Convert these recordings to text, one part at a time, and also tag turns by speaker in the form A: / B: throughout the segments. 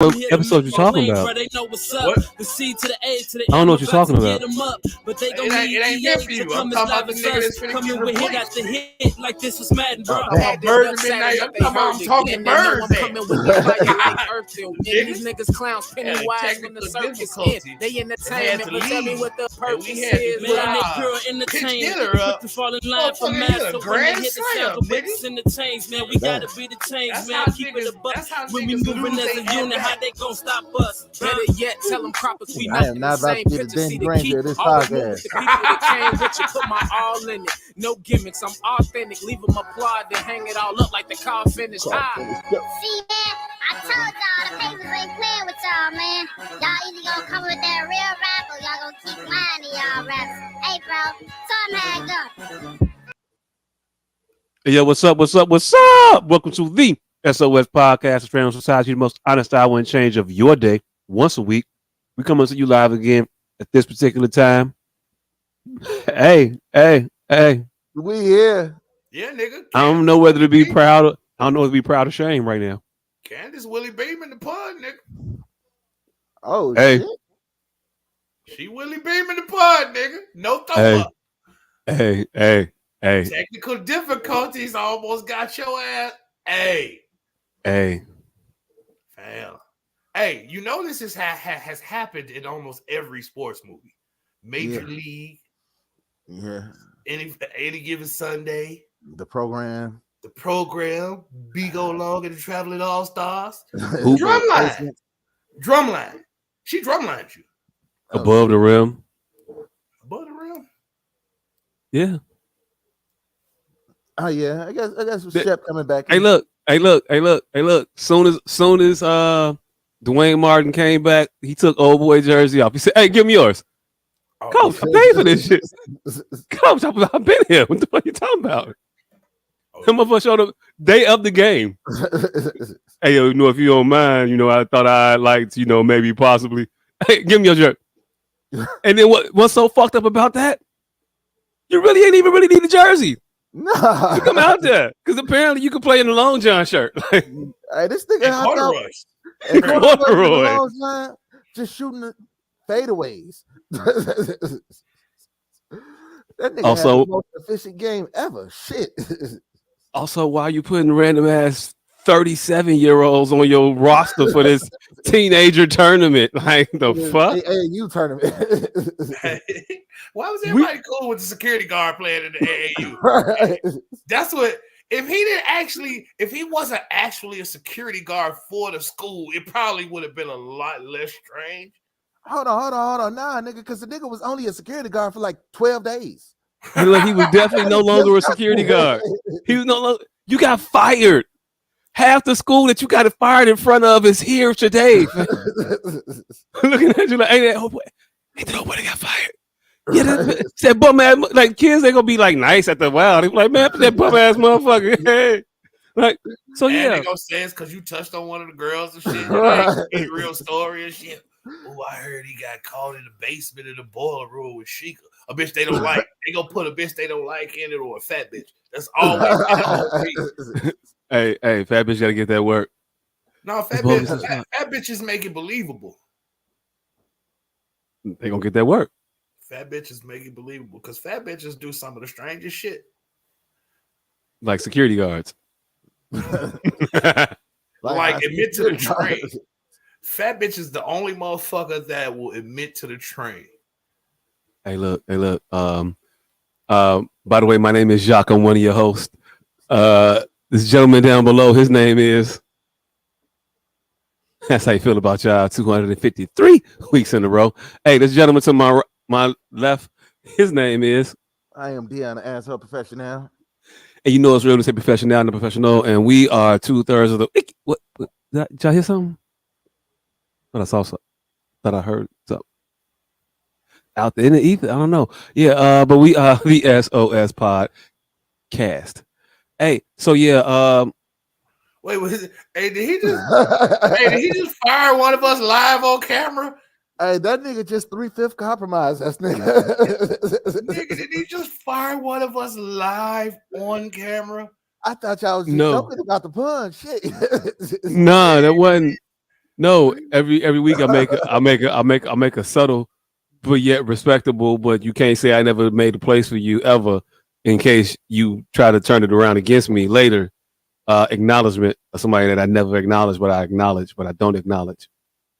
A: What episode you talking about?
B: They know what's up.
C: What?
B: The C to the A to the
A: I don't know what you're talking about.
B: Up, but they gon'
C: It ain't fair for you. I'm talking about the nigga that's finna get replaced.
B: the hit like this was Madden, bro.
C: I'm talking about Bird and Midnight. I'm talking Bird.
D: These niggas clowns Pennywise from the circus. They entertainment, but tell me what the purpose is.
B: Man, that girl entertainment. Put the fall in line for mass. So when they hit the sample breaks in the chains, man, we gotta be the change, man. Keep it a buck. When we moving as a unit, how they gon' stop us? Better yet, tell them croppers we
E: I am not about to get a dang granger of this podcast.
D: Put my all in it. No gimmicks, I'm authentic. Leave them applaud, then hang it all up like the car finished.
F: See, man, I told y'all the papers ain't playing with y'all, man. Y'all either gonna come with that real rap or y'all gonna keep lying to y'all raps. Hey, bro, tell them how it go.
A: Hey, yo, what's up? What's up? What's up? Welcome to the S.O.S. podcast, Australian Society, the most honest hour and change of your day. Once a week, we come to you live again at this particular time. Hey.
E: We here.
C: Yeah, nigga.
A: I don't know whether to be proud of. I don't know whether to be proud or shame right now.
C: Candace Willie Beam in the pod, nigga.
E: Oh,
A: hey.
E: shit.
C: She Willie Beam in the pod, nigga. No throw up.
A: Hey.
C: Technical difficulties almost got your ass. Hey. Fam. Hey, you know this has happened in almost every sports movie. Major League.
E: Yeah.
C: Any given Sunday.
E: The program.
C: Bigo Long and the Traveling All Stars.
E: Drumline.
C: She drumlined you.
A: Above the rim.
C: Above the rim?
A: Yeah.
E: Oh yeah. I guess Shep coming back.
A: Hey, look. Soon as Dwayne Martin came back, he took old boy jersey off. He said, "Hey, give me yours." Coach, I paid for this shit. Coach, I've been here. What the fuck you talking about? Some motherfucker showed up day of the game. Hey, yo, if you don't mind, I thought I'd like to, maybe possibly. Hey, give me your jersey. And then what's so fucked up about that? You really ain't even really need a jersey.
E: No,
A: you come out there because apparently you can play in the Long John shirt.
E: Hey, this nigga
C: corduroys.
E: Just shooting the fadeaways. That nigga
A: also,
E: had the most efficient game ever. Shit.
A: Also, why you putting random ass 37-year-olds on your roster for this teenager tournament? Like the fuck?
E: AAU tournament.
C: Why was everybody cool with the security guard playing in the AAU? Right. That's what. If he wasn't actually a security guard for the school, it probably would have been a lot less strange.
E: Hold on. Nah, nigga, because the nigga was only a security guard for like 12 days.
A: He was definitely no longer a security guard. He was no longer. You got fired. Half the school that you got fired in front of is here today. Looking at you like, ain't nobody got fired. Yeah, that bum ass, like kids, they gonna be like nice at the wow. They be like, man, put that bum ass motherfucker. Hey, like, so yeah.
C: They gonna say it's because you touched on one of the girls and shit. Like, a real story and shit. Oh, I heard he got caught in the basement of the boiler room with Sheikah. A bitch they don't like. They gonna put a bitch they don't like in it or a fat bitch. That's always.
A: Hey, fat bitch gotta get that work.
C: No, fat bitches make it believable.
A: They gonna get that work.
C: Fat bitches make it believable because fat bitches do some of the strangest shit.
A: Like security guards.
C: Like admit to the train. Fat bitch is the only motherfucker that will admit to the train.
A: Hey, look. By the way, my name is Jacques. I'm one of your hosts. This gentleman down below, his name is. That's how you feel about y'all. 253 weeks in a row. Hey, this gentleman to my left, his name is.
E: I am Dion, the asshole professional.
A: And you know it's real to say professional and the professional, and we are 2/3 of the. What? Did y'all hear something? But I saw something. Thought I heard something out there in the ether. I don't know. Yeah, but we are the S.O.S. podcast. Hey, so yeah.
C: Wait, did he just fire one of us live on camera?
E: Hey, that nigga just 3/5 compromise. That's nigga.
C: Nigga, did he just fire one of us live on camera?
E: I thought y'all was just joking about the pun. Shit.
A: No, that wasn't. No, every week I make a subtle, but yet respectable. But you can't say I never made a place for you ever, in case you try to turn it around against me later. Acknowledgement of somebody that I never acknowledged, but I acknowledge, but I don't acknowledge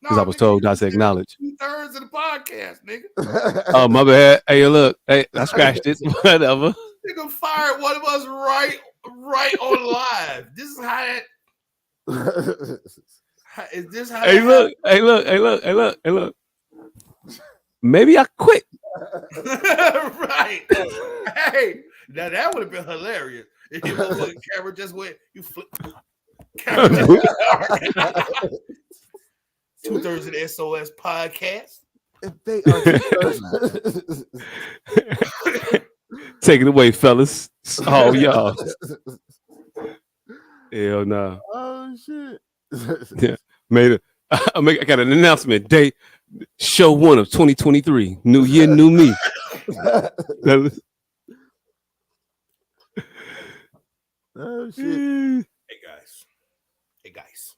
A: because I was told not to acknowledge.
C: 2/3 of the podcast, nigga.
A: Oh, my bad. Hey, look, hey, I scratched it. Whatever.
C: Nigga fired one of us right on live. This is how that. Is this how?
A: Hey, look. Maybe I quit.
C: Right. Hey, now that would have been hilarious. If your motherfucking camera just went, you flip. Camera just went. 2/3 of the S.O.S. podcast.
E: If they are
A: Take it away, fellas. Oh, y'all. Hell no.
E: Oh shit.
A: Yeah. I got an announcement date. Show 1 of 2023. New year, new me.
E: Oh shit.
C: Hey guys.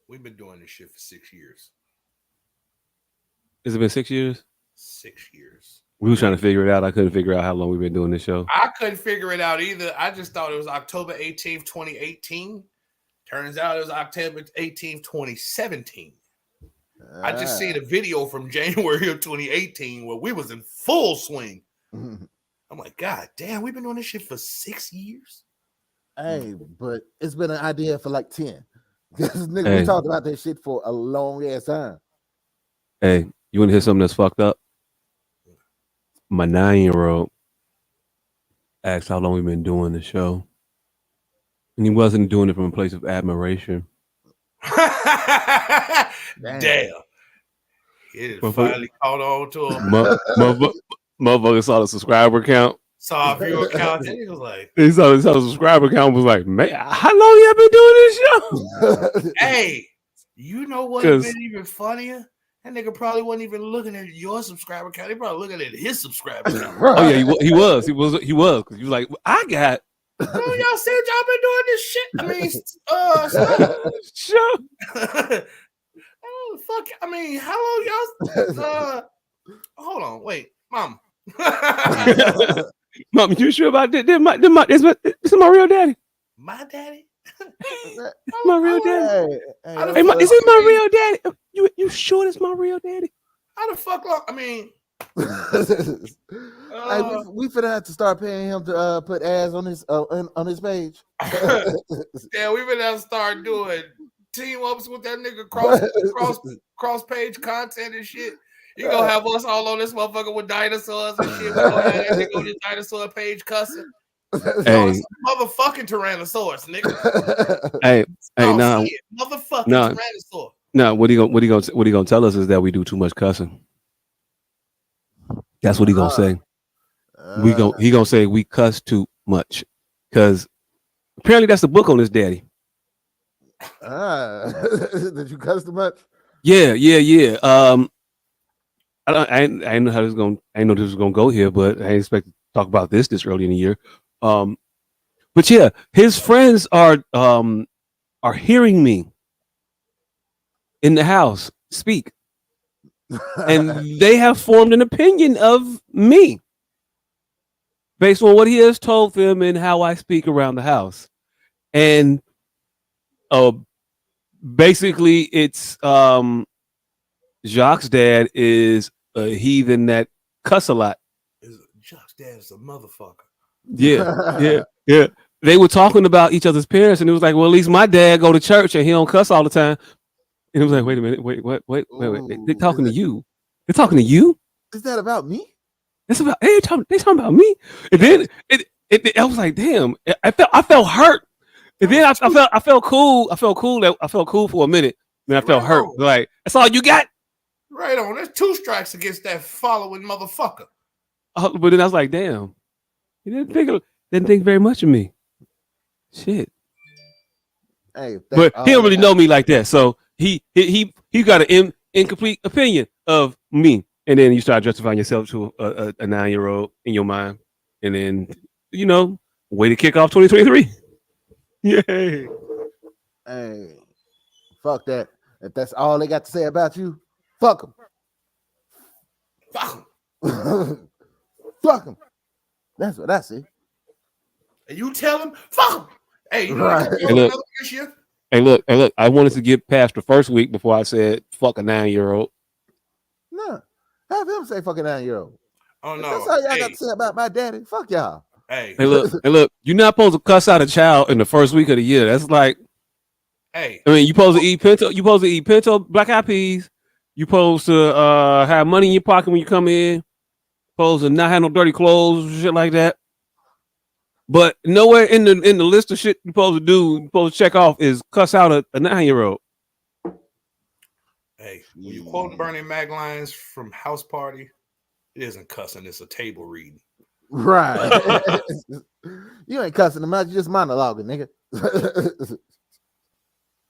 C: We've been doing this shit for 6 years.
A: Has it been 6 years?
C: 6 years.
A: We were trying to figure it out. I couldn't figure out how long we've been doing this show.
C: I couldn't figure it out either. I just thought it was October 18th, 2018. Turns out it was October 18th, 2017. I just seen a video from January of 2018 where we was in full swing. I'm like, God damn, we've been doing this shit for 6 years.
E: Hey, but it's been an idea for like 10. We talked about that shit for a long ass time.
A: Hey, you want to hear something that's fucked up? My 9-year-old asked how long we've been doing the show. And he wasn't doing it from a place of admiration.
C: Damn. It finally caught on to him.
A: Motherfucker saw the subscriber count.
C: Saw a viewer count. And he was like,
A: he saw the subscriber count, was like, man, how long you been doing this show?
C: Hey, you know what would have been even funnier? That nigga probably wasn't even looking at your subscriber count. He probably looking at his subscriber count.
A: Oh yeah, he was. He was like, well, I got.
C: Oh, y'all said y'all been doing this shit. I mean,
A: sure.
C: Oh fuck. I mean, how long y'all? Hold on, wait, Mom.
A: Mom, you sure about this? This is my real daddy.
C: My daddy.
A: My real daddy.
E: Hey,
A: is this my real daddy? You sure it's my real daddy?
C: How the fuck long? I mean,
E: hey, we finna have to start paying him to put ads on his page.
C: Yeah, we finna have to start doing team ups with that nigga cross page content and shit. You gonna have us all on this motherfucker with dinosaurs and shit. We gonna have that nigga on his dinosaur page cussing.
A: Hey,
C: motherfucking Tyrannosaurus, nigga.
A: Hey, nah,
C: motherfucking Tyrannosaurus.
A: No, what he gonna tell us is that we do too much cussing. That's what he gonna say. He gonna say we cuss too much, because apparently that's the book on his daddy.
E: Did you cuss too much?
A: Yeah. I didn't know how this going. I didn't know this was gonna go here, but I didn't expect to talk about this early in the year. But yeah, his friends are hearing me in the house speak, and they have formed an opinion of me based on what he has told them and how I speak around the house. And basically, it's Jacques' dad is a heathen that cuss a lot.
C: Jacques' dad is a motherfucker.
A: Yeah. They were talking about each other's parents, and it was like, well, at least my dad go to church and he don't cuss all the time. And it was like, wait a minute, wait. They're talking to you. They're talking to you.
E: Is that about me?
A: It's about they talking about me. And then I was like, damn. I felt hurt. And then I felt cool. I felt cool for a minute. Then I felt hurt. Like, that's all you got?
C: Right on. There's 2 strikes against that following motherfucker.
A: But then I was like, damn. He didn't think very much of me. Shit.
E: Hey,
A: but he don't really know me like that. So he got an incomplete opinion of me. And then you start justifying yourself to a 9-year-old in your mind. And then, way to kick off 2023. Yay.
E: Hey, fuck that. If that's all they got to say about you, fuck them.
C: Fuck
E: them. Fuck them. That's what I see.
C: And you tell them, fuck them. Hey, you know
E: right.
A: Hey, look. I wanted to get past the first week before I said fuck a 9-year-old.
E: No, have him say fuck a 9-year-old.
C: Oh no,
E: that's all y'all got to say about my daddy. Fuck y'all.
C: Hey,
A: look. You're not supposed to cuss out a child in the first week of the year. That's like,
C: hey.
A: I mean, you supposed to eat pinto. You supposed to eat pinto, black eyed peas. You supposed to have money in your pocket when you come in. Supposed to not have no dirty clothes, shit like that. But nowhere in the list of shit you're supposed to do, you're supposed to check off is cuss out a 9-year-old.
C: Hey, when you quote Bernie Mac lines from House Party, it isn't cussing, it's a table reading.
E: Right. You ain't cussing them out, you just monologuing, nigga.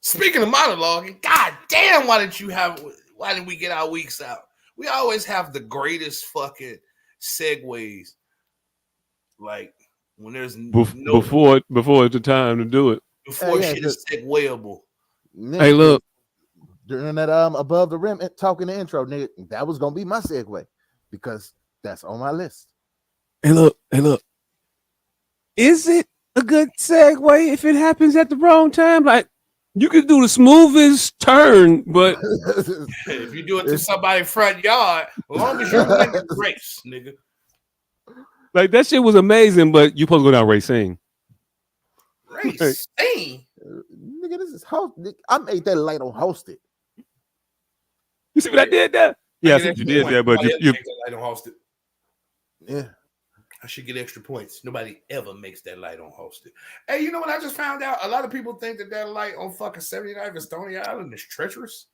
C: Speaking of monologuing, god damn, why didn't we get our weeks out? We always have the greatest fucking segues. Like when there's
A: before it's the time to do it.
C: Before shit is segueable.
A: Hey, look.
E: During that above the rim talking the intro, nigga, that was gonna be my segue because that's on my list.
A: Hey, look. Is it a good segue if it happens at the wrong time? Like, you can do the smoothest turn, but
C: if you do it to somebody's front yard, as long as you win the race, nigga.
A: Like, that shit was amazing, but you supposed to go down racing.
C: Racing?
E: Nigga, this is host. I made that light on hosted.
A: You see what I did there? Yeah, I see what you did there, but you
C: light on hosted.
E: Yeah.
C: I should get extra points. Nobody ever makes that light on hosted. Hey, you know what I just found out? A lot of people think that light on fucking 79th and Stony Island is treacherous.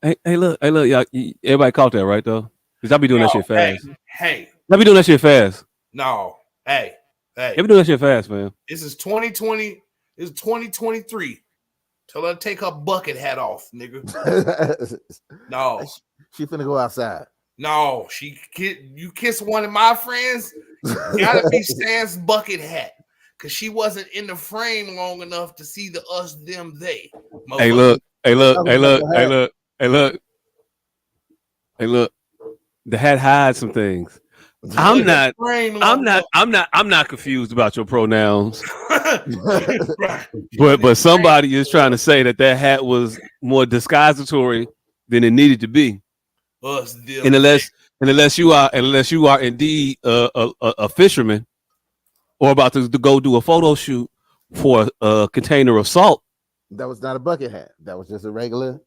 A: Hey, look, y'all. Everybody caught that, right, though? Because I be doing that shit fast.
C: Hey.
A: I be doing that shit fast.
C: No. Hey.
A: I be doing that shit fast, man.
C: This is 2020. This is 2023. Tell her to take her bucket hat off, nigga. No.
E: She finna go outside.
C: No, you kiss one of my friends, gotta be Stan's bucket hat. Cause she wasn't in the frame long enough to see the us, them, they.
A: Hey, look. The hat hides some things. I'm not confused about your pronouns. but somebody is trying to say that hat was more disguisatory than it needed to be.
C: Us, them,
A: and unless you are indeed a fisherman or about to go do a photo shoot for a container of salt.
E: That was not a bucket hat. That was just a regular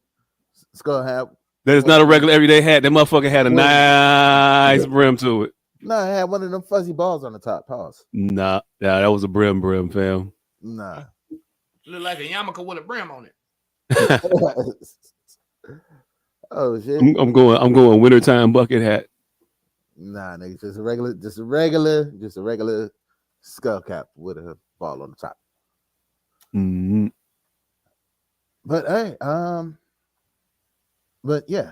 E: skull hat.
A: That is not a regular everyday hat. That motherfucker had a nice brim to it.
E: No, it had one of them fuzzy balls on the top. Pause.
A: Nah, that was a brim, fam.
E: Nah.
C: Look like a yarmulke with a brim on it.
E: Oh shit!
A: I'm going wintertime bucket hat.
E: Nah, nigga, just a regular skull cap with a ball on the top.
A: Mm-hmm.
E: But hey, but yeah,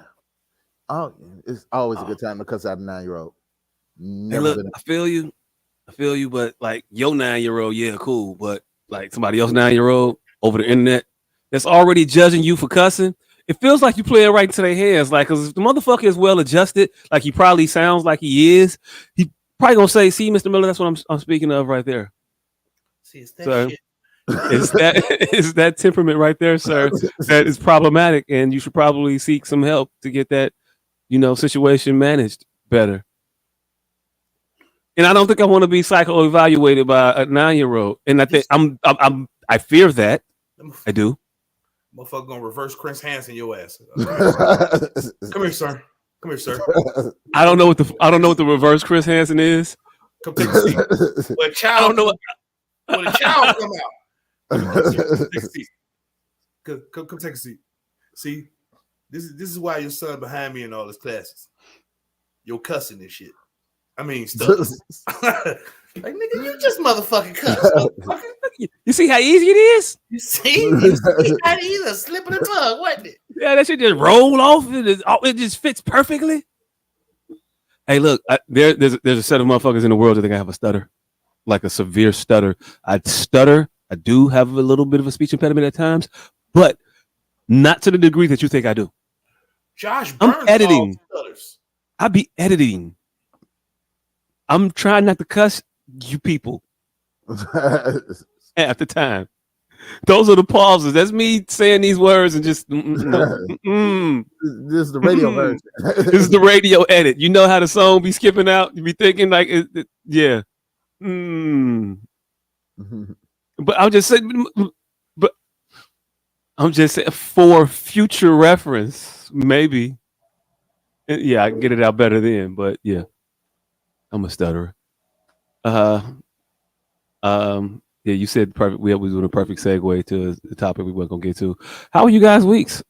E: it's always a good time to cuss out a 9-year-old.
A: Hey, look, I feel you, but like your 9-year-old, yeah, cool, but like somebody else 9-year-old over the internet that's already judging you for cussing. It feels like you play it right into their hands. Like, because if the motherfucker is well adjusted, like he probably sounds like he is, he probably gonna say, "See, Mr. Miller, that's what I'm speaking of right there."
C: See, it's that shit.
A: It's that temperament right there, sir. That is problematic, and you should probably seek some help to get that, situation managed better. And I don't think I want to be psycho-evaluated by a 9-year-old. And I think I fear that. I do.
C: Motherfucker gonna reverse Chris Hansen your ass. Come here, sir.
A: I don't know what the reverse Chris Hansen is.
C: Come take a seat. When a child come out. Take a seat. Come take a seat. See, this is why your son behind me in all his classes. You're cussing this shit. I mean, stuff. Like, nigga, you just motherfucking cuss.
A: You see how easy it is?
C: You see how easy a slip of the tongue, wasn't it?
A: Yeah, that shit just roll off. It just fits perfectly. Hey, look, there's a set of motherfuckers in the world that think I have a stutter, like a severe stutter. I stutter. I do have a little bit of a speech impediment at times, but Not to the degree that you think I do.
C: Josh Burns.
A: I'm editing. I be editing. I'm trying not to cuss you people at the time. Those are the pauses. That's me saying these words and just.
E: This is the radio version.
A: This is the radio edit. You know how the song be skipping out. You be thinking like, yeah. But I'm just saying. But I'm just saying for future reference, maybe. Yeah, I can get it out better then. But yeah, I'm a stutterer. Yeah, you said perfect. We was doing a perfect segue to the topic we weren't gonna get to. How are you guys' weeks,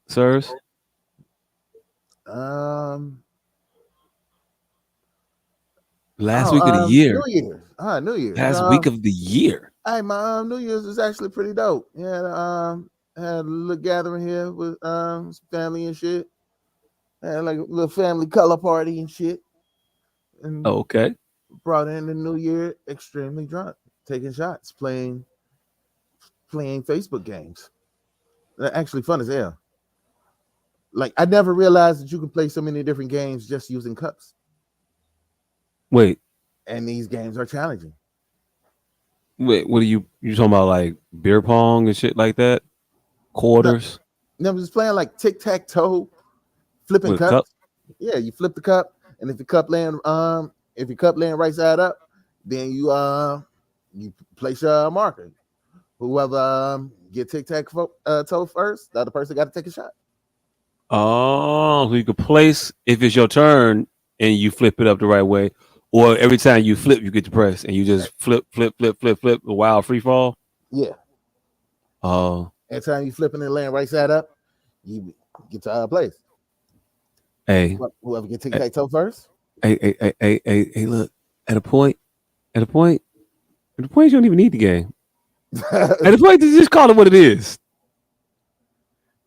A: sirs? Last week of the year.
E: New Year's. New Year's.
A: Last week of the year.
E: Hey, my New Year's was actually pretty dope. Yeah, had a little gathering here with some family and shit. Had like a little family color party and shit. And
A: okay.
E: Brought in the New Year extremely drunk, taking shots, playing Facebook games. They're actually fun as hell. Like I never realized that you can play so many different games just using cups.
A: Wait.
E: And these games are challenging.
A: Wait, what are you talking about? Like beer pong and shit like that? Quarters?
E: No, I was just playing like tic-tac-toe, flipping cups. Cup? Yeah, you flip the cup, and if your cup land right side up, then you place your marker. Whoever get tic-tac-toe first, the other person got to take a shot.
A: Oh, so you could place if it's your turn and you flip it up the right way, or every time you flip, you get to press and you just flip, a wild free fall.
E: Yeah.
A: Oh.
E: Every time you flipping and laying right side up, you get to place.
A: Hey.
E: Whoever get tic-tac-toe first.
A: Hey, look, at a point, you don't even need the game. At a point, just call it what it is.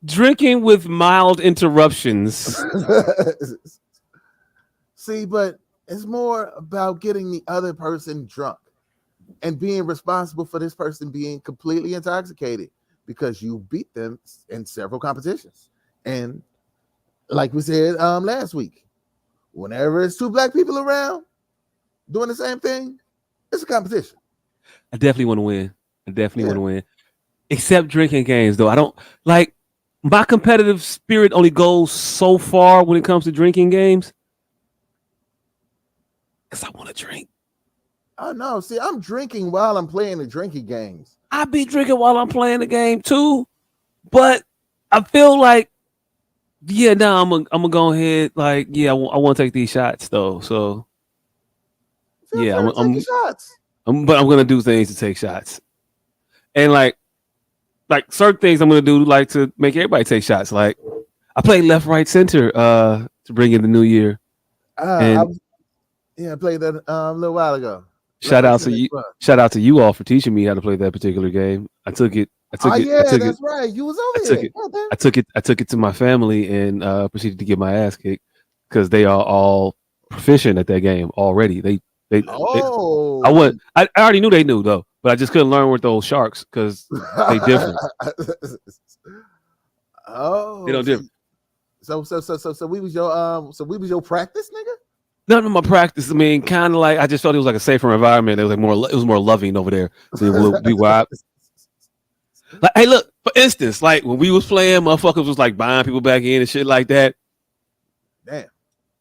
A: Drinking with mild interruptions.
E: See, but it's more about getting the other person drunk and being responsible for this person being completely intoxicated because you beat them in several competitions. And like we said last week, whenever it's two black people around doing the same thing, it's a competition.
A: I definitely want to win. Want to win. Except drinking games, though. I don't like my competitive spirit only goes so far when it comes to drinking games. Because I want to drink.
E: Oh, no. See, I'm drinking while I'm playing the drinking games.
A: I be drinking while I'm playing the game, too. But I feel like, yeah, no, I'm gonna go ahead. Like, yeah, I want to take these shots, though. So, yeah, I'm
E: shots.
A: But I'm gonna do things to take shots, and like certain things I'm gonna do like to make everybody take shots. Like I played left, right, center to bring in the new year.
E: I played that a little while ago.
A: Shout out to you all for teaching me how to play that particular game. I took it.
E: That's right. You was over here.
A: I took it to my family and proceeded to get my ass kicked because they are all proficient at that game already. I already knew they knew though, but I just couldn't learn with those sharks because they different. They don't different.
E: So we was your practice, nigga?
A: None of my practice. I mean, kind of like I just felt it was like a safer environment. It was like it was more loving over there. So it would be wild. Like, hey, look, for instance, like when we was playing, motherfuckers was like buying people back in and shit like that.
E: Damn.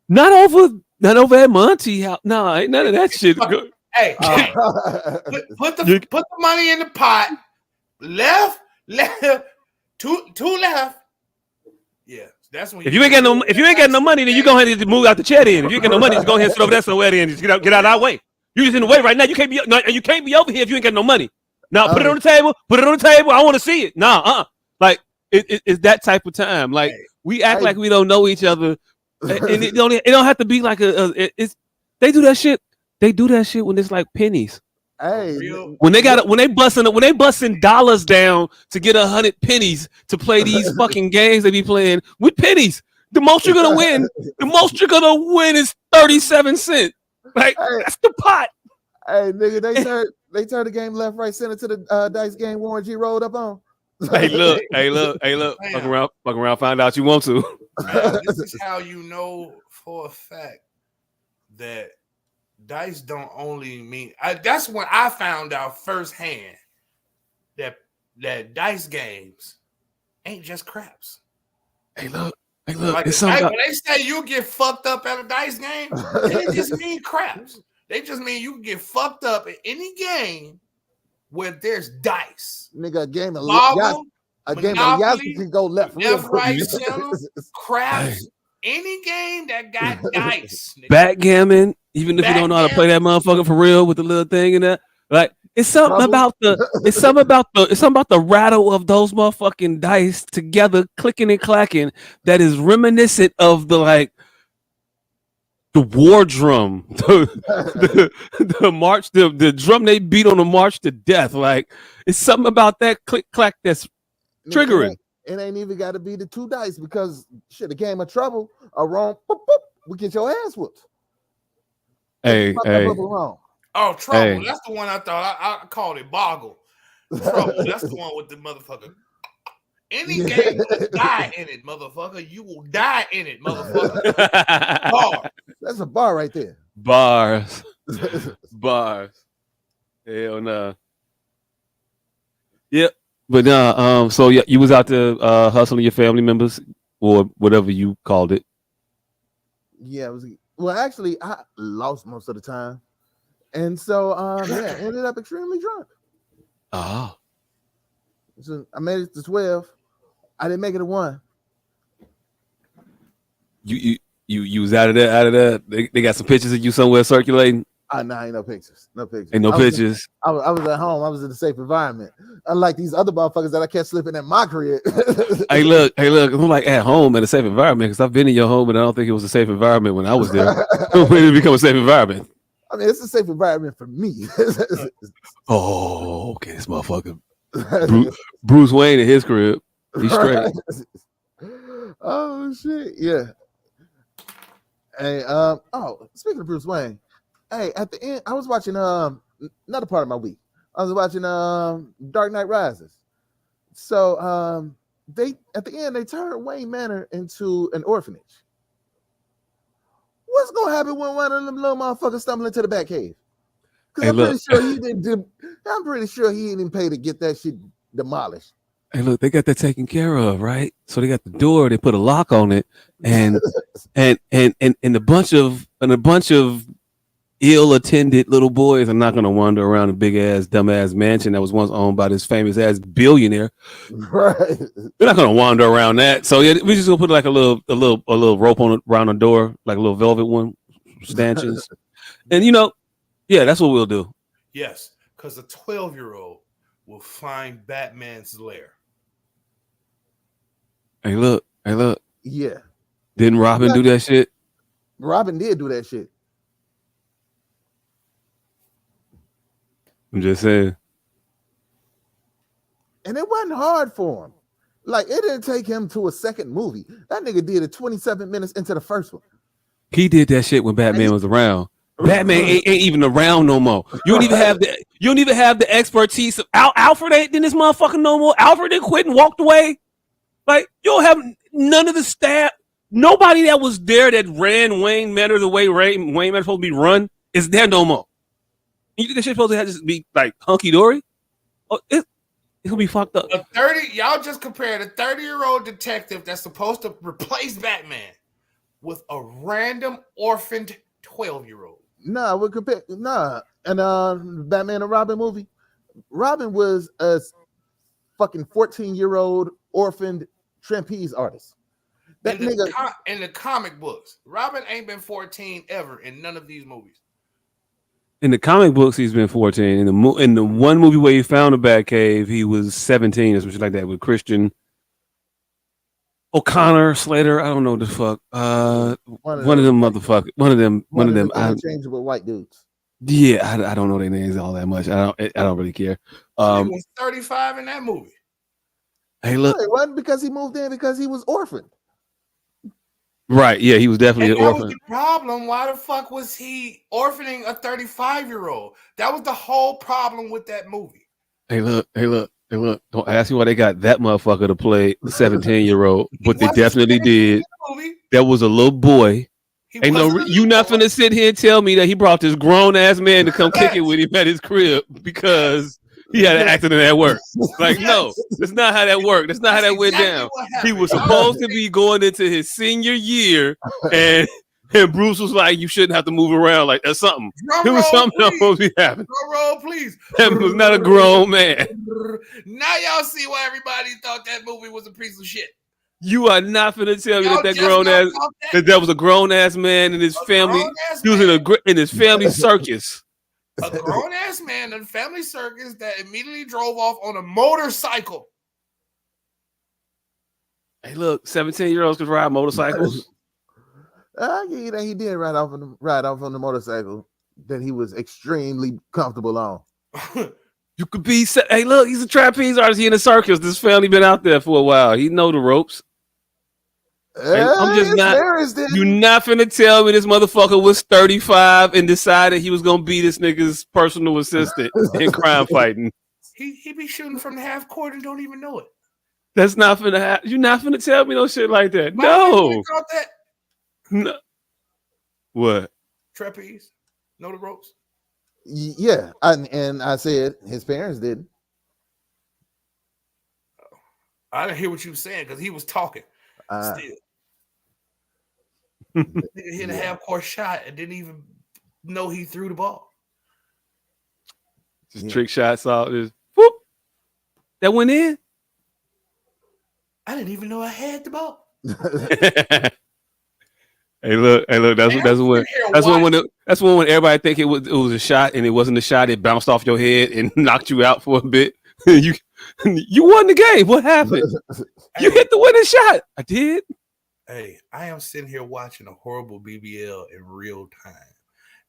A: Not over at Monty House. No, ain't none of that shit.
C: Hey, put the money in the pot. Left, two left. Yeah, that's when.
A: If you ain't got no money, then you go ahead and move out the chair. Then if you ain't got no money, just go ahead and sit over there somewhere and just get out of our way. You just in the way right now. You can't be over here if you ain't got no money. Now put it on the table. I want to see it. Like it's that type of time. Like we act like we don't know each other, and it don't have to be like they do that shit. They do that shit when it's like pennies.
E: Hey,
A: when they busting dollars down to get 100 pennies to play these fucking games they be playing with pennies. The most you're gonna win is 37 cents. Like that's the pot.
E: Hey, nigga, they turned the game left, right, center to the dice game Warren G rolled up on.
A: Hey, look. Fuck around, find out you want to.
C: Man, this is how you know for a fact that dice don't only mean. That's when I found out firsthand that dice games ain't just craps.
A: Hey, look.
C: Like when they say you get fucked up at a dice game, they didn't just mean craps. They just mean you can get fucked up at any game where there's dice.
E: Nigga, a game of
C: Monopoly
E: can go left
C: right, center, craps, any game that got dice. Nigga.
A: Backgammon, even if you don't know how to play that motherfucker for real with the little thing in there, like it's something about the rattle of those motherfucking dice together, clicking and clacking, that is reminiscent of the war drum, the march, the drum they beat on the march to death. Like it's something about that click clack that's triggering.
E: It ain't even got to be the 2 dice because shit, a game of trouble, a wrong, boop, boop, we get your ass whooped.
A: Hey.
C: Oh, trouble. Hey. That's the one I thought I called it boggle. Trouble. That's the one with the motherfucker. Any game will die in it, motherfucker. You will die in it, motherfucker.
E: Bar. That's a bar right there.
A: Bars. Hell no. Yep. But so yeah, you was out there hustling your family members or whatever you called it.
E: Yeah, actually I lost most of the time. And so ended up extremely drunk.
A: Oh.
E: So I made it to 12. I didn't make it to 1.
A: You was out of there. They got some pictures of you somewhere circulating.
E: No, ain't no pictures.
A: Ain't no pictures.
E: I was at home. I was in a safe environment. Unlike these other motherfuckers that I kept slipping in my crib.
A: Hey, look. I'm like at home in a safe environment because I've been in your home and I don't think it was a safe environment when I was there. When did it become a safe environment?
E: I mean, it's a safe environment for me.
A: Oh, okay. This motherfucker. Bruce Wayne in his crib. He's straight.
E: Oh, shit. Yeah. Hey, speaking of Bruce Wayne, hey, at the end, I was watching another part of my week. I was watching Dark Knight Rises. So they at the end they turned Wayne Manor into an orphanage. What's gonna happen when one of them little motherfuckers stumble into the Batcave? Because I'm pretty sure he didn't pay to get that shit demolished.
A: Hey, look, they got that taken care of, right? So they got the door, they put a lock on it, and a bunch of ill-attended little boys are not going to wander around a big-ass, dumb-ass mansion that was once owned by this famous-ass billionaire.
E: Right.
A: They're not going to wander around that. So yeah, we just going to put like a little rope around the door, like a little velvet one, stanchions. And that's what we'll do.
C: Yes, because a 12-year-old will find Batman's lair.
A: Hey, look.
E: Yeah.
A: Didn't Robin do that shit?
E: Robin did do that shit.
A: I'm just saying.
E: And it wasn't hard for him. Like, it didn't take him to a second movie. That nigga did it 27 minutes into the first one.
A: He did that shit when Batman was around. Batman ain't even around no more. You don't even have the expertise of Alfred ain't in this motherfucker no more. Alfred didn't quit and walked away. Like, you don't have none of the staff. Nobody that was there that ran Wayne Manor the way Wayne Manor supposed to be run is there no more. You think that shit supposed to just be like hunky dory? Oh, it'll be fucked up.
C: Y'all just compared a 30-year-old detective that's supposed to replace Batman with a random orphaned 12-year-old.
E: Nah, we compare. Nah, and Batman and Robin movie, Robin was a fucking 14-year-old orphaned trapeze artist. That nigga
C: in the comic books, Robin ain't been 14 ever in none of these movies.
A: In the comic books, he's been 14. In the one movie where he found a Batcave, he was 17 or something like that with Christian O'Connor, Slater. I don't know the fuck. One of them motherfuckers. One of them.
E: Interchangeable white dudes.
A: Yeah, I don't know their names all that much. I don't really care.
C: He was 35 in that movie.
A: Hey, look.
E: It wasn't because he moved in because he was orphaned.
A: Right, yeah, he was definitely an orphan.
C: That was the problem. Why the fuck was he orphaning a 35-year-old? That was the whole problem with that movie.
A: Hey, look. Hey, look, don't ask me why they got that motherfucker to play the 17-year-old, but they definitely did. That was a little boy. Ain't no, you not finna sit here and tell me that he brought this grown ass man to come kick it with him at his crib because he had an accident at work. Like, no, that's not how that worked. That's not how that went down. He was supposed to be going into his senior year, and Bruce was like, "You shouldn't have to move around like that's something." It was something that was supposed to be happening.
C: Drum roll, please.
A: That was not a grown man.
C: Now y'all see why everybody thought that movie was a piece of shit.
A: You are not finna tell me that grown ass that was a grown ass man in his family. He was in his family circus.
C: A grown ass man in a family circus that immediately drove off on a motorcycle.
A: Hey, look, 17-year-olds could ride motorcycles.
E: He did ride off on the motorcycle that he was extremely comfortable on.
A: You could be. Hey, look, he's a trapeze artist. He in a circus. This family been out there for a while. He know the ropes. I'm just not. You're not finna tell me this motherfucker was 35 and decided he was gonna be this nigga's personal assistant in crime fighting.
C: He be shooting from the half court and don't even know it.
A: That's not finna happen. You're not finna tell me no shit like that. No. No. What?
C: Trapeze. Know the ropes.
E: Yeah, and I said his parents didn't.
C: I didn't hear what you were saying because he was talking. Still, he hit a half-court shot and didn't even know he threw the ball.
A: Just trick shots, all this. Whoop! That went in.
C: I didn't even know I had the ball.
A: Hey, look! That's when everybody think it was a shot and it wasn't a shot. It bounced off your head and knocked you out for a bit. you won the game. What happened? You hit the winning shot. I did.
C: Hey, I am sitting here watching a horrible BBL in real time,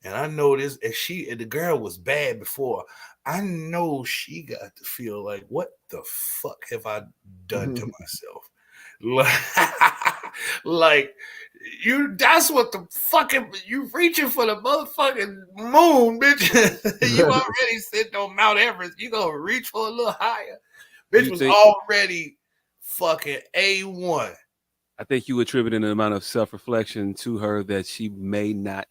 C: and I know this. If the girl was bad before, I know she got to feel like, what the fuck have I done to myself? Like that's what the fucking you reaching for the motherfucking moon, bitch. You already sitting on Mount Everest. You gonna reach for a little higher. Bitch was already fucking A1.
A: I think you attributed an amount of self-reflection to her that she may not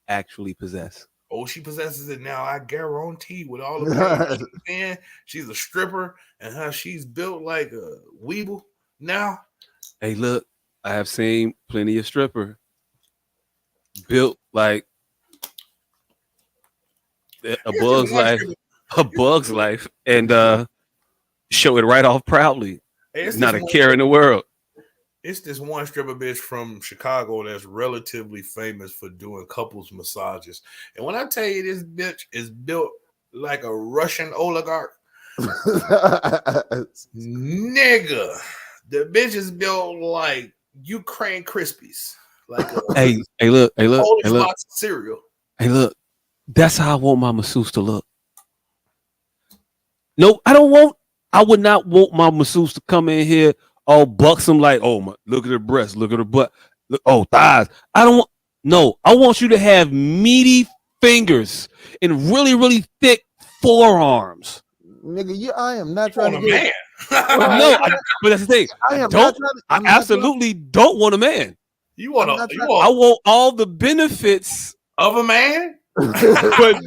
A: actually possess.
C: Oh, she possesses it now. I guarantee with all of her she's a stripper and how she's built like a weeble now.
A: Hey, look, I have seen plenty of stripper built like a bug's life, and show it right off proudly. Hey, not a care in the world.
C: It's this one stripper bitch from Chicago that's relatively famous for doing couples massages. And when I tell you this bitch is built like a Russian oligarch, nigga, the bitch is built like Ukraine Krispies. Like
A: hey, look.
C: Box of cereal.
A: Hey, look. That's how I want my masseuse to look. No, I would not want my masseuse to come in here all buxom like, oh my, look at her breasts, look at her butt, look, oh, thighs. I want you to have meaty fingers and really, really thick forearms.
E: Nigga, I am not trying to
C: get
A: but that's the thing. I absolutely don't want a man.
C: I
A: want all the benefits
C: of a man,
A: but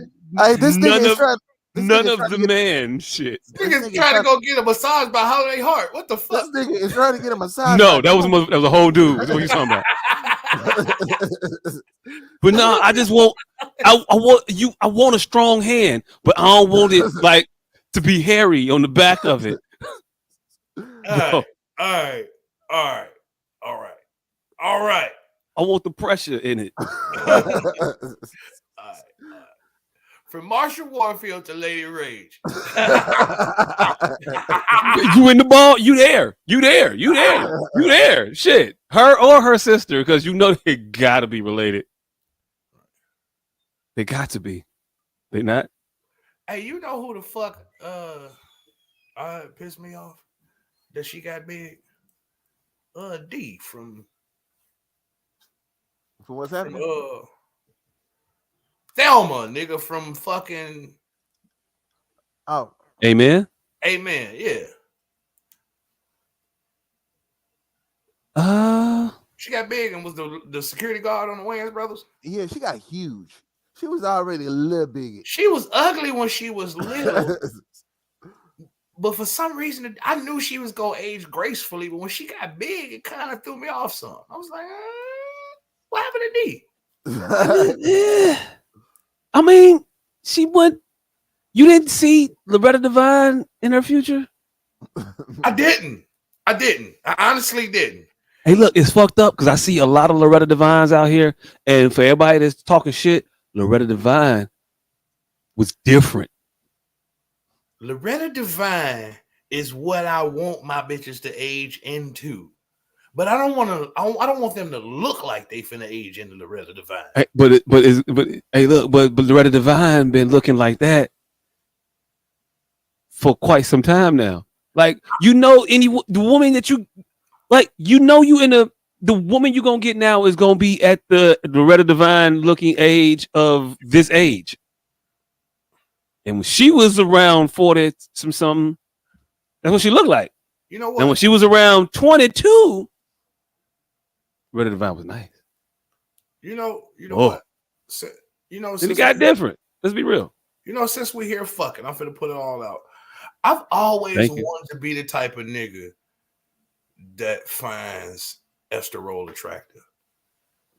A: none of the man shit.
C: This nigga's trying to go get a massage by Holiday Heart. What the fuck?
E: This nigga is trying to get a massage.
A: No, that was a whole dude. That's what you talking about. But no, I just want I want a strong hand, but I don't want it like to be hairy on the back of it.
C: All right.
A: I want the pressure in it.
C: From Marshall Warfield to Lady Rage.
A: You in the ball? You there. Shit. Her or her sister, because you know they gotta be related. They got to be. They not?
C: Hey, you know who the fuck pissed me off? That she got big? D from
E: what's happening?
C: Thelma, nigga, from fucking.
E: Oh,
A: Amen.
C: Amen. Yeah. She got big and was the security guard on the Wayans brothers.
E: Yeah, she got huge. She was already a little big.
C: She was ugly when she was little. But for some reason, I knew she was going to age gracefully. But when she got big, it kind of threw me off some. I was like, what happened to D?
A: I mean, she went. You didn't see Loretta Devine in her future?
C: I didn't. I honestly didn't.
A: Hey, look, it's fucked up because I see a lot of Loretta Devines out here. And for everybody that's talking shit, Loretta Devine was different.
C: Loretta Devine is what I want my bitches to age into. But I don't want them to look like they finna age into Loretta Devine.
A: Hey, but Loretta Devine been looking like that for quite some time now. Like, the woman that you like, you in the woman you're gonna get now is gonna be at the Loretta Devine looking age of this age. And when she was around 40 something, that's what she looked like.
C: You know what?
A: And when she was around 22, Loretta Devine was nice.
C: You know what? So,
A: it got different. Let's be real.
C: Since we here fucking, I'm finna put it all out. I've always wanted to be the type of nigga that finds Esther Roll attractive.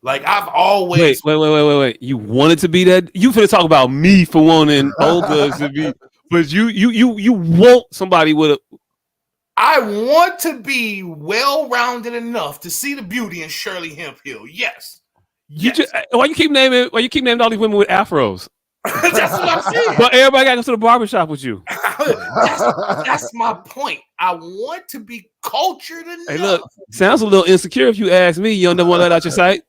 C: Like, I've always
A: wait. You wanted to be that? You finna talk about me for wanting Olga to be, but you want somebody with a.
C: I want to be well-rounded enough to see the beauty in Shirley Hemphill. Yes.
A: Why you keep naming all these women with afros?
C: That's what I'm saying.
A: But everybody got to go to the barbershop with you.
C: that's my point. I want to be cultured enough.
A: Hey, look, sounds a little insecure if you ask me. You don't never want to let out your sight.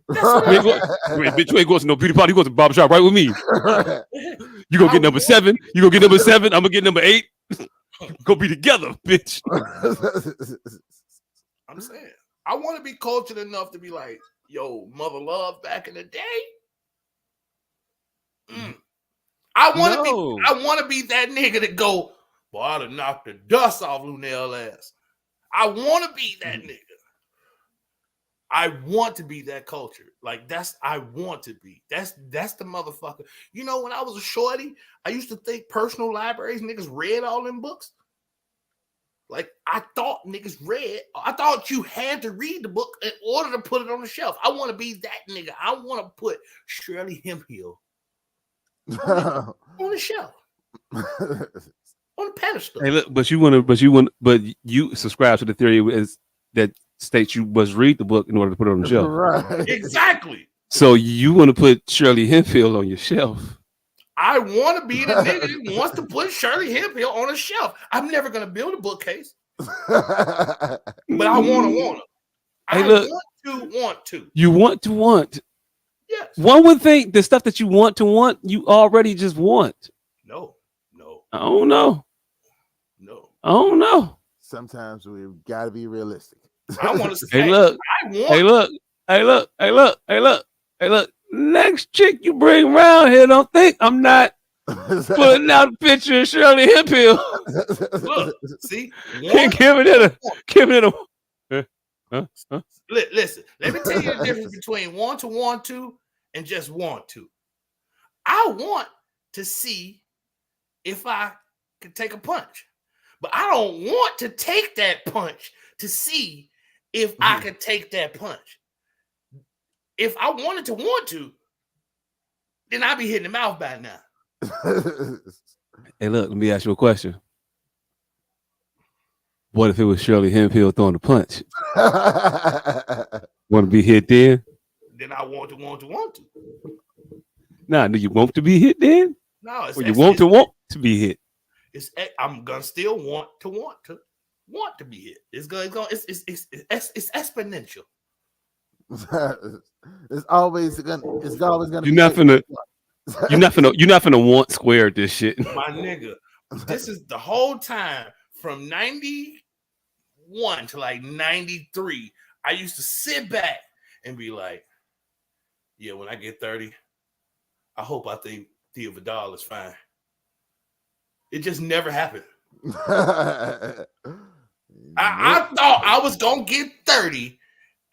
A: Bitch, you ain't going to no beauty party. You go to the barbershop right with me. You gonna get number 7. You gonna get number 7. I'm gonna get number 8. Go be together, bitch.
C: I'm saying I want to be cultured enough to be like, yo, Mother Love back in the day. I want to be that nigga that go, boy, I'd have knocked the dust off Lunel ass. I want to be that nigga. I want to be that culture. Like, I want to be. That's the motherfucker. When I was a shorty, I used to think personal libraries, niggas read all them books. Like, I thought niggas read. I thought you had to read the book in order to put it on the shelf. I want to be that nigga. I want to put Shirley Hemphill on the shelf. On the pedestal.
A: Hey, look, but you subscribe to the theory is that states you must read the book in order to put it on the shelf.
E: Right.
C: Exactly.
A: So you want to put Shirley Hemphill on your shelf.
C: I want to be the nigga who wants to put Shirley Hemphill on a shelf. I'm never going to build a bookcase. But I want to.
A: Hey, look,
C: want to.
A: You want to want.
C: Yes.
A: One would think the stuff that you want to want, you already just want.
C: No.
A: I don't know.
C: No.
A: I don't know.
E: Sometimes we've got to be realistic.
C: I want to say,
A: hey, look. Next chick you bring around here, don't think I'm not putting out a picture of Shirley Hemphill.
C: Look, see?
A: Giving it a
C: Listen, let me tell you the difference between want to and just want to. I want to see if I can take a punch, but I don't want to take that punch to see if I can take that punch. If I wanted to want to, then I'd be hitting the mouth by now.
A: Hey, look, let me ask you a question. What if it was Shirley Hemphill throwing the punch? Want to be hit then?
C: Then I want to.
A: Nah, do you want to be hit then?
C: No,
A: or you want to be hit?
C: I'm gonna still want to be hit. It's exponential.
E: It's always gonna.
A: You're not finna want squared this shit.
C: My nigga, this is the whole time from 91 to like 93. I used to sit back and be like, yeah, when I get 30, I hope I think Thea Vidal is fine. It just never happened. I thought I was gonna get 30,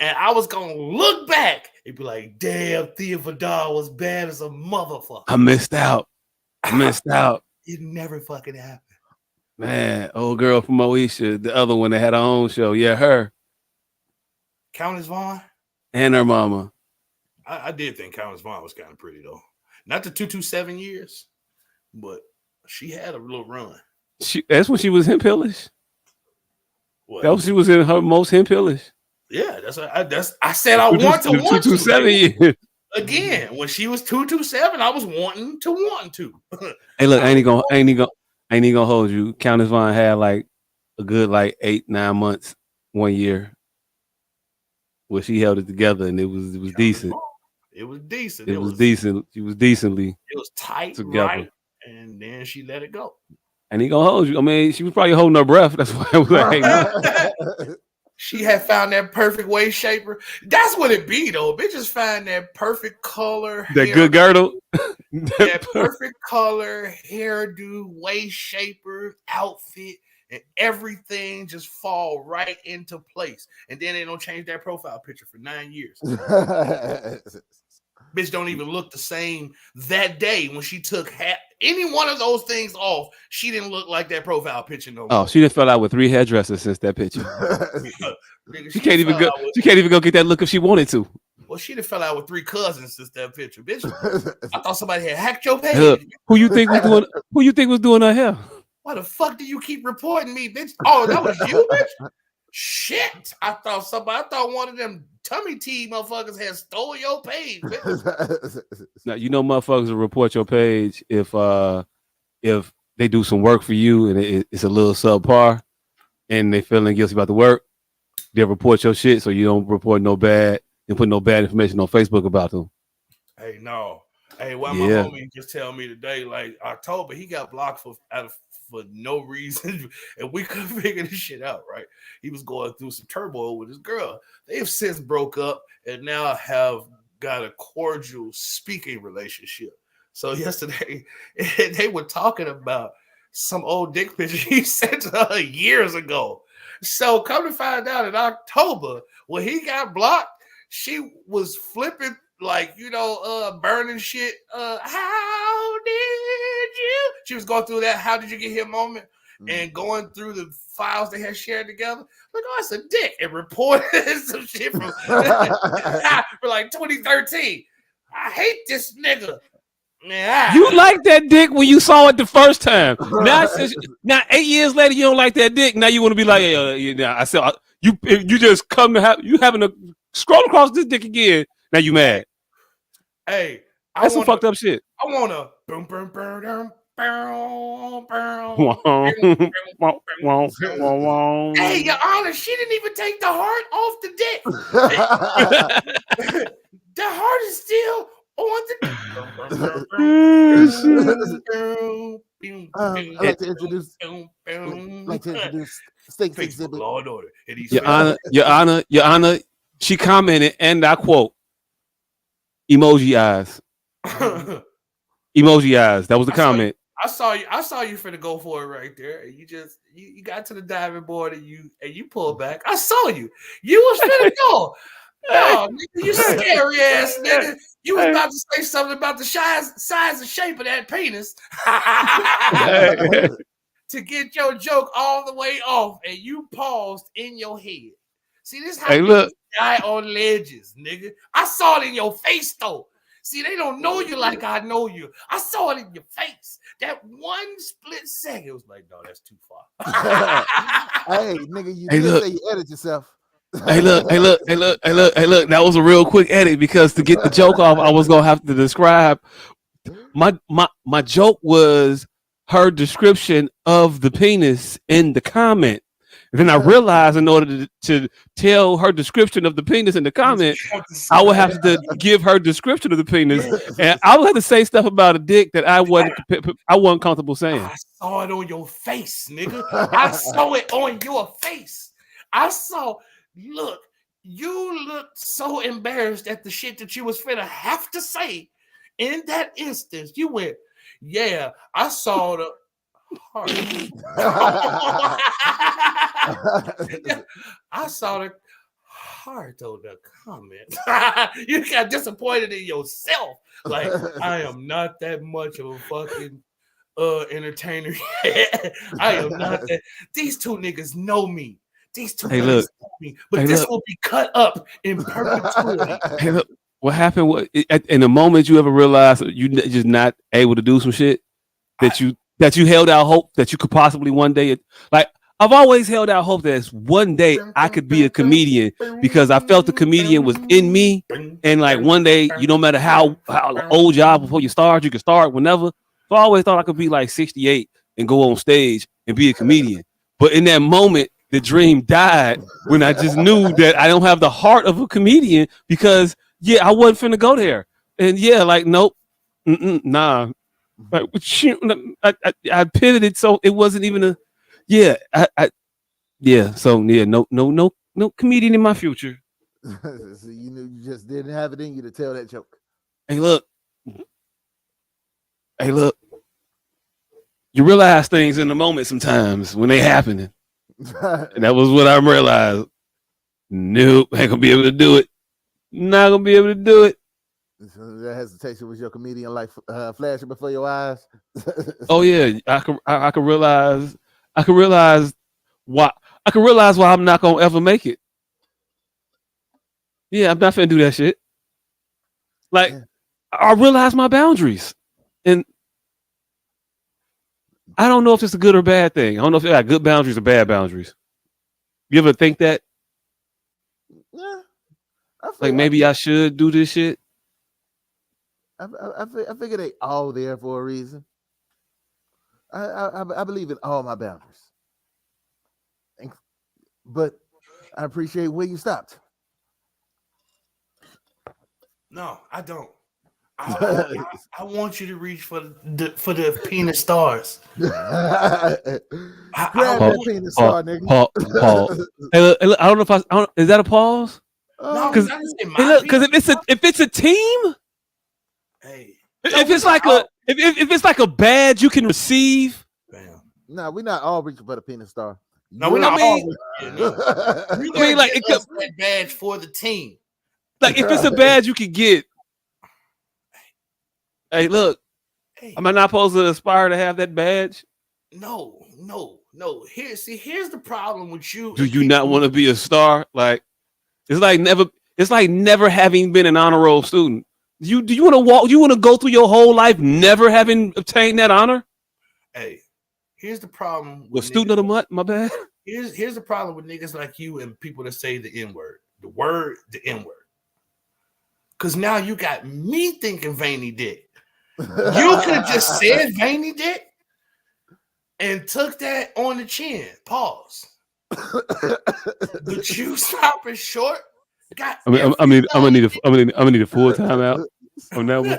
C: and I was gonna look back and be like, "Damn, Thea Vidal was bad as a motherfucker."
A: I missed out.
C: It never fucking happened.
A: Man, old girl from Moesha, the other one that had her own show. Yeah, her.
C: Countess Vaughn
A: and her mama.
C: I did think Countess Vaughn was kind of pretty though. Not the 227 years, but she had a little run.
A: That's when she was hempillish.
C: What?
A: That was she was in her most hempillish.
C: Yeah, I said I want to
A: 227 years.
C: Again, when she was 227, I was wanting to.
A: Hey, look, I ain't gonna hold you. Countess Vaughn had like a good 8-9 months 1 year where she held it together, and it was decent.
C: It was decent.
A: It was decent. She was decently.
C: It was tight,
A: together.
C: Right, and then she let it go.
A: And he gonna hold you. I mean, she was probably holding her breath. That's why it was like,
C: she had found that perfect waist shaper. That's what it be though. Bitches find that perfect color.
A: That good girdle.
C: That perfect color, hairdo, waist shaper, outfit, and everything just fall right into place. And then they don't change that profile picture for 9 years. Bitch don't even look the same that day when she took any one of those things off. She didn't look like that profile picture no more.
A: Oh, she done fell out with 3 hairdressers since that picture. Nigga, she can't even go. She can't even go get that look if she wanted to.
C: Well, she done fell out with 3 cousins since that picture, bitch. I thought somebody had hacked your page.
A: Who you think was doing? Who you think was doing her hair?
C: Why the fuck do you keep reporting me, bitch? Oh, that was you, bitch. Shit! I thought one of them tummy tea motherfuckers had stole your page.
A: Now you know motherfuckers will report your page if they do some work for you and it's a little subpar, and they feeling guilty about the work. They'll report your shit so you don't report no bad and put no bad information on Facebook about them.
C: Hey, no. Hey, my homie just tell me today, like October, he got blocked for no reason, and we couldn't figure this shit out, right? He was going through some turmoil with his girl. They have since broke up and now have got a cordial speaking relationship. So yesterday, they were talking about some old dick picture he sent to her years ago. So come to find out in October, when he got blocked, she was flipping burning shit. How did you? She was going through that. How did you get here moment? And going through the files they had shared together. Like, oh, it's a dick. And reported some shit from 2013. I hate this nigga. Man,
A: you like that dick when you saw it the first time. Now 8 years later, you don't like that dick. Now you want to be like, I said you just come to have you having to scroll across this dick again. Now you mad.
C: Hey,
A: that's some fucked up shit.
C: I want to boom, boom, boom, boom, boom, boom. Hey, Your Honor, she didn't even take the heart off the dick. The heart is still on the dick.
E: I'd like to introduce State Exhibit.
C: Law and Order.
A: Your Honor, she commented, and I quote, emoji eyes. Emoji eyes. That was the comment.
C: I saw you finna go for it right there. And you got to the diving board and you pulled back. I saw you. You was finna go. No, nigga, you scary ass nigga. You was about to say something about the size and shape of that penis to get your joke all the way off, and you paused in your head. See, this how you die on ledges, nigga. I saw it in your face, though. See, they don't know you like I know you. I saw it in your face. That one split second, it was like, no, that's too far.
E: Hey, nigga, you didn't say you edit yourself.
A: Hey, look. That was a real quick edit because to get the joke off, I was gonna have to describe my joke was her description of the penis in the comment. And then I realized in order to tell her description of the penis in the comment, I would have to give her description of the penis, and I would have to say stuff about a dick that I wasn't comfortable saying.
C: I saw it on your face, nigga. I saw it on your face. Look, you looked so embarrassed at the shit that you was finna have to say in that instance. You went, yeah, I saw the I saw the heart on the comment. You got disappointed in yourself. Like, I am not that much of a fucking entertainer. I am not that. These two niggas know me. These two niggas know me. But this will be cut up in perpetuity.
A: Hey, look, what happened was in the moment you ever realized you just not able to do some shit that you held out hope that you could possibly one day, like I've always held out hope that one day I could be a comedian because I felt the comedian was in me, and like one day, no matter how old you are before you start, you can start whenever. So I always thought I could be like 68 and go on stage and be a comedian. But in that moment, the dream died when I just knew that I don't have the heart of a comedian because I wasn't finna go there. And like, nope, nah. Like, I pivoted, so it wasn't even a no comedian in my future.
E: So you knew you just didn't have it in you to tell that joke.
A: Hey, look. You realize things in the moment sometimes when they happening. And that was what I realized. Nope, ain't gonna be able to do it. Not gonna be able to do it.
E: So that hesitation was your comedian life flashing before your eyes.
A: Oh yeah, I could realize why I'm not gonna ever make it. Yeah, I'm not finna do that shit. Like, I realize my boundaries, and I don't know if it's a good or bad thing. I don't know if you got good boundaries or bad boundaries. You ever think that?
E: Yeah,
A: like maybe I should do this shit.
E: I figure they all there for a reason. I believe in all my boundaries, but I appreciate where you stopped.
C: No, I don't. I want you to reach for the penis stars.
E: Grab that penis star, nigga.
A: Paul. Hey, look, I don't know if is that a pause?
C: No,
A: because if it's a team.
C: Hey,
A: if it's like a badge you can receive.
E: No, we're not all reaching for the penis star.
C: No, we're not all. I mean, like that badge for the team.
A: Like if it's a badge you can get. Hey, look. Am I not supposed to aspire to have that badge?
C: No. Here's the problem with you.
A: Do you not want to be a star? Like it's like never having been an honor roll student. Do you want to walk? Do you want to go through your whole life never having obtained that honor?
C: Hey, here's the problem.
A: With student of the month, my bad.
C: Here's the problem with niggas like you and people that say the N-word, the N-word. Because now you got me thinking veiny dick. You could have just said veiny dick and took that on the chin. Pause. But you stop it short. I'm
A: gonna need a full timeout on that one.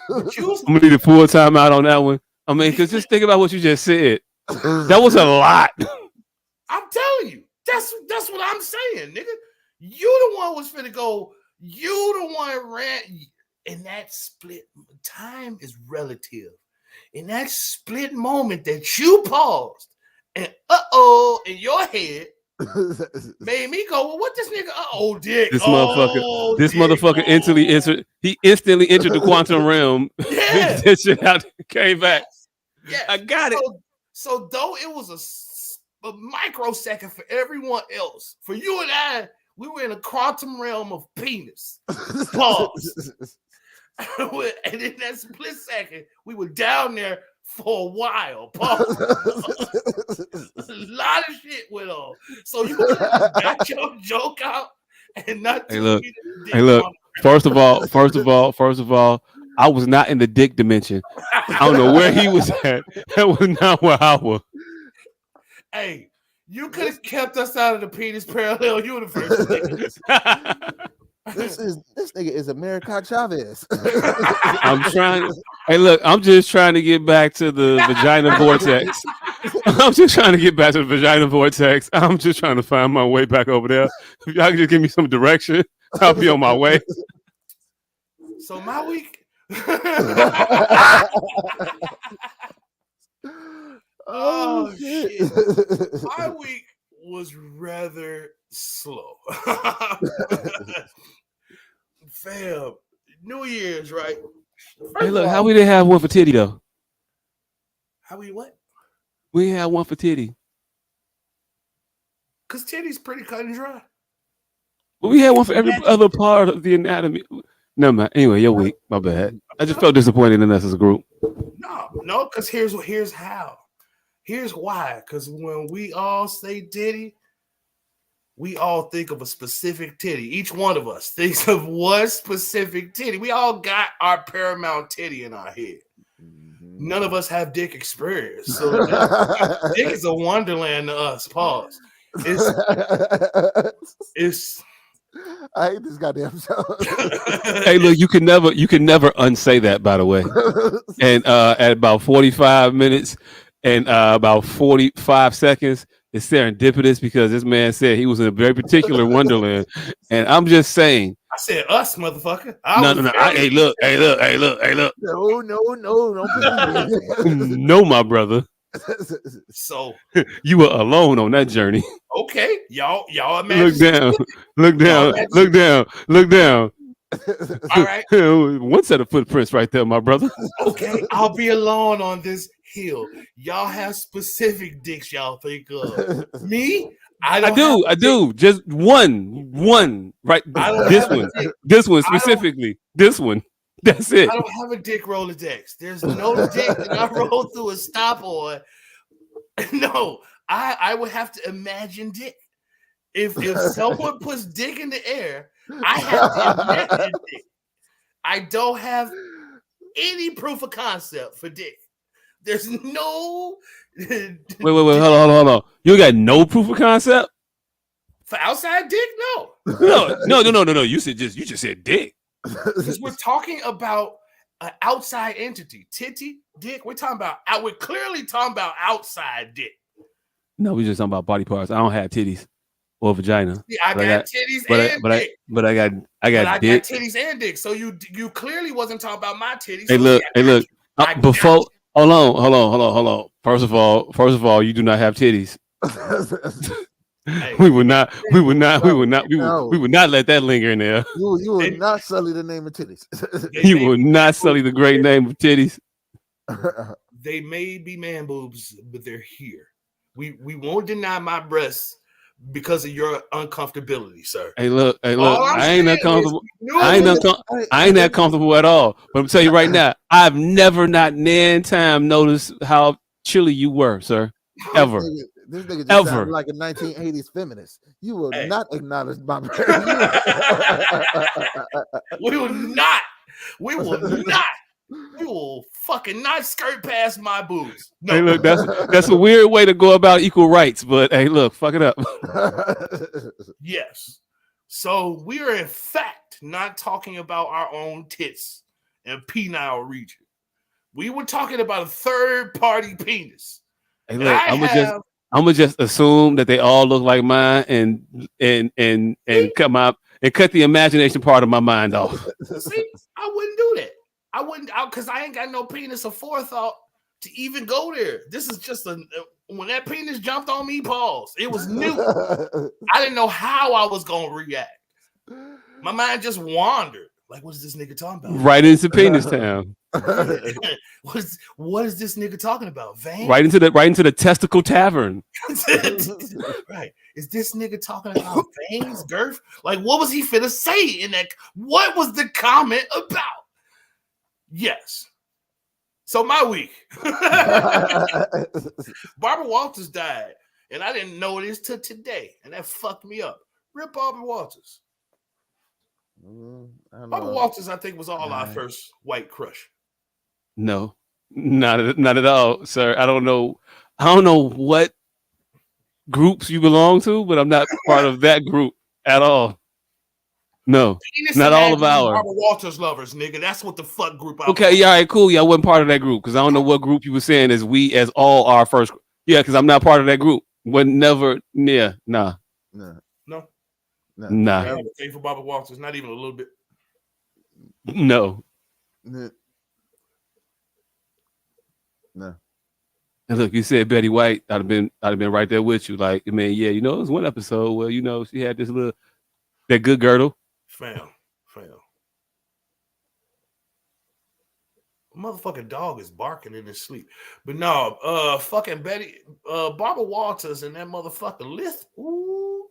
A: I'm gonna need a full timeout on that one. I mean, because just think about what you just said. That was a lot.
C: I'm telling you, that's what I'm saying, nigga. You the one was finna go. You the one ran. In that split, time is relative. In that split moment that you paused and in your head. Made me go, well, what this nigga? Dick.
A: This motherfucker instantly entered the quantum realm.
C: Yeah.
A: This shit out came back.
C: Yeah.
A: I got it.
C: So though it was a microsecond for everyone else, for you and I, we were in a quantum realm of penis. Pause. And in that split second, we were down there for a while. Pause. A lot of shit went on. So you got your joke out and not.
A: Hey, look. First of all, I was not in the dick dimension. I don't know where he was at. That was not where I was.
C: Hey, you could have kept us out of the penis parallel universe.
E: This nigga is America Chavez.
A: I'm just trying to get back to the vagina vortex. I'm just trying to find my way back over there. If y'all can just give me some direction, I'll be on my way.
C: So my week. Oh shit! My week was rather slow. Fam, New Year's, right?
A: Hey, look, how we didn't have one for Titty though?
C: How we what?
A: We ain't had one for Titty.
C: Cause Titty's pretty cut and dry.
A: But we had one for every other part of the anatomy. Never mind. Anyway, your week. My bad. I just felt disappointed in us as a group.
C: No, because here's how. Here's why. Because when we all say titty, we all think of a specific titty. Each one of us thinks of one specific titty. We all got our paramount titty in our head. None of us have dick experience. So dick is a wonderland to us. Pause. It's
E: I hate this goddamn show.
A: Hey, look, you can never unsay that, by the way. And at about 45 minutes and about 45 seconds, it's serendipitous because this man said he was in a very particular wonderland. And I'm just saying.
C: I said us, motherfucker.
A: No. Hey, look.
E: No, don't put me in.
A: No, my brother.
C: So
A: you were alone on that journey.
C: Okay, y'all imagine.
A: Look down.
C: All right.
A: One set of footprints right there, my brother.
C: Okay, I'll be alone on this hill. Y'all have specific dicks y'all think of. Me? I do. Just one. Right. This one specifically. This one. That's it. I don't have a dick Rolodex. There's no dick that I roll through a stop on. No, I would have to imagine dick. If someone puts dick in the air, I have to imagine dick. I don't have any proof of concept for dick. There's no.
A: Wait, hold on. You got no proof of concept
C: for outside dick?
A: No. You just said dick.
C: Because we're talking about an outside entity, titty, dick. We're clearly talking about outside dick.
A: No, we're just talking about body parts. I don't have titties or vagina.
C: Yeah, I got titties and dick.
A: But I got dick.
C: Titties and dick. So you clearly wasn't talking about my titties.
A: Hey, look. Hold on. First of all, you do not have titties. Hey, we would not let that linger in there.
E: You would not sully the name of titties.
A: You would not sully the great name of titties.
C: They may be man boobs, but they're here. We won't deny my breasts because of your uncomfortability, sir.
A: Hey, look. I ain't that comfortable. I ain't that comfortable at all. But I'm telling you right now, I've never not nan time noticed how chilly you were, sir. Ever.
E: This nigga just sounded like a 1980s feminist. You will not acknowledge my
C: We will not. We will fucking not skirt past my boobs. No.
A: Hey, look, that's a weird way to go about equal rights, but hey, look, fuck it up.
C: Yes. So we are in fact not talking about our own tits and penile region. We were talking about a third-party penis.
A: Hey, look, I'm gonna just assume that they all look like mine and cut the imagination part of my mind off.
C: See, I wouldn't do that. I wouldn't, because I ain't got no penis or forethought to even go there. This is just when that penis jumped on me, pause. It was new. I didn't know how I was gonna react. My mind just wandered. Like, what is this nigga talking about?
A: Right into penis town.
C: What is this nigga talking about? Vein?
A: Right into the testicle tavern.
C: Right. Is this nigga talking about veins, girth? Like, what was he finna say in that? What was the comment about? Yes. So my week. Barbara Walters died, and I didn't know this till today, and that fucked me up. Rip Barbara Walters. Barbara Walters, I think, was all our first white crush.
A: No, not at all, sir. I don't know what groups you belong to, but I'm not part of that group at all. No, not all of ours.
C: Barbara Walters lovers, nigga. That's what the fuck group.
A: Okay, yeah, all right, cool. Yeah, I wasn't part of that group because I don't know what group you were saying as all our first. Yeah, because I'm not part of that group. Nah.
C: I have a thing for Barbara Walters, not even a little bit.
A: No.
E: No.
A: And look, you said Betty White. I'd have been right there with you. Like, man, yeah, it was one episode where she had this that good girdle.
C: Fam. Motherfucking dog is barking in his sleep. But no, fucking Betty, Barbara Walters and that motherfucker list. Ooh.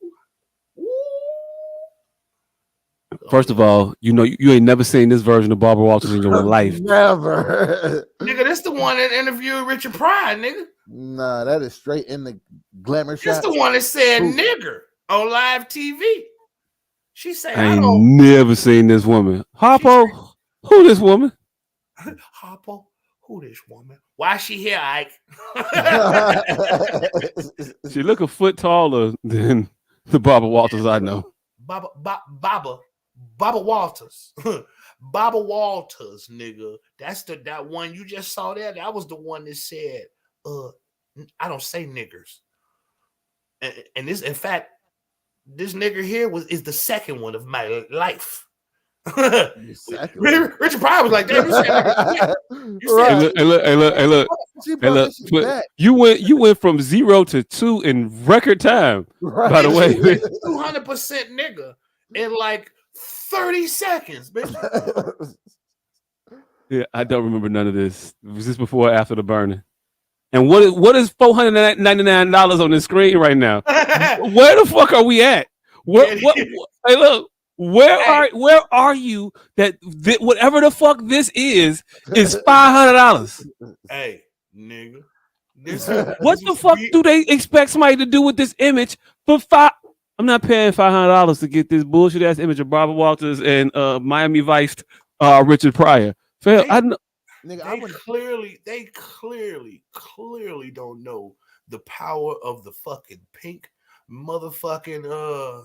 A: First of all, you ain't never seen this version of Barbara Walters in your life.
E: Never.
C: Nigga, that's the one that interviewed Richard Pryor, nigga.
E: Nah, that is straight in the glamour shot.
C: That's the one that said nigger on live TV. She said,
A: I ain't never seen this woman. Harpo, who this woman?
C: Harpo, who this woman? Why she here, Ike?
A: She look a foot taller than the Barbara Walters I know.
C: Baba Walters. Baba Walters, nigga. That's that one you just saw there. That was the one that said, I don't say niggers. And this, in fact, this nigger here is the second one of my life. Richard Pryor was like, damn,
A: you went from 0 to 2 in record time. Right. By the way,
C: 200% nigga in like 30 seconds, bitch.
A: Yeah, I don't remember none of this. Was this before or after the burning? And what is $499 on the screen right now? Where the fuck are we at? What? Hey, look. Where are you that whatever the fuck this is $500?
C: Hey, nigga.
A: What the fuck do they expect somebody to do with this image for $5? I'm not paying $500 to get this bullshit ass image of Barbara Walters and Miami Vice Richard Pryor.
C: They clearly don't know the power of the fucking pink motherfucking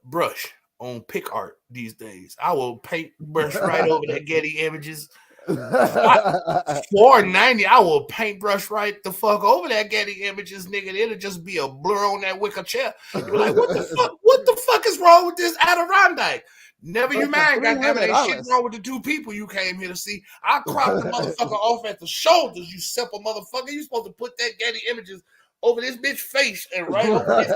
C: brush on pic art these days. I will paint brush right over the Getty images. $4.90. I will paintbrush right the fuck over that Getty images, nigga. It'll just be a blur on that wicker chair. You're like, what the fuck? What the fuck is wrong with this Adirondack? Never you mind, goddammit, ain't shit wrong with the two people you came here to see. I cropped the motherfucker off at the shoulders, you simple motherfucker. You supposed to put that Getty images over this bitch face and right over this.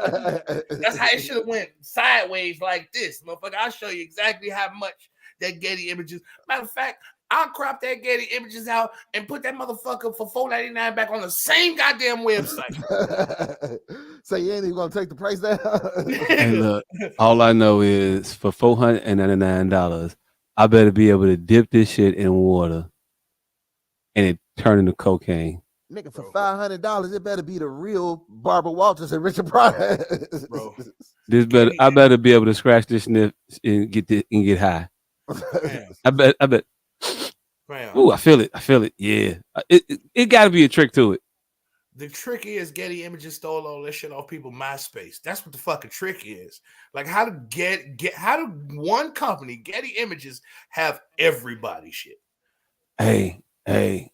C: That's how it should have went sideways like this, motherfucker. I'll show you exactly how much that Getty images. Matter of fact, I'll crop that Getty images out and put that motherfucker for $4.99 back on the same goddamn website.
E: So you ain't even gonna take the price down?
A: And look, all I know is for $499, I better be able to dip this shit in water and it turn into cocaine.
E: Nigga, for $500, it better be the real Barbara Walters and Richard Pryor.
C: Bro,
A: I better be able to scratch this sniff and get high. I bet. Ooh, I feel it. Yeah, it got to be a trick to it.
C: The trick is Getty Images stole all that shit off people's MySpace. That's what the fucking trick is. Like, how do one company, Getty Images, have everybody shit?
A: Hey.
C: They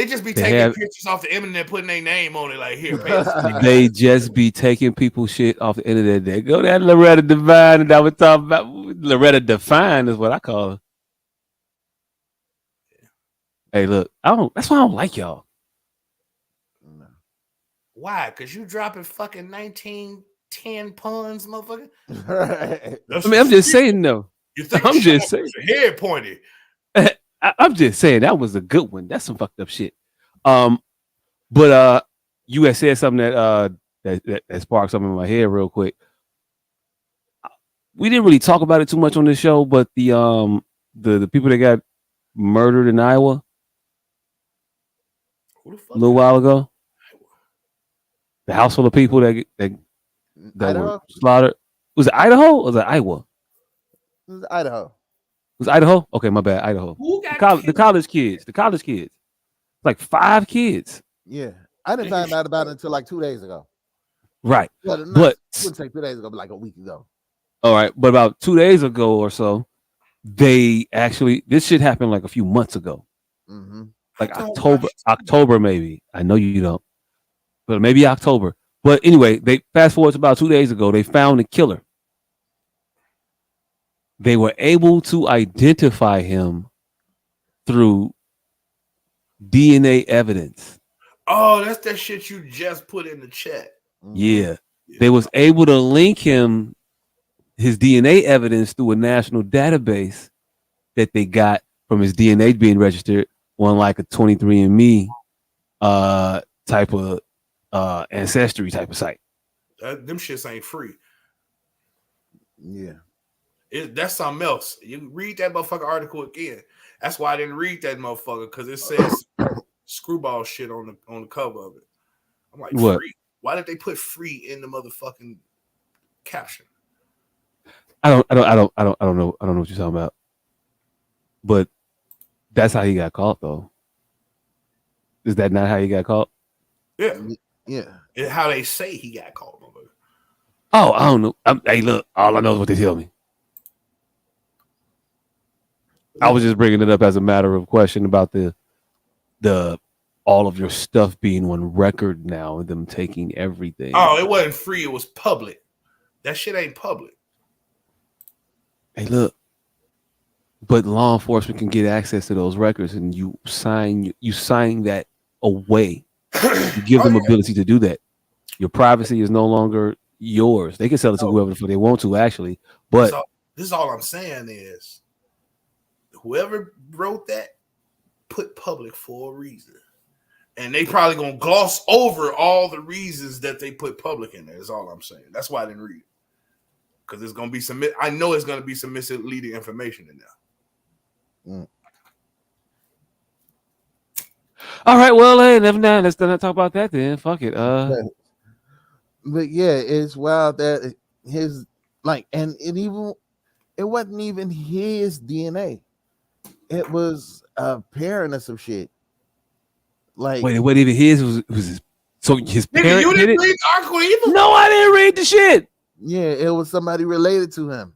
C: just be taking pictures off the internet, putting their name on it. Like, here, pay
A: they just be taking people's shit off the internet. They go that Loretta Devine, and I was talking about Loretta Define is what I call her. Hey, look, that's why I don't like y'all.
C: Why? Because you dropping fucking 1910 puns, motherfucker.
E: Right.
A: I mean, I'm just saying though. I'm just saying.
C: Head pointed.
A: I'm just saying that was a good one. That's some fucked up shit. But you had said something that sparked something in my head real quick. We didn't really talk about it too much on this show, but the people that got murdered in Iowa a little while ago, the house full of people that were slaughtered. Was it Idaho or was it Iowa?
E: It was Idaho.
A: It was Idaho? Okay, my bad. Idaho. The college kids. Like 5 kids.
E: Yeah. I didn't find out about it until like 2 days ago.
A: Right.
E: But it wouldn't take 2 days ago, but like a week ago.
A: All right. But about 2 days ago or so, this shit happened like a few months ago.
E: Mm-hmm.
A: Like October maybe. I know you don't. But maybe October. But anyway, they fast forward to about 2 days ago, they found the killer. They were able to identify him through DNA evidence.
C: Oh, that's that shit you just put in the chat.
A: Yeah. They was able to link him, his DNA evidence, through a national database that they got from his DNA being registered on like a 23andMe type of ancestry type of site.
C: Them shits ain't free.
E: Yeah.
C: That's something else. You read that motherfucker article again. That's why I didn't read that motherfucker, because it says screwball shit on the cover of it. I'm like,
A: what?
C: Free? Why did they put free in the motherfucking caption?
A: I don't know. I don't know what you're talking about. But that's how he got caught, though. Is that not how he got caught?
C: Yeah.
E: Yeah.
C: It's how they say he got caught, motherfucker.
A: Oh, I don't know. Hey, look, all I know is what they tell me. I was just bringing it up as a matter of question about the all of your stuff being on record now and them taking everything.
C: Oh, it wasn't free. It was public. That shit ain't public.
A: Hey, look. But law enforcement can get access to those records, and you sign that away. You give them ability to do that. Your privacy is no longer yours. They can sell it to whoever they want to, actually. But
C: this is all I'm saying is, whoever wrote that put public for a reason, and they probably gonna gloss over all the reasons that they put public in there. Is all I'm saying. That's why I didn't read it, because there's gonna be some. I know it's gonna be some misleading information in there.
A: All right, well, hey, never mind. Let's not talk about that then. Fuck it.
E: But yeah, it's wild that his and it wasn't even his DNA. It was a parent or some shit. Like,
A: wait, it wasn't even his. It was his. So his parent
C: you
A: did
C: didn't
A: it?
C: read the article either?
A: No, I didn't read the shit.
E: Yeah, it was somebody related to him.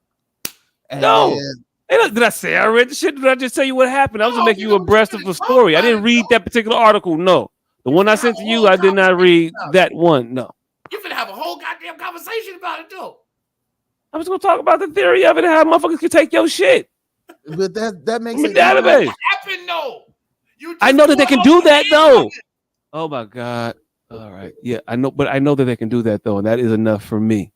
E: And
A: no.
E: Then,
A: hey, look, did I say I read the shit? Did I just tell you what happened? I was just making you abreast of the story. I didn't read that particular article. No. The one I sent to you, I did not read that one. No.
C: You're gonna have a whole goddamn conversation about it, though.
A: I was gonna talk about the theory of it and how motherfuckers can take your shit.
E: But that makes
A: it database.
C: What happened, though?
A: I know that they can do that, though. Oh my God. All right. Yeah, I know, but I know that they can do that, though, and that is enough for me.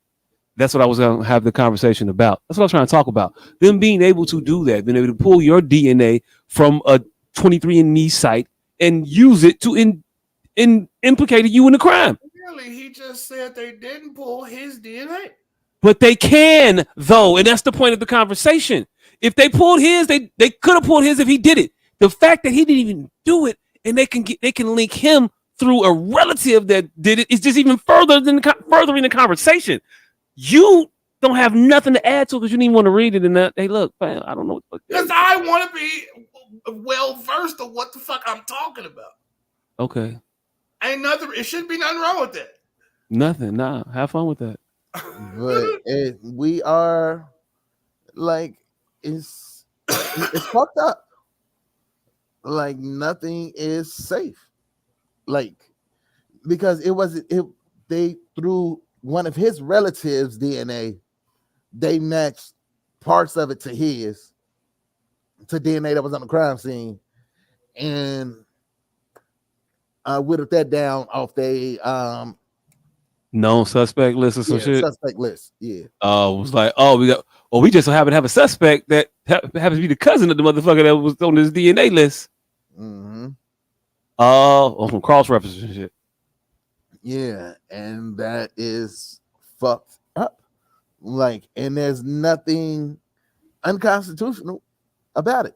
A: That's what I was going to have the conversation about. That's what I was trying to talk about. Them being able to do that, being able to pull your DNA from a 23andMe site and use it to implicate you in the crime.
C: Really? He just said they didn't pull his DNA.
A: But they can, though, and that's the point of the conversation. If they pulled his, they could have pulled his if he did it. The fact that he didn't even do it, and they can link him through a relative that did it, is just even furthering the conversation. You don't have nothing to add to it because you didn't even want to read it. And that, hey, look, fam, I don't know what the fuck.
C: Because I want to be well versed of what the fuck I'm talking about.
A: Okay.
C: Ain't nothing. It shouldn't be nothing wrong with that.
A: Nothing. Nah. Have fun with that.
E: But we are like it's fucked up. Like nothing is safe. Like because they threw one of his relatives' DNA, they matched parts of it to DNA that was on the crime scene, and whittled that down off they
A: known suspect list or some shit.
E: Suspect list, yeah.
A: It was like, we just so happen to have a suspect that happens to be the cousin of the motherfucker that was on this DNA list.
E: Mm-hmm.
A: Some cross references and shit.
E: Yeah, and that is fucked up. Like, and there's nothing unconstitutional about it.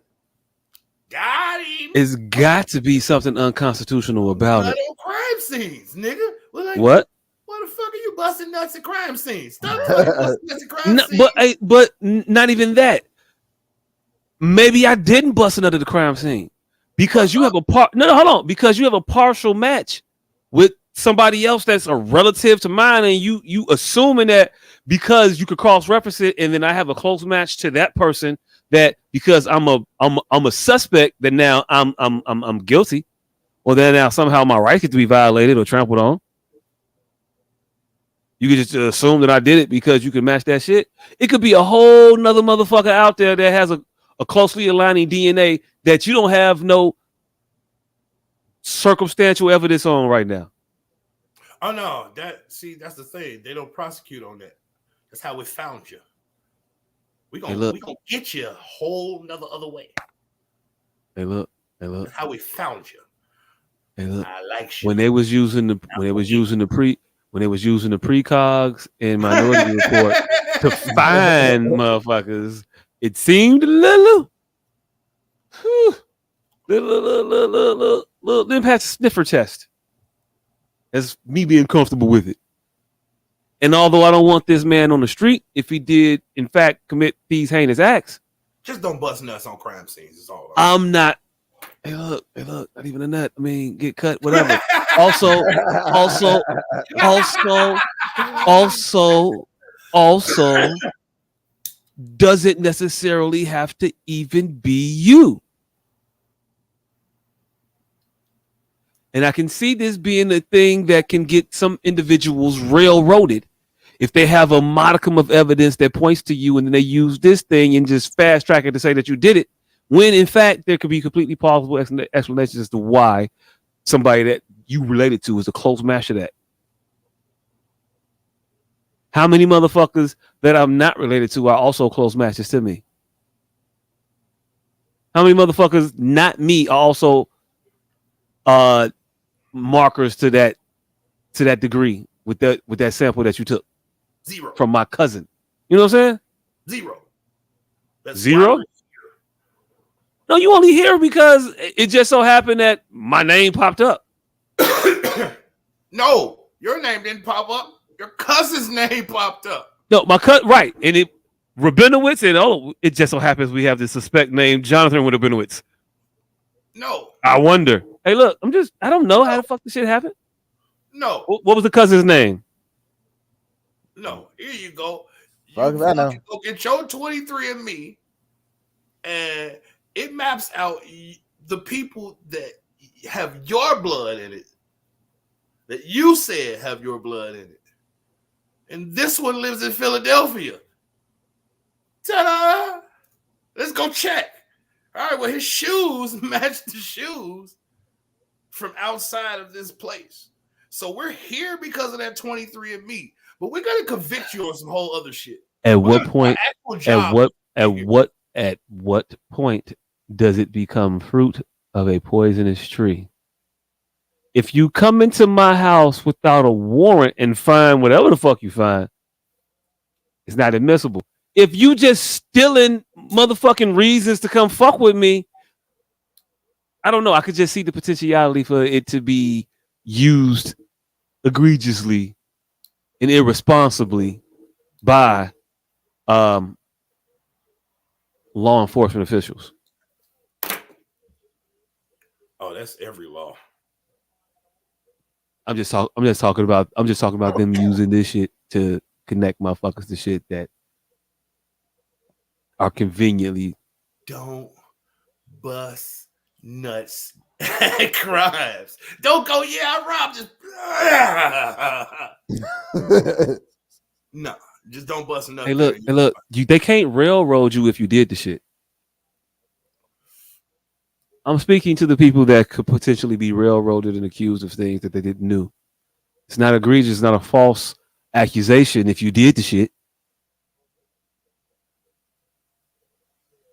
C: Got him.
A: It's got to be something unconstitutional about it.
C: Crime scenes, nigga.
A: What?
C: Why the fuck are you busting nuts at crime scenes? Stop busting nuts at crime scenes.
A: But not even that. Maybe I didn't bust a nut at the crime scene because you have because you have a partial match with somebody else that's a relative to mine, and you assuming that because you could cross-reference it, and then I have a close match to that person, that because I'm a suspect, that now I'm guilty, or that now somehow my rights get to be violated or trampled on. You could just assume that I did it because you can match that shit. It could be a whole nother motherfucker out there that has a closely aligning DNA that you don't have no circumstantial evidence on right now.
C: Oh no, that's the thing. They don't prosecute on that. That's how we found you. We gonna get you a whole nother other way.
A: Hey, look.
C: That's how we found you.
A: Hey, look.
C: I like you.
A: When they was using the precogs and Minority Report to find motherfuckers, it seemed a little then past sniffer test as me being comfortable with it. And although I don't want this man on the street, if he did in fact commit these heinous acts,
C: just don't bust nuts on crime scenes. Is all.
A: I'm not. Hey, look, not even a nut. I mean, get cut, whatever. also, doesn't necessarily have to even be you. And I can see this being a thing that can get some individuals railroaded if they have a modicum of evidence that points to you and then they use this thing and just fast track it to say that you did it, when in fact there could be completely plausible explanations as to why somebody that you related to is a close match to that. How many motherfuckers that I'm not related to are also close matches to me? How many motherfuckers not me are also markers to that degree with that sample that you took?
C: Zero.
A: From my cousin. You know what I'm saying?
C: Zero. That's
A: zero? No, you only hear because it just so happened that my name popped up.
C: No, your name didn't pop up. Your cousin's name popped up.
A: No, my cousin, right. And it Rabinowitz, and it just so happens we have this suspect named Jonathan with Rabinowitz.
C: No.
A: I wonder. Hey, look, I don't know how the fuck this shit happened.
C: No.
A: What was the cousin's name?
C: No, here you go.
E: Fuck that now.
C: Go get your 23andMe, and it maps out the people that have your blood in it, that you said have your blood in it. And this one lives in Philadelphia. Ta-da! Let's go check. All right, well, his shoes match the shoes from outside of this place. So we're here because of that 23andMe. But we're gonna convict you on some whole other shit.
A: At what point does it become fruit of a poisonous tree? If you come into my house without a warrant and find whatever the fuck you find, it's not admissible. If you just stealing motherfucking reasons to come fuck with me, I don't know. I could just see the potentiality for it to be used egregiously and irresponsibly by law enforcement officials.
C: Oh, that's every law.
A: I'm just talking about them using this shit to connect motherfuckers to shit that are conveniently.
C: Don't bust nuts at crimes. Don't go, yeah, I robbed this. No, just don't bust nuts.
A: Hey, look, they can't railroad you if you did the shit. I'm speaking to the people that could potentially be railroaded and accused of things that they didn't do. It's not egregious, it's not a false accusation if you did the shit.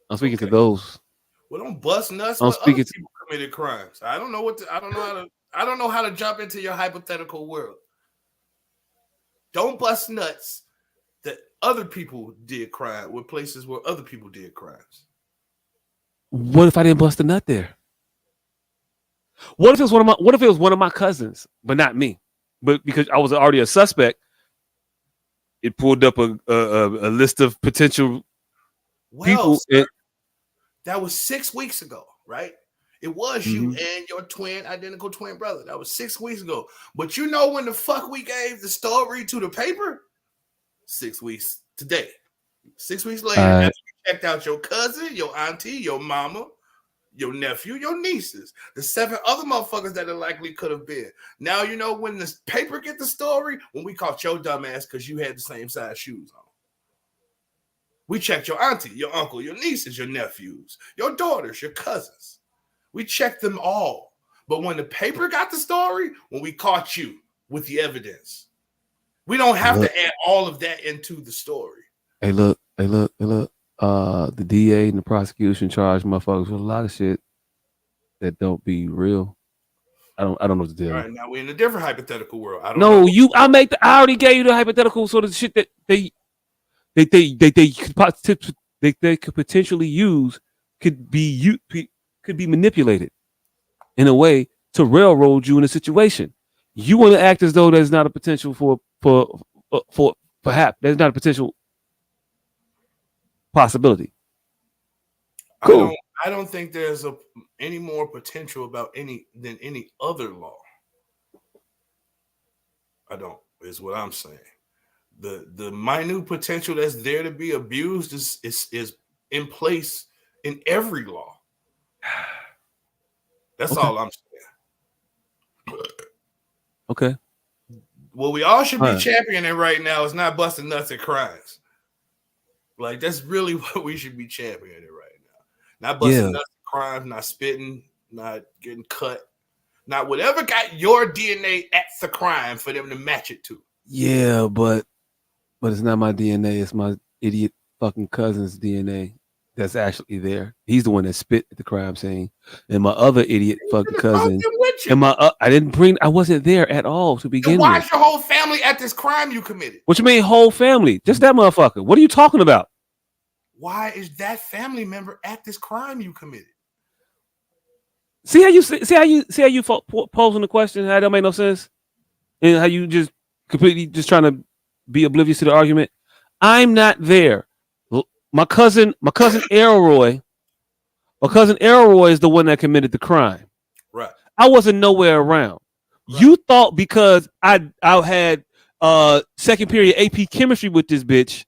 A: I'm speaking to those.
C: Well, don't bust nuts. But other people committed crimes. I don't know how to jump into your hypothetical world. Don't bust nuts that other people did crime with places where other people did crimes.
A: What if I didn't bust a nut there? What if it was one of my cousins, but not me? But because I was already a suspect, it pulled up a list of potential people.
C: Sir, that was 6 weeks ago, right? It was you and your identical twin brother. That was 6 weeks ago. But you know when the fuck we gave the story to the paper? 6 weeks today. 6 weeks later, after we checked out your cousin, your auntie, your mama, your nephew, your nieces, the 7 other motherfuckers that it likely could have been. Now you know when the paper get the story, when we caught your dumb ass because you had the same size shoes on. We checked your auntie, your uncle, your nieces, your nephews, your daughters, your cousins. We checked them all. But when the paper got the story, when we caught you with the evidence, we don't have to add all of that into the story.
A: Hey, look. The DA and the prosecution charged motherfuckers with a lot of shit that don't be real. I don't know what to do.
C: All right, now we're in a different hypothetical world. I don't know.
A: I already gave you the hypothetical sort of shit that they could potentially use could be manipulated in a way to railroad you in a situation. You want to act as though there's not a potential for perhaps there's not a potential possibility. Cool.
C: I don't think there's any more potential about any other law. I don't, is what I'm saying. The minute potential that's there to be abused is in place in every law. That's all I'm saying.
A: Okay.
C: What we all should be championing right now is not busting nuts at crimes. Like, that's really what we should be championing right now. Not busting nuts at crimes, not spitting, not getting cut, not whatever got your DNA at the crime for them to match it to.
A: Yeah, but it's not my DNA. It's my idiot fucking cousin's DNA that's actually there. He's the one that spit at the crime scene, and my other idiot fucking cousin. And I wasn't there at all to begin with.
C: Why is your whole family at this crime you committed?
A: What you mean, whole family? Just that motherfucker. What are you talking about?
C: Why is that family member at this crime you committed?
A: See how you posing the question? How that don't make no sense, and how you just completely just trying to be oblivious to the argument. I'm not there. My cousin Elroy. My cousin Elroy is the one that committed the crime.
C: Right.
A: I wasn't nowhere around. Right. You thought because I had second period AP chemistry with this bitch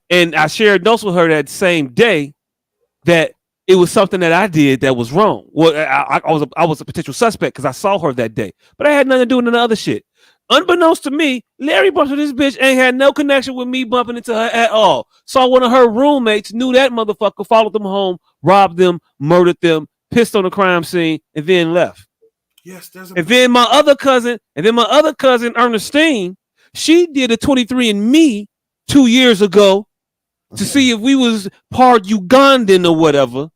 A: and I shared notes with her that same day that it was something that I did that was wrong. Well, I was a potential suspect because I saw her that day, but I had nothing to do with none of the other shit. Unbeknownst to me, Larry bumped into this bitch ain't had no connection with me bumping into her at all. Saw one of her roommates, knew that motherfucker, followed them home, robbed them, murdered them, pissed on the crime scene, and then left.
C: Yes,
A: then my other cousin, Ernestine, she did a 23andMe 2 years ago to see if we was part Ugandan or whatever,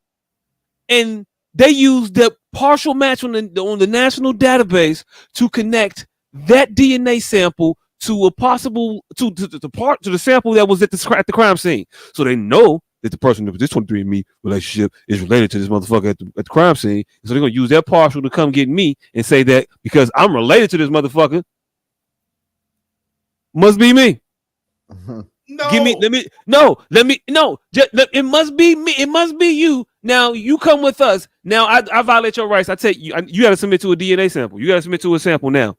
A: and they used the partial match on the national database to connect that DNA sample to a possible to the sample that was at the crime scene. So they know that the person with this 23andMe relationship is related to this motherfucker at the crime scene. So they're gonna use that partial to come get me and say that because I'm related to this motherfucker, must be me.
C: No.
A: It must be me. It must be you. Now you come with us. Now I violate your rights. I take you. You got to submit to a DNA sample. You got to submit to a sample now.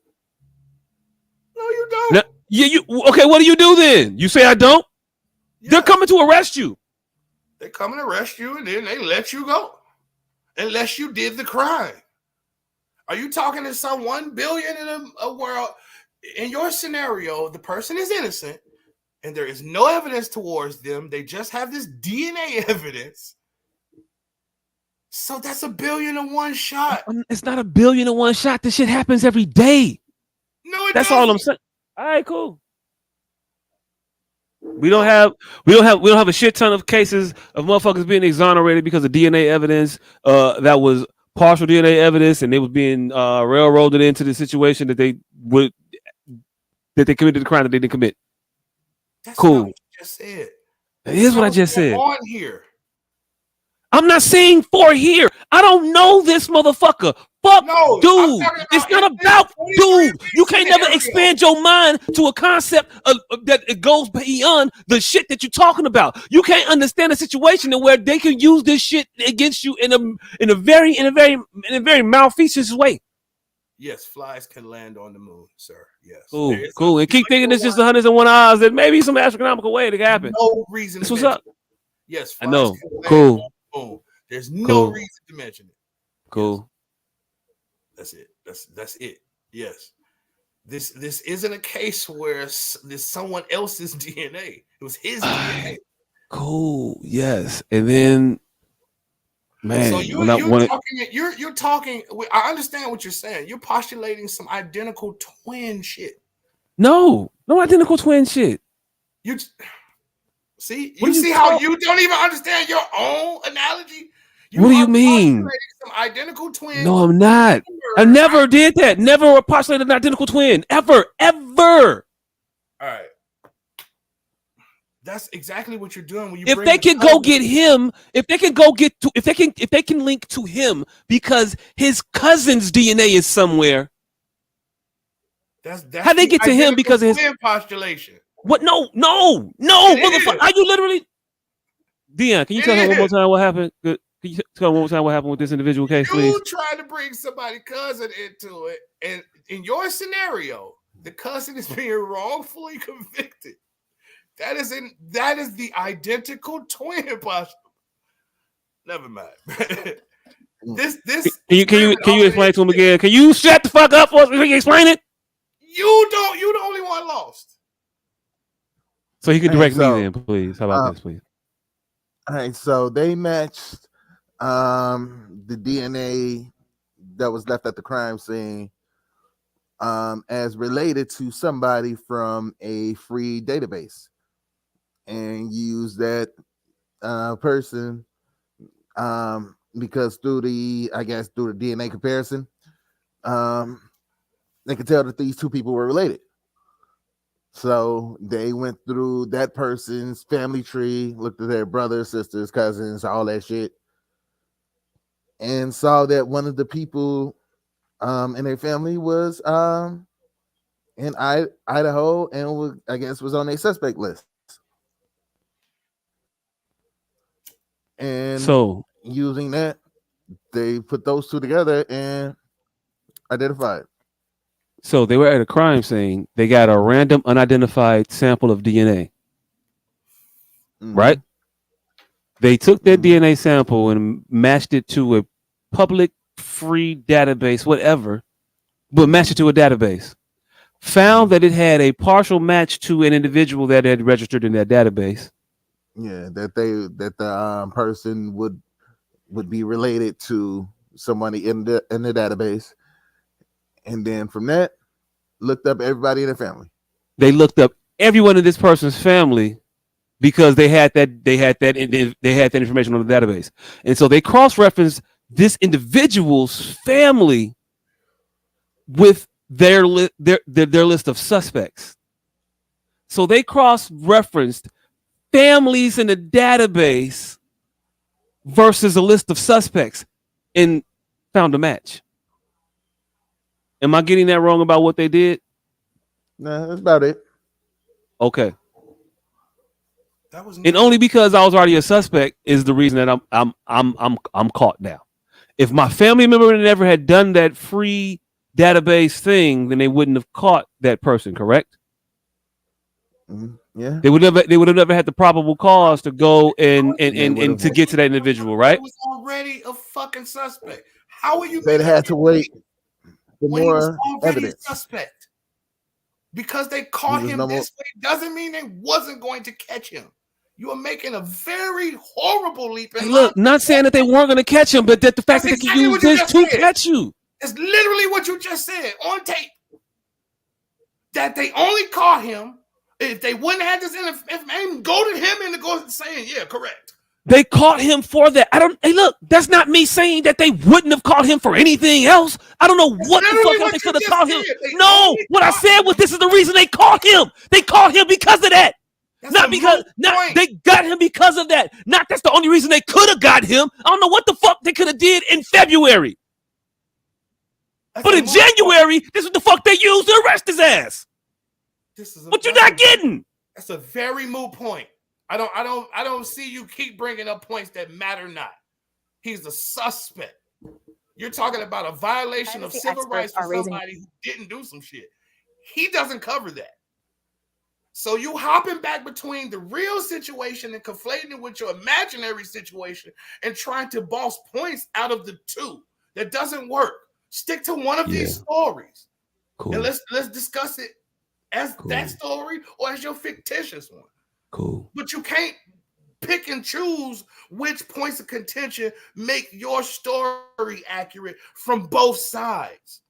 C: No, you don't.
A: Now, okay? What do you do then? You say I don't. Yeah. They're coming to arrest you.
C: They come and arrest you, and then they let you go, unless you did the crime. Are you talking to some 1 billion in a world? In your scenario, the person is innocent. And there is no evidence towards them. They just have this DNA evidence. So that's 1 billion in one shot.
A: It's not 1 billion in one shot. This shit happens every day.
C: No,
A: that's all I'm saying. All right, cool. We don't have a shit ton of cases of motherfuckers being exonerated because of DNA evidence that was partial DNA evidence, and they was being railroaded into the situation that they committed the crime that they didn't commit.
C: That's cool. Not what you just said.
A: That is what I just said.
C: On here.
A: I'm not saying for here. I don't know this motherfucker. Fuck, no, dude. It's not about dude. You can't never expand your mind to a concept that it goes beyond the shit that you're talking about. You can't understand a situation where they can use this shit against you in a very malfeasance way.
C: Yes, flies can land on the moon, sir. Yes.
A: Cool. And keep thinking it's just 101 odds that maybe some astronomical way to happen.
C: No reason.
A: This was up.
C: Yes,
A: I know. Cool.
C: There's no reason to mention it.
A: Cool.
C: Yes. That's it. Yes. This isn't a case where there's someone else's DNA. It was his DNA.
A: Cool. Yes. And then Man,
C: so you're talking. I understand what you're saying. You're postulating some identical twin shit.
A: No identical twin shit.
C: You see how you don't even understand your own analogy.
A: What do you mean?
C: Some identical twins.
A: No, I'm not. I never did that. Never postulated an identical twin. Ever.
C: All right. That's exactly what you're doing when you.
A: If they can go get him, if they can link to him because his cousin's DNA is somewhere.
C: That's
A: how they get to him because of his
C: postulation.
A: What? No, motherfucker. Are you literally? Dion, can you tell him one more time what happened? Can you tell him one more time what happened with this individual case, please?
C: You tried to bring somebody's cousin into it, and in your scenario, the cousin is being wrongfully convicted. That is the identical twin postulation. Never mind. This
A: Can you explain to him again? Can you shut the fuck up for us? Can you explain it?
C: You the only one lost.
A: So he can direct me then, please. How about this, please?
E: All right, so they matched the DNA that was left at the crime scene as related to somebody from a free database, and used that person because through the DNA comparison, they could tell that these two people were related. So they went through that person's family tree, looked at their brothers, sisters, cousins, all that shit, and saw that one of the people in their family was in Idaho and was on a suspect list. And so using that, they put those two together and identified.
A: So they were at a crime scene. They got a random unidentified sample of DNA. Right? They took that DNA sample and matched it to a public free database, whatever, but matched it to a database. Found that it had a partial match to an individual that had registered in that database.
E: Yeah, that the person would be related to somebody in the database. And then from that, looked up everybody in their family.
A: They looked up everyone in this person's family because they had that information on the database, and so they cross-referenced this individual's family with their list of suspects. So they cross-referenced families in the database versus a list of suspects and found a match. Am I getting that wrong about what they did?
E: No, that's about it.
A: Okay. And only because I was already a suspect is the reason that I'm caught now. If my family member never had done that free database thing, then they wouldn't have caught that person, correct?
E: Yeah.
A: They would have never had the probable cause to go and to get to that individual, right?
C: He was already a fucking suspect. How are you?
E: They had to wait.
C: When he was already a suspect, because they caught him this way doesn't mean they wasn't going to catch him. You are making a very horrible leap.
A: Hey, look, not saying that they weren't going to catch him, but that the fact that they can use this to catch you.
C: It's literally what you just said on tape. That they only caught him if they wouldn't have this information. Go to him and go saying, yeah, correct.
A: They caught him for that. Hey, look, that's not me saying that they wouldn't have caught him for anything else. I don't know what the fuck else they could have caught him. No, what I said was this is the reason they caught him. They caught him because of that. They got him because of that. Not that's the only reason they could have got him. I don't know what the fuck they could have did in February. But in January, this is the fuck they used to arrest his ass. What you not getting?
C: That's a very moot point. I don't see you keep bringing up points that matter not. He's a suspect. You're talking about a violation of civil rights for somebody who didn't do some shit. He doesn't cover that. So you hopping back between the real situation and conflating it with your imaginary situation and trying to boss points out of the two. That doesn't work. Stick to one of these stories. Cool. And let's discuss it as that story or as your fictitious one.
A: Cool.
C: But you can't pick and choose which points of contention make your story accurate from both sides.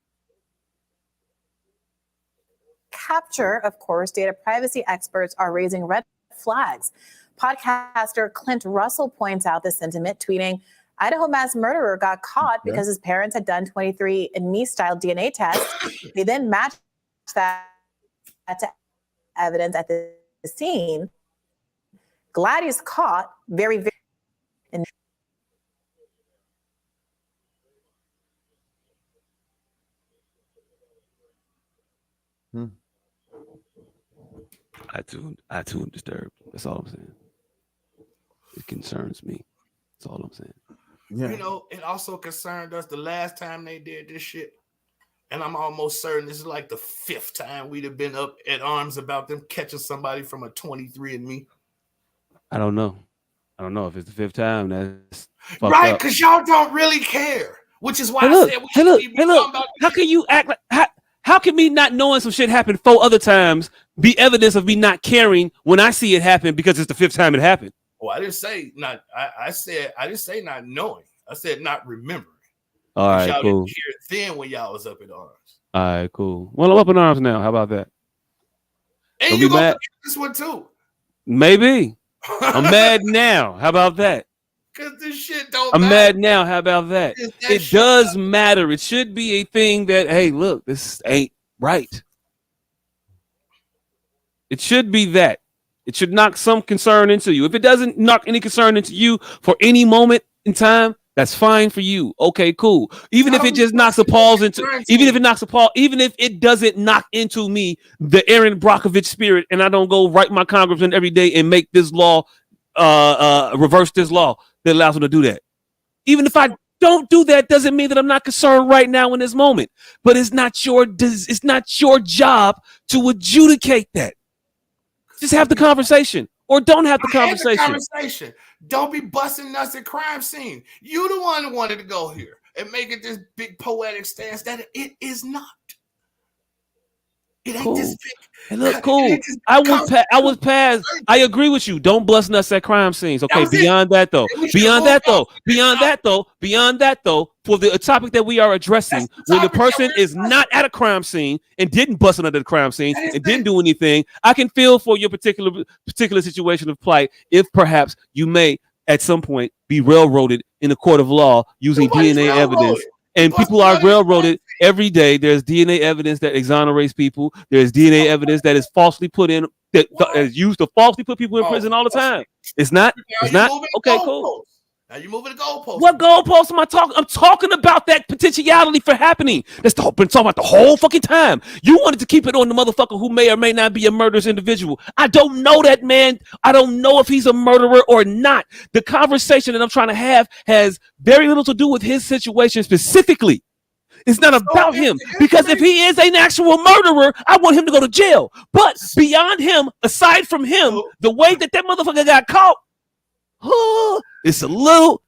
G: Capture, of course, data privacy experts are raising red flags. Podcaster Clint Russell points out the sentiment, tweeting, Idaho mass murderer got caught because his parents had done 23andMe style DNA tests. They then matched that to evidence at the scene. Glad he's caught. Very, very.
A: I too am disturbed. That's all I'm saying. It concerns me. That's all I'm saying.
C: Yeah. You know, it also concerned us the last time they did this shit. And I'm almost certain this is like the 5th time we'd have been up at arms about them catching somebody from a 23andMe.
A: I don't know if it's the 5th time. That's
C: right, because y'all don't really care. Which is why I said we should be talking about.
A: How can you act like how can me not knowing some shit happened 4 other times be evidence of me not caring when I see it happen because it's the 5th time it happened?
C: Well, I didn't say not. I didn't say not knowing. I said not remembering.
A: All right,
C: y'all
A: cool.
C: Didn't hear it then when y'all was up in arms.
A: All right, cool. Well, I'm up in arms now. How about that?
C: And don't you gonna forget this one too?
A: Maybe. I'm mad now. How about that?
C: Because this shit don't.
A: I'm mad now. How about that? It does matter. It should be a thing that, hey, look, this ain't right. It should be that. It should knock some concern into you. If it doesn't knock any concern into you for any moment in time, that's fine for you. Okay, cool. Even if it just knocks a pause into, even if it doesn't knock into me, the Aaron Brockovich spirit, and I don't go write my congressman every day and make this law, reverse this law that allows them to do that. Even if I don't do that, doesn't mean that I'm not concerned right now in this moment. But it's not your job to adjudicate that. Just have the conversation, or don't have the conversation.
C: Don't be busting nuts at crime scene. You the one who wanted to go here and make it this big poetic stance that it is not. It ain't
A: cool.
C: this big.
A: Hey, look, cool. I was past. I agree with you. Don't bust nuts at crime scenes. Okay. Beyond that though, for the topic that we are addressing, when the person is not at a crime scene and didn't bust under the crime scene and didn't do anything, I can feel for your particular situation of plight if perhaps you may at some point be railroaded in a court of law using DNA evidence. And people are railroaded every day. There's DNA evidence that exonerates people. There's DNA evidence that is falsely put in, that is used to falsely put people in prison all the time. It's not. Okay, cool.
C: Now you're moving the goalpost.
A: What goalpost am I talking? I'm talking about that potentiality for happening. That's been talking about the whole fucking time. You wanted to keep it on the motherfucker who may or may not be a murderous individual. I don't know that man. I don't know if he's a murderer or not. The conversation that I'm trying to have has very little to do with his situation specifically. It's not about him, because if he is an actual murderer, I want him to go to jail. But beyond him, aside from him, the way that motherfucker got caught, it's a little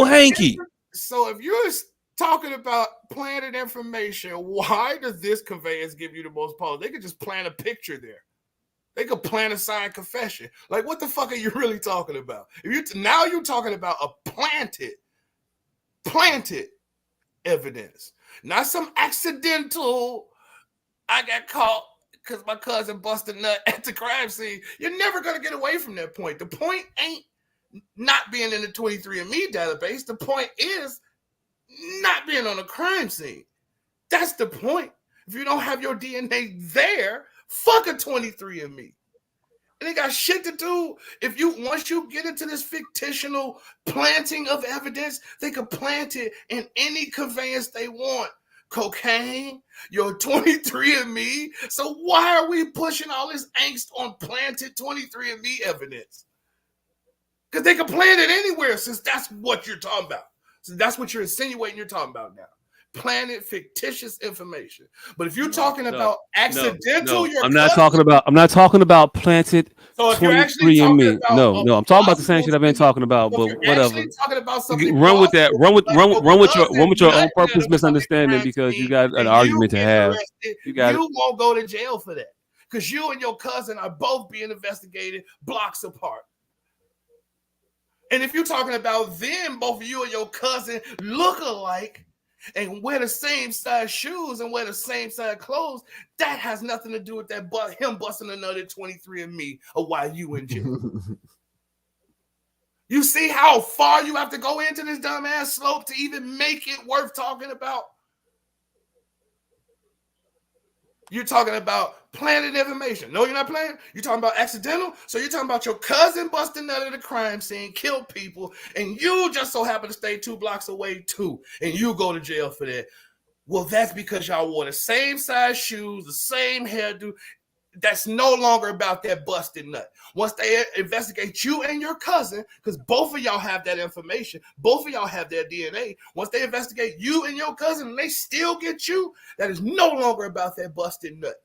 A: hanky.
C: So if you're talking about planted information, why does this conveyance give you the most pause? They could just plant a picture there. They could plant a signed confession. Like, what the fuck are you really talking about? If now you're talking about a planted evidence, not some accidental. I got caught because my cousin busted a nut at the crime scene. You're never gonna get away from that point. The point ain't not being in the 23andMe database. The point is not being on a crime scene. That's the point. If you don't have your DNA there, fuck a 23andMe. And they got shit to do. Once you get into this fictional planting of evidence, they can plant it in any conveyance they want. Cocaine, your 23andMe. So why are we pushing all this angst on planted 23andMe evidence? Because they can plant it anywhere, since that's what you're talking about. So that's what you're insinuating you're talking about now. Planted fictitious information. But if you're talking about accidental,
A: I'm not talking about planted 23andMe. No, I'm talking about the same shit I've been talking about. But whatever. Run with that. Run with your own purpose misunderstanding, because you got an argument to have.
C: You won't go to jail for that, because you and your cousin are both being investigated blocks apart. And if you're talking about them, both of you and your cousin look alike and wear the same size shoes and wear the same size clothes, that has nothing to do with that but him busting another 23andMe or why you in jail. You see how far you have to go into this dumbass slope to even make it worth talking about? You're talking about planted information. No, you're not playing. You're talking about accidental. So you're talking about your cousin busting out of the crime scene, killed people, and you just so happen to stay 2 blocks away too, and you go to jail for that. Well, that's because y'all wore the same size shoes, the same hairdo. That's no longer about that busted nut. Once they investigate you and your cousin, because both of y'all have that information, both of y'all have their DNA. Once they investigate you and your cousin and they still get you, that is no longer about that busted nut.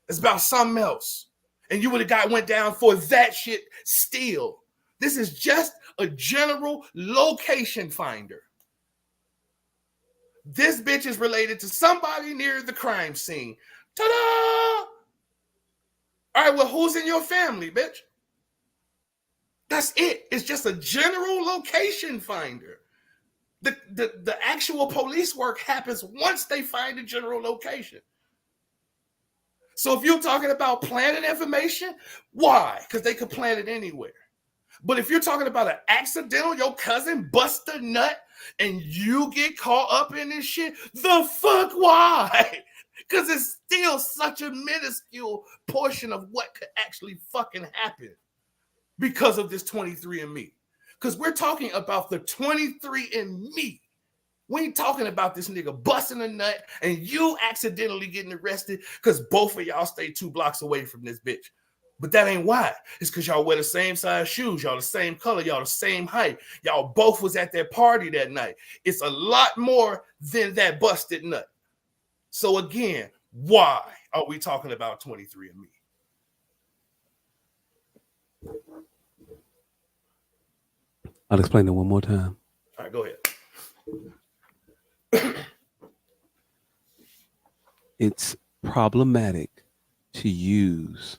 C: It's about something else. And you would have went down for that shit still. This is just a general location finder. This bitch is related to somebody near the crime scene. Ta-da! All right, well, who's in your family, bitch? That's it. It's just a general location finder. The actual police work happens once they find a general location. So if you're talking about planted information, why? Because they could plant it anywhere. But if you're talking about an accidental, your cousin bust a nut and you get caught up in this shit, the fuck why? Because it's still such a minuscule portion of what could actually fucking happen because of this 23andMe. Because we're talking about the 23andMe. We ain't talking about this nigga busting a nut and you accidentally getting arrested because both of y'all stay 2 blocks away from this bitch. But that ain't why. It's because y'all wear the same size shoes. Y'all the same color. Y'all the same height. Y'all both was at that party that night. It's a lot more than that busted nut. So again, why are we talking about 23andMe?
A: I'll explain it one more time.
C: All right, go ahead.
A: It's problematic to use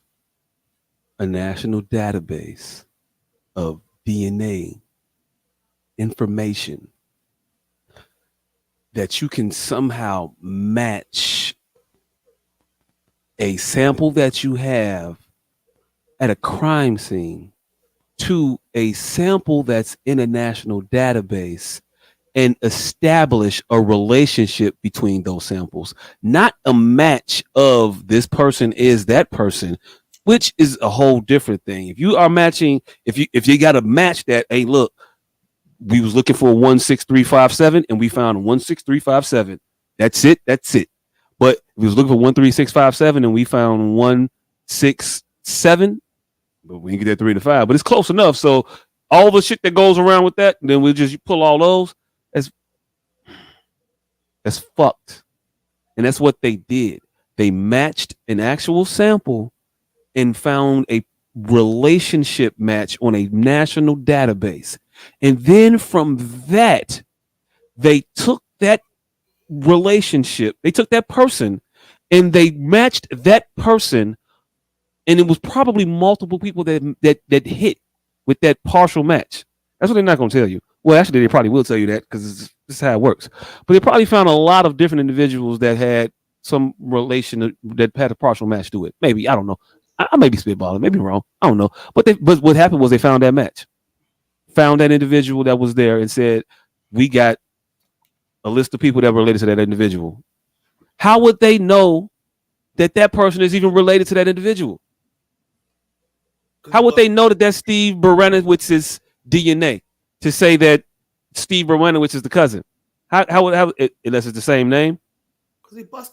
A: a national database of DNA information that you can somehow match a sample that you have at a crime scene to a sample that's in a national database and establish a relationship between those samples, not a match of this person is that person, which is a whole different thing. If you are matching, if you got to match that, hey, look, we was looking for 16357 and we found 16357. That's it. But we was looking for 13657 and we found 167. But we didn't get that 3 to 5. But it's close enough. So all the shit that goes around with that, then we just pull all those. That's fucked. And that's what they did. They matched an actual sample and found a relationship match on a national database. And then from that, they took that relationship, they took that person and they matched that person. And it was probably multiple people that hit with that partial match. That's what they're not going to tell you. Well, actually, they probably will tell you that because this is how it works. But they probably found a lot of different individuals that had some relation that had a partial match to it. Maybe, I don't know. I may be spitballing, maybe wrong. I don't know. But what happened was they found that match, found that individual that was there, and said, "We got a list of people that were related to that individual." How would they know that that person is even related to that individual? How would they know that that's Steve Baranowicz's DNA to say that Steve Baranowicz is the cousin? How unless it's the same name?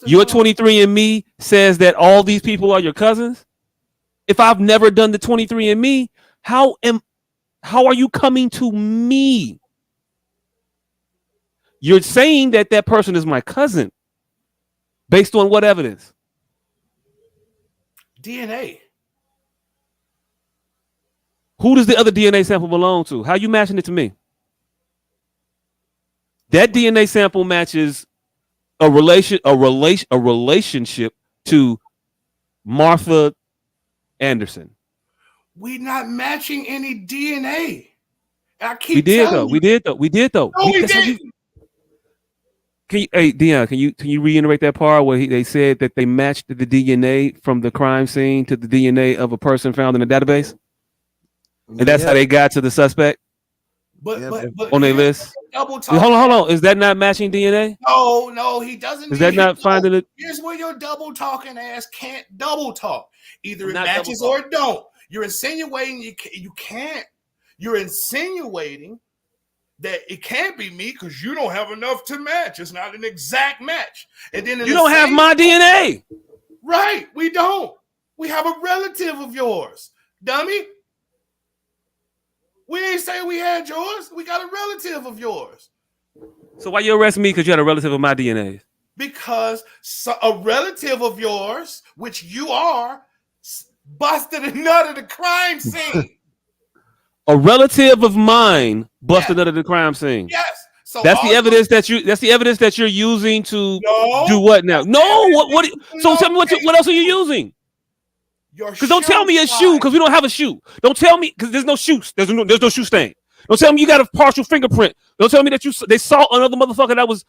A: Your 23andMe says that all these people are your cousins. If I've never done the 23andMe, how are you coming to me? You're saying that that person is my cousin based on what evidence?
C: DNA.
A: Who does the other DNA sample belong to? How are you matching it to me? That DNA sample matches a relationship to Martha Anderson.
C: We're not matching any DNA. And I keep telling you.
A: We did though.
C: No, we didn't.
A: Dion, can you reiterate that part where they said that they matched the DNA from the crime scene to the DNA of a person found in a database, and that's how they got to the suspect.
C: But
A: on their list.
C: Hold
A: on. Is that not matching DNA?
C: No, he doesn't.
A: Is that not finding it?
C: Here's where your double talking ass can't double talk. Either it matches or it don't. You're insinuating you can't. You're insinuating that it can't be me because you don't have enough to match. It's not an exact match. And then
A: you don't have my DNA.
C: Right. We don't. We have a relative of yours, dummy. We didn't say we had yours. We got a relative of yours.
A: So why you arrest me because you had a relative of my DNA?
C: Because a relative of yours, which you are, busted a nut at the crime scene.
A: A relative of mine busted out of the crime scene.
C: Yes. So
A: that's the evidence that you're using to do what now? No. What? So tell me what else are you using? Because don't tell me a shoe because we don't have a shoe. Don't tell me because there's no shoes. There's no shoe stain. Don't tell me you got a partial fingerprint. Don't tell me that they saw another motherfucker that was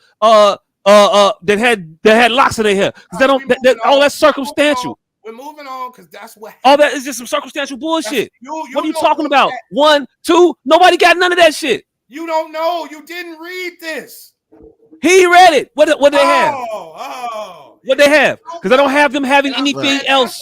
A: that had locks in their hair. Because all that's circumstantial.
C: We're moving on because that's what happened.
A: All that is just some circumstantial bullshit. What are you talking about? 1, 2, nobody got none of that shit.
C: You don't know. You didn't read this.
A: He read it. What they have? What they have? Because I don't have them having anything else.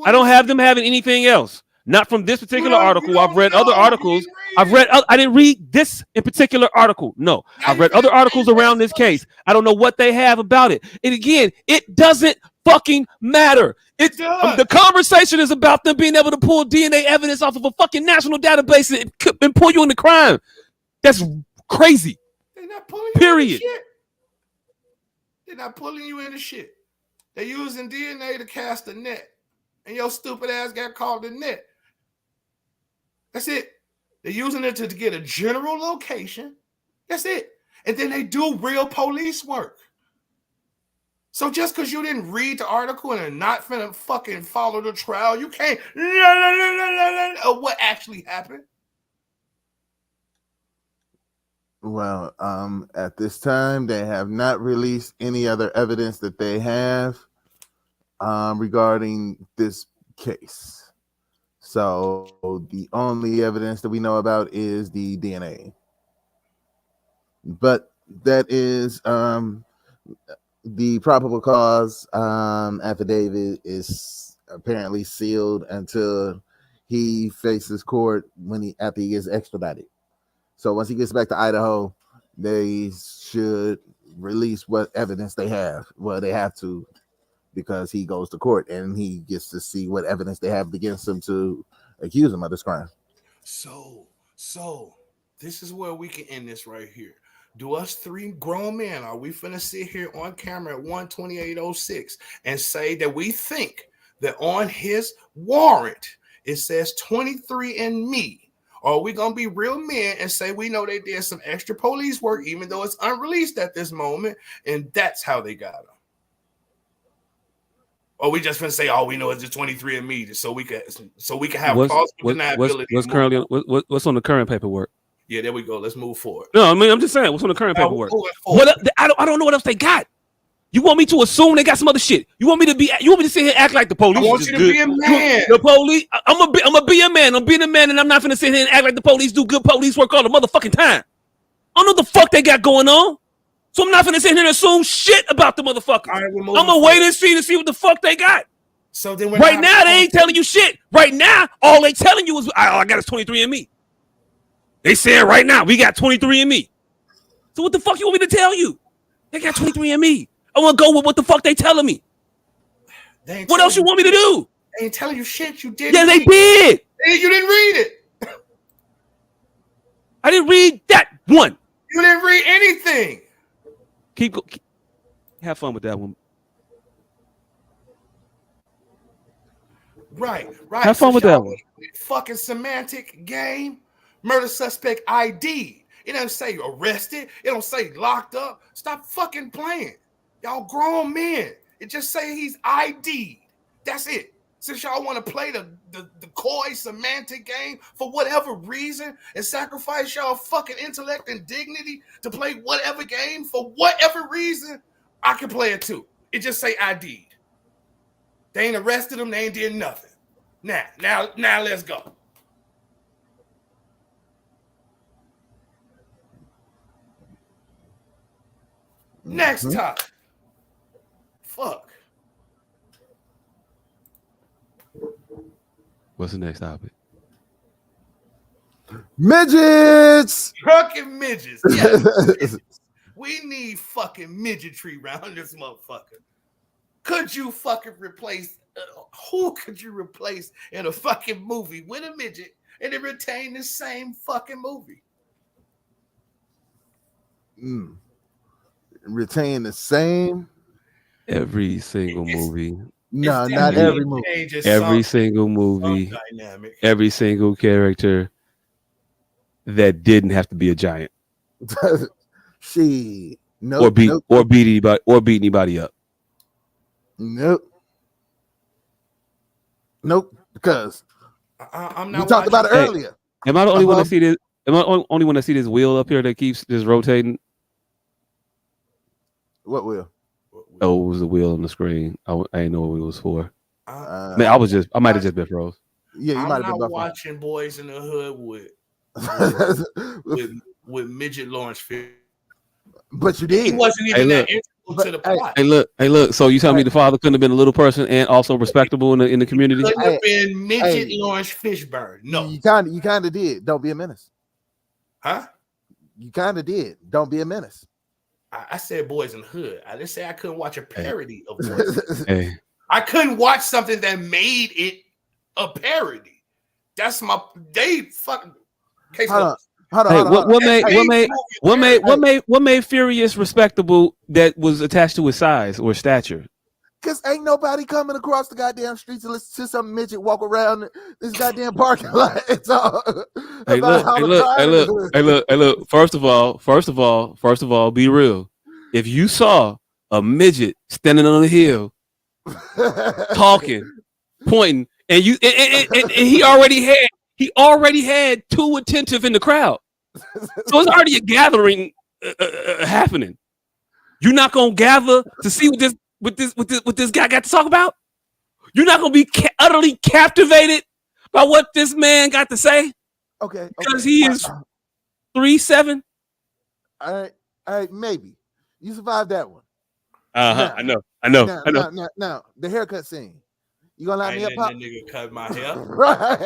A: I don't have them having anything else. Not from this particular article. I've read other articles. I didn't read this in particular article. No, I've read other articles around this case. I don't know what they have about it. And again, it doesn't fucking matter. The conversation is about them being able to pull DNA evidence off of a fucking national database and pull you into crime. That's crazy.
C: They're not pulling you into shit. They're not pulling you into shit. They're using DNA to cast a net. And your stupid ass got caught in the net. That's it. They're using it to get a general location. That's it. And then they do real police work. So just because you didn't read the article and are not finna fucking follow the trial, you can't of what actually happened.
E: Well, at this time, they have not released any other evidence that they have regarding this case. So the only evidence that we know about is the DNA. But that is the probable cause affidavit is apparently sealed until he faces court after he gets extradited. So once he gets back to Idaho, they should release what evidence they have. Well, they have to, because he goes to court and he gets to see what evidence they have against him to accuse him of this crime.
C: So this is where we can end this right here. Do us three grown men, are we finna sit here on camera at 12806 and say that we think that on his warrant it says 23andMe? Or are we gonna be real men and say we know they did some extra police work, even though it's unreleased at this moment, and that's how they got him? Or we just finna say all we know is the 23andMe, so we can have plausible deniability.
A: What's on the current paperwork?
C: Yeah, there we go. Let's move forward.
A: No, I mean I'm just saying what's on the current paperwork. I don't know what else they got. You want me to assume they got some other shit? You want me to sit here and act like the police?
C: I want you to be a man.
A: The police. I'm gonna be a man. I'm being a man, and I'm not gonna sit here and act like the police do good police work all the motherfucking time. I don't know what the fuck they got going on, so I'm not gonna sit here and assume shit about the motherfuckers. Right, I'm gonna wait and see what the fuck they got. So then, right now they ain't telling you shit. Right now, all they telling you is all I got is 23andMe. They said right now we got 23andMe. So what the fuck you want me to tell you? They got 23andMe. I want to go with what the fuck they telling me. What else you want me to do?
C: They ain't telling you shit. You didn't.
A: Yeah, they did.
C: You didn't read it.
A: I didn't read that one.
C: You didn't read anything.
A: Have fun with that one.
C: Right.
A: Have fun with that one.
C: Fucking semantic game. Murder suspect ID. It doesn't say arrested. It don't say locked up. Stop fucking playing. Y'all grown men. It just say he's ID. That's it. Since y'all want to play the coy semantic game for whatever reason and sacrifice y'all fucking intellect and dignity to play whatever game for whatever reason, I can play it too. It just say ID'd. They ain't arrested them. They ain't did nothing. Now, let's go. Next topic. Fuck.
A: What's the next topic?
E: Midgets.
C: Fucking midgets. Yes, midgets. We need fucking midgetry around this motherfucker. Could you fucking replace? Who could you replace in a fucking movie with a midget and it retain the same fucking movie?
E: Retain the same.
A: Every single movie.
E: No, not every movie.
A: Every single movie. Every single character that didn't have to be a giant.
E: Or beat
A: anybody up.
E: Nope. Because
C: I'm not.
E: We talked about it earlier.
A: Am I the only one to see this? Am I the only one to see this wheel up here that keeps just rotating?
E: What wheel?
A: Oh, it was the wheel on the screen. I didn't know what it was for. Man, I might have just been froze.
E: Yeah, you might have been.
C: I'm not watching Boys in the Hood with midget Lawrence Fishburne.
E: But you did.
C: He wasn't even that integral to the plot.
A: Hey, look. So you tell me the father couldn't have been a little person and also respectable in the community?
C: Couldn't have been midget Lawrence Fishburne. No,
E: you kind of did. Don't be a menace.
C: Huh?
E: You kind of did. Don't be a menace.
C: I said Boys in the Hood. I didn't say I couldn't watch a parody of Boys. I couldn't watch something that made it a parody. That's my fucking case.
A: What made Furious respectable that was attached to his size or stature?
E: Because ain't nobody coming across the goddamn streets to listen to some midget walk around this goddamn parking lot. It's all
A: Hey, look. First of all, be real. If you saw a midget standing on the hill, talking, pointing, and he already had two attentive in the crowd, so it's already a gathering happening. You're not gonna gather to see what this guy got to talk about. You're not gonna be utterly captivated by what this man got to say.
E: Okay,
A: because he is 3'7".
E: All right, maybe you survived that one.
A: I know.
E: Now, the haircut scene. You gonna let me up, Pop?
C: That nigga cut my hair.
E: Right.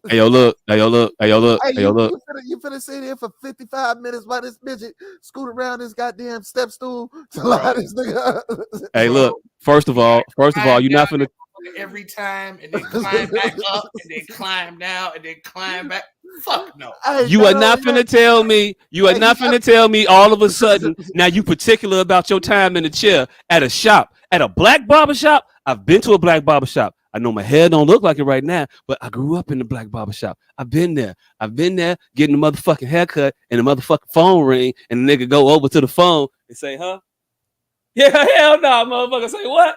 A: Hey, yo, look.
E: You finna sit here for 55 minutes while this midget scoot around this goddamn step stool to lie this nigga up.
A: Hey, look. First of all, you're not finna
C: every time and then climb back up and then climb down and then climb back. Fuck no.
A: You are not finna tell me. You are not finna tell me all of a sudden. Now you particular about your time in the chair at a shop, at a black barber shop. I've been to a black barber shop. I know my hair don't look like it right now, but I grew up in the black barber shop. I've been there getting the motherfucking haircut and the motherfucking phone ring, and the nigga go over to the phone and say, "Huh? Yeah, hell no, motherfucker." Say what?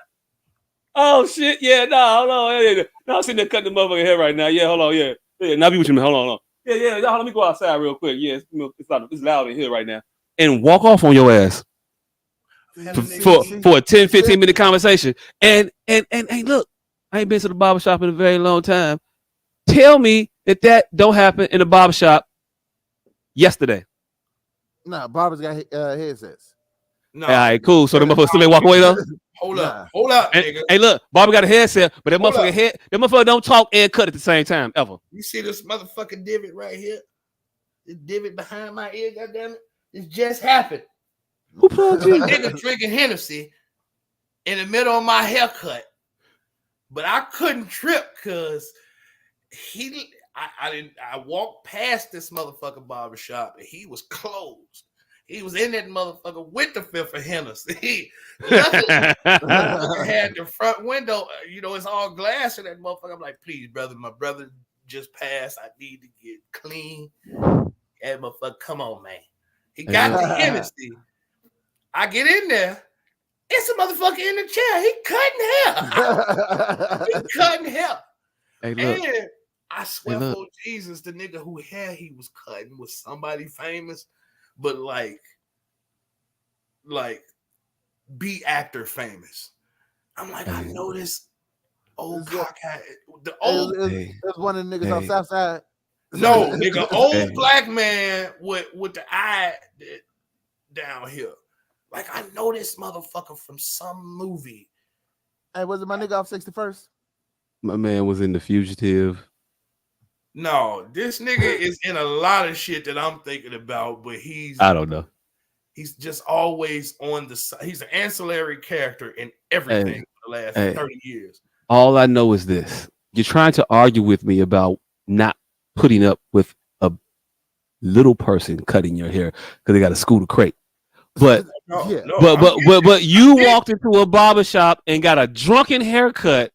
A: Oh shit, yeah, no, hold on, yeah. No, I'm sitting there cutting the motherfucking hair right now. Yeah, hold on, yeah. Now be what you mean. Hold on. Yeah, let me go outside real quick. Yeah, it's loud in here right now. And walk off on your ass for a 10, 15 minute conversation. And look, I ain't been to the barbershop in a very long time. Tell me that don't happen in the barbershop yesterday.
E: Nah, barbers got headsets.
C: No.
E: All
A: right, cool. So the motherfucker still ain't walk away though?
C: Hold up, nigga.
A: Hey, look, Barber got a headset, but that motherfucker don't talk and cut at the same time ever.
C: You see this motherfucking divot right here? This divot behind my ear, goddamn it. It just happened.
A: Who plugged you?
C: Nigga drinking Hennessy in the middle of my haircut. But I couldn't trip because I walked past this motherfucking barbershop and he was closed. He was in that motherfucker with the fifth of Hennessy. Luckily, had the front window, it's all glass in that motherfucker. I'm like, please, brother, my brother just passed. I need to get clean. That motherfucker, come on, man. He got the Hennessy. I get in there, It's a motherfucker in the chair. He cutting hair. He cutting hair.
A: Hey, look.
C: And I swear
A: Hey,
C: for Jesus, the nigga who hair he was cutting was somebody famous, but like B actor famous. I'm like, I know this old cockhead. The old
E: it's one of the niggas on South Side.
C: No, nigga, old black man with the eye down here. Like, I know this motherfucker from some movie.
E: Hey, was it my nigga off 61st?
A: My man was in The Fugitive.
C: No, this nigga is in a lot of shit that I'm thinking about, but
A: I don't know.
C: He's just always on the side. He's an ancillary character in everything for the last 30 years.
A: All I know is this. You're trying to argue with me about not putting up with a little person cutting your hair because they got a scooter crate. But but you walked into a barber shop and got a drunken haircut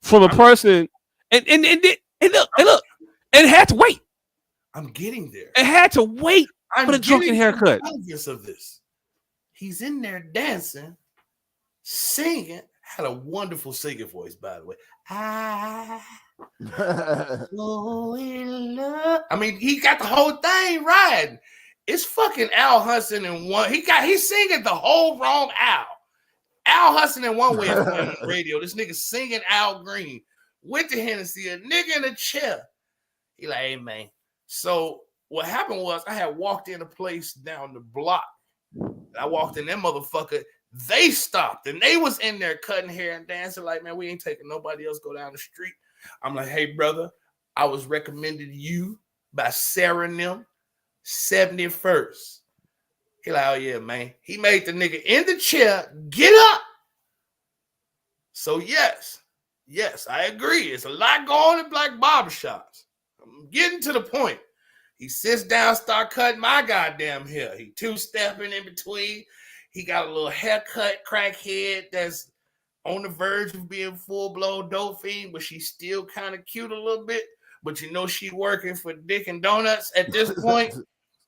A: from a person and look and had to wait.
C: I'm getting there.
A: It had to wait for the drunken haircut.
C: Obvious of this. He's in there dancing, singing. Had a wonderful singing voice, by the way. I mean, he got the whole thing riding. It's fucking Al Hudson in one. He's singing the whole wrong Al. Al Hudson in one way is playing on the radio. This nigga singing Al Green. Went to Hennessy, a nigga in a chair. He like, hey man. So what happened was I had walked in a place down the block. I walked in that motherfucker. They stopped and they was in there cutting hair and dancing like, man, we ain't taking nobody else go down the street. I'm like, hey, brother, I was recommended to you by Sarah and them, 71st. He like, oh, yeah, man. He made the nigga in the chair get up. So, yes, I agree. It's a lot going on in black barbershops. I'm getting to the point. He sits down, start cutting my goddamn hair. He two-stepping in between. He got a little haircut crackhead that's on the verge of being full-blown dope fiend, but she's still kind of cute a little bit. But you know she working for Dick and Donuts at this point.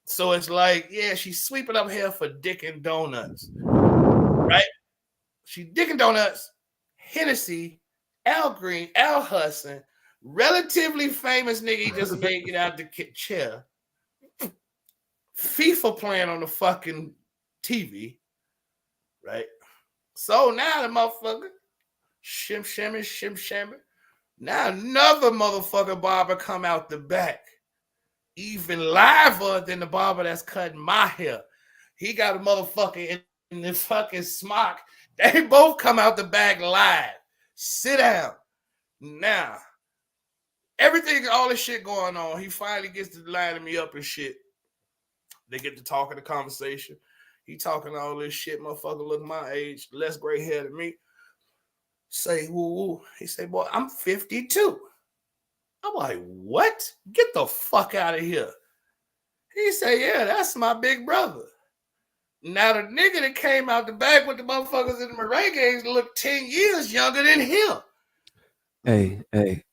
C: So it's like, yeah, she's sweeping up hair for Dick and Donuts. Right? She Dick and Donuts, Hennessy, Al Green, Al Hudson, relatively famous nigga he just made it out the chair. FIFA playing on the fucking TV. Right? So now the motherfucker, shim. Now another motherfucker barber come out the back. Even liver than the barber that's cutting my hair. He got a motherfucker in the fucking smock. They both come out the back live. Sit down. Now, everything, all this shit going on, he finally gets to lining me up and shit. They get to talking the conversation. He talking all this shit, motherfucker, look my age, less gray hair than me. Say, woo. He say, boy, I'm 52. I'm like, what? Get the fuck out of here. He say, yeah, that's my big brother. Now the nigga that came out the back with the motherfuckers in the merengues look 10 years younger than him.
A: Hey.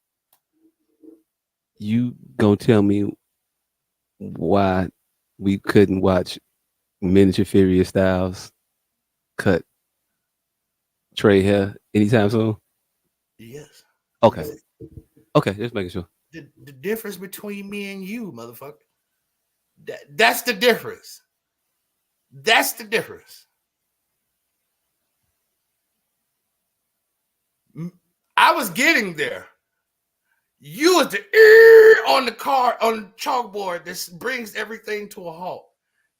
A: You gonna tell me why we couldn't watch Miniature Furious Styles cut Trey hair anytime soon?
C: Yes.
A: Okay, just making sure.
C: The difference between me and you, motherfucker. That's the difference. That's the difference. I was getting there. You was the on the chalkboard that brings everything to a halt.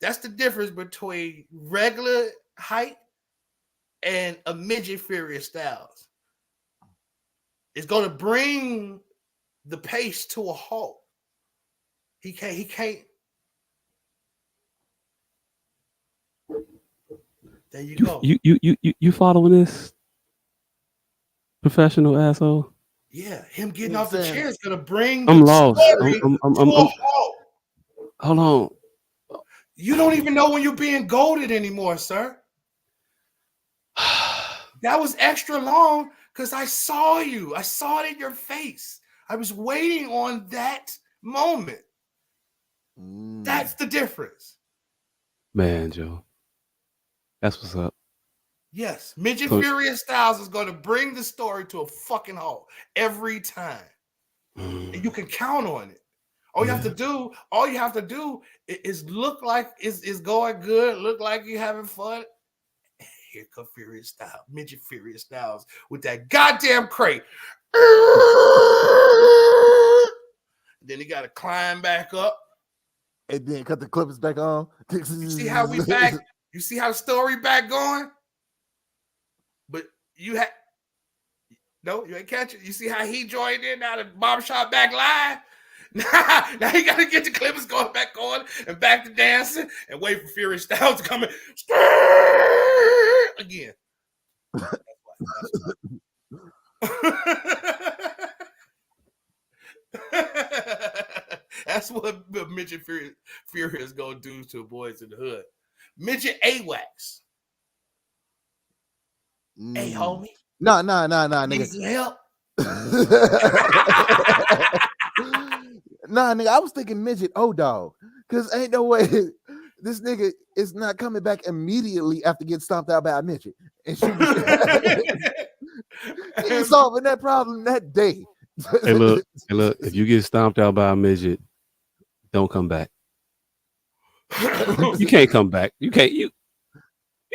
C: That's the difference between regular height and a midget Furious Styles. It's going to bring the pace to a halt. He can't. There you go.
A: You following this? Professional asshole?
C: Yeah, him getting off the chair is gonna bring
A: I'm lost.
C: To a halt.
A: Hold on.
C: You don't even know when you're being goaded anymore, sir. That was extra long because I saw you. I saw it in your face. I was waiting on that moment. That's the difference.
A: Man, Joe. That's what's up.
C: Yes, Midget Furious Styles is going to bring the story to a fucking halt every time, and you can count on it. All you have to do is look like it's going good, look like you're having fun. Here come Furious Styles, Midget Furious Styles with that goddamn crate. Then he got to climb back up,
E: and then cut the clippers back on.
C: You see how we back? You see how the story back going? But you ain't catch it. You see how he joined in now the barbershop back live? Now you gotta get the clippers going back on and back to dancing and wait for Furious Styles to come in again. That's what Midget Furious is gonna do to boys in the hood. Midget AWACS. Hey, homie.
E: No, nigga.
C: Need some help?
E: Nah, nigga. I was thinking Midget O-Dog. Because ain't no way this nigga is not coming back immediately after getting stomped out by a midget. And he's solving that problem that day.
A: Hey, look. If you get stomped out by a midget, don't come back. You can't come back. You're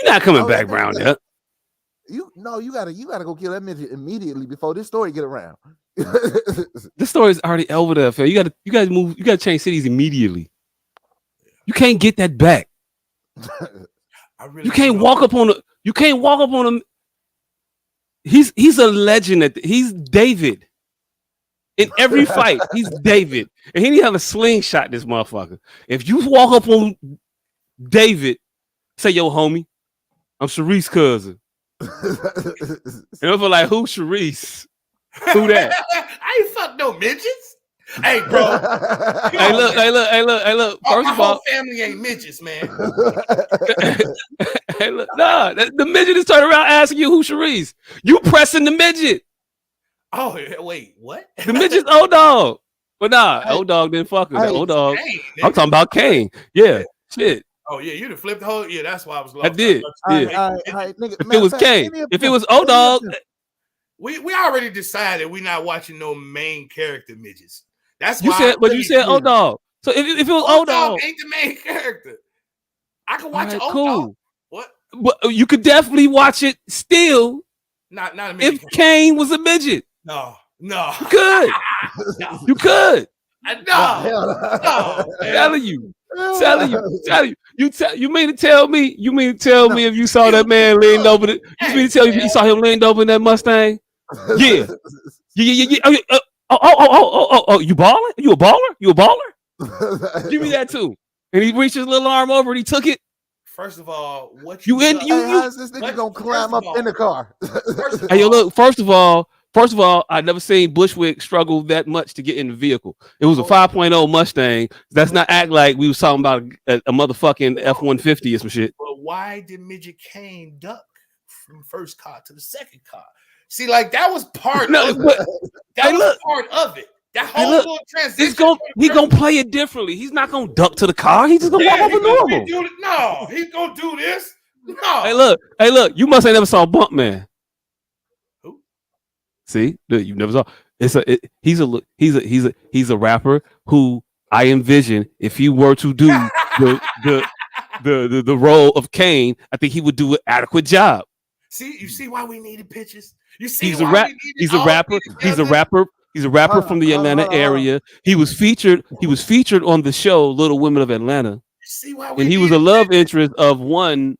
A: not coming back around there.
E: You gotta go kill that midget immediately before this story get around.
A: This story is already over there, Phil. You gotta move. You gotta change cities immediately. You can't get that back. You can't walk up on him. He's a legend. He's David. In every fight, he's David. And he didn't have a slingshot, this motherfucker. If you walk up on David, say, yo, homie, I'm Sharice's cousin. And I'm like, who Sharice? Who that?
C: I ain't fuck no midgets. Hey, bro.
A: Hey, look. First of all,
C: whole family ain't midgets, man.
A: Hey, look, nah, the midget is turning around asking you who Sharice. You pressing the midget.
C: Oh, wait, what?
A: The midget's O-Dog. But nah, O-Dog didn't fuck with O-Dog. I'm talking about Kane. Yeah, shit.
C: Oh, yeah, you'd have flipped the whole. Yeah, that's why I was lost.
A: I did.
E: Yeah.
A: If it was Kane, if it was O-Dog.
C: We already decided we're not watching no main character midgets. That's
A: you
C: why
A: said, but you said O-Dog. So if it was O-Dog,
C: ain't the main character. I can watch O-Dog.
A: Cool.
C: What?
A: But you could definitely watch it still.
C: Not a midget.
A: If Kane was a midget.
C: No.
A: You could.
C: No.
A: You could.
C: No.
A: Telling you. You mean to tell me if you saw that man leaned over you mean to tell me if you saw him leaned over in that Mustang? Yeah. Oh, you balling? You a baller? Give me that too. And he reached his little arm over and he took it.
C: First of all, what
E: how's this nigga gonna climb up in the car?
A: Hey, yo, look, first of all, I never seen Bushwick struggle that much to get in the vehicle. It was a 5.0 Mustang. That's not act like we was talking about a motherfucking F-150 or some shit.
C: But why did Midget Kane duck from first car to the second car? See, like that was part of it. That was part of it. That whole little transition.
A: He's gonna play it differently. He's not gonna duck to the car. He's just gonna walk over normal.
C: No, he's gonna do this. No.
A: Hey, look. You must have never saw Bump Man. Who? See, you never saw. He's a rapper who I envision if he were to do the role of Kane, I think he would do an adequate job.
C: See, you see why we needed pitches. You see,
A: he's a rapper. He's a rapper from the Atlanta area. He was featured on the show Little Women of Atlanta.
C: See why
A: he was a love interest of one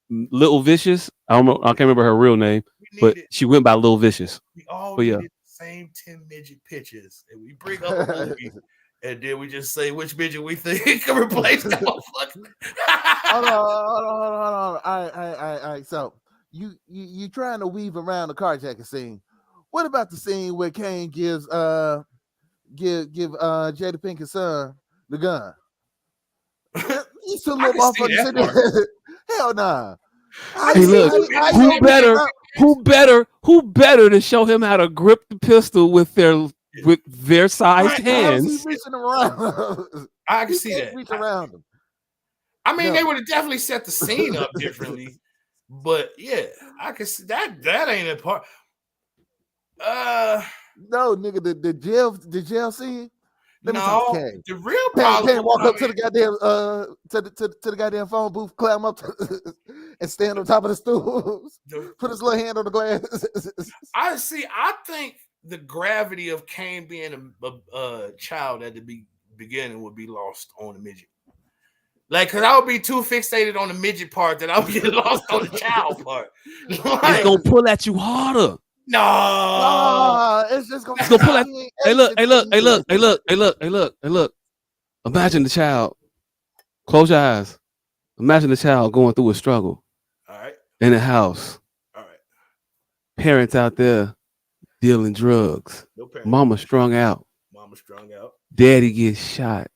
A: Little Vicious. I can't remember her real name, but she went by Little Vicious.
C: We all needed the same 10 midget pitches, and we bring up a movie, and then we just say which midget we think can replace that motherfucker.
E: Hold on. All right. So you trying to weave around the carjacking scene. What about the scene where Kane gives Jada Pinkett's son the gun? He's a little motherfucker. Hell nah.
A: Hey, look, who better to show him how to grip the pistol with their sized hands?
E: Reaching around.
C: I can see that.
E: Reach around him.
C: I mean, they would have definitely set the scene up differently. But yeah, I can see that. That ain't a part.
E: No, nigga, the jail scene. Let me talk to Kane.
C: The real problem.
E: Kane walk up to the goddamn to the goddamn phone booth, climb up and stand on top of the stools, put his little hand on the glass.
C: I think the gravity of Kane being a child at the beginning would be lost on the midget. Like, cause I would be too fixated on the midget part that I would get lost on the child part. Like,
A: it's gonna pull at you harder.
C: No,
E: it's just gonna
A: pull at. Hey, look. Imagine the child. Close your eyes. Imagine the child going through a struggle.
C: All right.
A: In a house.
C: All right.
A: Parents out there dealing drugs.
C: No parents.
A: Mama strung out. Daddy gets shot.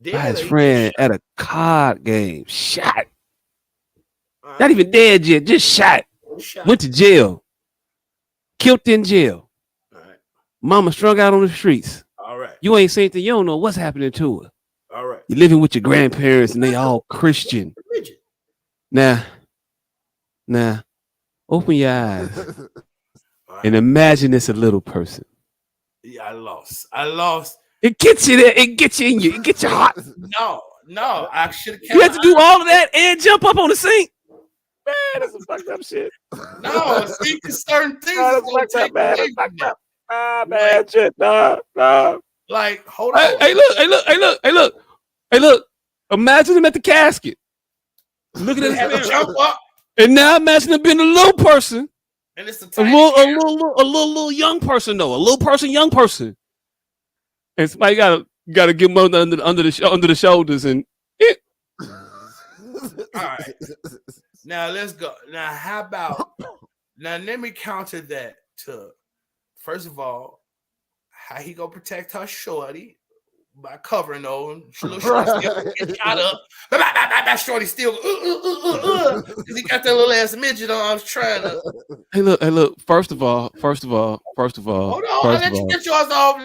A: By his friend at a card game. Shot. Right. Not even dead yet. Just shot. Went to jail. Killed in jail.
C: All right.
A: Mama strung out on the streets.
C: All right.
A: You ain't saying anything. You don't know what's happening to her.
C: All right.
A: You're living with your grandparents and they all Christian. Now, open your eyes and imagine it's a little person.
C: Yeah, I lost.
A: It gets you there. It gets you in you. It gets you hot.
C: No. I should have.
A: You had to do all of that and jump up on the sink. Man, that's some fucked up shit.
C: No, see, certain things is gonna take away from that.
A: Man, shit, nah.
C: Like, hold on.
A: Hey, look. Imagine him at the casket. Looking at his
C: jump up.
A: And now imagine him being a little person.
C: And it's
A: a little young person though. A little person, young person. And somebody gotta give him under the shoulders and it.
C: All right. Now let's go. Now how about let me counter that to first of all, how he gonna protect her shorty by covering those shorty still get shot up. That shorty still because he got that little ass midget on. I was trying to.
A: Hey look. First of all.
C: Hold on, I'll let you get yours off.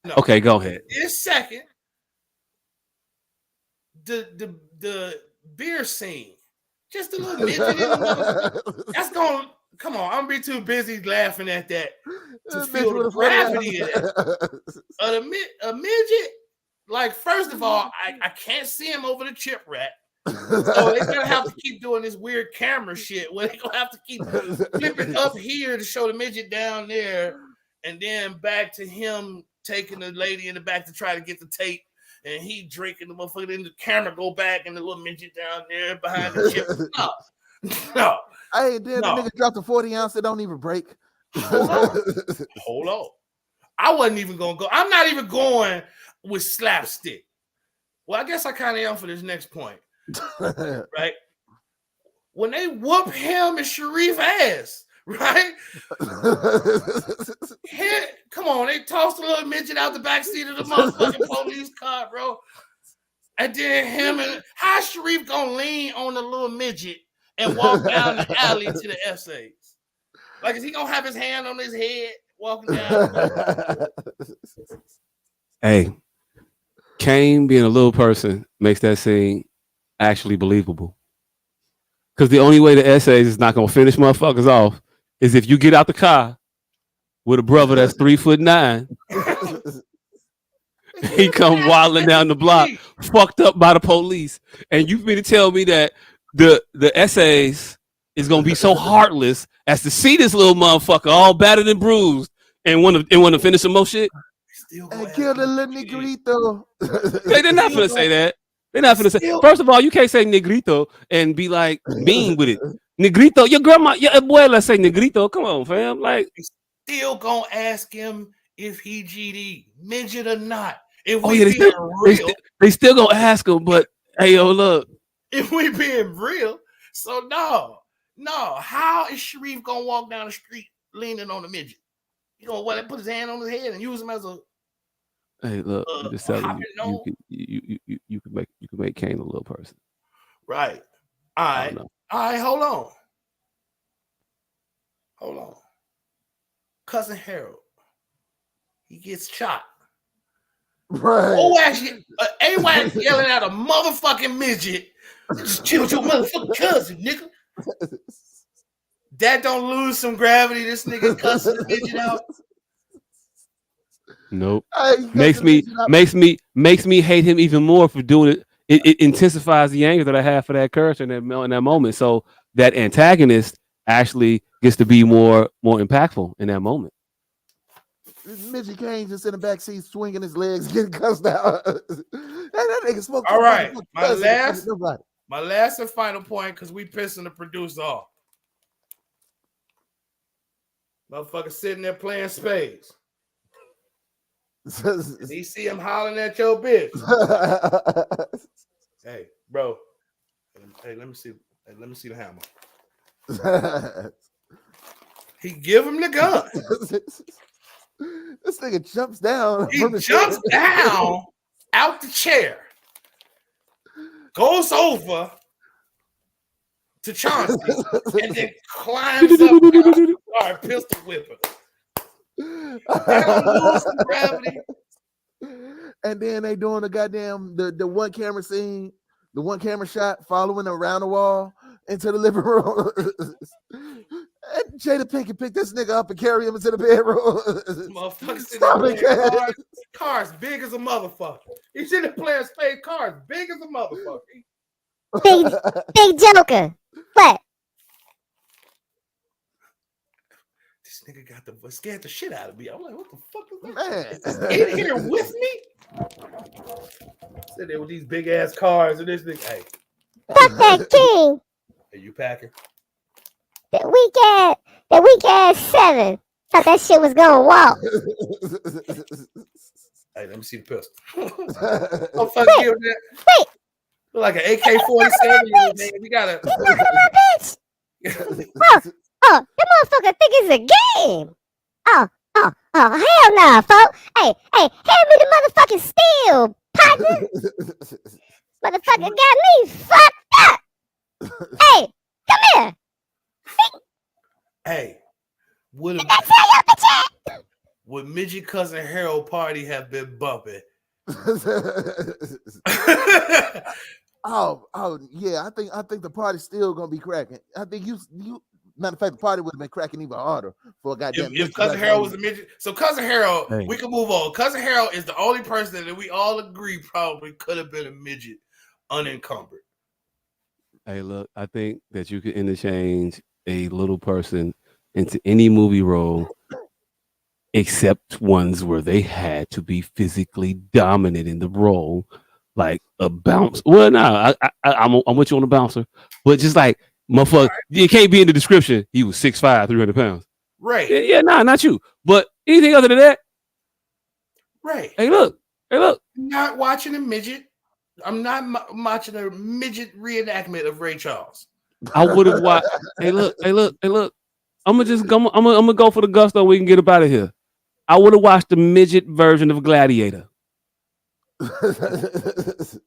C: No.
A: Okay, go ahead.
C: In a second, the beer scene, just a little midget. That's going. Come on, I'm gonna be too busy laughing at that to feel the gravity of that. A midget, like first of all, I can't see him over the chip rack. So they're gonna have to keep doing this weird camera shit where they're gonna have to keep flipping up here to show the midget down there, and then back to him taking the lady in the back to try to get the tape, and he drinking the motherfucker. Then the camera go back and the little midget down there behind the chip. No.
E: Hey, then the nigga dropped a 40 ounce that don't even break.
C: Hold on. I wasn't even gonna go. I'm not even going with slapstick. Well, I guess I kind of am for this next point. Right? When they whoop him and Sharif ass, right? Come on, they tossed a little midget out the backseat of the motherfucking police car, bro. And then him and how Sharif gonna lean on the little midget and walk down the alley to the essays? Like, is he gonna have his hand on his head walking down?
A: Hey, Kane being a little person makes that scene actually believable. Because the only way the essays is not gonna finish motherfuckers off is if you get out the car with a brother that's 3'9". He come waddling down the block, fucked up by the police, and you mean to tell me that the essays is gonna be so heartless as to see this little motherfucker all battered and bruised and want to finish some more shit?
E: And kill the little negrito.
A: They're not gonna say that. They're not gonna say. First of all, you can't say negrito and be like mean with it. Negrito, your grandma, your abuela say negrito. Come on, fam. Like,
C: still gonna ask him if he GD, midget or not. If
A: they still gonna ask him, but hey, yo, look.
C: If we being real, so no. How is Sharif gonna walk down the street leaning on the midget? You know what? Put his hand on his head and use him as a.
A: Hey, look, I'm just telling you, you can make Kane a little person.
C: Right. All right. Hold on. Cousin Harold, he gets shot.
E: Right.
C: Oh, actually, AWAC yelling at a motherfucking midget. Just killed your motherfucking cousin, nigga. That don't lose some gravity. This nigga cussing the midget out.
A: Nope. Makes me hate him even more for doing it. It intensifies the anger that I have for that character in that moment. So that antagonist actually gets to be more impactful in that moment.
E: Midget Kane just in the back seat swinging his legs, getting cussed out. That nigga smoked.
C: All right, my last and final point, because we pissing the producer off. Motherfucker sitting there playing spades. And he see him hollering at your bitch. Hey, bro. Hey, let me see. Hey, let me see the hammer. He give him the gun.
E: This nigga jumps down.
C: He jumps down out the chair, goes over to Chauncey, and then climbs up and start pistol whipping. Gravity.
E: And then they doing the goddamn the one camera scene, the one camera shot following around the wall into the living room. And Jada Pinkett picked this nigga up and carry him into the bedroom.
C: Motherfucker cars big as a motherfucker. He's in there playing spade cards big as a motherfucker.
F: Big Joker. What?
C: This nigga got scared the shit out of me. I'm like, what the fuck is
E: that?
C: Man. In here with me? Sitting there with these big ass cars and this nigga. Hey.
F: Fuck that king.
C: Hey, you packing?
F: The weak ass 7. Thought that shit was gonna walk.
C: Hey, let me see the pistol. Oh, fuck you, man.
F: Wait.
C: Look like an AK-47. Man. We got a
F: bitch. Oh, that motherfucker think it's a game. Oh, hell no, folks. Hey, hand me the motherfucking steel, partner. Motherfucker got me fucked up. Hey, come here.
C: Hey, would Midget Cousin Harold party have been bumping?
E: Oh yeah, I think the party's still gonna be cracking. I think you matter of fact, the party would have been cracking even harder for a goddamn.
C: If Cousin Harold was a midget, so Cousin Harold, we can move on. Cousin Harold is the only person that we all agree probably could have been a midget, unencumbered.
A: Hey, look, I think that you could interchange a little person into any movie role except ones where they had to be physically dominant in the role, like a bouncer. Well, no, I'm with you on the bouncer, but just like motherfucker, you can't be in the description. He was 6'5", 300 pounds.
C: Right.
A: Yeah, nah, not you. But anything other than that.
C: Right.
A: Hey, look.
C: I'm not watching a midget. I'm not watching a midget reenactment of Ray Charles.
A: I would have watched. Hey, look. I'm gonna go for the gusto. We can get up out of here. I would have watched the midget version of Gladiator.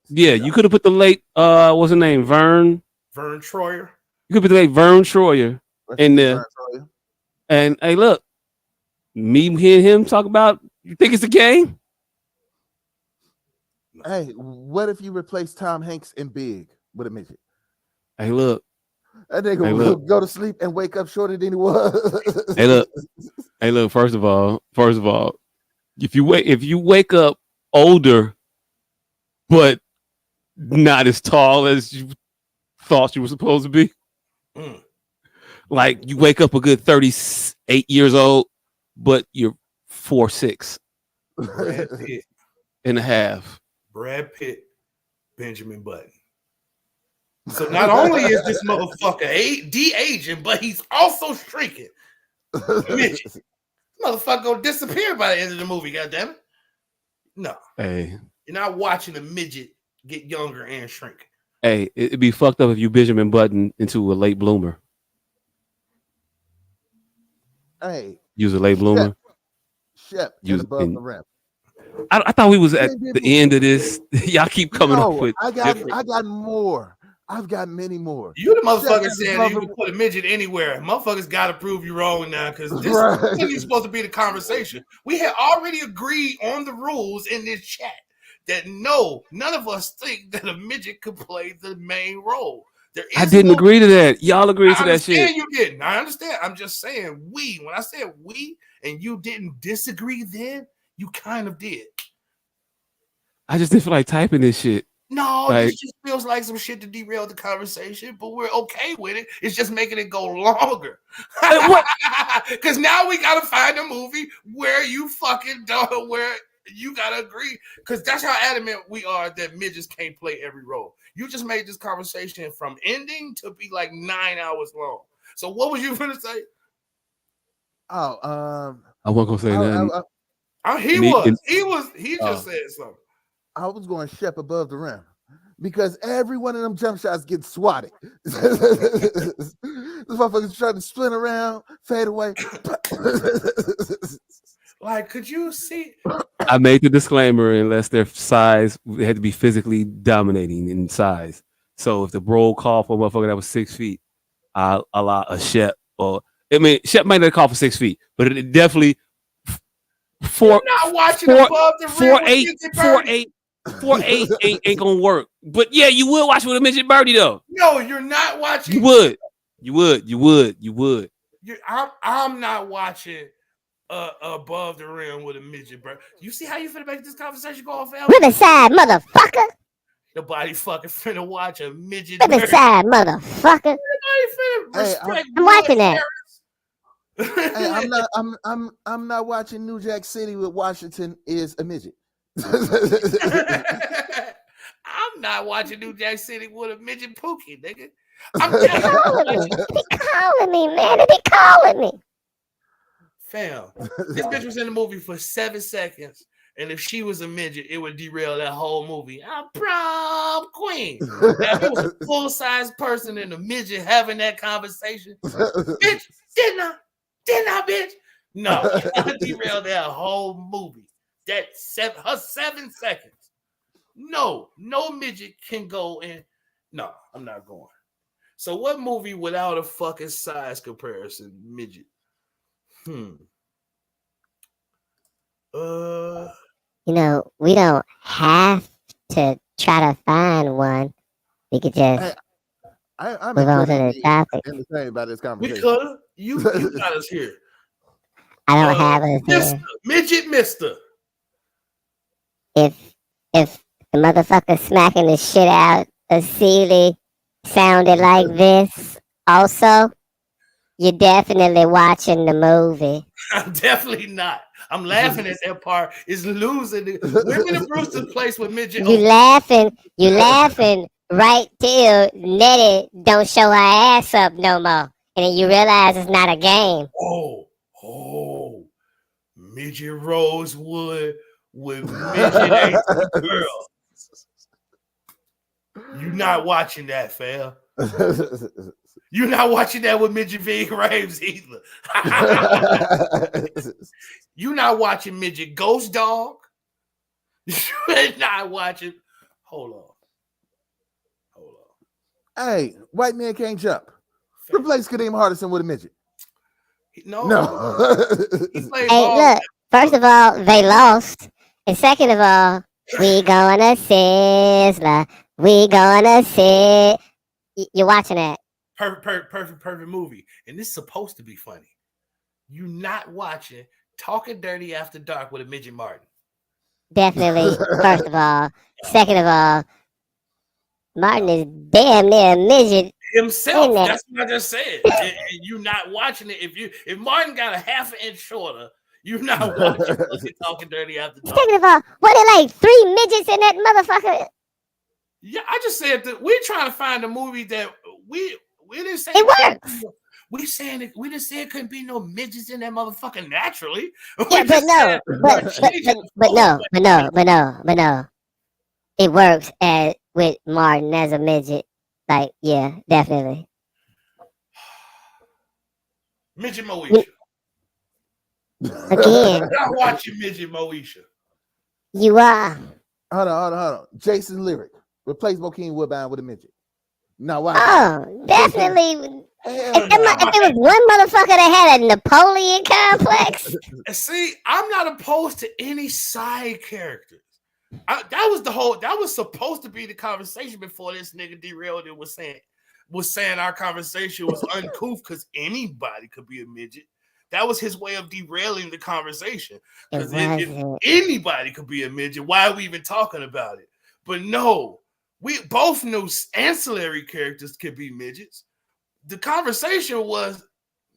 A: Yeah, you could have put the late what's his name? Vern
C: Troyer.
A: You could put the late Vern Troyer in there. And hey, look, me hearing him talk about, you think it's a game?
E: Hey, what if you replace Tom Hanks in Big with a midget?
A: Hey, look.
E: That nigga will go to sleep and wake up shorter than he was.
A: Hey, look. First of all, if you wake up older, but not as tall as you thought you were supposed to be, like you wake up a good 38 years old, but you're 4'6" and a half.
C: Brad Pitt, Benjamin Button. So not only is this motherfucker de-aging, but he's also shrinking. Midget. Motherfucker gonna disappear by the end of the movie, goddammit. No.
A: Hey.
C: You're not watching a midget get younger and shrink.
A: Hey, it'd be fucked up if you Benjamin Button into a late bloomer.
E: Hey.
A: You was a late bloomer?
E: Shep, above the rim.
A: I thought we was at the end of this. Y'all keep coming up with
E: I got more. I've got many more.
C: You the motherfucker said you can put a midget anywhere. Motherfuckers got to prove you wrong now because this is supposed to be the conversation. We had already agreed on the rules in this chat that none of us think that a midget could play the main role.
A: I didn't agree to that. Y'all agreed to that shit.
C: You didn't. I understand. I'm just saying we. When I said we and you didn't disagree then, you kind of did.
A: I just didn't feel like typing this shit.
C: No, this just feels like some shit to derail the conversation, but we're okay with it. It's just making it go longer. Because now we gotta find a movie where you fucking don't, where you gotta agree. Because that's how adamant we are that midgets can't play every role. You just made this conversation from ending to be like 9 hours long. So what was you gonna say?
E: Oh,
A: I wasn't gonna say nothing.
C: He just said something.
E: I was going Shep above the rim because every one of them jump shots gets swatted. This motherfucker's trying to spin around, fade away.
C: Like, could you see?
A: I made the disclaimer unless their size, they had to be physically dominating in size. So if the roll call for a motherfucker that was 6 feet, I'll allow a Shep. Or I mean, Shep might not call for 6 feet, but it definitely
C: You're not watching above the rim.
A: 4'8" ain't gonna work. But yeah, you would watch with a midget birdie though.
C: No, you're not watching.
A: You would.
C: I'm not watching above the rim with a midget birdie. You see how you finna make this conversation go off?
F: Riverside, motherfucker.
C: Nobody fucking finna watch a midget.
F: Riverside, motherfucker. I'm watching that.
E: Hey, I'm not watching New Jack City with Washington is a midget.
C: I'm not watching New Jack City with a midget Pookie, nigga.
F: They calling me, man. They calling me.
C: Fam, this bitch was in the movie for 7 seconds, and if she was a midget, it would derail that whole movie. I'm prom queen. Now, if it was a full-size person and a midget having that conversation, bitch, didn't I, bitch? No, it would derail that whole movie. That 7 seconds. No midget can go in. No, I'm not going. So what movie without a fucking size comparison midget?
F: We don't have to try to find one. We could just
E: I'm
F: move on to the topic.
E: In the same about this conversation.
C: We could. You got us here.
F: I don't have us here.
C: Midget Mister.
F: If the motherfucker smacking the shit out of Seeley sounded like this, also, you're definitely watching the movie.
C: I'm definitely not. I'm laughing at that part. It's losing. Women in Brewster's Place with midget.
F: You laughing right till Nettie don't show her ass up no more, and then you realize it's not a game.
C: Oh, midget Rosewood with midget girl. You're not watching that, fam. You're not watching that with midget Ving Raves either. You're not watching midget Ghost Dog. You're not watching. Hold on.
E: Hey, white man can't jump. Replace Kadeem Hardison with a midget.
C: No.
F: Hey, look. First of all, they lost, and second of all, we gonna Sizzler. We gonna sit. You're watching that.
C: Perfect movie. And this is supposed to be funny. You're not watching Talking Dirty After Dark with a midget Martin.
F: Definitely, first of all. Second of all, Martin is damn near a midget
C: himself. That's what I just said. And you're not watching it. If Martin got a half an inch shorter, you're not watching Talking Dirty After Dark.
F: Second of all, what are like 3 midgets in that motherfucker?
C: Yeah, I just said that we're trying to find a movie that we didn't say
F: it works.
C: We didn't say it couldn't be no midgets in that motherfucker naturally.
F: Yeah, but no. It works with Martin as a midget. Like, yeah, definitely.
C: Midget Moesha.
F: Again.
C: I'm not watching Midget Moesha.
F: You are.
E: Hold on. Jason Lyric. Replace Bokeem Woodbine with a midget. Now why?
F: Oh, definitely. If there was one motherfucker that had a Napoleon complex.
C: See, I'm not opposed to any side characters. That was supposed to be the conversation before this nigga derailed it was saying was saying our conversation was uncouth because anybody could be a midget. That was his way of derailing the conversation. Because if anybody could be a midget, why are we even talking about it? But no, we both knew ancillary characters could be midgets. The conversation was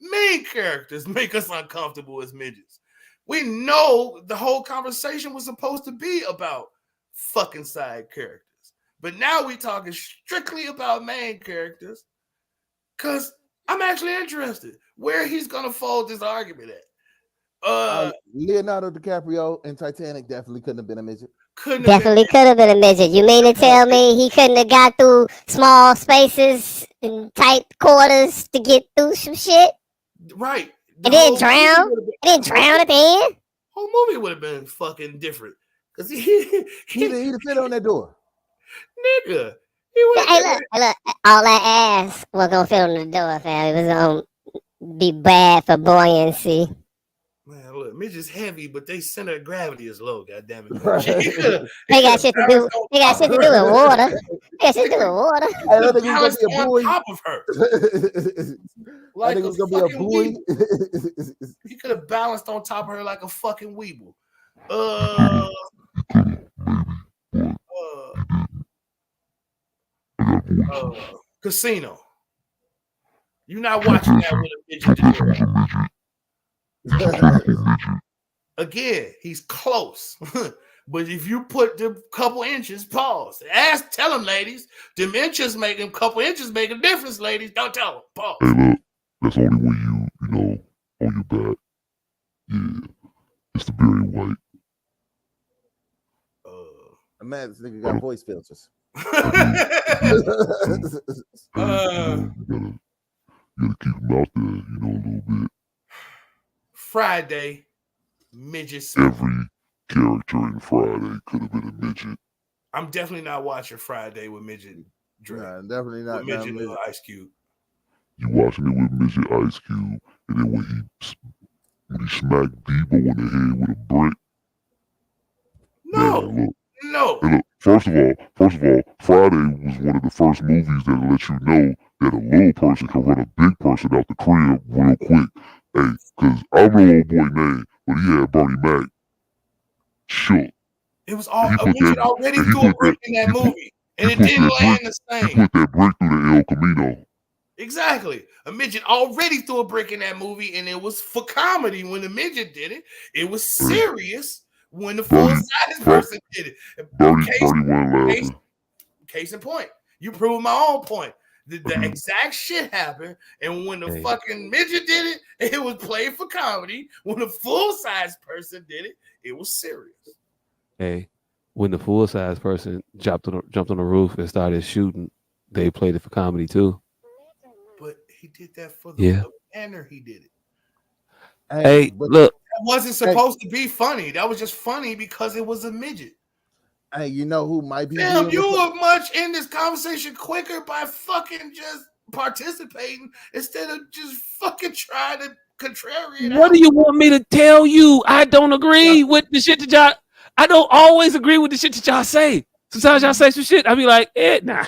C: main characters make us uncomfortable as midgets. We know the whole conversation was supposed to be about fucking side characters. But now we talking strictly about main characters because I'm actually interested where he's going to fold this argument at.
E: Leonardo DiCaprio in Titanic definitely couldn't have been a midget.
F: Definitely could have been a midget. You mean to tell me he couldn't have got through small spaces and tight quarters to get through some shit?
C: Right.
F: And then drown? And then drown at the end?
C: Whole movie would have been fucking different. Because
E: he'd have fit on that door.
C: Nigga.
F: Hey, look. All that ass was going to fit on the door, fam. It was going to be bad for buoyancy.
C: Man, look, midget's heavy, but they center of gravity is low. Goddamn it!
F: They got shit to do. They got shit to do with water. They got shit to do with water.
E: I don't think it's gonna be a buoy
C: on top of her.
E: I think it's gonna be a buoy.
C: He could have balanced on top of her like a fucking weeble. Casino. You're not watching that with a midget to Again, he's close. But if you put the couple inches, pause. Tell them, ladies. Them inches make them couple inches make a difference, ladies. Don't tell them. Pause.
H: Hey, look, that's only when you on your back. Yeah, it's the very white.
E: Man, this nigga got voice filters.
H: You gotta keep them out there, a little bit.
C: Friday, midgets.
H: Every character in Friday could have been a midget.
C: I'm definitely not watching Friday with midget Dre.
E: Nah, definitely not.
C: With midget Ice Cube.
H: You watching it with midget Ice Cube, and then when he smacked Debo in the head with a brick.
C: No.
H: And look, first of all, Friday was one of the first movies that let you know that a little person can run a big person out the crib real quick. Hey, because I don't know old boy name, but he had Bernie Mac shook.
C: It was all a midget already threw a brick in that movie, and it didn't land the same.
H: He put that brick through the El Camino.
C: Exactly. A midget already threw a brick in that movie, and it was for comedy when the midget did it. It was serious when the full-size person did it. Case in point. You proved my own point. The exact shit happened, and when the fucking midget did it, it was played for comedy. When the full-size person did it, it was serious.
A: Hey, when the full-size person jumped on the roof and started shooting, they played it for comedy too.
C: But he did that for the manner he did it.
A: Hey, look.
C: That wasn't supposed to be funny. That was just funny because it was a midget.
E: Hey, you know who might be?
C: Damn, you were much in this conversation quicker by fucking just participating instead of just fucking trying to contrarian.
A: What do you want me to tell you? I don't agree with the shit that y'all. I don't always agree with the shit that y'all say. Sometimes y'all say some shit. I be like, nah.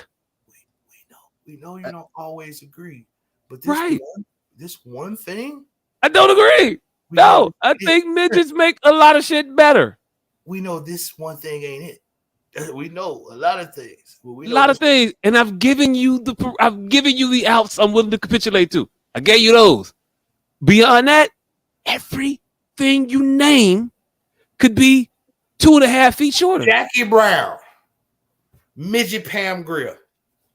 C: We know you don't always agree, but this one thing,
A: I don't agree. No, I think midgets make a lot of shit better.
C: We know this one thing ain't it. We know a lot of things.
A: A lot of things, and I've given you the outs I'm willing to capitulate to. I gave you those. Beyond that, everything you name could be 2.5 feet shorter.
C: Jackie Brown, midget Pam Grier.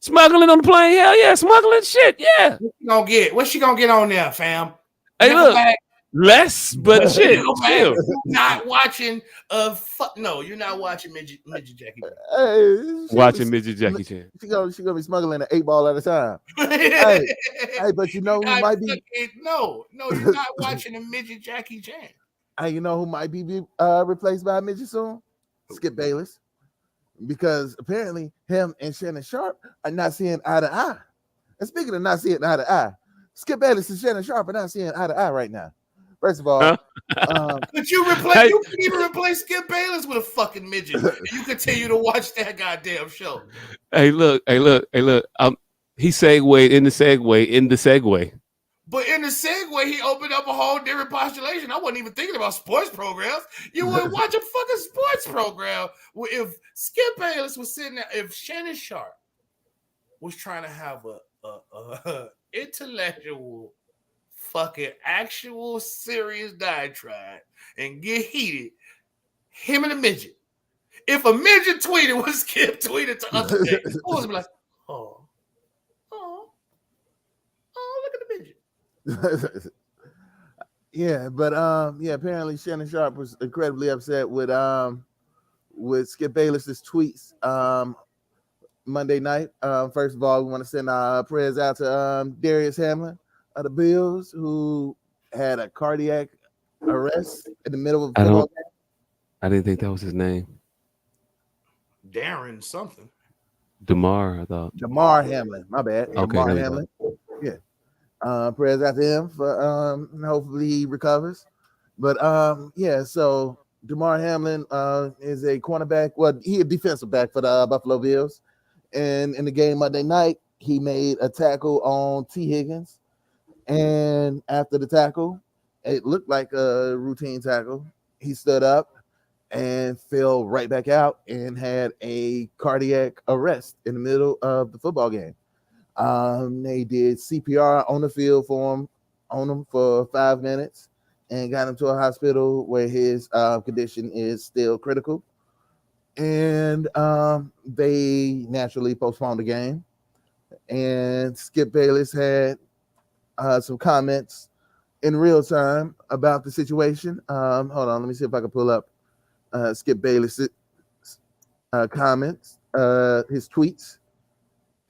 A: Smuggling on the plane, hell yeah, smuggling shit, yeah.
C: What's she gonna get on there, fam?
A: Hey, look, less, but shit. Still.
C: Not watching no, you're not watching midget Jackie.
A: Watching midget Jackie Chan.
E: She gonna be smuggling an 8-ball at a time. hey, but you know who might be?
C: No, you're not watching a midget Jackie Chan.
E: Hey, you know who might be replaced by a midget soon? Skip Bayless. Because apparently him and Shannon Sharp are not seeing eye to eye. And speaking of not seeing eye to eye, Skip Bayless and Shannon Sharp are not seeing eye to eye right now. First of all,
C: but you can even replace Skip Bayless with a fucking midget. And you continue to watch that goddamn show.
A: Hey, look. He segued in the segue.
C: But in the segue, he opened up a whole different postulation. I wasn't even thinking about sports programs. You wouldn't watch a fucking sports program if Skip Bayless was sitting there, if Shannon Sharp was trying to have a intellectual, fucking actual serious diatribe and get heated, him and a midget. If a midget tweeted what Skip tweeted to us today, I was like, oh, look at the midget.
E: Yeah, but apparently Shannon Sharp was incredibly upset with Skip Bayless's tweets Monday night. First of all, we want to send our prayers out to Darius Hamlin of the Bills, who had a cardiac arrest in the middle of a football game.
A: I didn't think that was his name.
C: Darren something.
A: Damar, I thought.
E: Damar Hamlin. My bad.
A: Okay,
E: Damar Hamlin. Yeah. Prayers out to him for hopefully he recovers. But so Damar Hamlin is a cornerback. Well, he a defensive back for the Buffalo Bills. And in the game Monday night, he made a tackle on T. Higgins. And after the tackle, it looked like a routine tackle. He stood up and fell right back out and had a cardiac arrest in the middle of the football game. They did CPR on the field on him for 5 minutes and got him to a hospital where his condition is still critical. And they naturally postponed the game. And Skip Bayless had some comments in real time about the situation. Hold on, let me see if I can pull up Skip Bayless' comments, his tweets.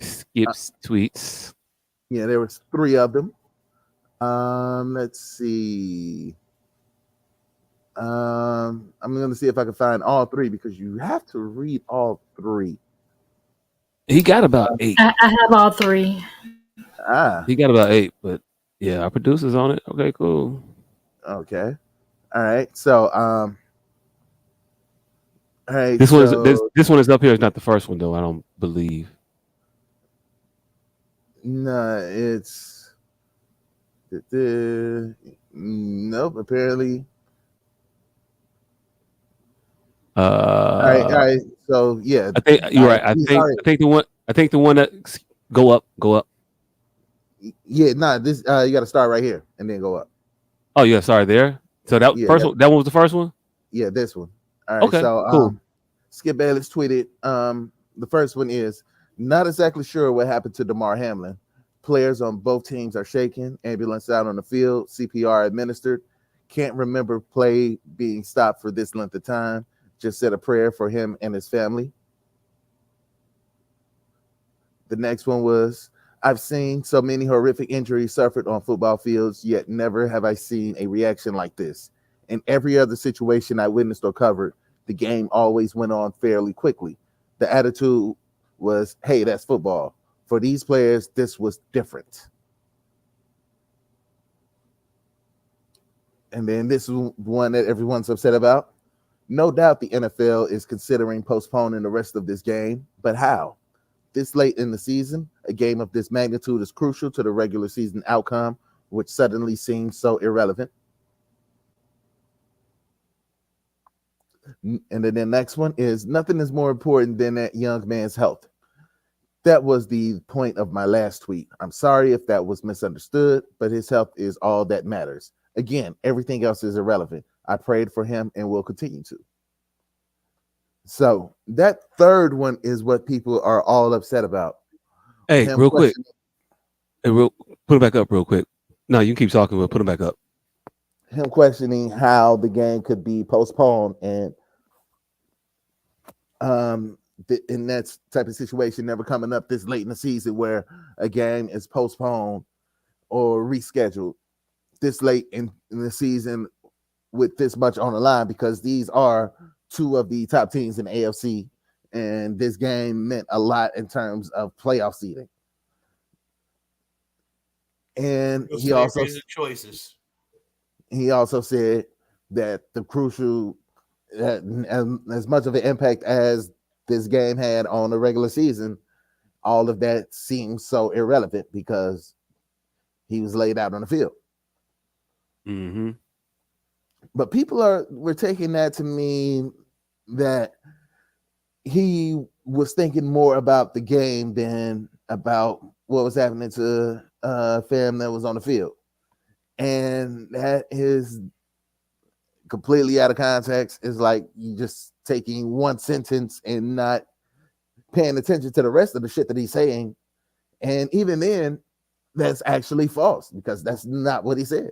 A: Skip's tweets.
E: Yeah, there was 3 of them. Let's see. I'm going to see if I can find all 3 because you have to read all 3.
A: He got about 8.
I: I have all 3.
A: He got about 8, but yeah, our producer's on it. Okay, cool.
E: Okay. All right. So, all right.
A: This one is up here. It's not the first one though. I don't believe.
E: No, it's nope. Apparently. All right. So yeah,
A: I think you're right. I think the one that go up.
E: Yeah, this you got to start right here and then go up.
A: Oh yeah, sorry there. So that one, that one was the first one.
E: Yeah, this one. All right.
A: Okay,
E: so
A: cool.
E: Skip Bayless tweeted. The first one is not exactly sure what happened to Damar Hamlin. Players on both teams are shaken. Ambulance out on the field. CPR administered. Can't remember play being stopped for this length of time. Just said a prayer for him and his family. The next one was, I've seen so many horrific injuries suffered on football fields, yet never have I seen a reaction like this. In every other situation I witnessed or covered, the game always went on fairly quickly. The attitude was, hey, that's football. For these players, this was different. And then this is one that everyone's upset about. No doubt the NFL is considering postponing the rest of this game, but how? This late in the season, a game of this magnitude is crucial to the regular season outcome, which suddenly seems so irrelevant. And then the next one is, nothing is more important than that young man's health. That was the point of my last tweet. I'm sorry if that was misunderstood, but his health is all that matters. Again, everything else is irrelevant. I prayed for him and will continue to. So that third one is what people are all upset about.
A: Hey, real quick. Hey, put it back up real quick. No, you can keep talking, but put it back up.
E: Him questioning how the game could be postponed and in that type of situation never coming up this late in the season where a game is postponed or rescheduled this late in the season with this much on the line, because these are 2 of the top teams in the AFC, and this game meant a lot in terms of playoff seeding. And he also
C: choices.
E: He also said that the crucial, as much of an impact as this game had on the regular season, all of that seems so irrelevant because he was laid out on the field.
A: Mm-hmm.
E: But people were taking that to mean that he was thinking more about the game than about what was happening to fam that was on the field. And that is completely out of context. It's like you just taking one sentence and not paying attention to the rest of the shit that he's saying. And even then, that's actually false because that's not what he said.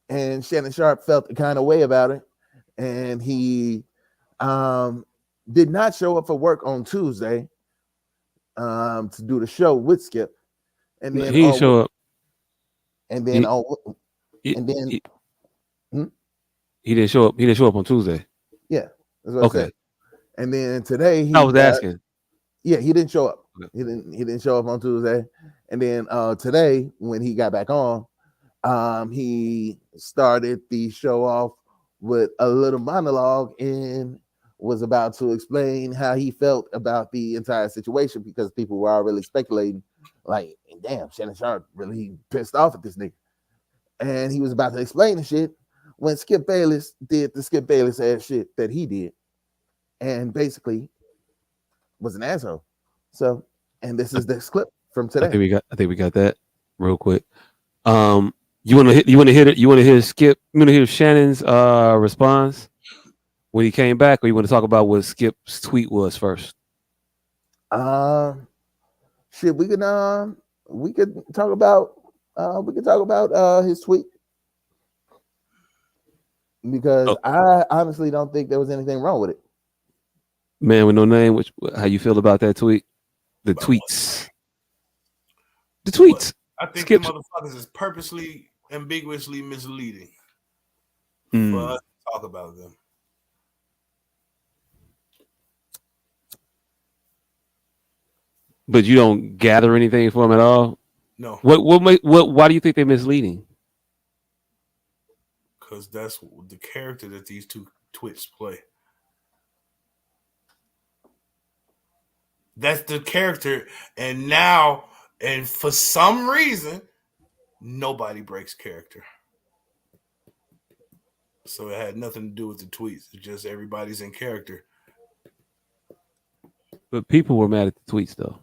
E: And Shannon Sharp felt the kind of way about it. And he did not show up for work on Tuesday to do the show with Skip. And then
A: he didn't show up.
E: And then
A: he didn't show up. He didn't show up on Tuesday.
E: Yeah, that's what I said. And then today
A: I was asking.
E: Yeah, he didn't show up. He didn't show up on Tuesday. And then today, when he got back on, he started the show off with a little monologue and was about to explain how he felt about the entire situation because people were already speculating, like, damn, Shannon Sharp really pissed off at this nigga. And he was about to explain the shit when Skip Bayless did the Skip Bayless ass shit that he did and basically was an asshole. So, and this is this clip from today.
A: I think we got that real quick. You want to hear Skip? You want to hear Shannon's response when he came back, or you want to talk about what Skip's tweet was first?
E: Shit, we could talk about his tweet because I honestly don't think there was anything wrong with it.
A: Man with no name, how you feel about that tweet? The tweets.
C: I think the motherfuckers is purposely, ambiguously misleading for us to talk about them.
A: But you don't gather anything from them at all?
C: No.
A: Why do you think they're misleading?
C: Because that's the character that these two twits play. That's the character, and for some reason, nobody breaks character. So it had nothing to do with the tweets. It's just everybody's in character.
A: But people were mad at the tweets, though.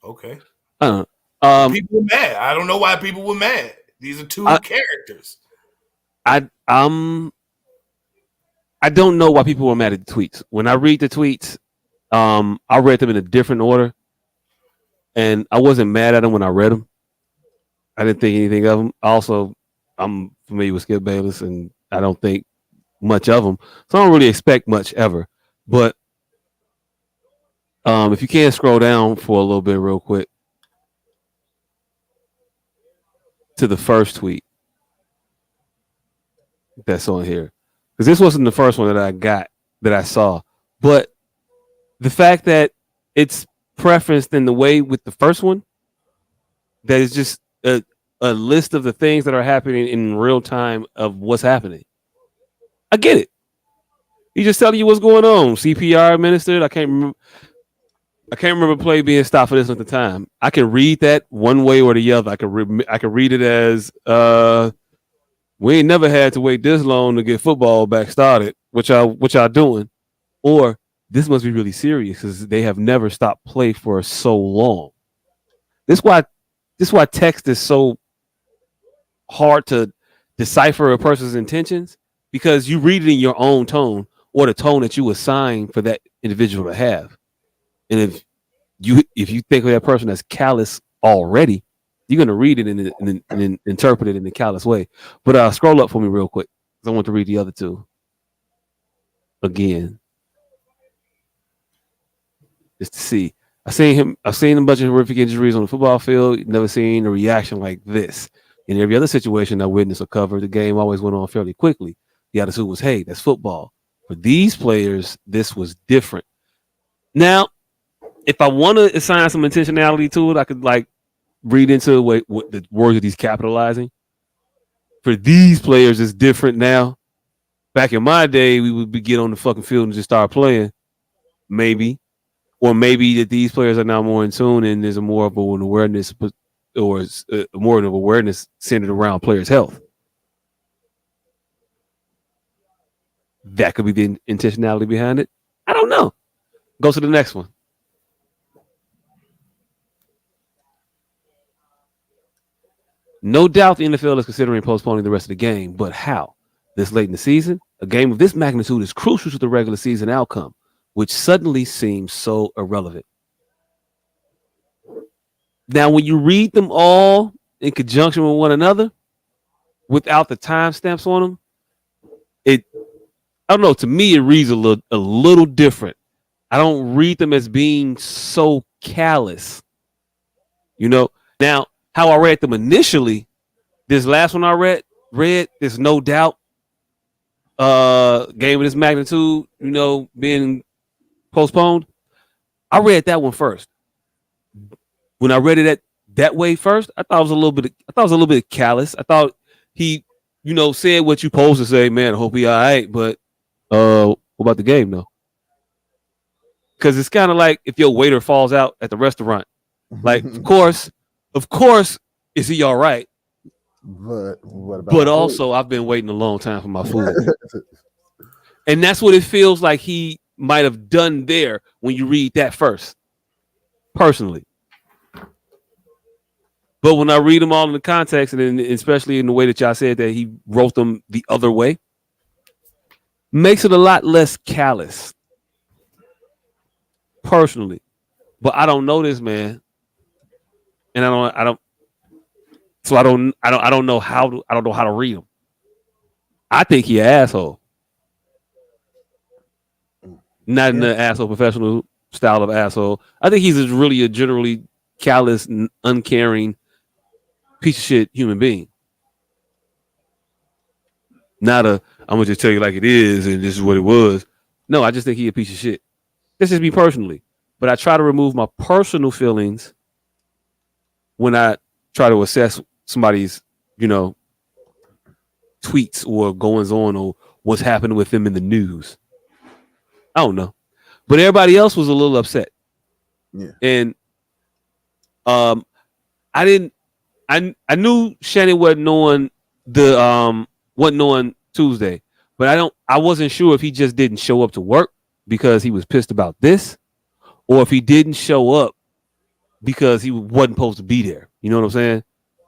C: Okay.
A: People
C: were mad. I don't know why people were mad. These are two characters.
A: I don't know why people were mad at the tweets. When I read the tweets, I read them in a different order, and I wasn't mad at them when I read them. I didn't think anything of them. Also, I'm familiar with Skip Bayless, and I don't think much of them, so I don't really expect much ever. But if you can scroll down for a little bit real quick to the first tweet that's on here, because this wasn't the first one that I saw, but the fact that it's preferenced in the way with the first one, that is just a list of the things that are happening in real time of what's happening. I get it. He's just telling you what's going on. CPR administered. I can't remember play being stopped for this at the time. I can read that one way or the other. I can read it as we ain't never had to wait this long to get football back started, which y'all doing, or this must be really serious because they have never stopped play for so long. This is why text is so hard to decipher a person's intentions, because you read it in your own tone or the tone that you assign for that individual to have. And if you think of that person as callous already, you're gonna read it and interpret it in the callous way. But scroll up for me real quick because I want to read the other two again. Just to see. I've seen a bunch of horrific injuries on the football field. Never seen a reaction like this. In every other situation I witnessed or covered, the game always went on fairly quickly. The attitude was, hey, that's football. For these players, this was different. Now, if I want to assign some intentionality to it, I could read into what the words that he's capitalizing. For these players, it's different now. Back in my day, we would get on the fucking field and just start playing, maybe. or maybe that these players are now more in tune and there's more of an awareness, or more of awareness centered around players' health. That could be the intentionality behind it. I don't know. Go to the next one. No doubt the NFL is considering postponing the rest of the game, but how? This late in the season, a game of this magnitude is crucial to the regular season outcome, which suddenly seems so irrelevant. Now, when you read them all in conjunction with one another, without the timestamps on them, I don't know. To me, it reads a little different. I don't read them as being so callous. Now how I read them initially, this last one I read, there's no doubt game of this magnitude, being postponed. I read that one first. When I read it that way first, I thought it was a little bit callous. I thought he, said what you supposed to say, man. I hope he all right, but what about the game though? Because it's kind of like if your waiter falls out at the restaurant. Like, of course, is he all right?
E: But what about?
A: But also, I've been waiting a long time for my food, and that's what it feels like he might have done there when you read that first, personally. But when I read them all in the context, and especially in the way that y'all said that he wrote them the other way, makes it a lot less callous, personally. But I don't know this man, and I don't know how to read him. I think he an asshole, not in the asshole professional style of asshole. I think he's really a generally callous, uncaring piece of shit human being. Not I'm gonna just tell you like it is, and this is what it was. No, I just think he a piece of shit. This is me personally, but I try to remove my personal feelings when I try to assess somebody's, tweets or goings on or what's happening with them in the news. I don't know, but everybody else was a little upset.
E: Yeah,
A: and I knew Shannon wasn't on Tuesday, but I wasn't sure if he just didn't show up to work because he was pissed about this, or if he didn't show up because he wasn't supposed to be there. You know what I'm saying?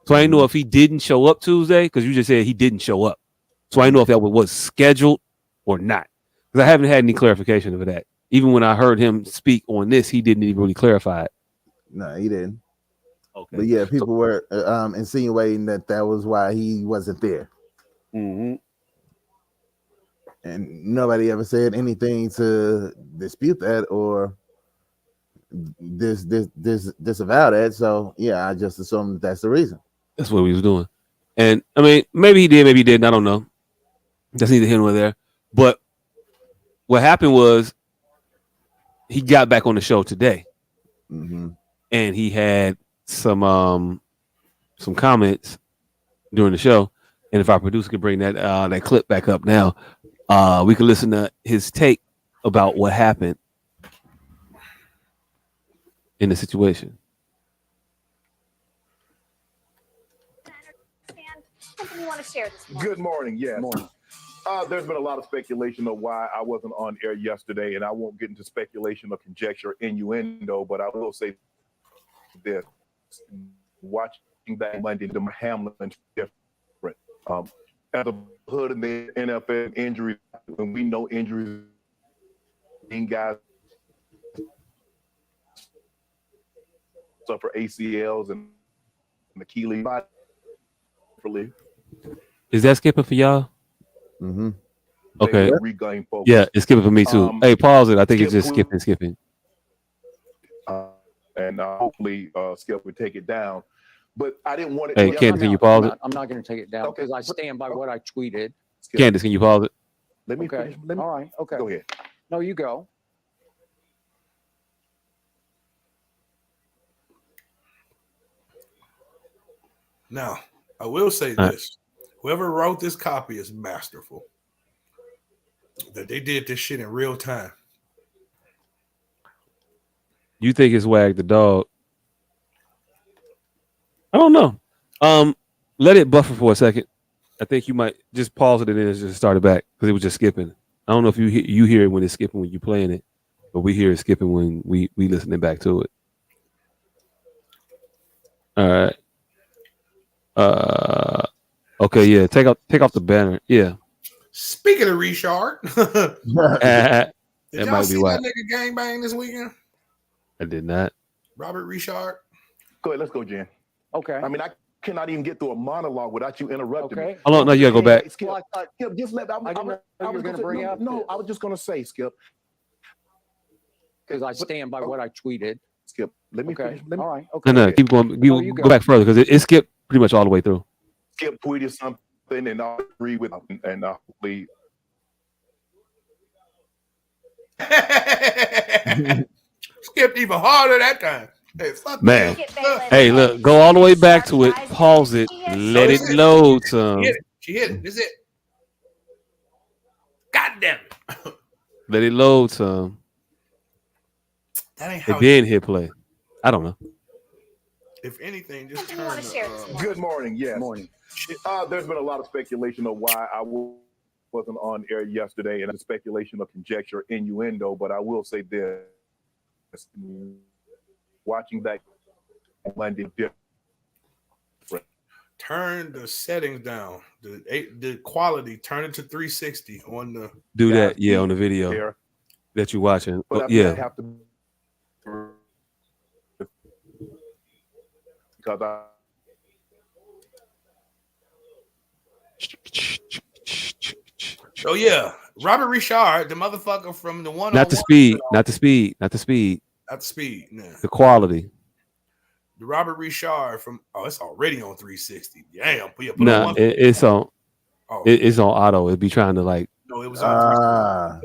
A: So I didn't know if he didn't show up Tuesday, because you just said he didn't show up. So I didn't know if that was scheduled or not, because I haven't had any clarification of that. Even when I heard him speak on this, he didn't even really clarify it.
E: No, he didn't.
A: Okay.
E: But yeah, people were insinuating that was why he wasn't there.
A: Mm-hmm.
E: And nobody ever said anything to dispute that or disavow that. So yeah, I just assumed that's the reason.
A: That's what he was doing. And I mean, maybe he did, maybe he didn't. I don't know. That's neither here nor there. But what happened was he got back on the show today, and he had some comments during the show. And if our producer could bring that clip back up now, we could listen to his take about what happened in the situation.
I: You want to share this morning?
J: Good morning. Yes. Morning. There's been a lot of speculation of why I wasn't on air yesterday, and I won't get into speculation or conjecture or innuendo, but I will say this. Watching back Monday, the Hamlin different. At the hood in the NFL injury, when we know injuries in guys suffer ACLs and Achilles.
A: Is that skipping for y'all?
E: Mm-hmm.
A: Okay.
J: Regain focus.
A: Yeah, it's skipping for me too. Hey, pause it. I think it's just skipping.
J: And hopefully Skip would take it down. But I didn't want it.
A: Hey, Candace, can you pause it?
K: I'm not going to take it down because I stand by what I tweeted.
A: Candace, can you pause it?
J: Let me finish.
K: All right. Okay.
J: Go ahead.
K: No, you go.
C: Now, I will say this. Whoever wrote this copy is masterful. That they did this shit in real time.
A: You think it's Wag the dog? I don't know. Let it buffer for a second. I think you might just pause it and then just start it back because it was just skipping. I don't know if you hear it when it's skipping when you playing it, but we hear it skipping when we listening back to it. All right. Okay. Yeah. Take off the banner. Yeah.
C: Speaking of Richard,
A: That
C: did y'all
A: might be
C: see
A: why
C: that nigga gangbang this weekend?
A: I did not.
C: Robert Richard.
J: Go ahead, let's go, Jen.
K: Okay.
J: I mean, I cannot even get through a monologue without you interrupting me.
A: Hold on, no, you gotta go back.
J: Skip, Skip, just let. I didn't know you were going to bring up. No, I was just going to say, Skip,
K: because I stand by what I tweeted.
J: Skip, let me finish.
K: All right. Okay.
A: No, keep going. Go back further because it skipped pretty much all the way through.
J: Skip tweeted something, and I agree with him, and hopefully.
C: Skipped even harder that time. Hey, fuck
A: Man.
C: that.
A: Hey, look, go all the way back to it, pause it, let it load some.
C: She hit it. This is it. God damn it.
A: Let it load some.
C: That ain't how
A: and then hit play. I don't know.
C: If anything, just
I: you want to share this morning?
J: Good morning. Yes. Morning. There's been a lot of speculation of why I wasn't on air yesterday, and a speculation of conjecture, innuendo. But I will say this: watching that Monday, different.
C: Turn the settings down. The quality. Turn it to 360 on the.
A: Do that, yeah, on the video that you're watching.
J: But
A: yeah.
J: I have to because
C: Oh yeah, Robert Richard, the motherfucker from the one.
A: Not the speed, not the speed, not the speed.
C: Not the speed. No.
A: The quality.
C: The Robert Richard from. Oh, it's already on 360. Damn.
A: Nah, it's on. It's on auto. It'd be trying to like.
C: No, it was on.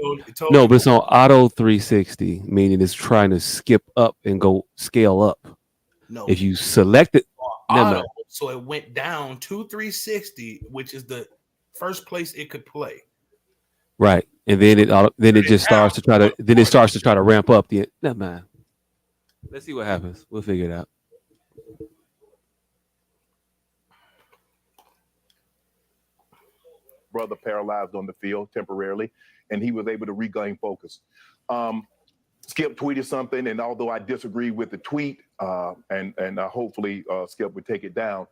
A: No, but it's on auto 360, meaning it's trying to skip up and go scale up.
C: No.
A: If you select it,
C: auto, so it went down to 360, which is the first place it could play.
A: Right, and then it just starts to try to ramp up the. Never mind. Let's see what happens. We'll figure it out.
J: Brother paralyzed on the field temporarily, and he was able to regain focus. Skip tweeted something, and although I disagree with the tweet, and hopefully Skip would take it down,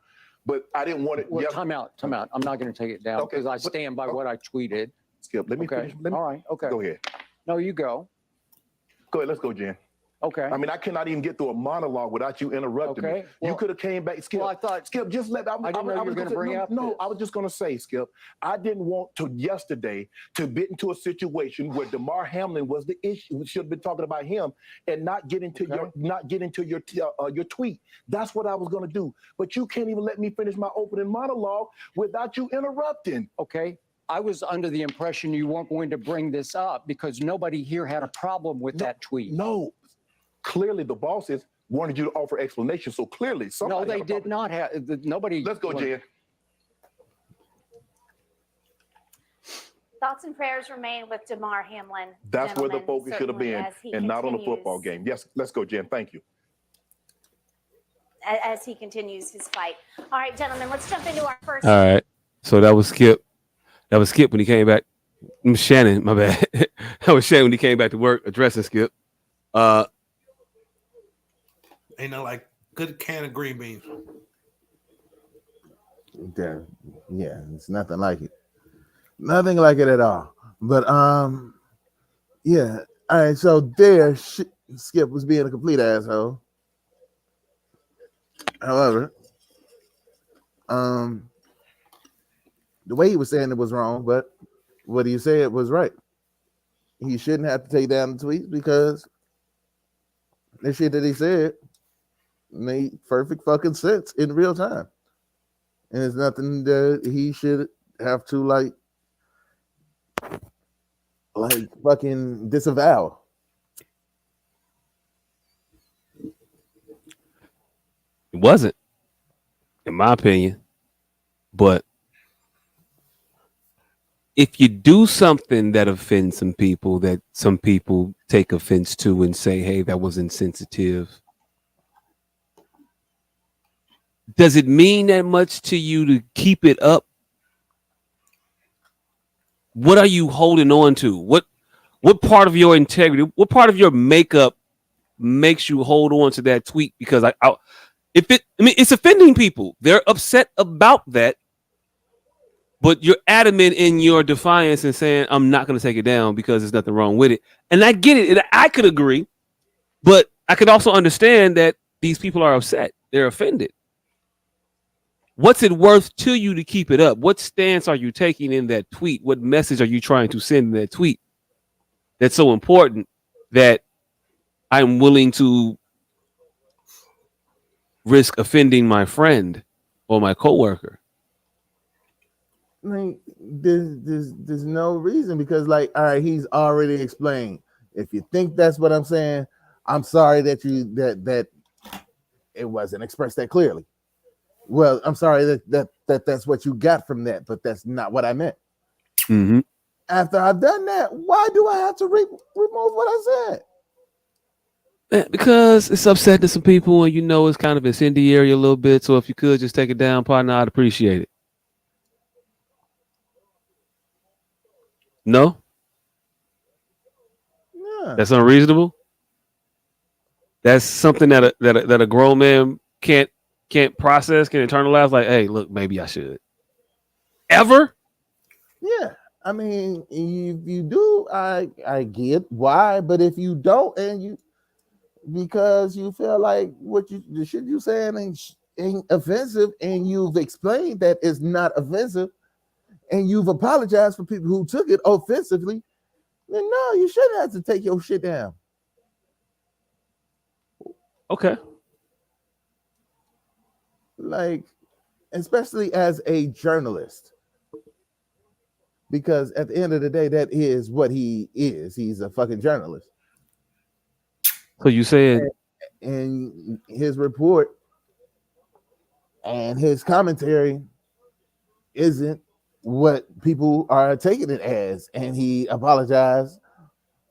J: but I didn't want it.
K: Well, time out. I'm not going to take it down because I stand by what I tweeted.
J: Skip, let me finish.
K: All right. Okay.
J: Go ahead.
K: No, you go.
J: Go ahead. Let's go, Jen.
K: Okay.
J: I mean, I cannot even get through a monologue without you interrupting me. You could have came back, Skip.
K: Well, I thought
J: Skip, just let.
K: I didn't know you were going to bring up.
J: No, I was just going to say, Skip. I didn't want to yesterday to get into a situation where DeMar Hamlin was the issue. We should have been talking about him and not get into your tweet. That's what I was going to do. But you can't even let me finish my opening monologue without you interrupting.
K: Okay. I was under the impression you weren't going to bring this up because nobody here had a problem with that tweet.
J: No. Clearly, the bosses wanted you to offer explanations. So clearly, somebody.
K: No, they did not have. Nobody.
J: Let's go, Jen.
I: Thoughts and prayers remain with DeMar Hamlin.
J: That's where the focus should have been, and not on the football game. Yes, let's go, Jen. Thank you.
I: As he continues his fight. All right, gentlemen, let's jump into our first.
A: All right. So that was Skip. That was Skip when he came back. Shannon, my bad. That was Shannon when he came back to work addressing Skip.
C: Ain't no like good can of green beans.
E: Yeah, it's nothing like it. Nothing like it at all. But yeah. All right. So there, Skip was being a complete asshole. However, the way he was saying it was wrong, but what he said was right. He shouldn't have to take down the tweets because the shit that he said made perfect fucking sense in real time. And it's nothing that he should have to like fucking disavow.
A: It wasn't, in my opinion, but if you do something that offends some people, that some people take offense to and say, hey, that was insensitive, does it mean that much to you to keep it up? What are you holding on to? What part of your integrity, what part of your makeup makes you hold on to that tweet? Because it's offending people. They're upset about that. But you're adamant in your defiance and saying, I'm not going to take it down because there's nothing wrong with it. And I get it. And I could agree. But I could also understand that these people are upset. They're offended. What's it worth to you to keep it up? What stance are you taking in that tweet? What message are you trying to send in that tweet that's so important that I'm willing to risk offending my friend or my coworker?
E: I mean, there's no reason because, like, all right, he's already explained. If you think that's what I'm saying, I'm sorry that that it wasn't expressed that clearly. Well, I'm sorry that's what you got from that, but that's not what I meant.
A: Mm-hmm.
E: After I've done that, why do I have to remove what I said?
A: Because it's upsetting to some people, and it's kind of incendiary a little bit. So if you could just take it down, partner, I'd appreciate it. No,
E: Yeah.
A: That's unreasonable. That's something that a grown man can't process, can internalize. Like, hey, look, maybe I should. Ever?
E: Yeah. I mean, if you do, I get why, but if you don't, and you because you feel like the shit you saying ain't offensive, and you've explained that it's not offensive, and you've apologized for people who took it offensively, then no, you shouldn't have to take your shit down.
A: Okay.
E: Like, especially as a journalist, because at the end of the day, that is what he is. He's a fucking journalist.
A: So you said,
E: and his report and his commentary isn't what people are taking it as, and he apologized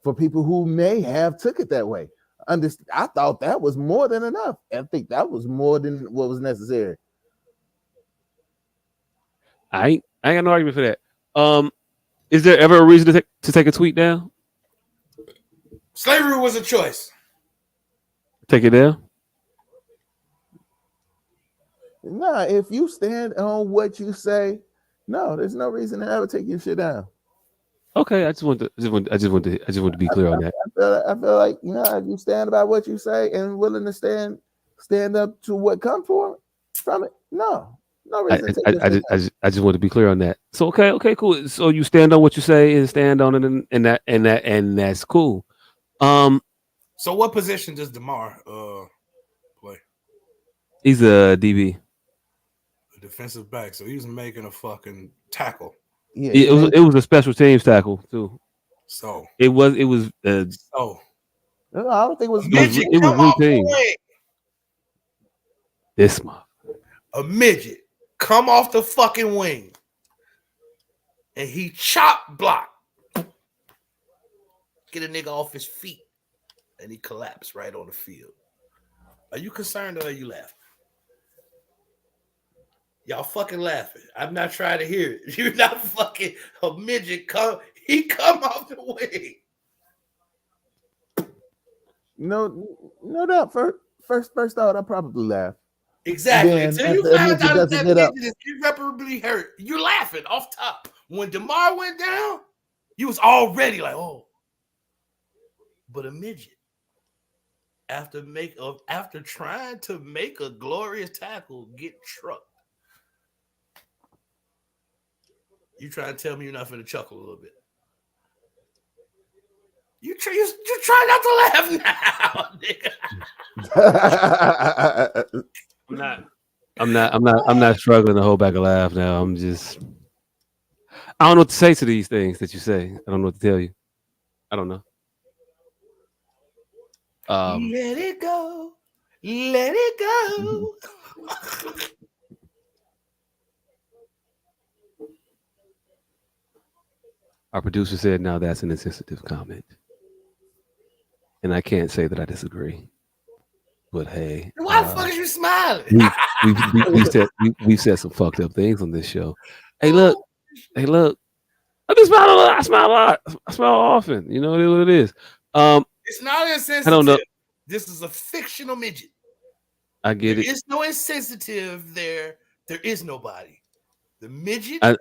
E: for people who may have took it that way. I thought that was more than enough. I think that was more than what was necessary.
A: I ain't got no argument for that. Is there ever a reason to take a tweet down?
C: Slavery was a choice.
A: Take it down?
E: Nah, if you stand on what you say, no, there's no reason to ever take your shit down.
A: Okay, I just want to be clear on that.
E: I feel like, if you stand by what you say and willing to stand up to what comes from it, no reason to take your shit down.
A: I just want to be clear on that. So okay, cool. So you stand on what you say and stand on it, and that's cool.
C: So what position does DeMar play?
A: He's a DB.
C: A defensive back. So he was making a fucking tackle.
E: Yeah,
A: it was a special teams tackle too.
C: So
A: it was.
E: No, I don't think it was.
A: It was routine. This month,
C: a midget come off the fucking wing, and he chop block, get a nigga off his feet, and he collapsed right on the field. Are you concerned or are you laughing? Y'all fucking laughing. I'm not trying to hear it. You're not fucking a midget. He come off the wing.
E: No doubt. First thought, I probably laugh.
C: Exactly. Until you find out that midget is irreparably hurt, you're laughing off top. When DeMar went down, you was already like, oh. But a midget, after trying to make a glorious tackle, get trucked. You trying to tell me you're not going to chuckle a little bit? You try not to laugh
A: now, nigga. I'm not struggling to hold back a laugh now. I don't know what to say to these things that you say. I don't know what to tell you. I don't know.
C: Let it go. Let it go.
A: Our producer said, "Now that's an insensitive comment," and I can't say that I disagree. But hey,
C: why the fuck is you smiling?
A: we've said some fucked up things on this show. Hey, look. I smile a lot. I smile a lot. I smile often. You know, it is what it is.
C: It's not insensitive.
A: I don't know.
C: This is a fictional midget.
A: I get
C: there
A: it.
C: There is no insensitive there. There is nobody. The midget.
A: I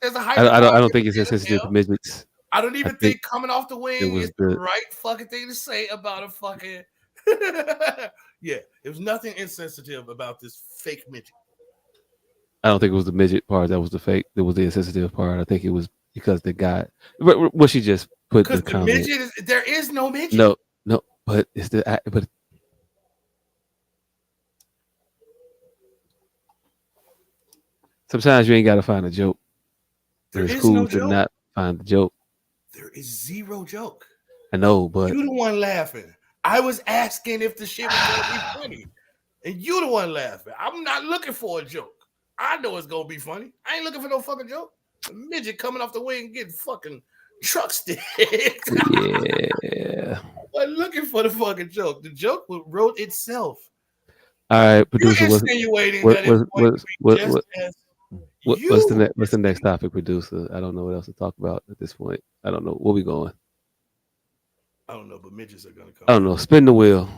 A: don't think it's insensitive to midgets.
C: I don't even think coming off the wing is the right fucking thing to say about a fucking. Yeah, there was nothing insensitive about this fake midget.
A: I don't think it was the midget part that was the fake. That was the insensitive part. I think it was because the guy. What she just put the comment.
C: Midget there is no midget.
A: No, but it's the but. Sometimes you ain't got to find a joke. It's cool to not find the joke.
C: There is zero joke.
A: I know, but
C: you the one laughing. I was asking if the shit was gonna be funny, and you the one laughing. I'm not looking for a joke. I know it's gonna be funny. I ain't looking for no fucking joke. A midget coming off the wing getting fucking truck stick.
A: Yeah.
C: I'm looking for the fucking joke. The joke wrote itself.
A: All right, producer.
C: You're insinuating that it's going to be just as.
A: What's the next topic, producer? I don't know what else to talk about at this point. I don't know where we going.
C: I don't know, but midgets are gonna come.
A: I don't know. Spin the wheel.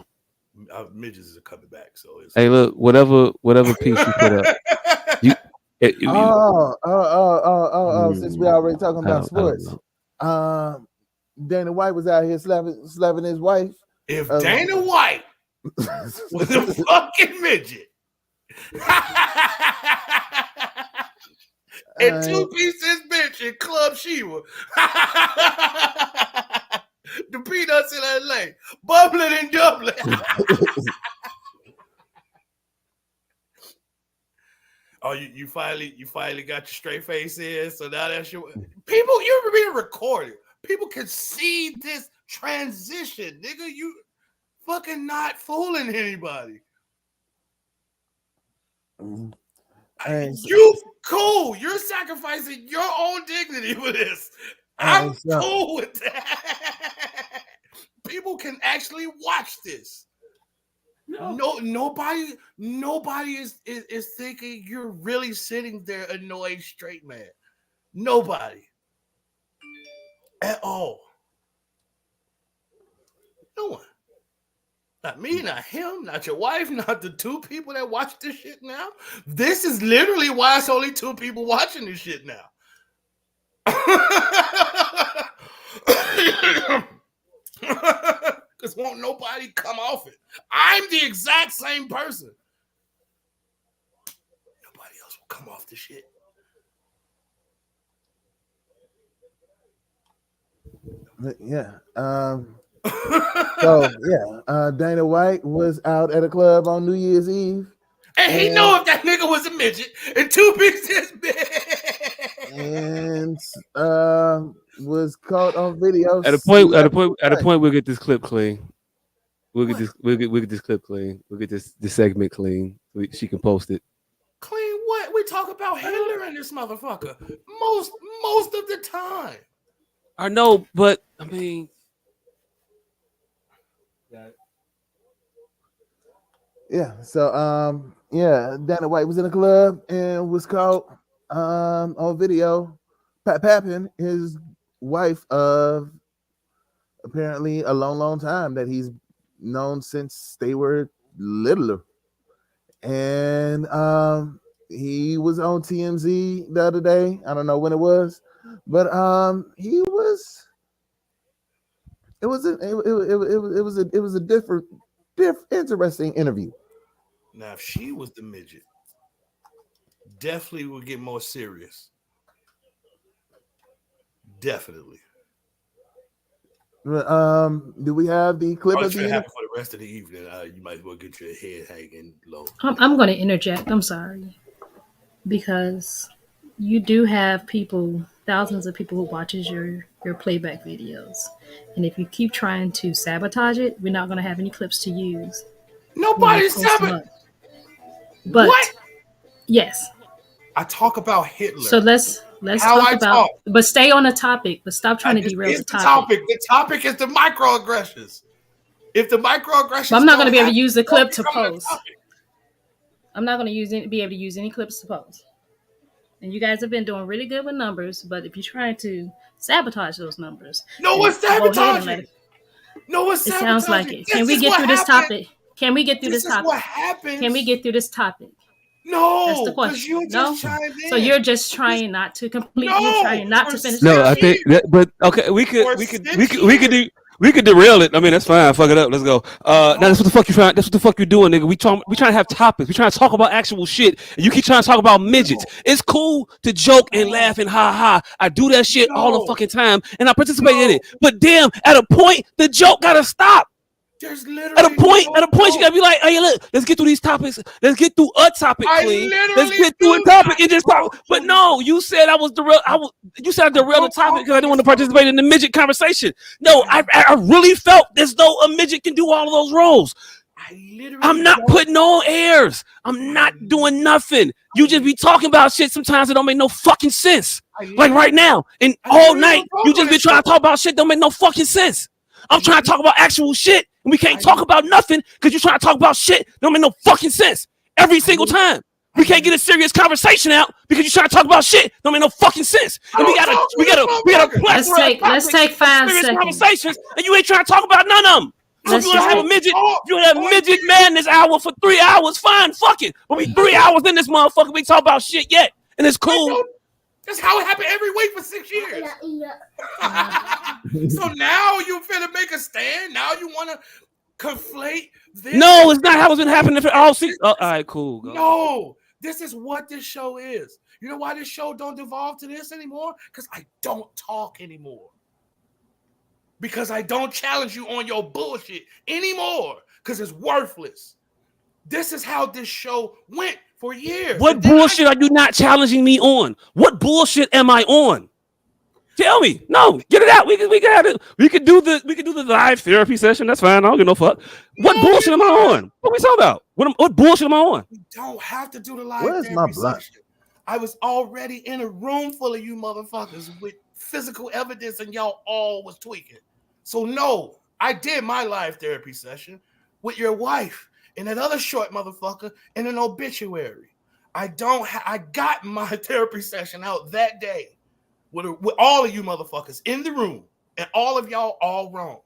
C: Midgets are coming back. So it's
A: hey, look, whatever piece you put up.
E: Since we already talking about sports, Dana White was out here slapping his wife.
C: If Dana White was a fucking midget. And two pieces bitch in Club Shiva. The peanuts in LA. Bubbling and doubling. Oh, you finally got your straight face in. So now that's your people, you're being recorded. People can see this transition. Nigga, you fucking not fooling anybody. You cool. You're sacrificing your own dignity for this. I'm cool with that. People can actually watch this. Nobody is thinking you're really sitting there annoyed straight man. Nobody. At all. No one. Not me, not him, not your wife, not the two people that watch this shit now. This is literally why it's only two people watching this shit now. Because won't nobody come off it. I'm the exact same person. Nobody else will come off the shit.
E: Yeah. Dana White was out at a club on New Year's Eve.
C: And he know if that nigga was a midget and two pieces big.
E: And was caught on video.
A: At a point, we'll get this clip clean. We'll get this clip clean. We'll get this segment clean. She can post it.
C: Clean what? We talk about Hitler and this motherfucker most of the time.
A: I know, but I mean,
E: yeah. So Dana White was in a club and was caught on video papping his wife of apparently a long time that he's known since they were littler. And he was on TMZ the other day. I don't know when it was, but it was a different interesting interview.
C: Now, if she was the midget, definitely would get more serious. Definitely.
E: Do we have the clip of the
C: interview for the rest of the evening? You might as well get your head hanging low.
B: I'm going to interject. I'm sorry, because you do have people, thousands of people who watches your playback videos, and if you keep trying to sabotage it, we're not going to have any clips to use.
C: Nobody's sabotaging.
B: But what? Yes,
C: I talk about Hitler.
B: So let's Let's
C: how
B: talk
C: I
B: about,
C: talk.
B: but stay on the topic. But stop trying to derail the topic.
C: The topic is the microaggressions. If the microaggressions,
B: But I'm not going to be able to use the clip to
C: become the
B: post.
C: topic.
B: I'm not going to be able to use any clips to post. And you guys have been doing really good with numbers, but if you're trying to sabotage those numbers,
C: No one's
B: then go ahead and let
C: sabotaging.
B: it.
C: No one's
B: It
C: sabotaging.
B: sounds like it. Can we get through this topic? Can we get through this topic?
C: What happens?
B: Can we get through this topic?
C: No,
B: that's the question.
C: You just chimed in.
B: So you're just trying not to complete. No, you're trying not to finish.
A: No, I think that, but okay, we could derail it. I mean, that's fine. Fuck it up. Let's go. Now that's what the fuck you trying. That's what the fuck you're doing, nigga. We trying to have topics. We trying to talk about actual shit, and you keep trying to talk about midgets. It's cool to joke and laugh and ha ha. I do that shit all the fucking time, and I participate in it. But damn, at a point, the joke gotta stop.
C: There's literally
A: at a point, you gotta be like, hey, look, let's get through these topics. Let's get through a topic, clean. Let's get through a topic and just talk. But no, you said you said I derailed the topic because I didn't want to participate in the midget conversation. No, I really felt as though a midget can do all of those roles. I'm not putting on airs. I'm not doing nothing. You just be talking about shit sometimes that don't make no fucking sense. Like right now, and all night, you just be trying to talk about shit that don't make no fucking sense. I'm trying to talk about actual shit, and we can't talk about nothing because you're trying to talk about shit that don't make no fucking sense every single time. We can't get a serious conversation out because you're trying to talk about shit that don't make no fucking sense. And we got a
B: let's take 5 seconds.
A: Conversations, and you ain't trying to talk about none of them. So if you want to have a midget, you have midget madness hour for 3 hours, fine, fuck it. But we 3 hours in this motherfucker, we talk about shit yet, and it's cool.
C: That's how it happened every week for 6 years. So now you finna make a stand? Now you want to conflate this?
A: No, it's not how it's been happening for all season. All right, cool. Go.
C: No, this is what this show is. You know why this show don't devolve to this anymore? Because I don't talk anymore. Because I don't challenge you on your bullshit anymore. Because it's worthless. This is how this show went for years.
A: What bullshit are you not challenging me on? What bullshit am I on? Tell me. No, get it out. We could do the live therapy session. That's fine. I don't give no fuck. What bullshit am I on? What we talking about? What bullshit am I on?
C: We don't have to do the live therapy session. I was already in a room full of you motherfuckers with physical evidence, and y'all all was tweaking. So no, I did my live therapy session with your wife and that other short motherfucker in an obituary. I got my therapy session out that day with all of you motherfuckers in the room, and all of y'all all wrong.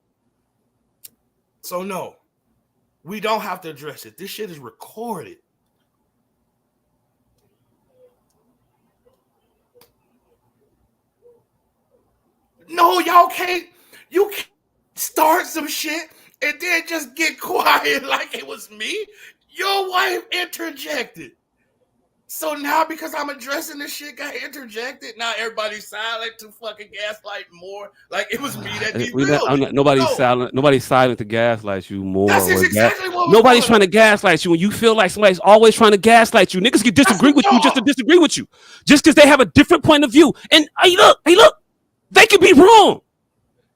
C: So no, we don't have to address it. This shit is recorded. No, y'all can't. You can't start some shit and then just get quiet like it was me. Your wife interjected. So now because I'm addressing this shit got interjected, now everybody's silent to fucking gaslight more. Like it was me that derailed.
A: Nobody's silent. Nobody's silent to gaslight you more.
C: That's exactly what
A: nobody's trying to gaslight you. When you feel like somebody's always trying to gaslight you, niggas can disagree with you just to disagree with you, just because they have a different point of view. And hey, look, they could be wrong,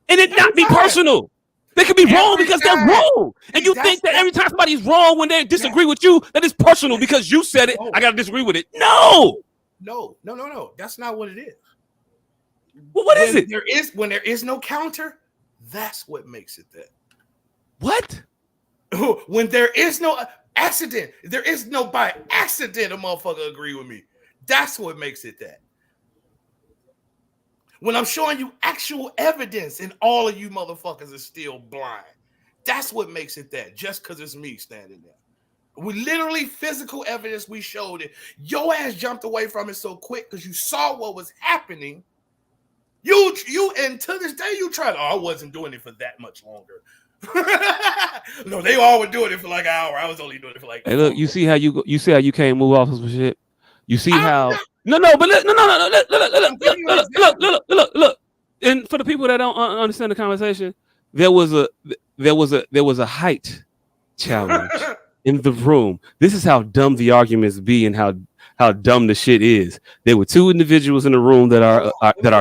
A: and it not be personal. They could be wrong because they're wrong. And you think that every time somebody's wrong when they disagree with you, that is personal because you said it. I got to disagree with it. No.
C: That's not what it is.
A: Well, what is it?
C: When there is no counter, that's what makes it that.
A: What?
C: When there is no accident, there is no by accident a motherfucker agree with me. That's what makes it that. When I'm showing you actual evidence and all of you motherfuckers are still blind. That's what makes it that, just because it's me standing there. We literally physical evidence we showed it. Your ass jumped away from it so quick because you saw what was happening. You and to this day you tried, I wasn't doing it for that much longer. No, they all were doing it for like an hour. I was only doing it for like.
A: Hey, look, you see how you can't move off of some shit. You see how. No, but look. And for the people that don't understand the conversation, there was a height challenge in the room. This is how dumb the arguments be and how dumb the shit is. There were two individuals in the room that are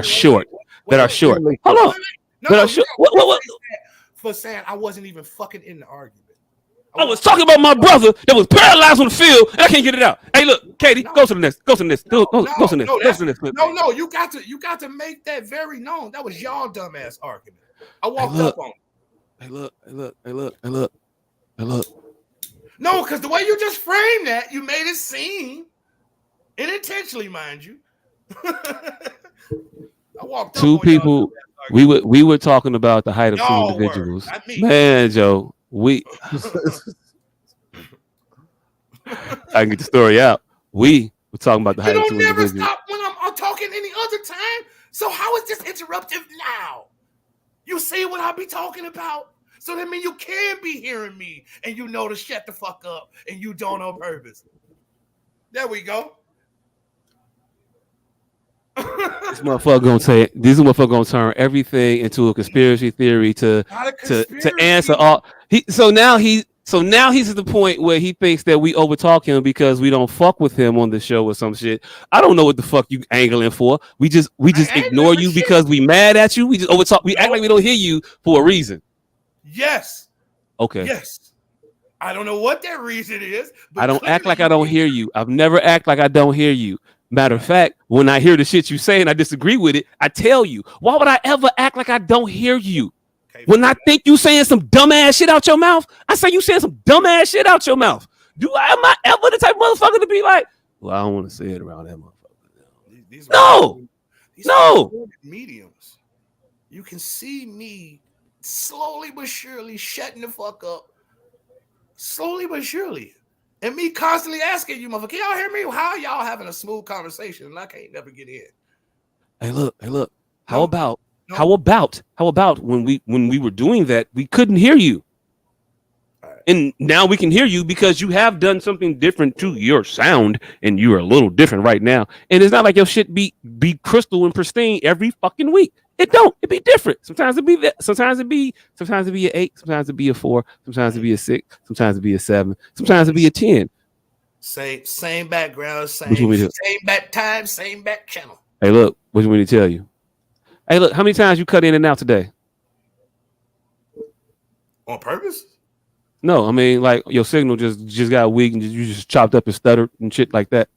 A: short. Hold on. That are short. What?
C: For saying I wasn't even fucking in the argument.
A: I was talking about my brother that was paralyzed on the field, and I can't get it out. Hey, look, Katie, go to the next. Go to the next. Go to the next. Go to the next clip.
C: No, you got to make that very known. That was y'all dumbass argument. I walked up on it.
A: Hey, look.
C: No, because the way you just framed that, you made it seem unintentionally, mind you. I walked
A: two
C: up
A: people. We were talking about the height of two individuals. Man, Joe, I can get the story out. We were talking about the height of two individuals. You don't never stop
C: when I'm talking any other time. So how is this interruptive now? You see what I be talking about? So that means you can be hearing me and you know to shut the fuck up and you don't on purpose. There we go.
A: This motherfucker gonna turn everything into a conspiracy theory to answer all. So now he's at the point where he thinks that we overtalk him because we don't fuck with him on the show or some shit. I don't know what the fuck you angling for. We just ignore you because we mad at you. We just overtalk. We act like we don't hear you for a reason.
C: Yes.
A: Okay.
C: Yes. I don't know what that reason is. But
A: I don't act like I don't hear you. I've never act like I don't hear you. Matter of fact, when I hear the shit you say and I disagree with it, I tell you. Why would I ever act like I don't hear you? When I think you saying some dumbass shit out your mouth, I say you saying some dumbass shit out your mouth. Am I ever the type of motherfucker to be like, well, I don't want to say it around that motherfucker. No.
C: Mediums. You can see me slowly but surely shutting the fuck up. Slowly but surely. And me constantly asking you, motherfucker, can y'all hear me? How y'all having a smooth conversation and I can't never get in?
A: Hey, look. How about when we were doing that, we couldn't hear you. Right. And now we can hear you because you have done something different to your sound and you're a little different right now. And it's not like your shit be crystal and pristine every fucking week. It don't. It be different. Sometimes it be that. Sometimes it be an 8. Sometimes it be a 4. Sometimes it be a 6. Sometimes it be a 7. Sometimes it be a 10.
C: Same background, same back time, same back channel.
A: Hey, look. What do you want me to tell you? Hey, look. How many times you cut in and out today?
C: On purpose?
A: No, I mean like your signal just got weak and you just chopped up and stuttered and shit like that.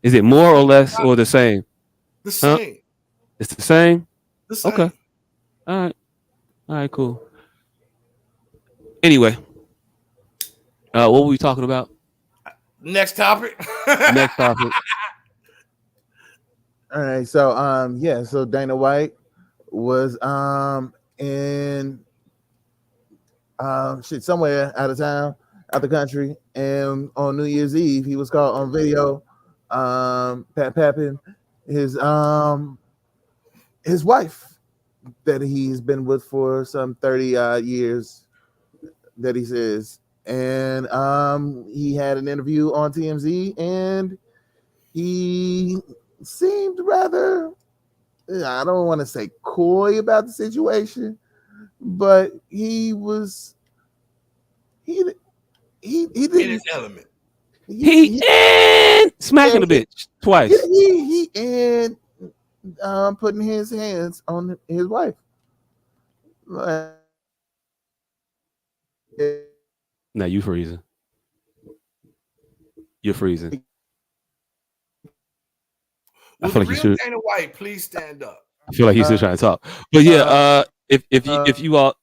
A: Is it more or less or the same?
C: The same. Huh?
A: It's the same.
C: Okay.
A: All right, cool. Anyway, what were we talking about?
C: Next topic.
E: All right, so so Dana White was in somewhere out of town, out the country, and on New Year's Eve he was caught on video papping his wife that he's been with for some 30 years, that he says. And he had an interview on TMZ and he seemed rather, I don't want to say coy about the situation, but he didn't in
C: his element.
A: He smacking a bitch twice.
E: He putting his hands on his wife.
A: Now you freezing. You're freezing.
C: I feel like you should. Dana White, please stand up.
A: I feel like he's still trying to talk. But yeah, if you all,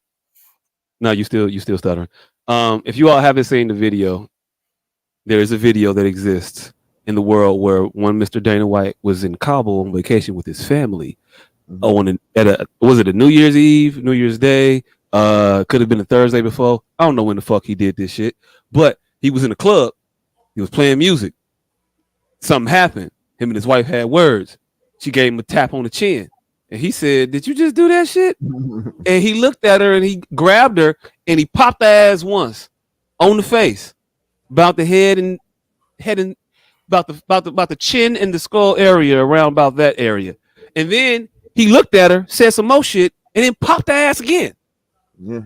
A: no, you still stuttering. If you all haven't seen the video, there is a video that exists in the world where one Mr. Dana White was in Kabul on vacation with his family. Was it a New Year's Eve, New Year's Day? Could have been a Thursday before. I don't know when the fuck he did this shit, but he was in a club. He was playing music. Something happened. Him and his wife had words. She gave him a tap on the chin, and he said, "Did you just do that shit?" And he looked at her and he grabbed her and he popped her ass once on the face, about the head and about the chin and the skull area, around about that area. And then he looked at her, said some more shit, and then popped her ass again.
E: Yeah.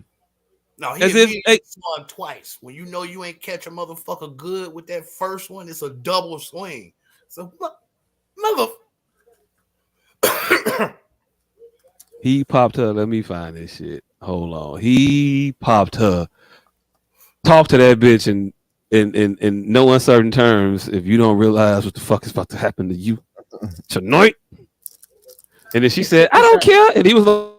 C: No, he swung twice. When you know you ain't catch a motherfucker good with that first one, it's a double swing. So
A: he popped her. Let me find this shit. Hold on. He popped her talk to that bitch in no uncertain terms if you don't realize what the fuck is about to happen to you tonight. And then she said, I don't care. And he was like,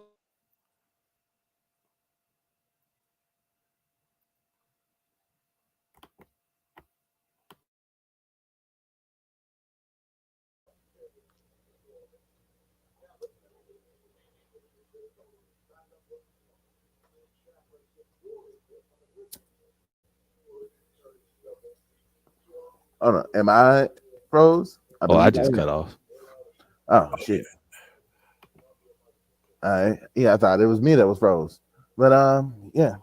E: Oh no, am I froze?
A: I just cut off.
E: Oh shit. All right. Yeah, I thought it was me that was froze. But yeah.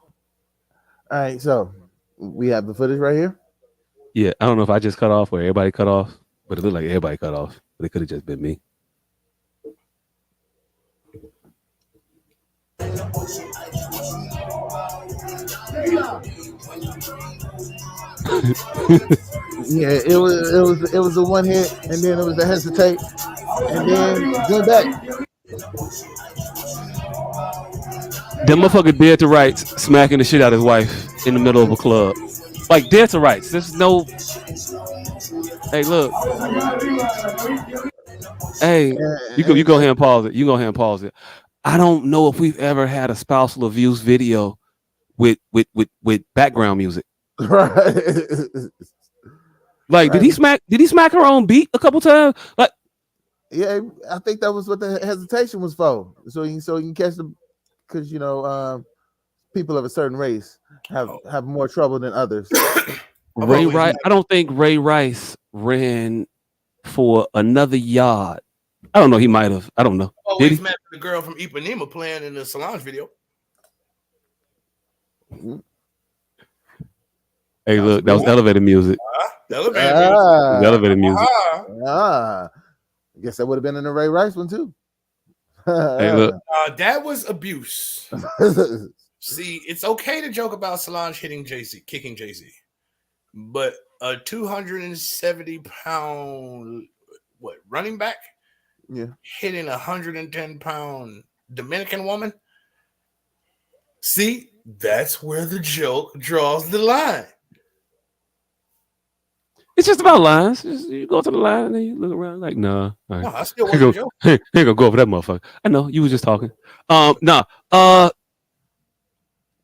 E: All right, so we have the footage right here.
A: Yeah, I don't know if I just cut off or everybody cut off, but it looked like everybody cut off. But it could have just been me.
E: Yeah, it was a one hit, and then it was a hesitate, and then go back.
A: That motherfucker dead to rights, smacking the shit out of his wife in the middle of a club. Like dead to rights. There's no. Hey, look. Hey, you go ahead and pause it. You go ahead and pause it. I don't know if we've ever had a spousal abuse video with background music.
E: Right.
A: Like, did he smack her on beat a couple times? Like,
E: yeah, I think that was what the hesitation was for. So you can catch them, because people of a certain race have more trouble than others.
A: Ray Rice. I don't think Ray Rice ran for another yard. I don't know. He might have. I don't know.
C: Did he? Met the girl from Ipanema playing in the Solange video.
A: Hey, look, that was elevator music. Elevator music.
E: I guess that would have been in the Ray Rice one too.
A: Hey, look.
C: That was abuse. See, it's okay to joke about Solange kicking Jay-Z, but a 270-pound running back, hitting a 110-pound Dominican woman. See, that's where the joke draws the line.
A: It's just about lines. You go to the line and then you look around like, nah. All right.
C: No, I still want to joke.
A: Ain't gonna go over that motherfucker. I know you was just talking.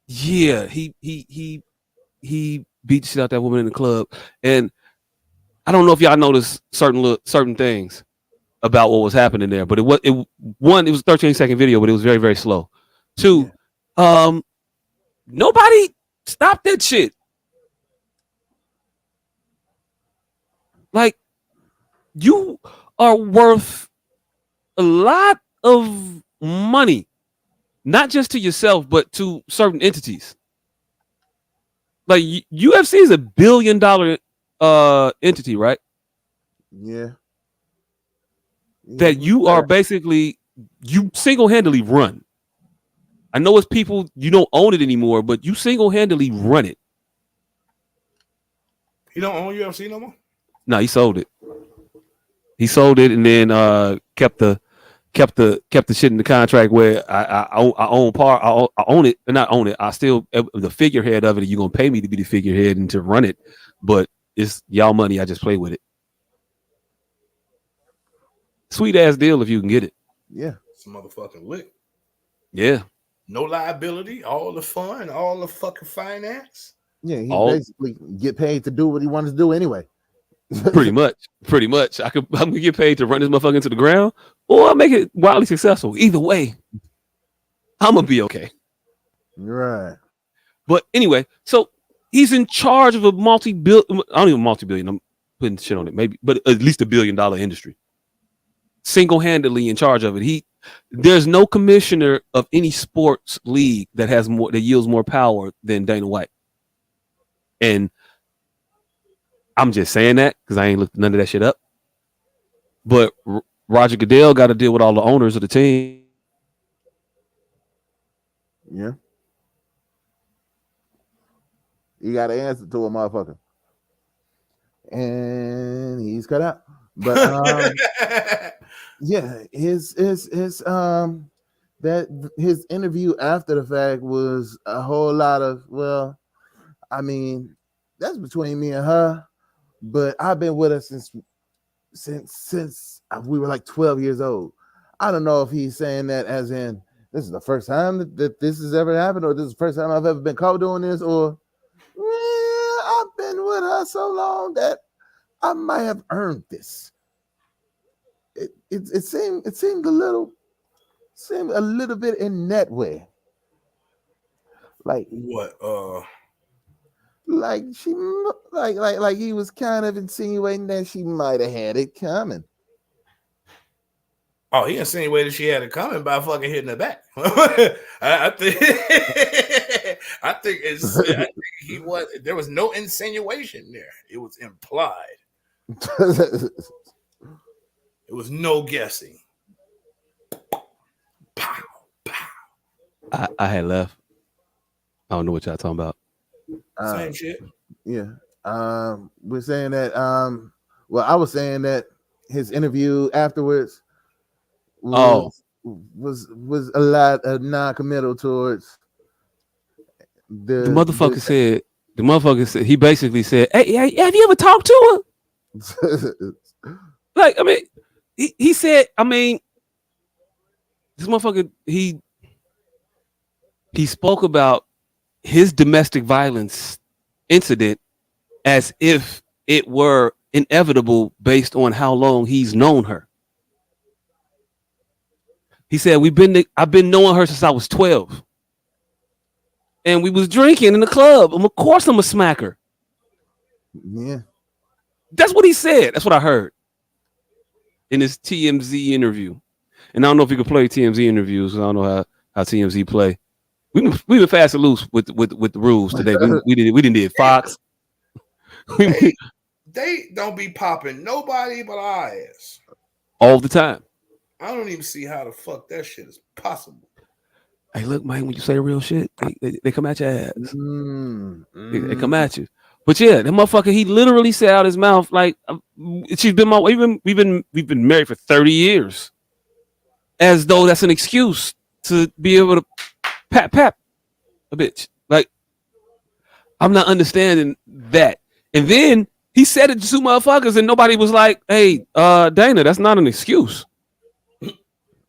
A: Yeah, he beat the shit out that woman in the club, and I don't know if y'all noticed certain things about what was happening there, but it was a 13-second video, but it was very, very slow. 2, nobody stopped that shit. Like, you are worth a lot of money, not just to yourself, but to certain entities. Like, UFC is $1 billion entity, right?
E: Yeah.
A: That you are basically, you single-handedly run. I know it's people, you don't own it anymore, but you single-handedly run it.
C: You don't own UFC no more?
A: No, he sold it. He sold it and then kept the shit in the contract where I own part. I own it, and not own it. I still the figurehead of it. You're gonna pay me to be the figurehead and to run it, but it's y'all money. I just play with it. Sweet ass deal if you can get it.
E: Yeah,
C: it's a motherfucking lick.
A: Yeah,
C: no liability, all the fun, all the fucking finance.
E: Yeah, he basically get paid to do what he wanted to do anyway.
A: Pretty much. I'm gonna get paid to run this motherfucker into the ground, or I'll make it wildly successful. Either way, I'm gonna be okay.
E: Right.
A: But anyway, so he's in charge of a multi-billion. I don't even multi-billion. I'm putting shit on it, maybe, but at least $1 billion industry. Single-handedly in charge of it. There's no commissioner of any sports league that yields more power than Dana White. And I'm just saying that because I ain't looked none of that shit up. But Roger Goodell got to deal with all the owners of the team.
E: Yeah. You got to answer to a motherfucker. And he's cut out. But yeah, his interview after the fact was a whole lot of, well, I mean, that's between me and her. But I've been with her since we were like 12 years old. I don't know if he's saying that as in this is the first time that this has ever happened, or this is the first time I've ever been caught doing this, or I've been with her so long that I might have earned this. It seemed a little bit in that way. Like
C: what?
E: Like she like he was kind of insinuating that she might have had it coming.
C: Oh, he insinuated she had it coming by fucking hitting her back. I think there was no insinuation there. It was implied. It was no guessing. Pow, pow.
A: I had left. I don't know what y'all talking about.
C: Same shit.
E: Yeah. We're saying that well, I was saying that his interview afterwards was a lot of non-committal towards the
A: motherfucker said he basically said, hey, have you ever talked to her? Like, I mean, he said, I mean, this motherfucker, he spoke about his domestic violence incident as if it were inevitable based on how long he's known her. He said, I've been knowing her since I was 12. And we was drinking in the club. Of course I'm a smacker.
E: Yeah.
A: That's what he said. That's what I heard in his TMZ interview. And I don't know if you can play TMZ interviews. I don't know how TMZ play. We've been fast and loose with the rules today. We didn't Fox.
C: They don't be popping nobody but our ass
A: all the time.
C: I don't even see how the fuck that shit is possible.
A: Hey, look, man, when you say real shit, they come at your ass. They come at you. But yeah, that motherfucker, he literally said out his mouth, like, she's been we've been married for 30 years. As though that's an excuse to be able to pat a bitch. Like, I'm not understanding that. And then he said it to two motherfuckers and nobody was like, hey, Dana, that's not an excuse.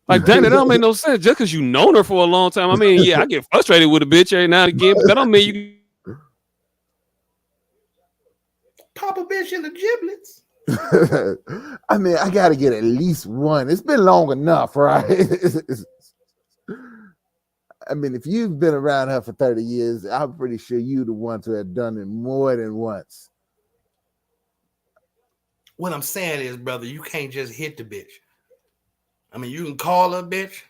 A: Like, Dana, that don't make no sense. Just because you known her for a long time. I mean, yeah, I get frustrated with a bitch every now and again, but that don't mean you
C: pop a bitch in the giblets.
E: I mean, I gotta get at least one. It's been long enough, right? I mean, if you've been around her for 30 years, I'm pretty sure you the one to have done it more than once.
C: What I'm saying is, brother, you can't just hit the bitch. I mean, you can call her a bitch,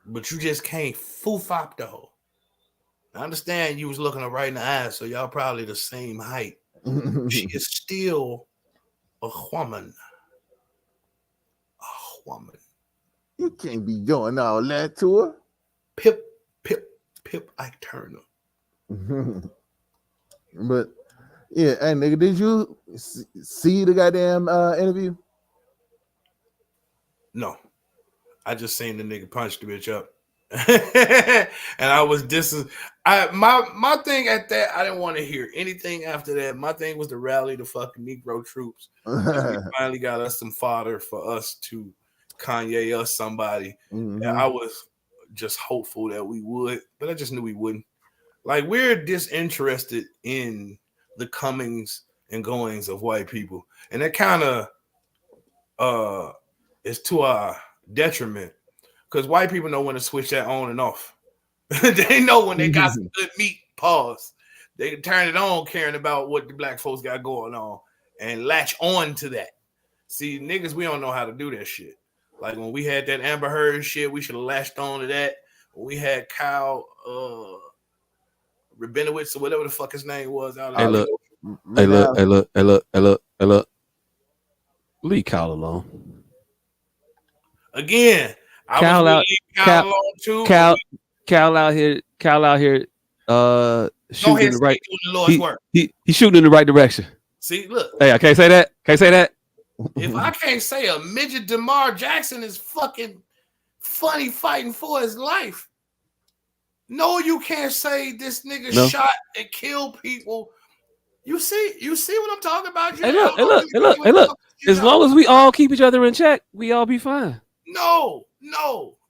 C: but you just can't foo-fop the hoe. I understand you was looking her right in the eyes, so y'all probably the same height. She is still a woman. A woman.
E: You can't be doing all that to her.
C: Pip, Ike Turner.
E: But yeah, hey nigga, did you see the goddamn interview?
C: No, I just seen the nigga punch the bitch up, and I was my thing at that. I didn't want to hear anything after that. My thing was to rally the fucking Negro troops. We finally got us some fodder for us to Kanye us somebody.
E: Mm-hmm.
C: And I was just hopeful that we would, but I just knew we wouldn't. Like, we're disinterested in the comings and goings of white people, and that kind of is to our detriment, because white people know when to switch that on and off. They know when they got some good meat. Pause. They can turn it on, caring about what the black folks got going on, and latch on to that. See, niggas, we don't know how to do that shit. Like, when we had that Amber Heard shit, we should have latched on to that. When we had Kyle Rabinowitz or whatever the fuck his name was.
A: Hey, look. Leave Kyle alone.
C: Again,
A: Kyle out here shooting in the right. He's shooting in the right direction.
C: See, look.
A: Hey, I can't say that.
C: If I can't say a midget DeMar Jackson is fucking funny fighting for his life, No, you can't say this nigga shot and killed people. You see what I'm talking about?
A: Hey, look. As long as we all keep each other in check, we all be fine.
C: No.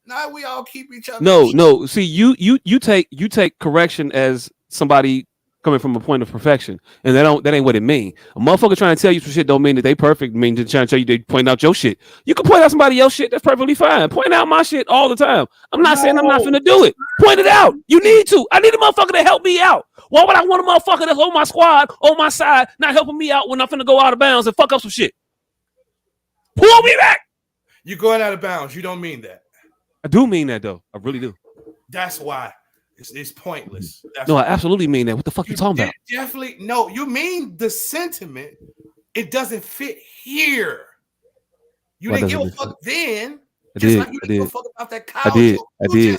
C: Now we all keep each other.
A: No. See, you take correction as somebody coming from a point of perfection, and that ain't what it mean. A motherfucker trying to tell you some shit don't mean that they perfect. Mean to try to tell you they point out your shit. You can point out somebody else's shit. That's perfectly fine. Point out my shit all the time. I'm not saying I'm not finna do it. Point it out. You need to. I need a motherfucker to help me out. Why would I want a motherfucker that's on my squad, on my side, not helping me out when I'm finna go out of bounds and fuck up some shit? Pull me back.
C: You're going out of bounds. You don't mean that.
A: I do mean that though. I really do.
C: That's why it's pointless.
A: No, I absolutely mean that. What the fuck you talking about?
C: Definitely no. You mean the sentiment? It doesn't fit here. You didn't give a fuck then.
A: I did.
C: Give a fuck about that couch.
A: I did give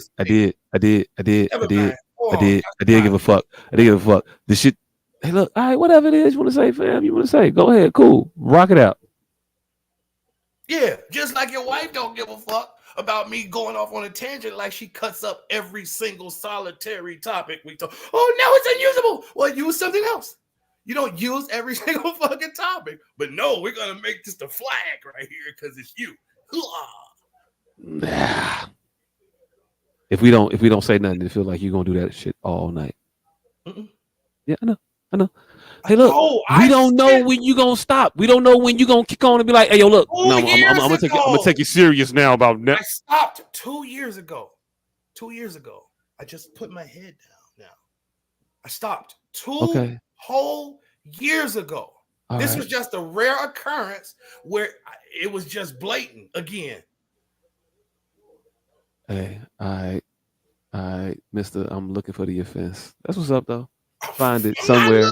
A: a fuck. I did give a fuck. This shit. Hey, look. All right, whatever it is you want to say, fam. You want to say? Go ahead. Cool. Rock it out.
C: Yeah, just like your wife don't give a fuck about me going off on a tangent like she cuts up every single solitary topic we talk. Oh, no, it's unusable. Well, use something else. You don't use every single fucking topic. But no, we're gonna make this the flag right here because it's you.
A: Nah. If we don't say nothing, it feels like you're gonna do that shit all night. Yeah, I know. Hey, look, we don't know when you gonna stop. We don't know when you gonna kick on and be like, "Hey, yo, look, no, I'm gonna take you serious now about that."
C: I stopped 2 years ago. 2 years ago, I just put my head down. Now, I stopped 2 whole years ago.
A: All
C: this
A: right.
C: was just a rare occurrence where it was just blatant again.
A: Hey, all right, Mister, I'm looking for the offense. That's what's up, though. Find it somewhere.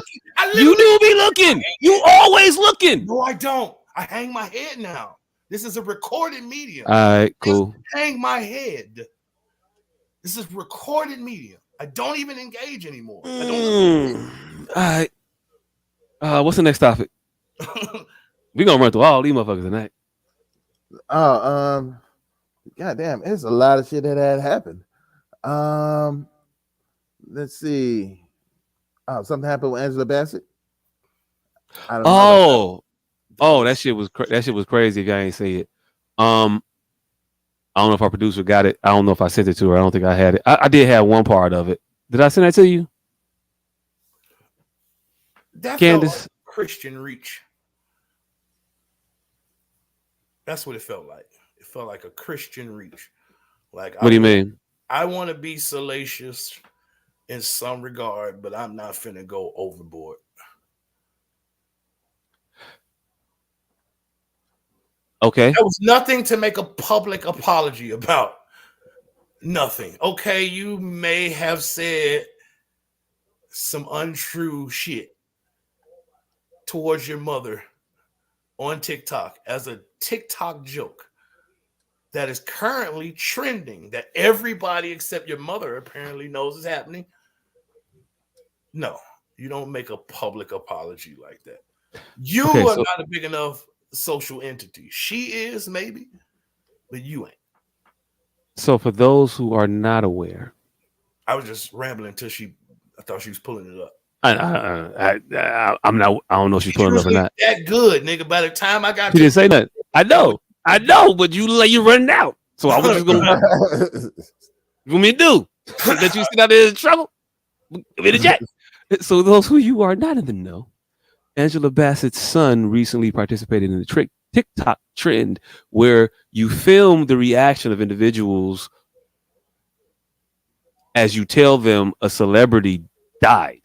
A: You do be looking. You always looking.
C: No, I don't. I hang my head now. This is a recorded medium.
A: All right, cool.
C: Hang my head. This is recorded medium. I don't even engage anymore. I don't.
A: All right. What's the next topic? We gonna run through all these motherfuckers tonight.
E: Goddamn, it's a lot of shit that had happened. Let's see. Something happened with Angela Bassett. I don't know.
A: That shit was crazy. If y'all ain't say it, I don't know if our producer got it. I don't know if I sent it to her. I don't think I had it. I did have one part of it. Did I send that to you?
C: That
A: Candace?
C: felt like Christian reach. That's what it felt like. It felt like a Christian reach. Like,
A: what do you mean?
C: I want to be salacious in some regard, but I'm not finna go overboard.
A: Okay.
C: There was nothing to make a public apology about. Nothing. Okay, you may have said some untrue shit towards your mother on TikTok as a TikTok joke that is currently trending, that everybody except your mother apparently knows is happening. No, you don't make a public apology like that. You are not a big enough social entity. She is, maybe, but you ain't.
A: So for those who are not aware,
C: I was just rambling until I thought she was pulling it up.
A: I'm not. I don't know if she's pulling it up or not.
C: That good, nigga. By the time I got,
A: she didn't say nothing. I know, but you running out. So I was just gonna. You want me to do? That you sit out there in trouble? Give me the jack. So those who you are not in the know, Angela Bassett's son recently participated in the TikTok trend where you film the reaction of individuals as you tell them a celebrity died.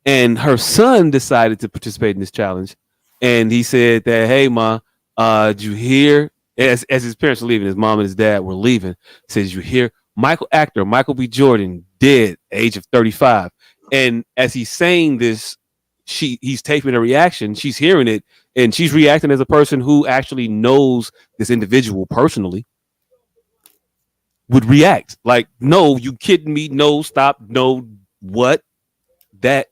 A: And her son decided to participate in this challenge. And he said that, hey, Ma, did you hear? As his parents were leaving, his mom and his dad were leaving, says, you hear actor Michael B. Jordan dead, age of 35. And as he's saying this, he's taping a reaction. She's hearing it, and she's reacting as a person who actually knows this individual personally. Would react like, no, you kidding me? No, stop. No, what? That.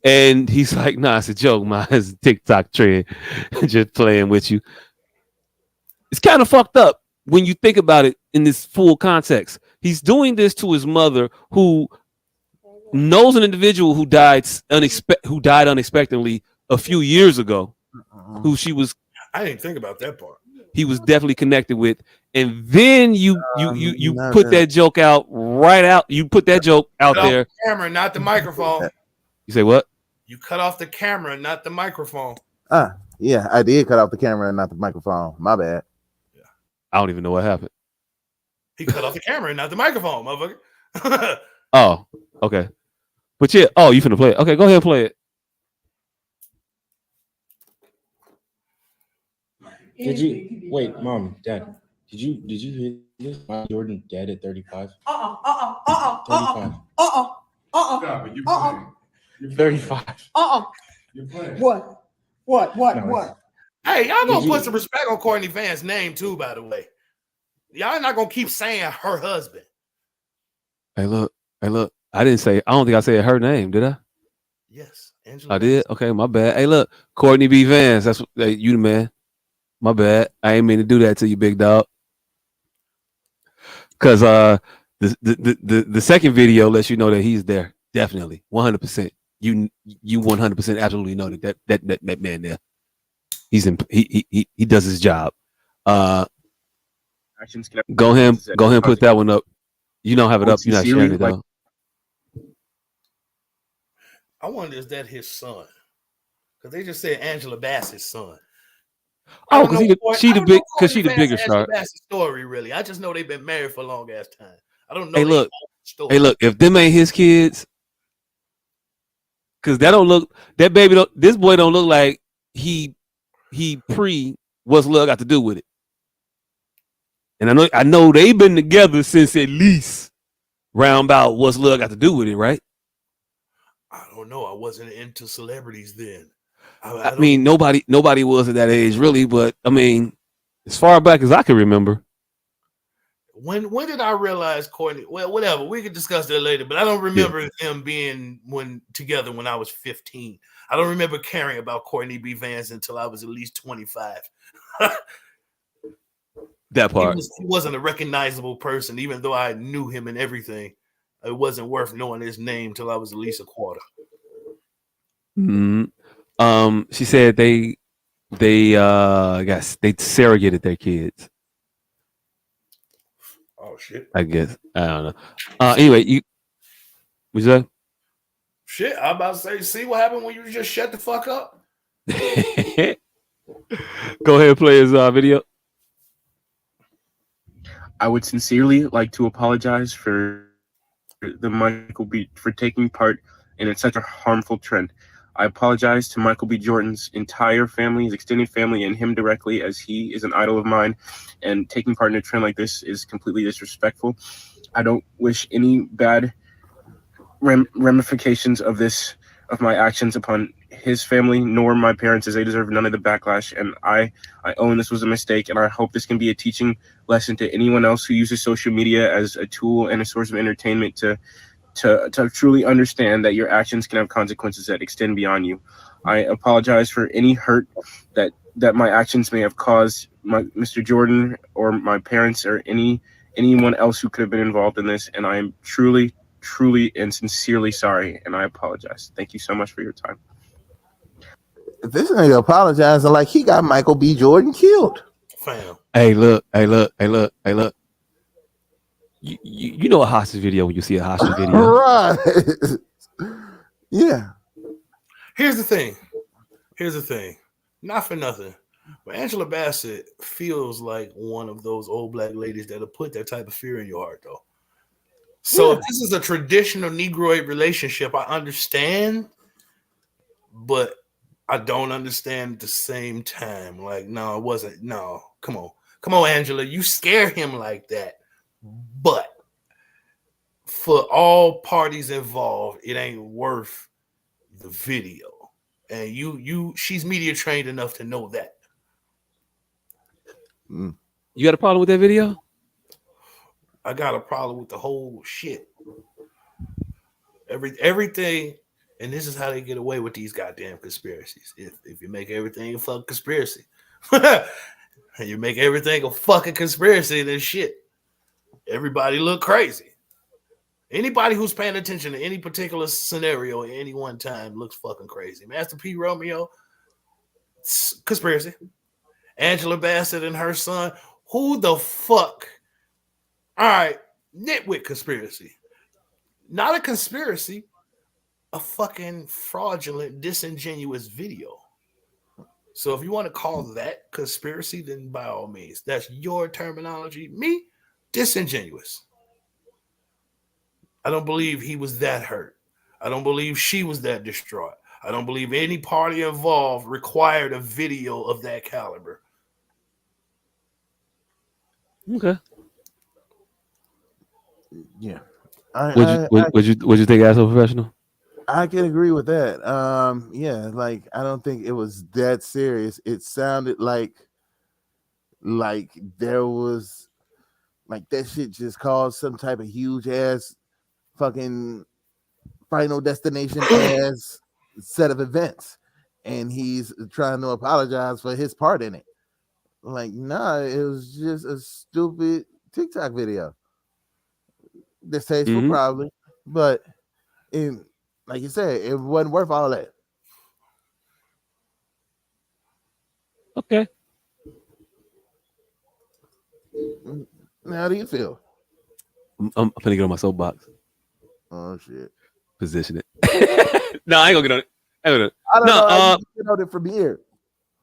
A: And he's like, nah, it's a joke, man. It's a TikTok trend. Just playing with you. It's kind of fucked up when you think about it in this full context. He's doing this to his mother, who knows an individual who died unexpectedly a few years ago, who
C: I didn't think about that part.
A: He was definitely connected with, and then you put that joke out right out. You put that joke out there.
C: The camera, not the microphone.
A: You say what?
C: You cut off the camera, not the microphone.
E: Yeah, I did cut off the camera and not the microphone. My bad.
C: Yeah.
A: I don't even know what happened.
C: He cut off the camera and not the microphone, motherfucker.
A: Oh, okay. But yeah, you finna play it. Okay, go ahead and play it.
L: Did you wait, Mom, Dad? Did you hear this? Michael Jordan dead at 35. 35. You're 35. You're playing.
C: What? Hey, y'all gonna put some respect on Courtney Van's name too, by the way. Y'all not gonna keep saying her husband.
A: Hey, look. I don't think I said her name, did I?
C: Yes, Angela.
A: I did? Okay, my bad. Hey, look, Courtney B. Vance. That's you the man. My bad. I ain't mean to do that to you, big dog. Cause the second video lets you know that he's there. Definitely. 100%. You 100% absolutely know that man there. He's in he does his job. Go ahead and put that one up. You don't have it up. You're not sharing it though.
C: I wonder, is that his son? Because they just said Angela Bassett's son.
A: Oh, because she the bigger star.
C: Story, really. I just know they've been married for a long ass time. I don't know.
A: Hey, look. If them ain't his kids, because this boy don't look like he what's love got to do with it. And I know they've been together since at least round about what's love got to do with it, right?
C: I don't know. I wasn't into celebrities then.
A: I mean, nobody was at that age, really. But I mean, as far back as I can remember.
C: When did I realize Courtney? Well, whatever. We could discuss that later. But I don't remember them being together when I was 15. I don't remember caring about Courtney B. Vance until I was at least 25.
A: That part.
C: He wasn't a recognizable person, even though I knew him and everything. It wasn't worth knowing his name till I was at least a quarter.
A: Mm-hmm. She said they surrogated their kids.
C: Oh shit!
A: I guess I don't know. Anyway, what's that?
C: Shit, I'm about to say. See what happened when you just shut the fuck up?
A: Go ahead and play his video.
L: I would sincerely like to apologize for the Michael B. for taking part in such a harmful trend. I apologize to Michael B. Jordan's entire family, his extended family, and him directly, as he is an idol of mine, and taking part in a trend like this is completely disrespectful. I don't wish any bad ramifications of my actions upon his family, nor my parents, as they deserve none of the backlash. And I own this was a mistake, and I hope this can be a teaching lesson to anyone else who uses social media as a tool and a source of entertainment to truly understand that your actions can have consequences that extend beyond you. I apologize for any hurt that my actions may have caused Mr. Jordan or my parents or anyone else who could have been involved in this. And I am truly and sincerely sorry, and I apologize. Thank you so much for your time.
E: This nigga apologizing like he got Michael B. Jordan killed.
C: Fam.
A: Hey, look. You know a hostage video when you see a hostage video.
E: Right. Yeah.
C: Here's the thing. Not for nothing, but Angela Bassett feels like one of those old black ladies that'll put that type of fear in your heart, though. So if this is a traditional Negroid relationship, I understand, but I don't understand at the same time. Like, no, it wasn't. No, come on, Angela. You scare him like that. But for all parties involved, it ain't worth the video. And she's media trained enough to know that.
A: You got a problem with that video?
C: I got a problem with the whole shit. Everything, and this is how they get away with these goddamn conspiracies. If you make everything a fucking conspiracy, and you make everything a fucking conspiracy, then shit. everybody looked crazy. Anybody who's paying attention to any particular scenario at any one time looks fucking crazy. Master P. Romeo, conspiracy. Angela Bassett and her son. Who the fuck? All right, nitwit conspiracy. Not a conspiracy, a fucking fraudulent, disingenuous video. So if you want to call that conspiracy, then by all means, that's your terminology. Me, disingenuous. I don't believe he was that hurt. I don't believe she was that distraught. I don't believe any party involved required a video of that caliber.
A: Okay.
E: Yeah.
A: Would you think as a professional?
E: I can agree with that. Yeah, like I don't think it was that serious. It sounded like there was like that shit just caused some type of huge ass fucking Final Destination ass set of events, and he's trying to apologize for his part in it. Like, nah, it was just a stupid TikTok video. Distasteful, probably, but like you said, it wasn't worth all that.
A: Okay.
E: How do you feel?
A: I'm gonna get on my soapbox.
E: Oh shit!
A: Position it. No, I ain't gonna get on it.
E: I don't know. I get on it from here.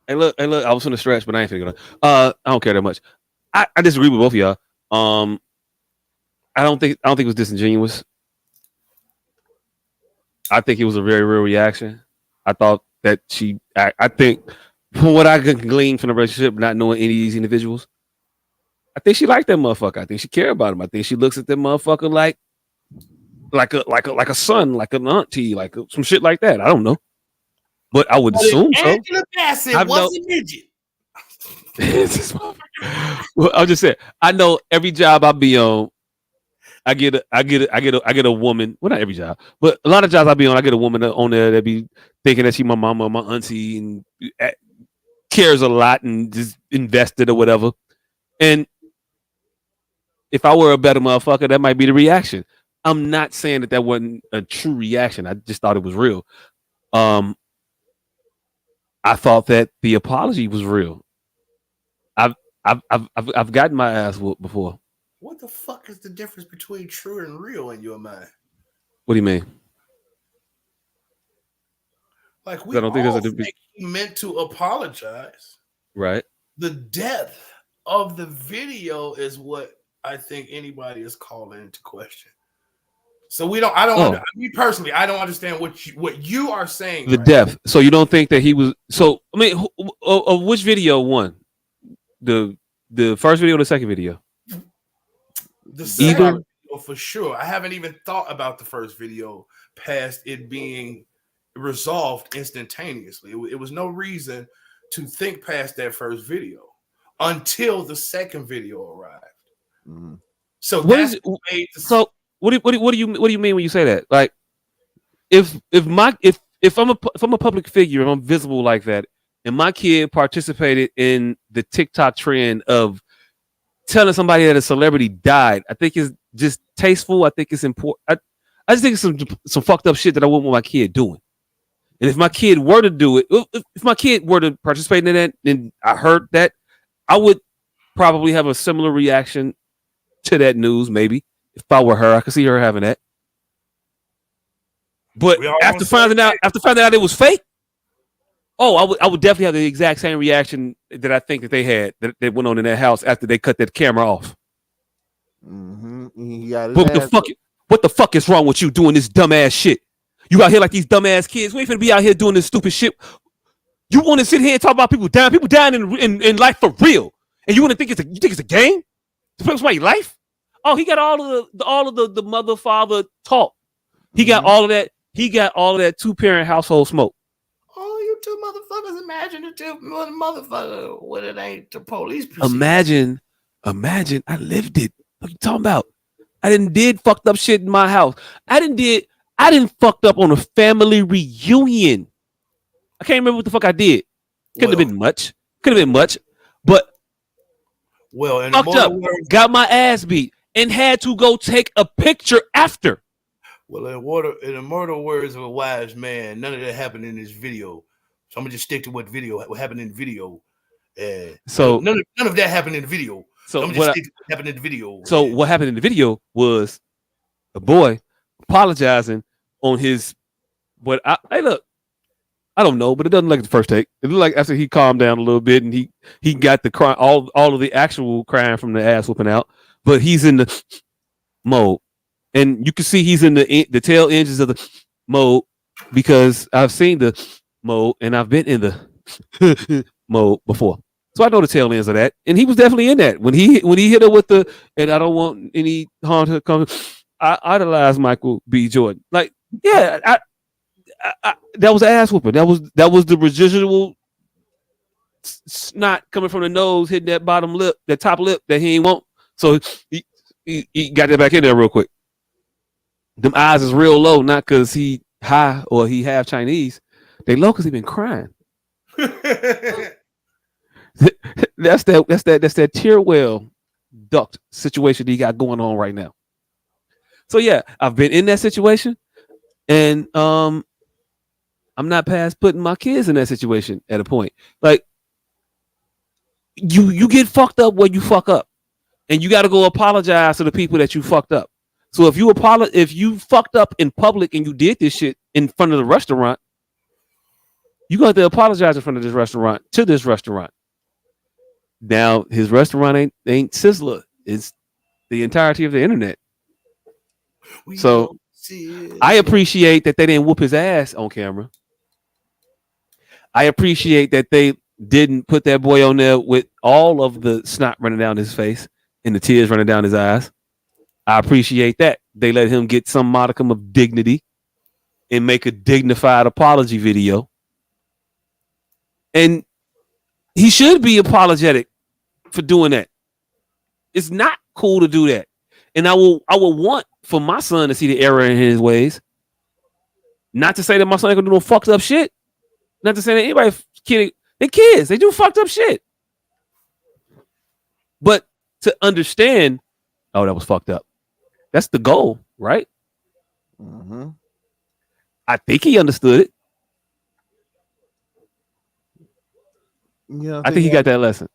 A: Hey, look. I was on the stretch, but I ain't finna get on it. I don't care that much. I disagree with both of y'all. I don't think it was disingenuous. I think it was a very real reaction. I thought that I think from what I can glean from the relationship, not knowing any of these individuals, I think she liked that motherfucker. I think she cared about him. I think she looks at that motherfucker like a son, like an auntie, like some shit like that. I don't know, but I would assume so.
C: Angela Bassett was a midget.
A: Well, I'll just say I know every job I be on, I get a woman. Well, not every job, but a lot of jobs I be on, I get a woman on there that be thinking that she my mama or my auntie and cares a lot and just invested or whatever. And if I were a better motherfucker, that might be the reaction. I'm not saying that wasn't a true reaction. I just thought it was real. I thought that the apology was real. I've gotten my ass whooped before.
C: What the fuck is the difference between true and real in your mind?
A: What do you mean?
C: Like we all think he meant to apologize.
A: Right.
C: The depth of the video is what I think anybody is calling into question. So me personally, I don't understand what you are saying.
A: The depth. So you don't think that he was? So I mean, of which video won? The first video or the second video?
C: The second video for sure. I haven't even thought about the first video past it being resolved instantaneously. It was no reason to think past that first video until the second video arrived.
E: Mm-hmm.
C: So
A: what do you mean when you say that? Like, if I'm a public figure, if I'm visible like that, and my kid participated in the TikTok trend of telling somebody that a celebrity died, I think it's just tasteful. I think it's important. I just think it's some fucked up shit that I wouldn't want my kid doing. And if my kid were to do it, if my kid were to participate in that, and I heard that, I would probably have a similar reaction to that news. Maybe if I were her, I could see her having that. But after finding out it was fake, I would definitely have the exact same reaction that I think that they had that went on in that house after they cut that camera off.
E: Mm-hmm.
A: What the fuck is wrong with you doing this dumbass shit? You out here like these dumbass kids. We ain't finna be out here doing this stupid shit. You want to sit here and talk about people dying in life for real, and you want to think it's a game to play with somebody's life? Oh, he got all of the mother father talk. He got all of that. He got all of that 2-parent household smoke.
C: Oh, you two motherfuckers! Imagine the two motherfuckers when it ain't the police.
A: Imagine, I lived it. What are you talking about? I did fucked up shit in my house. I didn't fucked up on a family reunion. I can't remember what the fuck I did. Couldn't have been much. But
C: and
A: fucked up. Got my ass beat. and had to go take a picture after.
C: Well, in the mortal words of a wise man, none of that happened in this video. So I'm gonna just stick to what happened in the video.
A: So
C: none of that happened in the video.
A: So
C: I'm just stick to what happened in the video.
A: So what happened in the video was a boy apologizing on his. Hey, look, I don't know, but it doesn't look like the first take. It looked like after he calmed down a little bit and he got the cry, all of the actual crying from the ass whooping out, but he's in the mode, and you can see he's in the tail edges of the mode because I've seen the mode and I've been in the mode before, so I know the tail ends of that, and he was definitely in that when he hit her with the, and I don't want any harm to come. I idolize Michael B. Jordan, like yeah, that was an ass whooping. That was the residual snot coming from the nose, hitting that bottom lip, that top lip that he ain't want. So he got that back in there real quick. Them eyes is real low, not because he high or he half Chinese. They low because he been crying. That's that tear well duct situation he got going on right now. So yeah, I've been in that situation, and I'm not past putting my kids in that situation at a point. Like you get fucked up where you fuck up, and you got to go apologize to the people that you fucked up. So if you fucked up in public and you did this shit in front of the restaurant, you got to apologize in front of this restaurant to this restaurant. Now his restaurant ain't Sizzler. It's the entirety of the internet. So I appreciate that they didn't whoop his ass on camera. I appreciate that they didn't put that boy on there with all of the snot running down his face and the tears running down his eyes. I appreciate that. They let him get some modicum of dignity and make a dignified apology video. And he should be apologetic for doing that. It's not cool to do that. And I will want for my son to see the error in his ways. Not to say that my son ain't gonna do no fucked up shit. Not to say that anybody kidding. They're kids. They do fucked up shit. But to understand, oh, that was fucked up. That's the goal, right?
E: Mm-hmm.
A: I think he understood it. I think he got that lesson.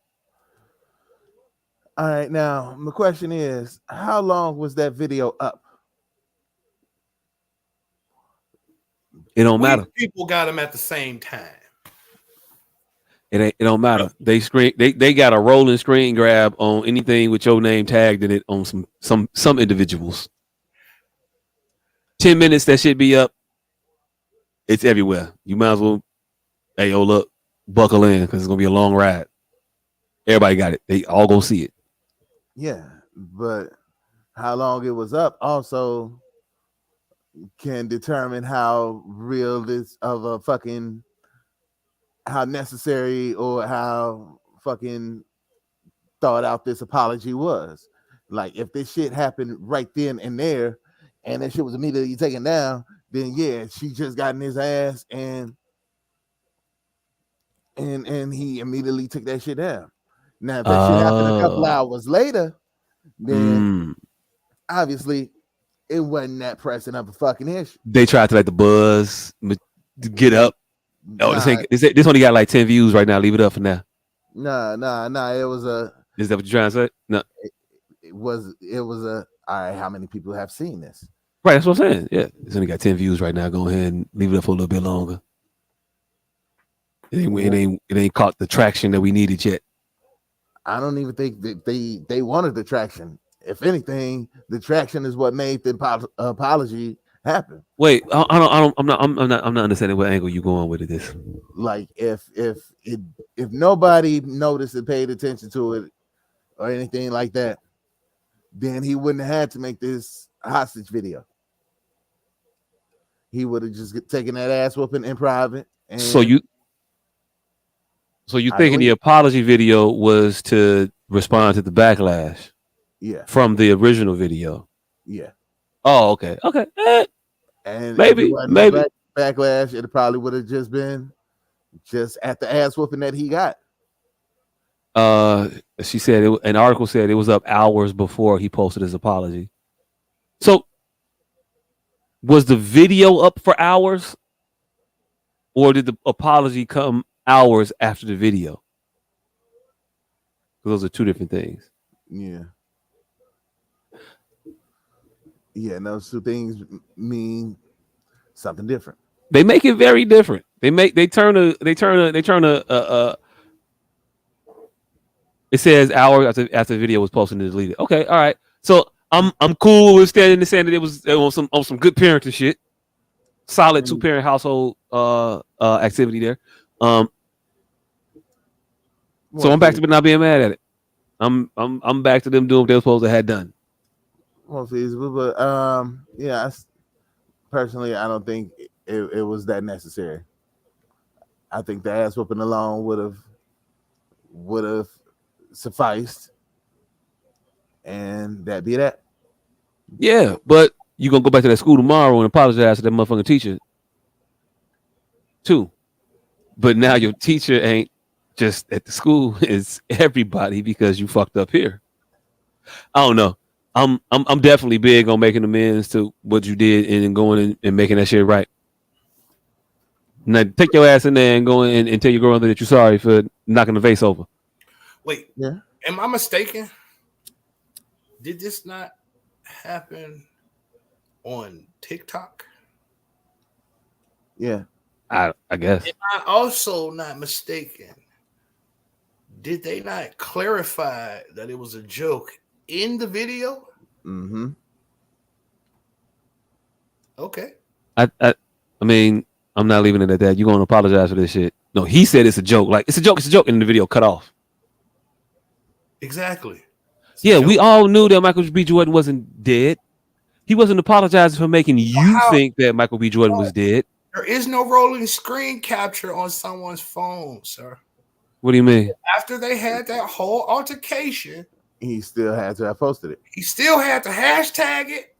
E: All right, now my question is, how long was that video up?
A: It don't matter.
C: People got them at the same time.
A: It don't matter. They got a rolling screen grab on anything with your name tagged in it on some individuals. 10 minutes that shit be up. It's everywhere. You might as well, hey, yo, look, buckle in because it's gonna be a long ride. Everybody got it. They all gonna see it.
E: Yeah, but how long it was up also can determine how real this of a fucking, how necessary or how fucking thought out this apology was. Like if this shit happened right then and there and that shit was immediately taken down, then yeah, she just got in his ass and he immediately took that shit down. Now if that shit happened a couple hours later, then obviously it wasn't that pressing of a fucking issue.
A: They tried to like the buzz to get up. Oh, this only got like 10 views right now. Leave it up for now.
E: Nah. It was a.
A: Is that what you're trying to say? No.
E: It was a. All right, how many people have seen this?
A: Right, that's what I'm saying. Yeah, it's only got 10 views right now. Go ahead and leave it up for a little bit longer. It ain't caught the traction that we needed yet.
E: I don't even think that they wanted the traction. If anything, the traction is what made the apology happen.
A: Wait, I'm not understanding what angle you're going with this.
E: Like if nobody noticed and paid attention to it or anything like that, then he wouldn't have had to make this hostage video. He would have just taken that ass whooping in private. And
A: so you thinking the apology video was to respond to the backlash?
E: Yeah.
A: From the original video.
E: Yeah.
A: Oh, okay.
E: And
A: maybe
E: backlash, it probably would have just been just at the ass whooping that he got.
A: She said an article said it was up hours before he posted his apology. So was the video up for hours, or did the apology come hours after the video? Those are two different things.
E: Yeah. Yeah, and those two things mean something different.
A: They make it very different. They turn a it says hours after the video was posted and deleted. Okay, all right. So I'm cool with saying that it was on some good parenting shit. Solid 2-parent household activity there. So I'm back to not being mad at it. I'm back to them doing what they were supposed to have done.
E: More feasible, but yeah, personally, I don't think it was that necessary. I think the ass whooping alone would have sufficed, and that be that.
A: Yeah, but you gonna go back to that school tomorrow and apologize to that motherfucking teacher too. But now your teacher ain't just at the school; it's everybody because you fucked up here. I don't know. I'm definitely big on making amends to what you did and going and making that shit right. Now take your ass in there and go in and tell your grandmother that you're sorry for knocking the vase over.
C: Wait, am I mistaken? Did this not happen on TikTok?
E: Yeah,
A: I guess.
C: Am I also not mistaken? Did they not clarify that it was a joke in the video?
E: Mm-hmm.
C: Okay.
A: I mean, I'm not leaving it at that. You're gonna apologize for this shit. No, he said it's a joke. Like it's a joke, and the video cut off.
C: Exactly.
A: Yeah, we all knew that Michael B. Jordan wasn't dead. He wasn't apologizing for making you think that Michael B. Jordan was dead.
C: There is no rolling screen capture on someone's phone, sir.
A: What do you mean?
C: After they had that whole altercation,
E: he still had to have posted it.
C: He still had to hashtag it,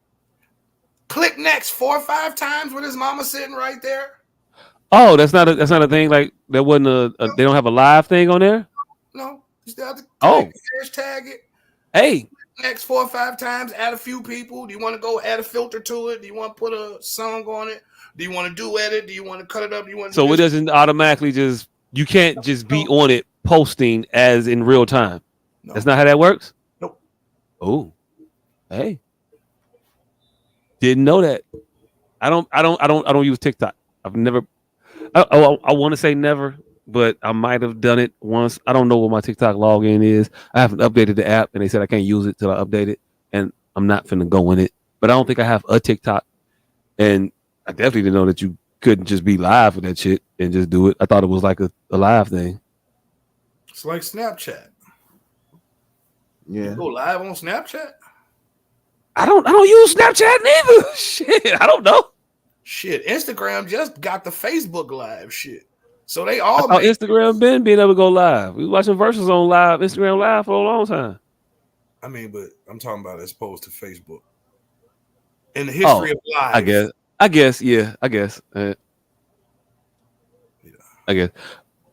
C: click next 4 or 5 times with his mama sitting right there.
A: Oh, that's not a thing. Like there wasn't they don't have a live thing on there.
C: No, you still have to click, hashtag it.
A: Hey,
C: next 4 or 5 times, add a few people. Do you want to go add a filter to it? Do you want to put a song on it? Do you want to duet it? Do you want to cut it up? Do you want to
A: so it doesn't automatically just you can't just be on it posting as in real time. No. That's not how that works.
C: Nope.
A: Oh, hey, didn't know that. I don't use TikTok. I've never. I want to say never, but I might have done it once. I don't know what my TikTok login is. I haven't updated the app, and they said I can't use it till I update it, and I'm not finna go in it. But I don't think I have a TikTok, and I definitely didn't know that you couldn't just be live with that shit and just do it. I thought it was like a live thing.
C: It's like Snapchat.
E: Yeah.
C: You go live on Snapchat?
A: I don't use Snapchat neither. Shit, I don't know.
C: Shit, Instagram just got the Facebook live shit. So they all
A: Instagram been being able to go live. We watching Versus on live, Instagram live for a long time.
C: I mean, but I'm talking about as opposed to Facebook. In the history of live.
A: I guess. I guess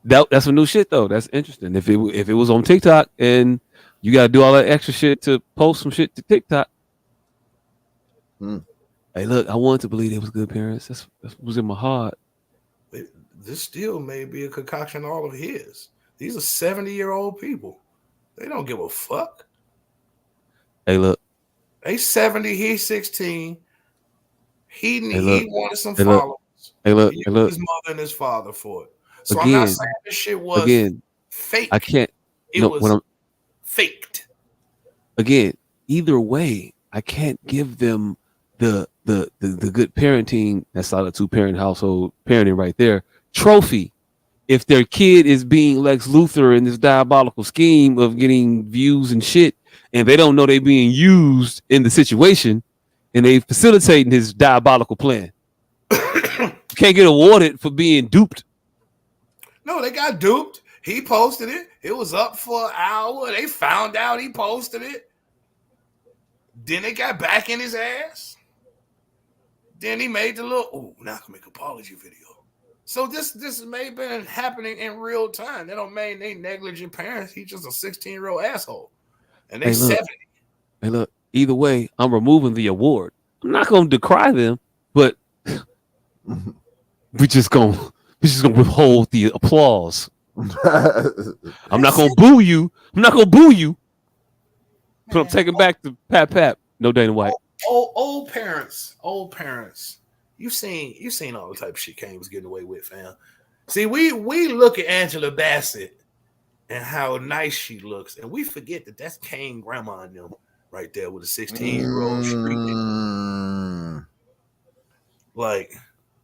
A: that's some new shit though. That's interesting. If it was on TikTok and you got to do all that extra shit to post some shit to TikTok. Hey, look, I wanted to believe they was good parents. That's what was in my heart.
C: This still may be a concoction all of his. These are 70-year-old people. They don't give a fuck.
A: Hey, look.
C: They 70, he's 16. He wanted some followers.
A: Hey, look.
C: His mother and his father for it. So I'm not saying this shit was fake.
A: I can't.
C: It was faked.
A: Again, either way, I can't give them the good parenting. That's not a 2-parent household parenting right there. Trophy. If their kid is being Lex Luthor in this diabolical scheme of getting views and shit, and they don't know they're being used in the situation, and they facilitating his diabolical plan, can't get awarded for being duped.
C: No, they got duped. He posted it. It was up for an hour. They found out he posted it. Then they got back in his ass. Then he made the little, now I can make an apology video. So this may have been happening in real time. That don't mean they negligent parents. He's just a 16-year-old asshole, and they 70.
A: Hey, look. Either way, I'm removing the award. I'm not gonna decry them, but we just gonna withhold the applause. I'm not gonna boo you. But I'm taking back the Pap. No Dana White.
C: Old parents. You seen all the type of shit Kane was getting away with, fam. See, we look at Angela Bassett and how nice she looks, and we forget that that's Kane grandma and them right there with a 16-year-old street. Like,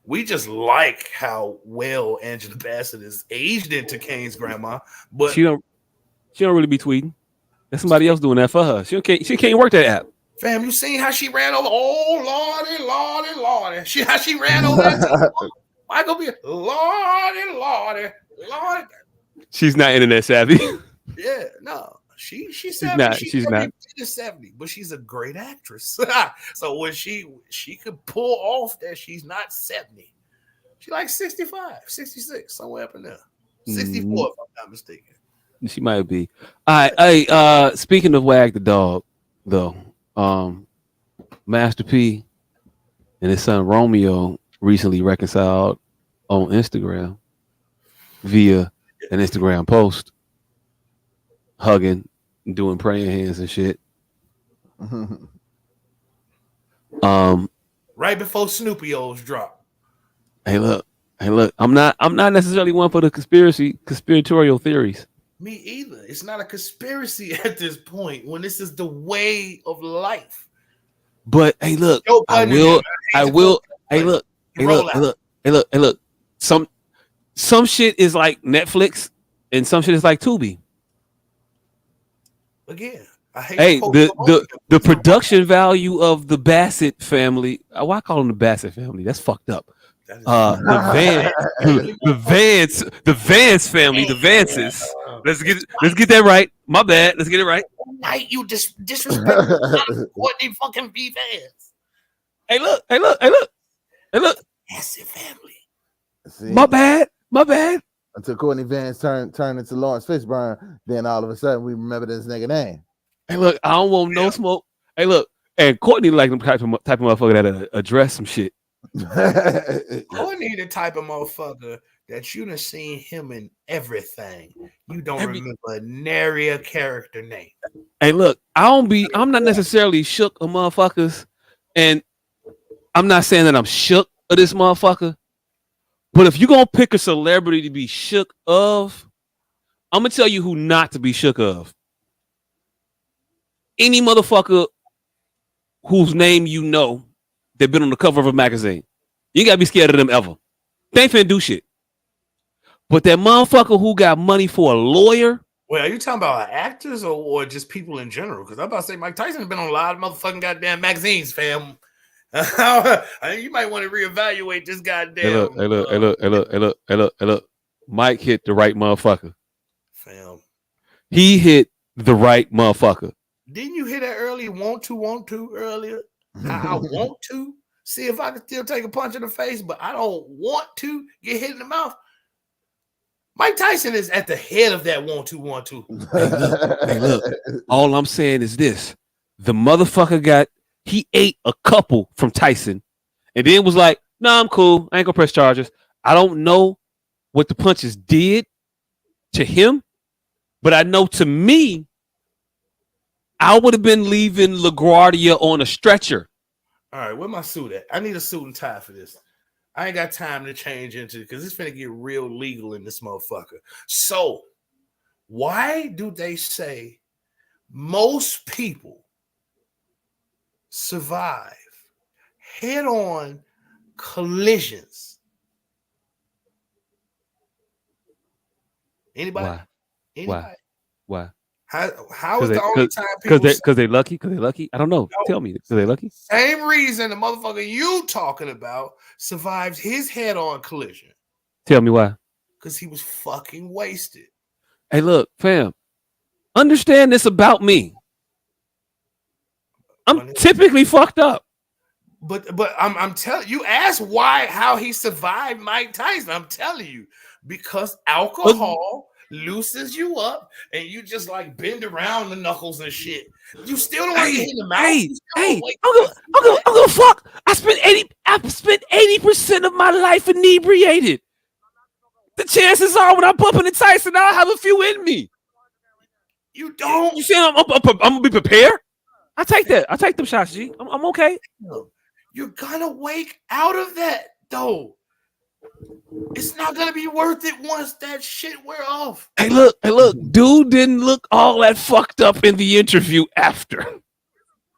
C: we just like how well Angela Bassett is aged into Kane's grandma, but
A: she don't really be tweeting. That's somebody else doing that for her. She can't work that app.
C: Fam, you seen how she ran over? Oh, Lordy. How she ran over that? Michael B. Lordy.
A: She's not internet savvy.
C: Yeah, no. She's
A: not.
C: She's not 70, but she's a great actress. So when she could pull off that she's not 70. She like 65, 66, somewhere up in there. 64, if I'm not mistaken.
A: She might be. All right. Hey, speaking of Wag the Dog, though, Master P and his son Romeo recently reconciled on Instagram via an Instagram post, hugging, doing praying hands and shit.
C: Right before Snoopy O's drop.
A: Hey, look. I'm not necessarily one for the conspiratorial theories.
C: Me either. It's not a conspiracy at this point when this is the way of life.
A: But hey, look, I will. Hey, look. Some shit is like Netflix, and some shit is like Tubi.
C: Again, I hate.
A: Hey, the production value of the Bassett family. Why call them the Bassett family? That's fucked up. The Vance family, the Vances. Let's get that right. My bad. Let's get it right.
C: Night you disrespect Courtney fucking V Vance.
A: Hey, look.
C: Bassett family.
E: See,
A: my bad.
E: Until Courtney Vance turned into Lawrence Fishburne, then all of a sudden we remember this nigga name.
A: Hey, look, I don't want no smoke. Hey, look, and Courtney like them type of motherfucker that address some shit.
C: Courtney the type of motherfucker that you done seen him in everything. You don't remember nary a character name.
A: Hey, look, I'm not necessarily shook of motherfuckers, and I'm not saying that I'm shook of this motherfucker. But if you're gonna pick a celebrity to be shook of, I'm gonna tell you who not to be shook of. Any motherfucker whose name you know that been on the cover of a magazine. You gotta be scared of them ever. They ain't finna do shit. But that motherfucker who got money for a lawyer.
C: Well, are you talking about actors or just people in general? Because I'm about to say Mike Tyson has been on a lot of motherfucking goddamn magazines, fam. You might want to reevaluate this goddamn.
A: Hey, look. Mike hit the right motherfucker.
C: Fam.
A: He hit the right motherfucker.
C: Didn't you hear that earlier? Want to earlier? I want to see if I can still take a punch in the face, but I don't want to get hit in the mouth. Mike Tyson is at the head of that 1-2-1-2.
A: Hey, look. All I'm saying is this: the motherfucker he ate a couple from Tyson, and then was like, "Nah, I'm cool. I ain't gonna press charges." I don't know what the punches did to him, but I know to me, I would have been leaving LaGuardia on a stretcher.
C: All right, where my suit at? I need a suit and tie for this. I ain't got time to change into it because it's finna get real legal in this motherfucker. So, why do they say most people survive head-on collisions? Anybody?
A: Why?
C: How is the only time people?
A: Because they lucky? Because they lucky? I don't know. No. Tell me. Because they lucky?
C: Same reason the motherfucker you talking about survived his head-on collision.
A: Tell me why.
C: Because he was fucking wasted.
A: Hey, look, fam. Understand this about me. I'm typically fucked up.
C: But I'm telling you, ask how he survived Mike Tyson. I'm telling you, because alcohol loosens you up and you just like bend around the knuckles and shit. You still don't want to get hit in the mouth.
A: I'm gonna fuck. I spent 80% of my life inebriated. The chances are when I'm bumping into Tyson, I'll have a few in me.
C: You don't.
A: You saying I'm gonna be prepared? I take that. I take them shots, G. I'm okay.
C: You're gonna wake out of that though. It's not gonna be worth it once that shit wear off.
A: Hey, look, dude didn't look all that fucked up in the interview after.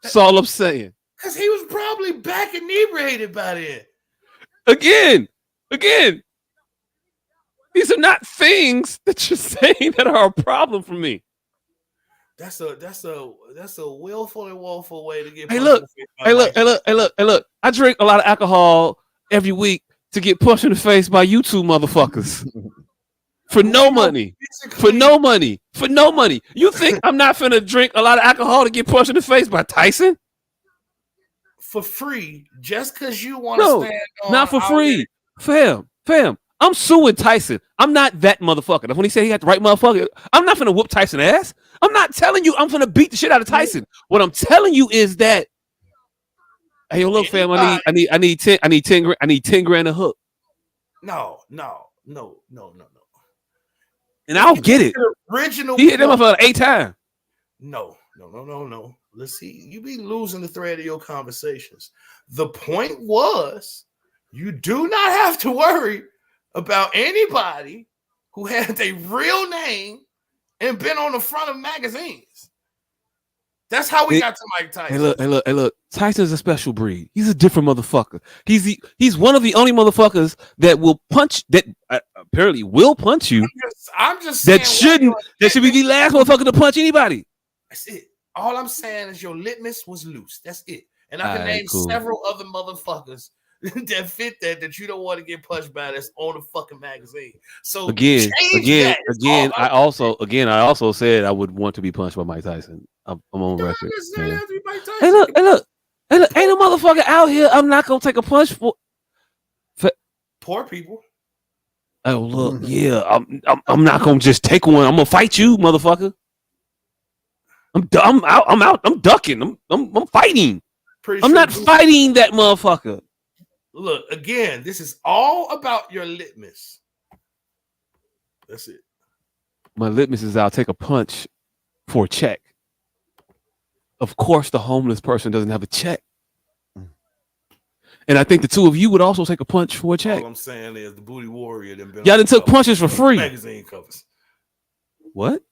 A: That's all I'm saying.
C: Because he was probably back inebriated by then.
A: Again. These are not things that you're saying that are a problem for me.
C: That's a willful and woeful way to get.
A: Hey, look. I drink a lot of alcohol every week to get pushed in the face by you two motherfuckers. For no money. You think I'm not finna drink a lot of alcohol to get pushed in the face by Tyson?
C: For free, just because you want to stand on.
A: Not for free. Fam. I'm suing Tyson. I'm not that motherfucker. When he said he had the right motherfucker, I'm not finna whoop Tyson ass. I'm not telling you I'm finna beat the shit out of Tyson. What I'm telling you is that, hey, look, fam, I need 10 grand a hook.
C: No.
A: And I'll get it.
C: Original.
A: He hit that motherfucker 8 times.
C: No. Let's see. You be losing the thread of your conversations. The point was, you do not have to worry about anybody who had a real name and been on the front of magazines. That's how we got to Mike Tyson.
A: Hey, look. Tyson's a special breed. He's a different motherfucker. He's one of the only motherfuckers that will punch, that apparently will punch you.
C: I'm just saying
A: that should be the last motherfucker to punch anybody.
C: That's it. All I'm saying is your litmus was loose. That's it. And I can name several other motherfuckers that fit that you don't want to get punched by that's on the fucking magazine. So again,
A: I also said I would want to be punched by Mike Tyson. I'm on record. Hey, look. Ain't a motherfucker out here I'm not gonna take a punch for.
C: Poor people.
A: Oh look, yeah, I'm not gonna just take one. I'm gonna fight you, motherfucker. I'm out. I'm ducking. I'm fighting. I'm not fighting that motherfucker.
C: Look, again, this is all about your litmus. That's it.
A: My litmus is I'll take a punch for a check. Of course, the homeless person doesn't have a check. And I think the two of you would also take a punch for a check.
C: All I'm saying is the booty warrior.
A: Y'all done took punches for free.
C: Magazine covers.
A: What?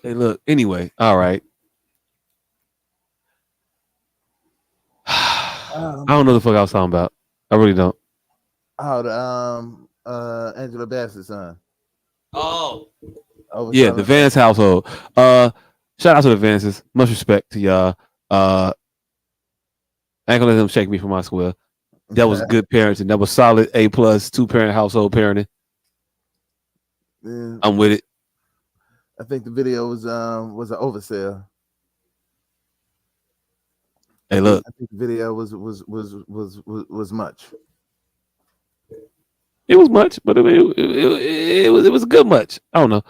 A: Hey, look. Anyway, all right. I don't know the fuck I was talking about. I really don't.
E: Angela Bassett's son.
A: Oh, yeah, the Vance household. Shout out to the Vances. Much respect to y'all. I ain't gonna let them shake me from my square. That was good parenting. That was solid A+ 2-parent household parenting.
E: Yeah.
A: I'm with it.
E: I think the video was an oversell.
A: Hey, look.
E: I think the video was much.
A: It was much, but it was a good much. I don't know.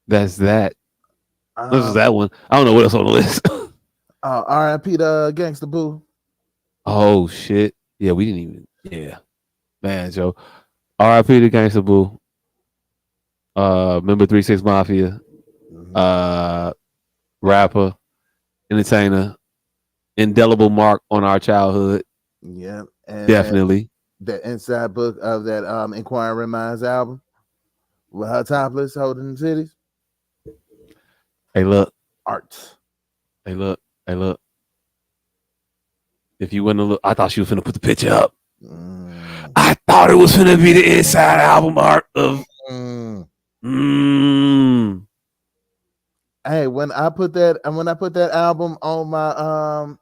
A: That's that. This is that one. I don't know what else on the list.
E: R.I.P. to Gangsta Boo.
A: Oh shit. Yeah, we didn't even. Yeah, man, Joe. R.I.P. to Gangsta Boo. Member 3 6 Mafia. Rapper, entertainer, indelible mark on our childhood.
E: Yeah, and
A: definitely.
E: That inside book of that Inquiring Minds album with her topless holding the titties.
A: Hey, look.
E: Art.
A: Hey, look. If you wouldn't have looked, I thought she was finna put the picture up. I thought it was finna be the inside album art of.
E: Hey, when I put that album on my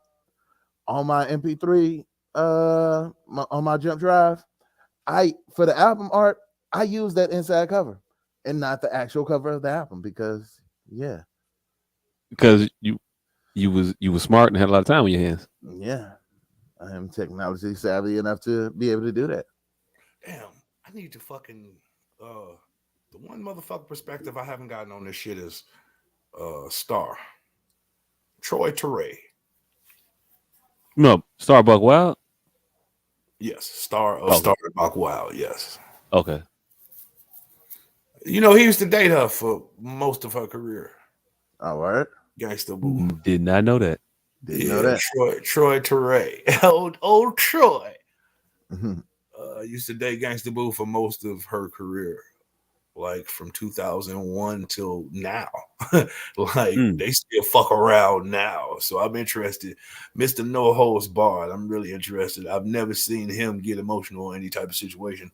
E: MP3 on my jump drive, for the album art, I use that inside cover and not the actual cover of the album because
A: because you was smart and had a lot of time on your hands.
E: Yeah, I am technology savvy enough to be able to do that.
C: Damn, I need to fucking the one motherfucker perspective I haven't gotten on this shit is Star. Troy Teray.
A: No, Starbuck Wild.
C: Yes, Star Buck Wild, yes.
A: Okay.
C: You know, he used to date her for most of her career.
E: All right.
C: Gangsta Boo.
A: Did not know that.
E: Didn't know that.
C: Troy Teray. old Troy.
E: Mm-hmm.
C: Used to date Gangsta Boo for most of her career. Like from 2001 till now. They still fuck around now. So I'm interested. Mr. No Holds Barred. I'm really interested. I've never seen him get emotional in any type of situation.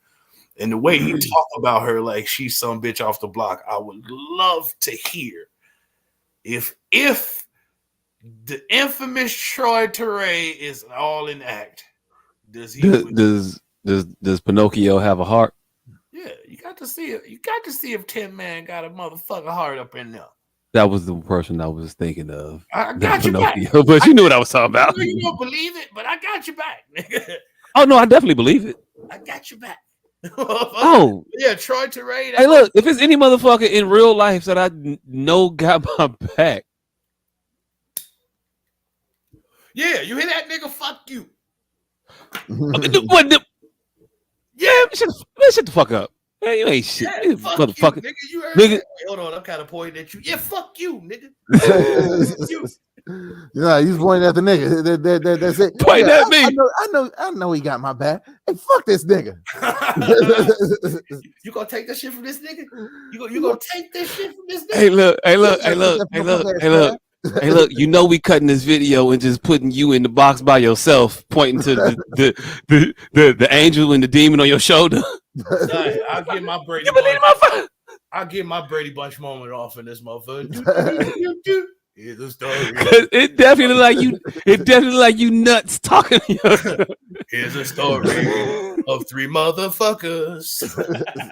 C: And the way he talk about her like she's some bitch off the block, I would love to hear if the infamous Troy Teray is all in act. Does
A: Pinocchio have a heart?
C: Yeah, you got to see it. You got to see if Tin Man got a motherfucking heart up in there.
A: That was the person I was thinking of.
C: I got you back.
A: But you knew what I was talking about.
C: You don't believe it, but I got you back, nigga.
A: Oh no, I definitely believe it.
C: I got you back.
A: Oh
C: yeah, Troy Teray.
A: Hey, look, if it's any motherfucker in real life that I know got my back.
C: Yeah, you hear that, nigga? Fuck you.
A: Yeah, shut the fuck up. Man, you ain't shit.
C: Yeah,
A: motherfucker.
C: You, nigga, you heard
A: nigga.
C: Wait, hold on, I'm kind of pointing at you. Yeah, fuck you, nigga. Fuck you.
E: Yeah, he's pointing at the nigga. That's it.
A: Point at me.
E: I know he got my back. Hey, fuck this nigga.
C: You gonna take that shit from this nigga? You gonna take this shit from this nigga?
A: Hey, look, you know we cutting this video and just putting you in the box by yourself, pointing to the angel and the demon on your shoulder.
C: Right, I'll get my Brady Bunch moment off in this motherfucker. Here's a story.
A: It definitely like you nuts talking to yourself.
C: Here's a story of three motherfuckers who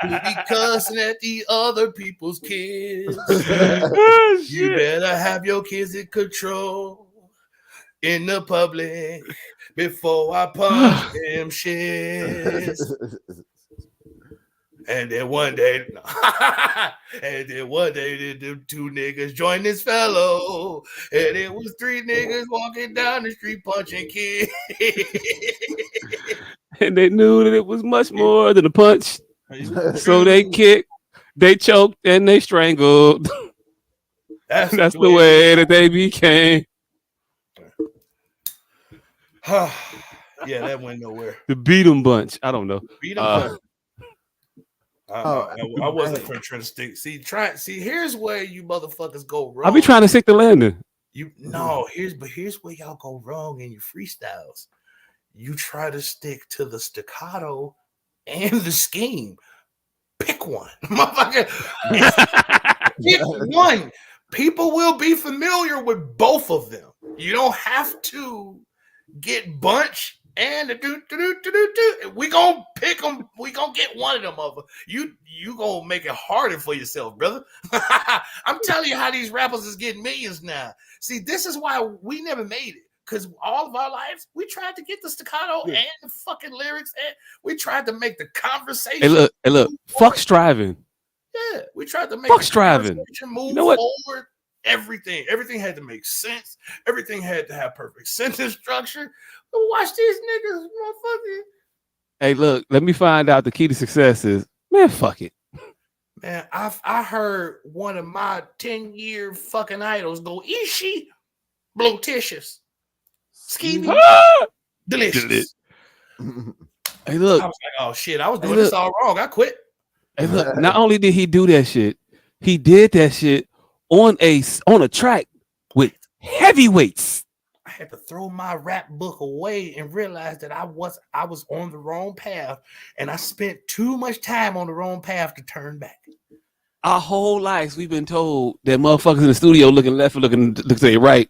C: be cussing at the other people's kids. You better have your kids in control in the public before I punch them shits. And then one day, the two niggas joined this fellow, and it was three niggas walking down the street punching kids.
A: And they knew that it was much more than a punch, so they kicked, they choked, and they strangled. That's the way that they became.
C: Yeah, that went nowhere.
A: The beat 'em bunch. I don't know.
C: Beat 'em bunch. I wasn't trying to stick. See, here's where you motherfuckers go wrong.
A: I'll be trying to stick the landing.
C: Here's where y'all go wrong in your freestyles. You try to stick to the staccato and the scheme. Pick one, motherfucker. Pick one. People will be familiar with both of them. You don't have to get bunch. And we gonna pick them. We gonna get one of them over. You gonna make it harder for yourself, brother. I'm telling you how these rappers is getting millions now. See, this is why we never made it. Because all of our lives, we tried to get the staccato and the fucking lyrics, and we tried to make the conversation.
A: Hey, look. Fuck striving.
C: Yeah, we tried to make
A: fuck striving.
C: Move forward. Everything had to make sense. Everything had to have perfect sentence structure. Watch these niggas, motherfucker.
A: Hey, look, let me find out the key to success is, man, fuck it.
C: Man, I heard one of my 10-year fucking idols go, Ishi, blotitious, skeevy, delicious.
A: Hey, look.
C: I was like, oh shit, I was doing this all wrong. I quit.
A: Hey, look, not only did he do that shit, he did that shit on a track with heavyweights.
C: I had to throw my rap book away and realize that I was on the wrong path, and I spent too much time on the wrong path to turn back.
A: Our whole lives we've been told that motherfuckers in the studio looking left and looking to their right,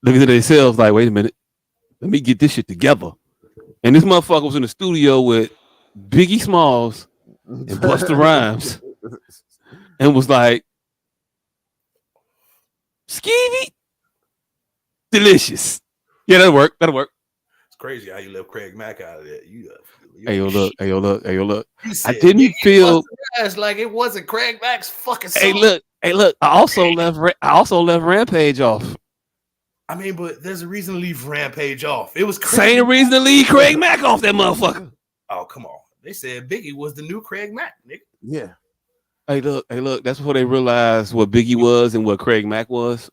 A: looking at themselves like, wait a minute, let me get this shit together. And this motherfucker was in the studio with Biggie Smalls and Busta Rhymes and was like, Skeevy. Delicious. Yeah, that'll work. That'll work.
C: It's crazy how you left Craig Mack out of that.
A: Hey, yo, look. Hey, yo, look. Hey, yo, look. I
C: said,
A: didn't feel.
C: Like it wasn't Craig Mack's fucking song.
A: Hey, look. Hey, look. I also left Rampage off.
C: I mean, but there's a reason to leave Rampage off. It was
A: same reason to leave Craig Mack off that motherfucker.
C: Oh, come on. They said Biggie was the new Craig Mack, nigga.
E: Yeah.
A: Hey, look. That's before they realized what Biggie was and what Craig Mack was.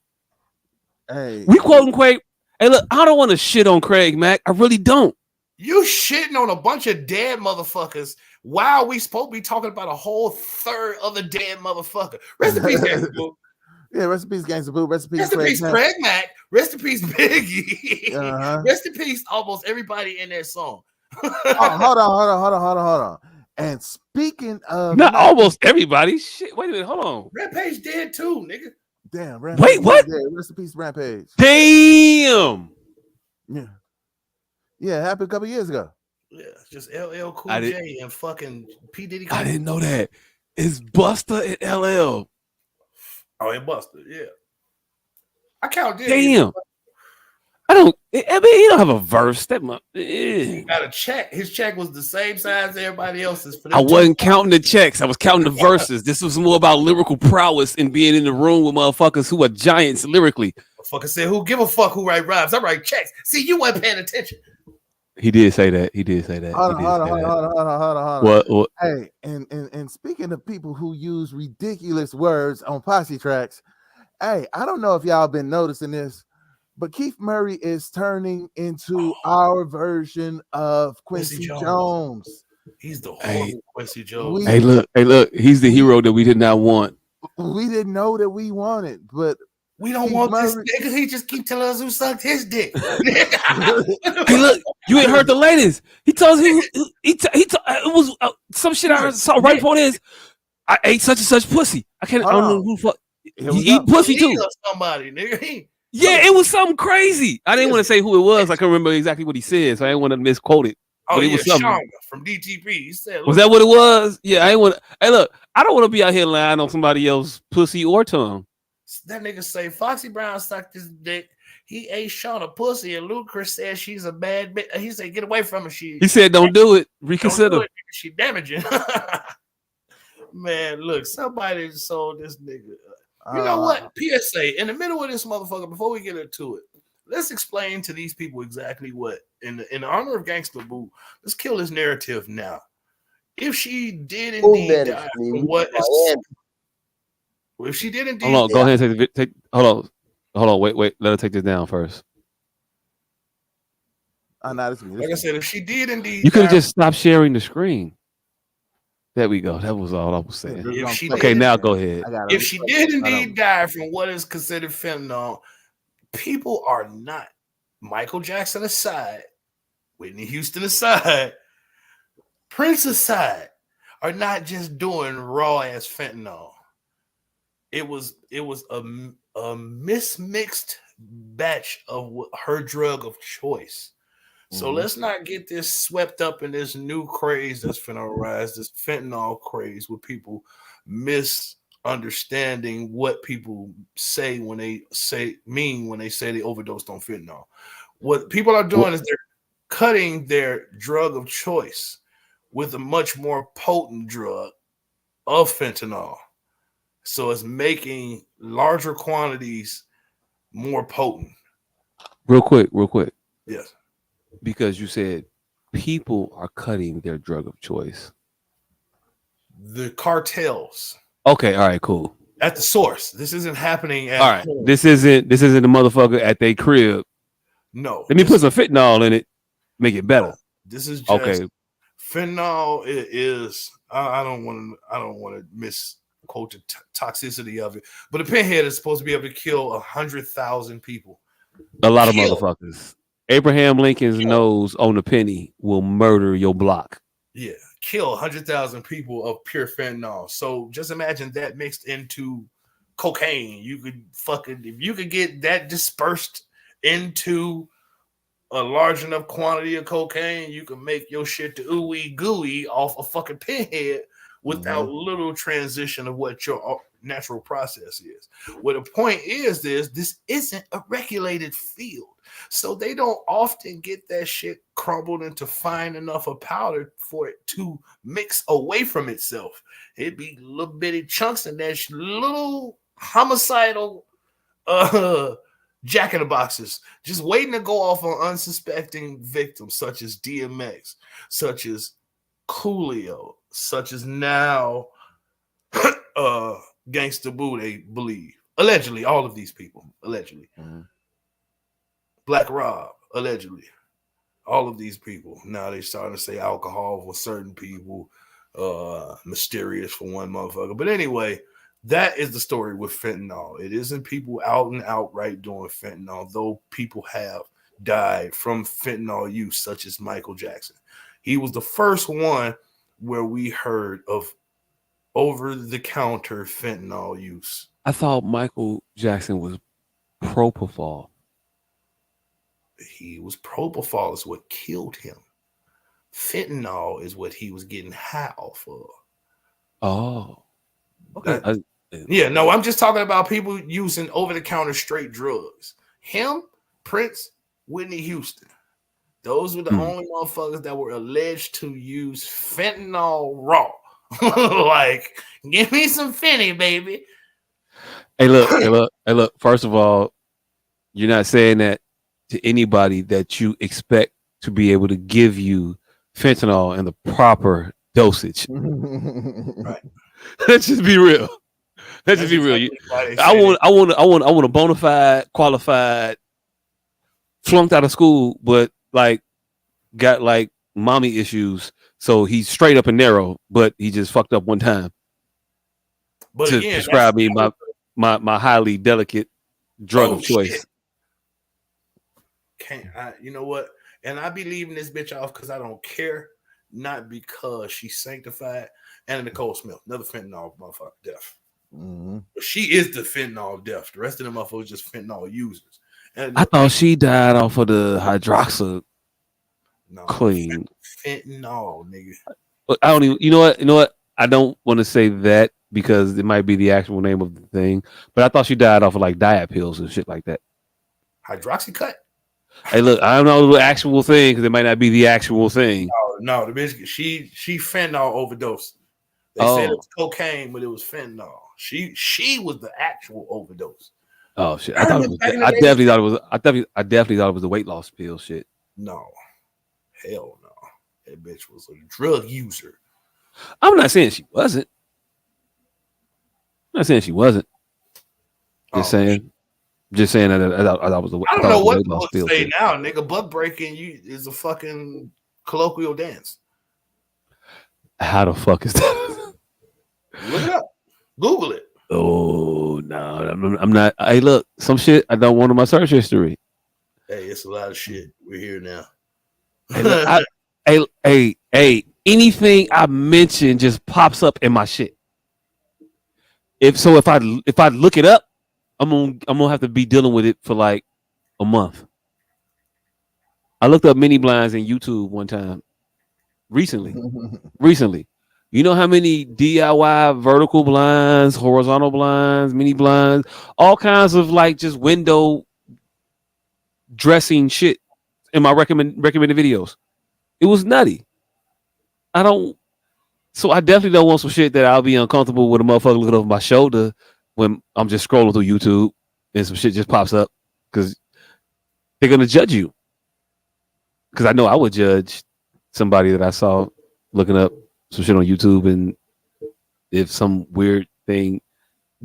E: Hey,
A: we quoting Craig. Hey, look. I don't want to shit on Craig Mack. I really don't.
C: You shitting on a bunch of dead motherfuckers while we supposed to be talking about a whole third of the dead motherfucker. Rest in peace, Gangsta Boo.
E: Yeah, rest in peace, Gangsta Boo. Rest in peace,
C: Craig Mack. Rest in peace, Biggie. Rest in peace, almost everybody in that song.
E: Hold on. And speaking of
A: not almost everybody, shit. Wait a minute, hold on.
C: Rampage dead too, nigga.
E: Damn, Rampage.
A: Wait, what?
E: Rest in peace, Rampage.
A: Damn.
E: Yeah, it happened a couple years ago.
C: Yeah, just LL Cool J and fucking P Diddy.
A: I didn't know that. It's Busta and LL.
C: Oh, and Busta, yeah. I count this.
A: Damn. I mean, he don't have a verse. That much.
C: He got a check. His check was the same size as everybody else's.
A: I wasn't counting the checks. I was counting the verses. This was more about lyrical prowess and being in the room with motherfuckers who are giants lyrically.
C: Motherfucker said, "Who give a fuck who write rhymes? I write checks." See, you weren't paying attention.
A: He did say that.
E: Hold on.
A: What?
E: Hey, and speaking of people who use ridiculous words on posse tracks, hey, I don't know if y'all been noticing this, but Keith Murray is turning into our version of Quincy Jones.
C: He's the horrible Quincy Jones.
A: Hey, look. He's the hero that we did not want.
E: We didn't know that we wanted, but
C: we don't want this nigga. He just keep telling us who sucked his dick.
A: Hey, look, you ain't heard the latest. He told us it was some shit I saw right before this. I ate such and such pussy. I don't know who fuck. He eat pussy too.
C: Somebody, nigga.
A: Yeah, it was something crazy. I didn't want to say who it was. I can't remember exactly what he said, so I didn't want to misquote it.
C: Oh,
A: it was something.
C: Shonda from DTP. He said,
A: was that what it was? Yeah, I ain't want. Hey, look, I don't want to be out here lying on somebody else's pussy or tongue.
C: That nigga say Foxy Brown sucked his dick. He ate Shauna pussy, and Ludacris said she's a bad bitch. He said, "Get away from her." He
A: said, "Don't do it. Reconsider."
C: Don't do it. She damaging. Man, look, somebody sold this nigga. You know what? PSA in the middle of this motherfucker. Before we get into it, let's explain to these people exactly what in honor of Gangsta Boo. Let's kill this narrative now. If she did indeed die, if she did indeed,
A: hold on, go ahead and take. Hold on, wait. Let her take this down first.
C: Like I said, if she did indeed,
A: you could have just stopped sharing the screen. There we go. That was all I was saying. Okay, now go ahead.
C: If she did indeed die from what is considered fentanyl, people are not, Michael Jackson aside, Whitney Houston aside, Prince aside, are not just doing raw ass fentanyl. It was a mismixed batch of her drug of choice. So let's not get this swept up in this new craze that's finna arise, this fentanyl craze, with people misunderstanding what people say when they say they overdosed on fentanyl. What people are doing is they're cutting their drug of choice with a much more potent drug of fentanyl. So it's making larger quantities more potent.
A: Real quick.
C: Yes.
A: Because you said people are cutting their drug of choice.
C: The cartels.
A: Okay, all right, cool.
C: At the source. This isn't happening at
A: all right.
C: home.
A: This isn't the motherfucker at their crib.
C: No.
A: Let me put some fentanyl in it, make it better.
C: This is just fentanyl is I don't want to misquote the toxicity of it, but a pinhead is supposed to be able to kill 100,000 people.
A: A lot of motherfuckers. Abraham Lincoln's nose on a penny will murder your block.
C: Yeah, kill 100,000 people of pure fentanyl. So just imagine that mixed into cocaine. If you could get that dispersed into a large enough quantity of cocaine, you can make your shit to ooey gooey off a fucking pinhead without little transition of what your natural process is. Well, the point is this isn't a regulated field. So they don't often get that shit crumbled into fine enough of powder for it to mix away from itself. It'd be little bitty chunks and that little homicidal jack in the boxes just waiting to go off on unsuspecting victims such as DMX, such as Coolio, such as now Gangsta Boo, they believe. Allegedly, all of these people, allegedly. Black Rob, allegedly. All of these people. Now they starting to say alcohol for certain people, mysterious for one motherfucker. But anyway, that is the story with fentanyl. It isn't people out and outright doing fentanyl, though people have died from fentanyl use, such as Michael Jackson. He was the first one where we heard of over-the-counter fentanyl use.
A: I thought Michael Jackson was propofol.
C: He was propofol is what killed him. Fentanyl is what he was getting high off of.
A: Oh, okay.
C: Yeah, no, I'm just talking about people using over-the-counter straight drugs. Him, Prince, Whitney Houston. Those were the only motherfuckers that were alleged to use fentanyl raw. Like, give me some Fenty, baby.
A: Hey, look. First of all, you're not saying that to anybody that you expect to be able to give you fentanyl in the proper dosage.
C: Right.
A: Let's just be real. Let's just be real. I want a bona fide, qualified, flunked out of school, but like got like mommy issues. So he's straight up and narrow, but he just fucked up one time.
C: But
A: to
C: again,
A: prescribe me my highly delicate drug of choice.
C: You know what? And I be leaving this bitch off because I don't care, not because she's sanctified. Anna Nicole Smith, another fentanyl motherfucker, death. But she is the fentanyl death. The rest of them motherfuckers just fentanyl users. And
A: I thought she died off of the hydroxyl clean.
C: Fentanyl, nigga.
A: But I don't even. You know what? I don't want to say that because it might be the actual name of the thing. But I thought she died off of like diet pills and shit like that.
C: Hydroxycut.
A: Hey, look, I don't know the actual thing because it might not be the actual thing.
C: No, the bitch, she fentanyl overdose. They said it was cocaine, but it was fentanyl. She was the actual overdose.
A: Oh shit! I definitely thought it was the weight loss pill shit.
C: No, hell no. That bitch was a drug user.
A: I'm not saying she wasn't. Just saying. Just saying that I thought it was the.
C: I don't know what to say now, nigga. Buck breaking is a fucking colloquial dance.
A: How the fuck is that?
C: Look it up. Google it.
A: Oh no, I'm not. Hey, look, some shit I don't want in my search history.
C: Hey, it's a lot of shit. We're here now.
A: Hey, look, hey, anything I mention just pops up in my shit. If I look it up, I'm gonna have to be dealing with it for like a month. I looked up mini blinds in YouTube one time recently. You know how many DIY vertical blinds, horizontal blinds, mini blinds, all kinds of like just window dressing shit in my recommended videos. It was nutty. I definitely don't want some shit that I'll be uncomfortable with a motherfucker looking over my shoulder when I'm just scrolling through YouTube and some shit just pops up because they're gonna judge you. Because I know I would judge somebody that I saw looking up some shit on YouTube, and if some weird thing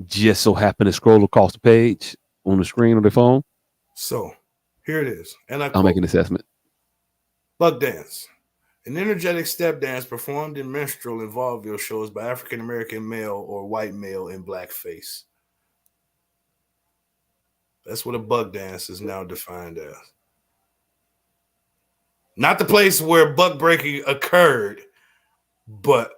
A: just so happened to scroll across the page on the screen on their phone.
C: So here it is. And
A: I'll make an assessment.
C: Buck dance. An energetic step dance performed in minstrel and vaudeville shows by African American male or white male in blackface. That's what a buck dance is now defined as. Not the place where buck breaking occurred, but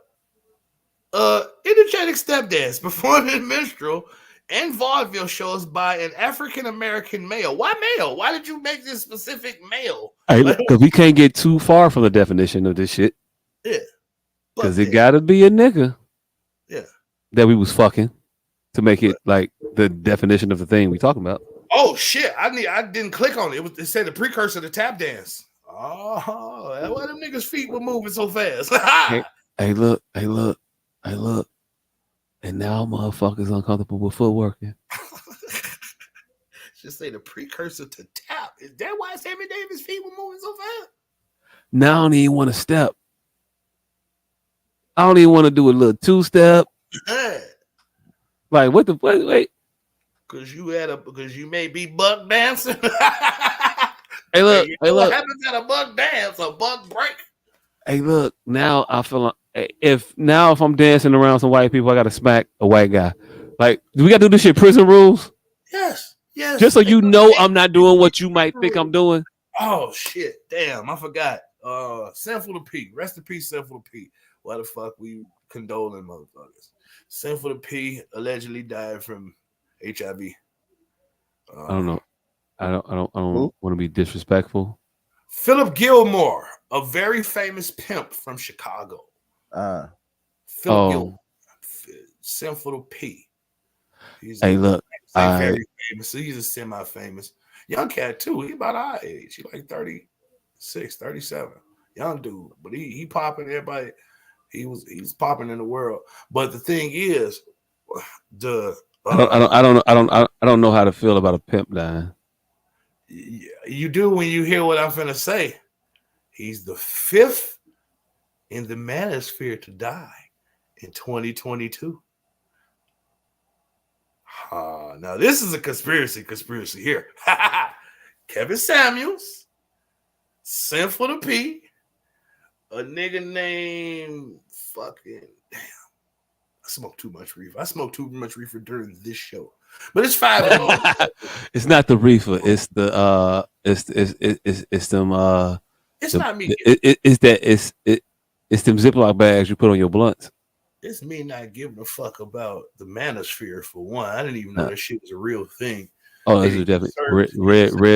C: energetic step dance performed in minstrel and vaudeville shows by an African American male. Why male? Why did you make this specific male?
A: Hey, because we can't get too far from the definition of this shit.
C: Yeah.
A: Because it gotta be a nigga.
C: Yeah.
A: That we was fucking to make it like the definition of the thing we talking about.
C: Oh shit! I didn't click on it. It said the precursor to tap dance. Oh, that's why them niggas' feet were moving so fast.
A: Hey, look. And now motherfuckers uncomfortable with footworking.
C: Just say the precursor to tap. Is that why Sammy Davis' feet were moving so fast?
A: Now I don't even want to step. I don't even want to do a little 2-step. Like what the wait?
C: Because you may be buck dancing.
A: Hey, look.
C: What happens at a buck dance? A buck break.
A: Hey, look. Now I feel like if I'm dancing around some white people, I got to smack a white guy. Like, do we got to do this shit prison rules?
C: Yes.
A: Just so you know, I'm not doing what you might think I'm doing.
C: Oh shit! Damn, I forgot. Sinful to P. Rest in peace, Sinful to P. Why the fuck we condoling motherfuckers? Sinful to P allegedly died from HIV.
A: I don't know. I don't want to be disrespectful.
C: Philip Gilmore, a very famous pimp from Chicago. Philip Gilmore, Sinful to P. He's
A: look,
C: very famous. So he's a semi-famous young cat too. He about our age. He like 36, 37. Young dude, but he popping everybody. He's popping in the world. But the thing is,
A: I don't know how to feel about a pimp dying.
C: You do when you hear what I'm finna say. He's the 5th in the manosphere to die in 2022. Now this is a conspiracy here. Kevin Samuels, Sinful to P, a nigga named fucking damn. I smoked too much reefer. I smoked too much reefer during this show. But it's 5 in the morning.
A: It's not the reefer. It's the it's them
C: it's not me.
A: It's them Ziploc bags you put on your blunts.
C: It's me not giving a fuck about the manosphere for one. I didn't even know that shit was a real thing.
A: Oh, this is definitely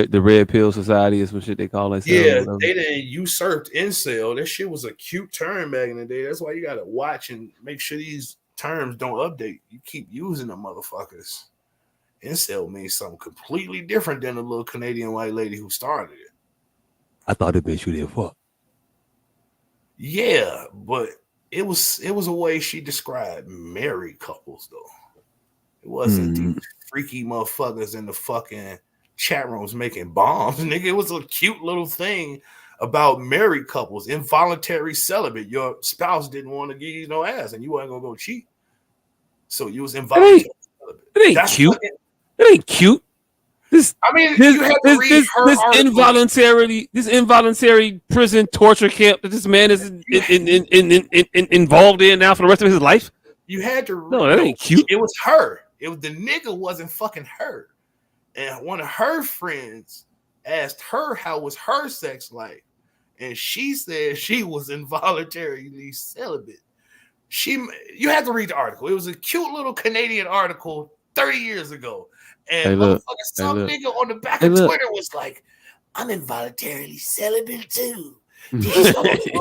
A: the Red Pill Society is some shit they call it.
C: Yeah, they didn't usurped incel. That shit was a cute term back in the day. That's why you gotta watch and make sure these terms don't update. You keep using them motherfuckers. Incel means something completely different than the little Canadian white lady who started it.
A: I thought it bitch you did fuck.
C: Yeah, but it was a way she described married couples though. It wasn't these freaky motherfuckers in the fucking chat rooms making bombs, nigga. It was a cute little thing about married couples, involuntary celibate. Your spouse didn't want to give you no ass, and you weren't gonna go cheat, so you was involuntary celibate.
A: It ain't cute. It ain't cute. This involuntary prison torture camp that this man is involved in now for the rest of his life.
C: You had to.
A: No, that ain't cute.
C: It was her. It was the nigga wasn't fucking her, and one of her friends asked her how was her sex life, and she said she was involuntarily celibate. You had to read the article. It was a cute little Canadian article 30 years ago. And some nigga on the back of Twitter was like, I'm involuntarily celibate too.
A: That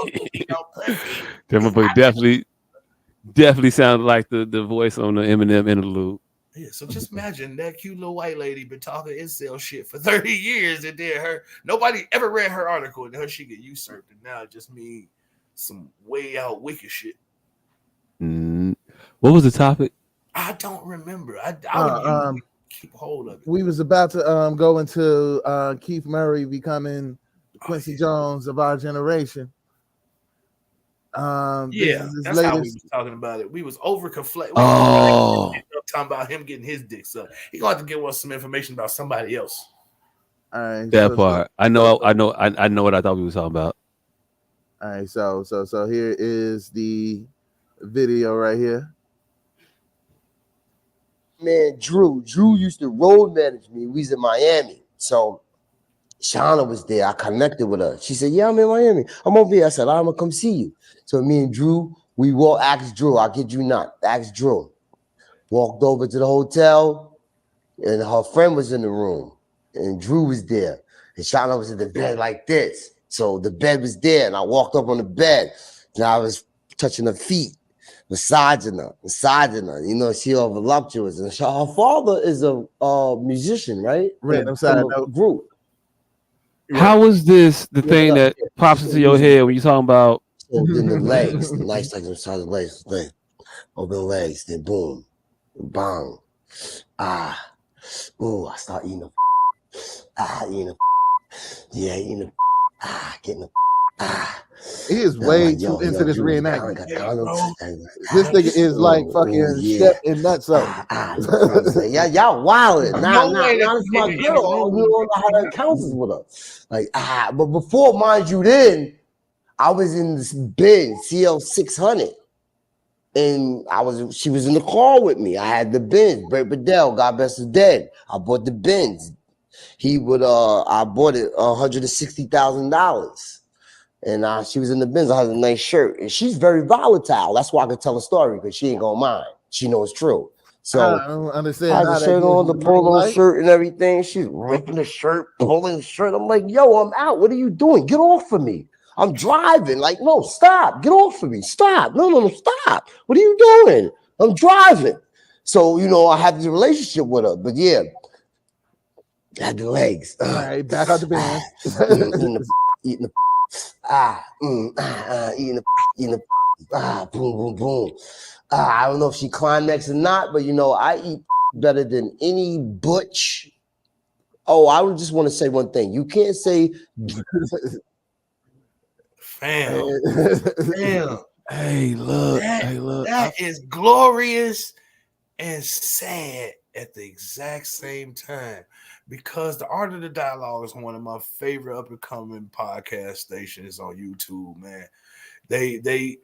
A: definitely sounded like the voice on the Eminem interlude.
C: Yeah, so just imagine that cute little white lady been talking incel shit for 30 years, and then nobody ever read her article, and her shit get usurped, and now it just means some way out wicked shit.
A: What was the topic?
C: I don't remember. I would keep hold of it.
E: We was about to go into Keith Murray becoming Quincy Jones of our generation.
C: That's how we was talking about it. We was over conflating. Talking about him getting his dick sucked. He gonna have to give us some information about somebody else.
E: All right,
A: that part. I know what I thought we was talking about.
E: All right, so here is the video right here.
M: Man, Drew used to road manage me. We was in Miami. So Shauna was there. I connected with her. She said, yeah, I'm in Miami. I'm over here. I said, I'm going to come see you. So me and Drew, we walked, asked Drew. I kid you not. Asked Drew. Walked over to the hotel, and her friend was in the room. And Drew was there. And Shauna was in the bed like this. So the bed was there, and I walked up on the bed. And I was touching her feet. misogyna. You know, she voluptuous, and her father is a musician, right?
E: Random side note.
M: Group.
A: How is this the thing that pops into your head when you're talking about?
M: So then the legs, the nice legs inside the legs, then open the legs, then boom, bang, I start eating the getting the
E: He is way too into this reenactment. This nigga is like fucking Shep and Nutso.
M: Yeah, y'all wildin'. Nah, it's my girl. We don't know how that counts with her. Like, but before, mind you, then I was in this Benz CL600. And she was in the car with me. I had the Benz. Brett Bedell, God bless his dead. I bought the Benz. I bought it $160,000. And she was in the Benz. I had a nice shirt. And she's very volatile. That's why I could tell a story, because she ain't gonna mind. She knows it's true. So
E: I don't understand.
M: I had the shirt on, the polo shirt and everything. She's ripping the shirt, pulling the shirt. I'm like, yo, I'm out. What are you doing? Get off of me. I'm driving. Like, no, stop. Get off of me. Stop. No, stop. What are you doing? I'm driving. So, you know, I had this relationship with her. But yeah, I had the legs.
E: All right, back out the band.
M: Eating the boom, boom, boom. I don't know if she climaxed or not, but you know, I eat better than any butch. Oh, I would just want to say one thing. You can't say
C: Fam.
A: Hey, look.
C: That is glorious and sad at the exact same time, because the Art of the Dialogue is one of my favorite up and coming podcast stations on YouTube, man. They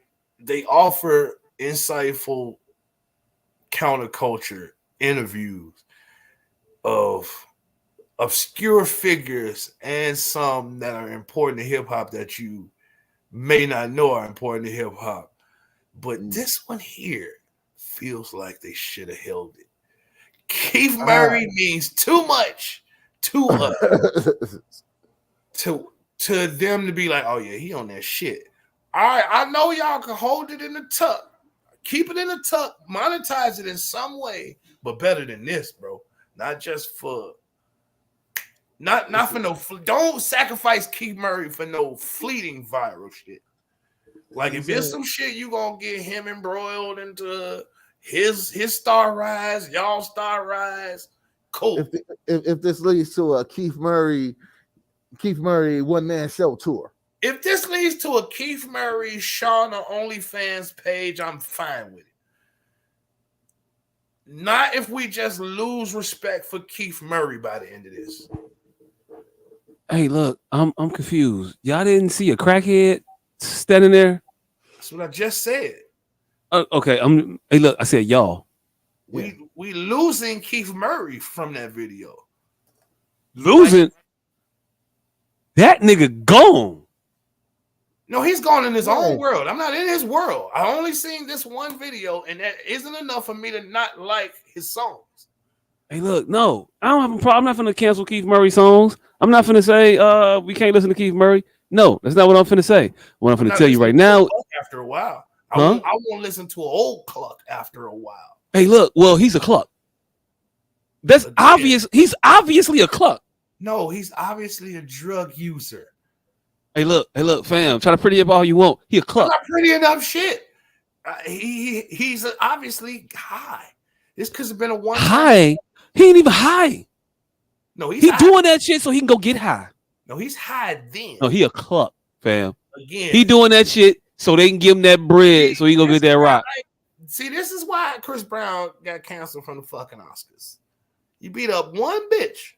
C: offer insightful counterculture interviews of obscure figures and some that are important to hip hop that you may not know are important to hip hop. But this one here feels like they should have held it. Keith Murray means too much to us to them to be like, oh yeah, he on that shit. All right, I know y'all can hold it in the tuck, keep it in the tuck, monetize it in some way, but better than this, bro. Not just for not for no. Don't sacrifice Keith Murray for no fleeting viral shit. Like if there's some shit you gonna get him embroiled into his star rise, y'all star rise. Cool.
E: If this leads to a Keith Murray one-man show tour.
C: If this leads to a Keith Murray Shauna OnlyFans page, I'm fine with it. Not if we just lose respect for Keith Murray by the end of this.
A: Hey, look, I'm confused. Y'all didn't see a crackhead standing there?
C: That's what I just said.
A: Okay, hey, look, I said y'all.
C: We losing Keith Murray from that video.
A: Losing? That nigga gone.
C: No, he's gone in his own world. I'm not in his world. I only seen this one video, and that isn't enough for me to not like his songs.
A: Hey, look, no, I don't have a problem. I'm not finna cancel Keith Murray songs. I'm not finna say we can't listen to Keith Murray. No, that's not what I'm finna say. What I'm finna tell you right now.
C: After a while, I won't listen to an old cluck after a while.
A: Hey, look, well, he's a cluck. That's obvious. He's obviously a cluck.
C: No, he's obviously a drug user.
A: Hey, look, fam. Try to pretty up all you want. He a cluck.
C: I'm not pretty enough shit. He's obviously high. This could have been a one
A: high. He ain't even high.
C: No,
A: he doing that shit so he can go get high.
C: No, he's high then.
A: No, he a cluck, fam.
C: Again,
A: he doing that shit so they can give him that bread so he go get that rock.
C: See, this is why Chris Brown got canceled from the fucking Oscars. You beat up one bitch,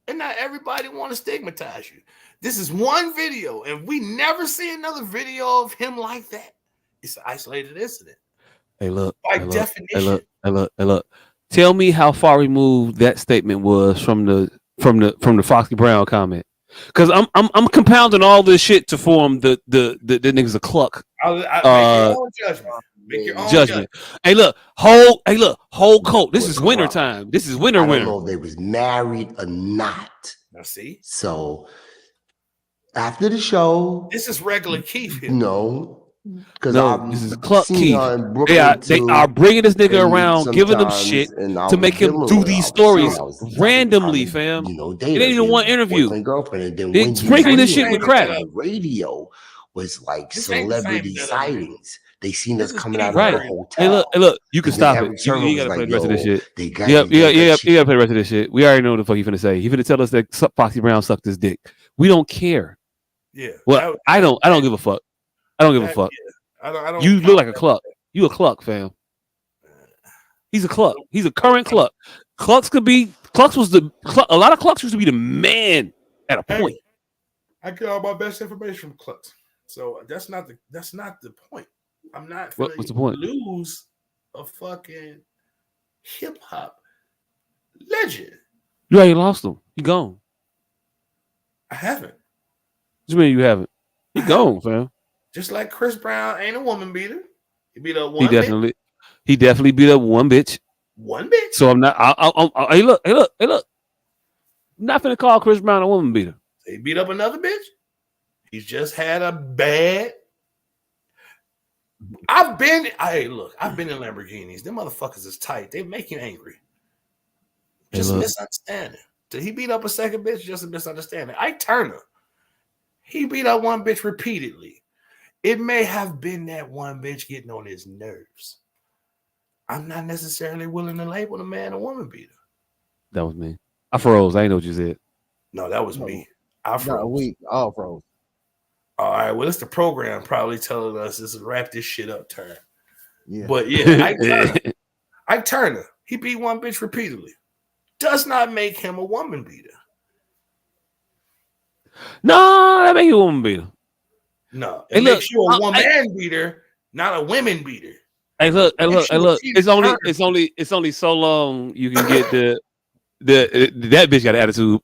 C: and not everybody want to stigmatize you. This is one video, and we never see another video of him like that. It's an isolated incident.
A: Hey, look.
C: By definition.
A: Hey, look. Tell me how far removed that statement was from the Foxy Brown comment. Because I'm compounding all this shit to form the niggas a cluck.
C: Make your own judgment. Make your own judgment.
A: Hey, look, whole coat. This is winter time. This is winter.
M: I don't know if they was married or not.
C: Now see.
M: So after the show,
C: this is regular Keith here.
M: No, Because
A: No,
M: I've
A: this is Cluck
M: seen
A: Keith.
M: her in
A: They
M: Brooklyn too,
A: are bringing this nigga
M: and
A: around, giving him
M: sometimes,
A: shit
M: and I
A: to
M: was
A: make him
M: dealing
A: do
M: with her.
A: these
M: I was seeing,
A: stories
M: I was
A: randomly,
M: trying to,
A: fam.
M: date
A: It
M: her,
A: ain't even
M: be
A: one interview.
M: boyfriend, girlfriend, and then
A: They
M: when you
A: sprinkling this
M: bring
A: shit
M: her
A: with crack.
M: on the radio, was like
C: This ain't the same
M: celebrity
C: setup, nigga.
M: sightings. They seen us
C: This is
M: coming
C: Keith
M: out of the
A: Right.
C: Murray.
M: hotel.
A: Hey, look, you can
M: And then
A: stop it.
M: Eric Turner
A: You
M: was
A: gotta play
M: like,
A: the rest of this
M: yo,
A: shit.
M: they got,
A: Yep,
M: they got that
A: you gotta play the rest of this shit. We already know what the fuck he finna say. He finna tell us that Foxy Brown sucked his dick. We don't care.
C: Yeah.
A: Well, I don't give a fuck. I don't give a fuck.
C: I don't
A: You
C: count
A: look like a
C: that.
A: Cluck. You a Cluck, fam. He's a Cluck. He's a current Cluck. Clucks was a lot of Clucks used to be the man at a point.
C: Hey, I get all my best information from Clucks. So that's not the point. I'm not gonna
A: What's the point?
C: lose a fucking hip hop legend.
A: You already lost him. He gone.
C: I haven't.
A: What you mean you haven't? He gone, fam.
C: Just like Chris Brown ain't a woman beater. He beat up
A: He
C: one bitch.
A: definitely beat up one bitch.
C: One bitch.
A: So I'm not. Hey, look. I'm not finna call Chris Brown a woman beater.
C: He beat up another bitch. He's just had a bad. I've been in Lamborghinis. Them motherfuckers is tight. They make you angry. Just misunderstanding. Did he beat up a second bitch? Just a misunderstanding. Ike Turner. He beat up one bitch repeatedly. It may have been that one bitch getting on his nerves. I'm not necessarily willing to label a man a woman beater.
A: That was me. I froze. I ain't know what you said.
C: No, that was me. I froze.
E: No, we all froze.
C: All right, well, it's the program probably telling us this is wrap this shit up turn.
E: Yeah.
C: But yeah, Ike Turner, he beat one bitch repeatedly. Does not make him a woman beater.
A: No, that make you a woman beater.
C: No, it makes you a woman beater, not a women beater.
A: Hey, look. It's only so long you can get that bitch got an attitude.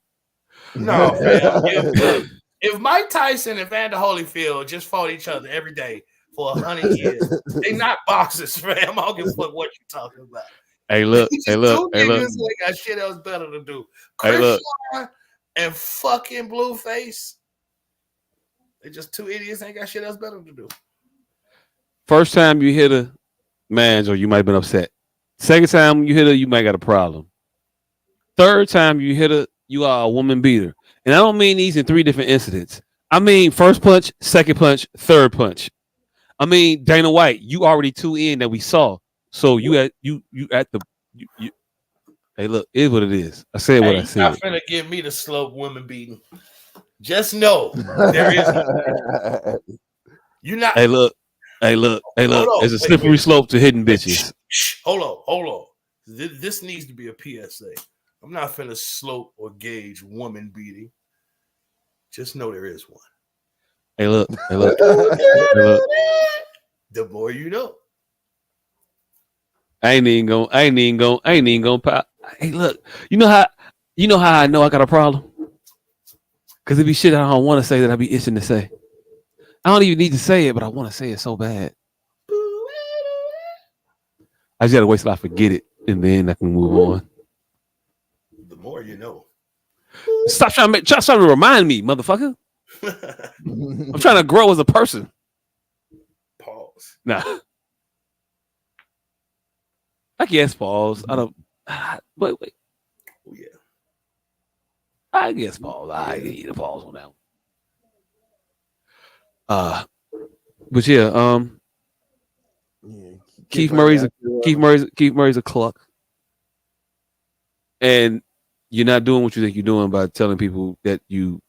C: No, fam. If Mike Tyson and Vander Holyfield just fought each other every day for 100 years, they not boxers, fam. I don't give a fuck what you're talking about.
A: Hey, look.
C: Two niggas ain't got shit else better to do. Chris Sean and fucking Blueface. They just two idiots ain't got shit else better to do.
A: First time you hit her, man, or you might have been upset. Second time you hit her, you might got a problem. Third time you hit her, you are a woman beater. And I don't mean these in 3 different incidents. I mean first punch, second punch, third punch. I mean Dana White, you already 2 in that we saw. So you at the. Hey, look, it is what it is. I said what I said.
C: You're not finna give me the slope woman beating. Just know there is. You're not.
A: Hey, look. There's a slippery slope to hidden bitches.
C: Hold on. This needs to be a PSA. I'm not finna slope or gauge woman beating. Just know there is one.
A: Hey, look.
C: The more you know.
A: I ain't even gonna pop. Hey, look. You know how I know I got a problem? Cause it be shit I don't want to say that I be itching to say. I don't even need to say it, but I want to say it so bad. I just gotta wait till I forget it, and then I can move on.
C: The more you know.
A: Stop trying to remind me, motherfucker. I'm trying to grow as a person.
C: Pause.
A: Nah. I guess pause. I don't. Wait.
C: Oh, yeah.
A: I guess pause. I can eat a pause on that one. But yeah, Keith Murray's a Cluck, and you're not doing what you think you're doing by telling people that you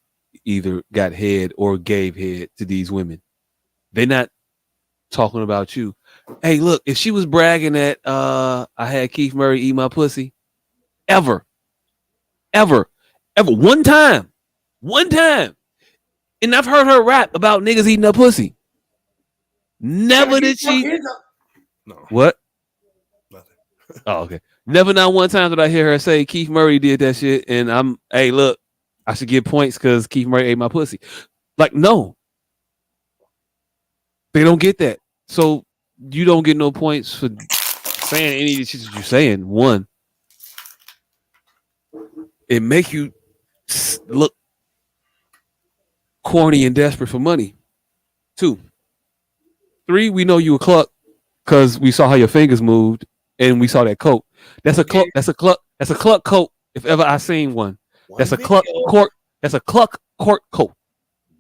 A: either got head or gave head to these women. They're not talking about you. Hey, look, if she was bragging that I had Keith Murray eat my pussy, ever, one time, and I've heard her rap about niggas eating her pussy. Never did she.
C: No.
A: What?
C: Nothing.
A: Oh, okay. Never not one time did I hear her say Keith Murray did that shit, and hey, look, I should get points because Keith Murray ate my pussy. Like, no. They don't get that. So you don't get no points for saying any of the shit that you're saying. One, it make you look corny and desperate for money. Two, 3, we know you a cluck because we saw how your fingers moved and we saw that coat. That's a cluck. That's a cluck. That's a cluck coat. If ever I seen one. That's a cluck court. That's a cluck court coat.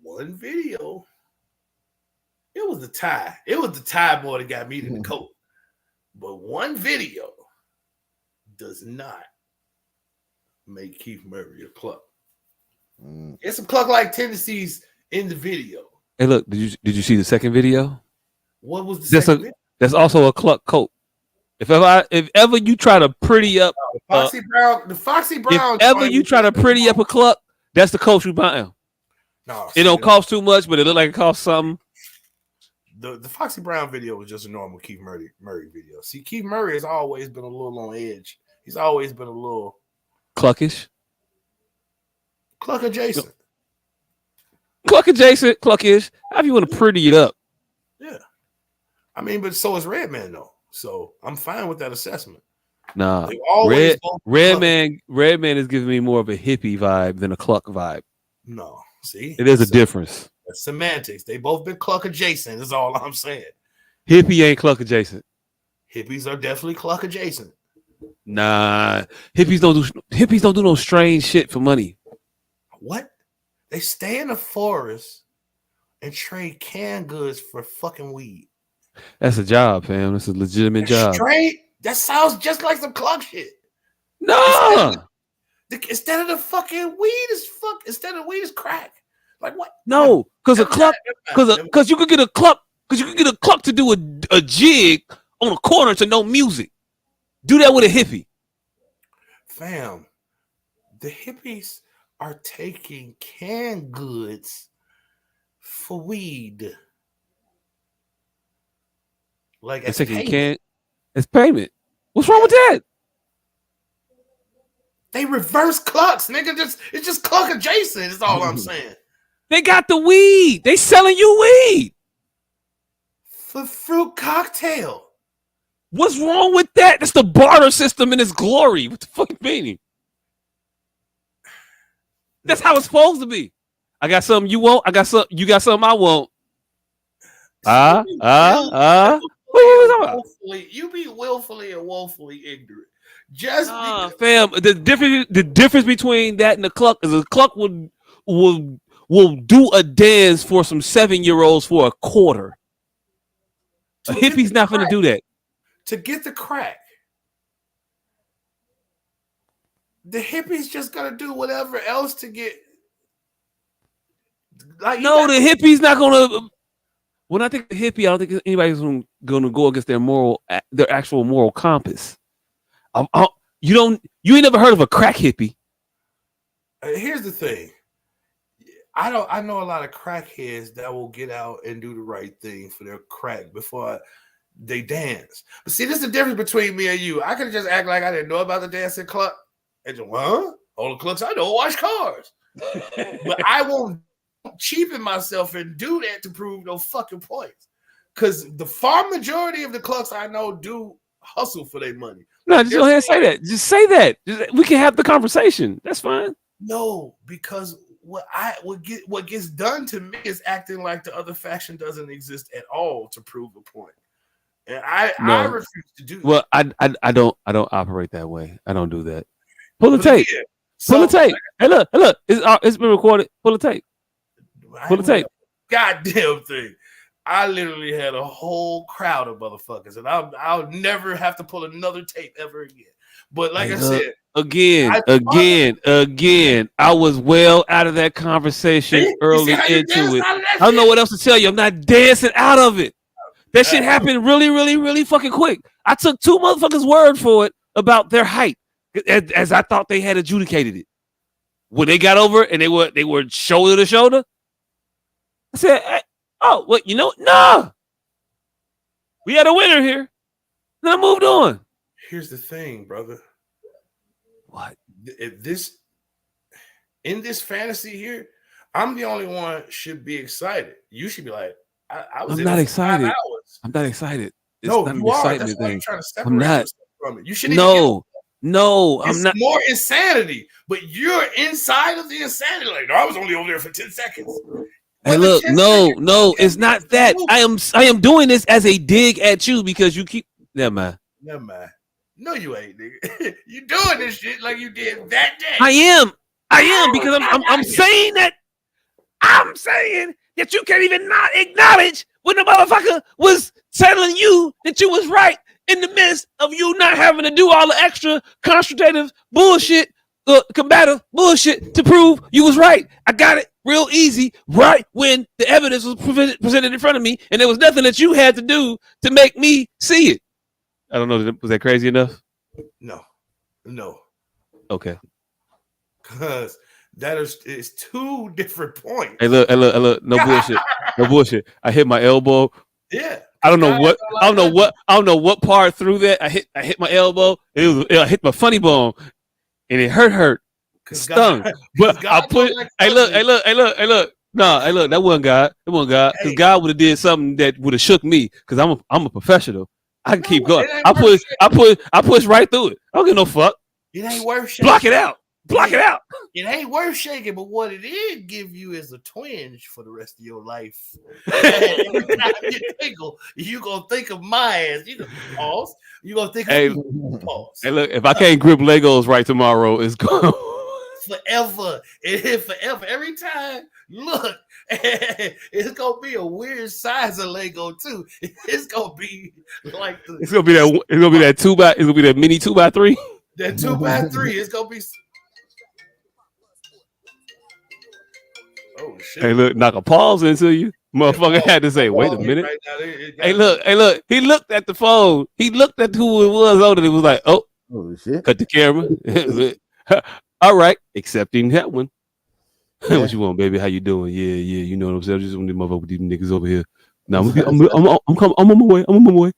C: One video. It was the tie. It was the tie boy that got me to the coat. But one video does not make Keith Murray a cluck. It's some cluck-like tendencies in the video.
A: Hey, look, did you see the second video?
C: What was the second video?
A: That's also a cluck coat. If ever you try to pretty up
C: the Foxy Brown.
A: If ever you try to pretty up a cluck, that's the coat you buy.
C: No,
A: it don't cost too much, but it look like it costs something.
C: The Foxy Brown video was just a normal Keith Murray video. See, Keith Murray has always been a little on edge. He's always been a little
A: cluckish.
C: Cluck adjacent.
A: Cluck adjacent, cluckish. How do you want to pretty it up?
C: Yeah. I mean, but so is Redman though. So I'm fine with that assessment.
A: Nah. Redman is giving me more of a hippie vibe than a cluck vibe.
C: No. See?
A: It is a difference.
C: That's semantics. They both been cluck adjacent, is all I'm saying.
A: Hippie ain't cluck adjacent.
C: Hippies are definitely cluck adjacent.
A: Nah. Hippies don't do no strange shit for money.
C: What? They stay in the forest and trade canned goods for fucking weed.
A: That's a job, fam. That's a legitimate job.
C: Straight? That sounds just like some cluck shit.
A: No.
C: Instead of the fucking weed is crack. Like what?
A: No, because you could get a cluck to do a jig on a corner to no music. Do that with a hippie.
C: Fam, the hippies are taking canned goods for weed. Like
A: it's payment. What's wrong with that?
C: They reverse clucks, nigga. It's just cluck adjacent. Is all I'm saying.
A: They got the weed. They selling you weed
C: for fruit cocktail.
A: What's wrong with that? That's the barter system in its glory. What the fuck meaning? That's how it's supposed to be. I got something you want. You got something I want.
C: You be willfully and woefully ignorant. Just
A: fam, the difference between that and the cluck is a cluck will do a dance for some 7-year-olds for a quarter. A hippie's not going to do that.
C: To get the crack, the hippie's just gonna do whatever else to get.
A: Like the hippie's not gonna. When I think of hippie, I don't think anybody's gonna go against their actual moral compass. You ain't never heard of a crack hippie.
C: Here's the thing. I know a lot of crackheads that will get out and do the right thing for their crack before they dance. But see, this is the difference between me and you. I could just act like I didn't know about the dancing cluck. And just, all the clucks I know wash cars. But I won't cheapen myself and do that to prove no fucking points. Because the far majority of the clucks I know do hustle for their money.
A: No, just go ahead and say that. Just say that. We can have the conversation. That's fine.
C: No, because what gets done to me is acting like the other faction doesn't exist at all to prove a point. And I refuse to do that.
A: Well, I don't operate that way. I don't do that. Pull the tape. Yeah. Pull the tape. Hey, look. It's been recorded. Pull the tape. Pull the tape.
C: Goddamn thing. I literally had a whole crowd of motherfuckers, and I'll never have to pull another tape ever again. But like I said,
A: again, I was well out of that conversation early into it. I don't know what else to tell you. I'm not dancing out of it. That shit happened really, really, really fucking quick. I took 2 motherfuckers' word for it about their height, as I thought they had adjudicated it. When they got over it and they were shoulder to shoulder, I said, hey, nah. We had a winner here. Then I moved on.
C: Here's the thing, brother.
A: What?
C: In this fantasy here, I'm the only one should be excited. You should be like, I'm
A: not excited. I'm not excited. It's
C: no,
A: not
C: you are. That's why you're trying to separate yourself from it. You shouldn't. No, I'm not. It's more insanity, but you're inside of the insanity. Like, no, I was only over there for 10 seconds.
A: Hey, look, no, it's not that. I am doing this as a dig at you because you keep. Never mind.
C: No, you ain't, nigga. You doing this shit like you did that day.
A: I am because I'm saying that. I'm saying that you can't even not acknowledge when the motherfucker was telling you that you was right in the midst of you not having to do all the extra consultative bullshit, combative bullshit to prove you was right. I got it real easy right when the evidence was presented in front of me, and there was nothing that you had to do to make me see it. I don't know. Was that crazy enough?
C: No.
A: Okay.
C: Because that is two different points.
A: Hey, look. No bullshit. No bullshit. I hit my elbow.
C: Yeah.
A: I don't know what part through that. I hit my elbow. I hit my funny bone, and it hurt. Stung. But I put. Hey, look. No, hey, look. That wasn't God. It wasn't God. Because God would have did something that would have shook me. Because I'm a professional. I can keep going. I push right through it. I don't give no fuck.
C: It ain't worth shaking.
A: Block it out.
C: It ain't worth shaking, but what it did give you is a twinge for the rest of your life. Every time you tickle, you gonna think of my ass. You gonna pause. You gonna think of me. Pause.
A: Hey, look, if I can't grip Legos right tomorrow, it's gone.
C: Forever. Forever. Every time, look, it's gonna be a weird size of Lego too. It's gonna be like
A: it's gonna be that mini 2x3.
C: That 2x3. It's gonna be. Oh shit!
A: Hey, look, knock a pause into you, motherfucker. Had to say, wait a minute. Right hey, look. He looked at the phone. He looked at who it was on it. It was like, oh
E: shit!
A: Cut the camera. All right, accepting that one. Yeah. What you want, baby? How you doing? Yeah. You know what I'm saying? I just want to motherfucker with these niggas over here. Now I'm on my way. I'm on my way.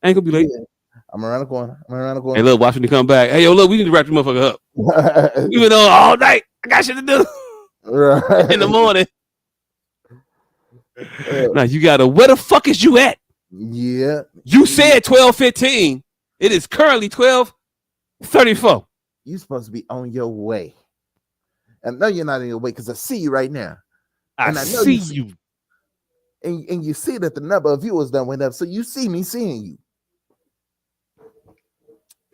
A: I ain't gonna be late.
E: Yeah. I'm around the corner.
A: Hey, look, watch when you come back. Hey, yo, look, we need to wrap this motherfucker up. We've been on all night. I got shit to do. Right. In the morning. Now you gotta. Where the fuck is you at?
E: Yeah.
A: You said 12:15. It is currently 12:34.
E: You supposed to be on your way. And no, you're not on your way because I see you right now.
A: I know see you.
E: And you see that the number of viewers done went up, so you see me seeing you.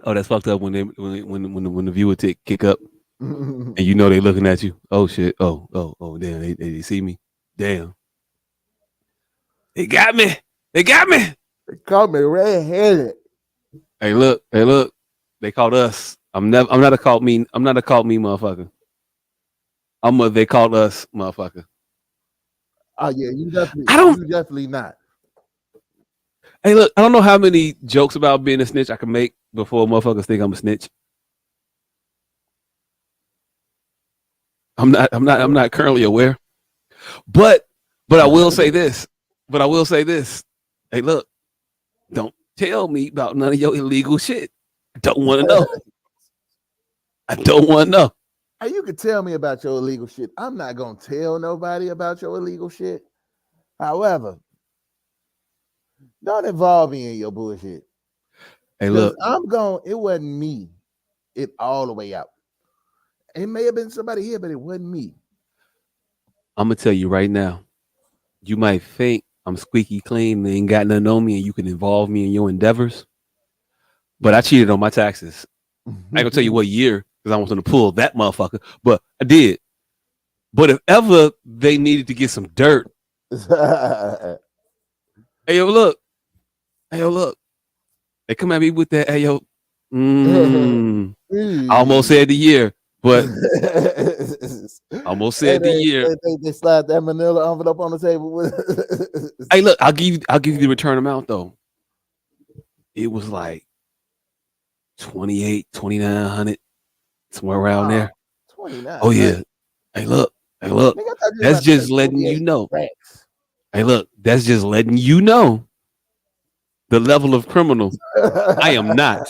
A: Oh, that's fucked up when the viewer kick up, and you know they looking at you. Oh shit! Oh, damn! They see me. Damn! They got me. They caught
E: me red-handed.
A: Hey, look! They caught us. I'm not a caught me motherfucker. They called us motherfucker.
E: Oh yeah, you definitely not.
A: Hey, look, I don't know how many jokes about being a snitch I can make before motherfuckers think I'm a snitch. I'm not currently aware. But I will say this. Hey, look, don't tell me about none of your illegal shit. I don't want to know.
E: Hey, you can tell me about your illegal shit. I'm not gonna tell nobody about your illegal shit. However, don't involve me in your bullshit.
A: Hey, look,
E: it wasn't me. It all the way out. It may have been somebody here, but it wasn't me.
A: I'm gonna tell you right now. You might think I'm squeaky clean and ain't got nothing on me, and you can involve me in your endeavors. But I cheated on my taxes. I ain't gonna tell you what year because I was gonna pull that motherfucker, but I did. But if ever they needed to get some dirt, hey yo, look. They come at me with that. Hey yo, I almost said the year, but almost said the year.
E: They slide that manila envelope on the table.
A: Hey, look, I'll give you the return amount though. It was like 2,900, somewhere around there.
E: 29.
A: Oh yeah. Hey, look. That's just letting you know. Hey, look, that's just letting you know the level of criminal I am not.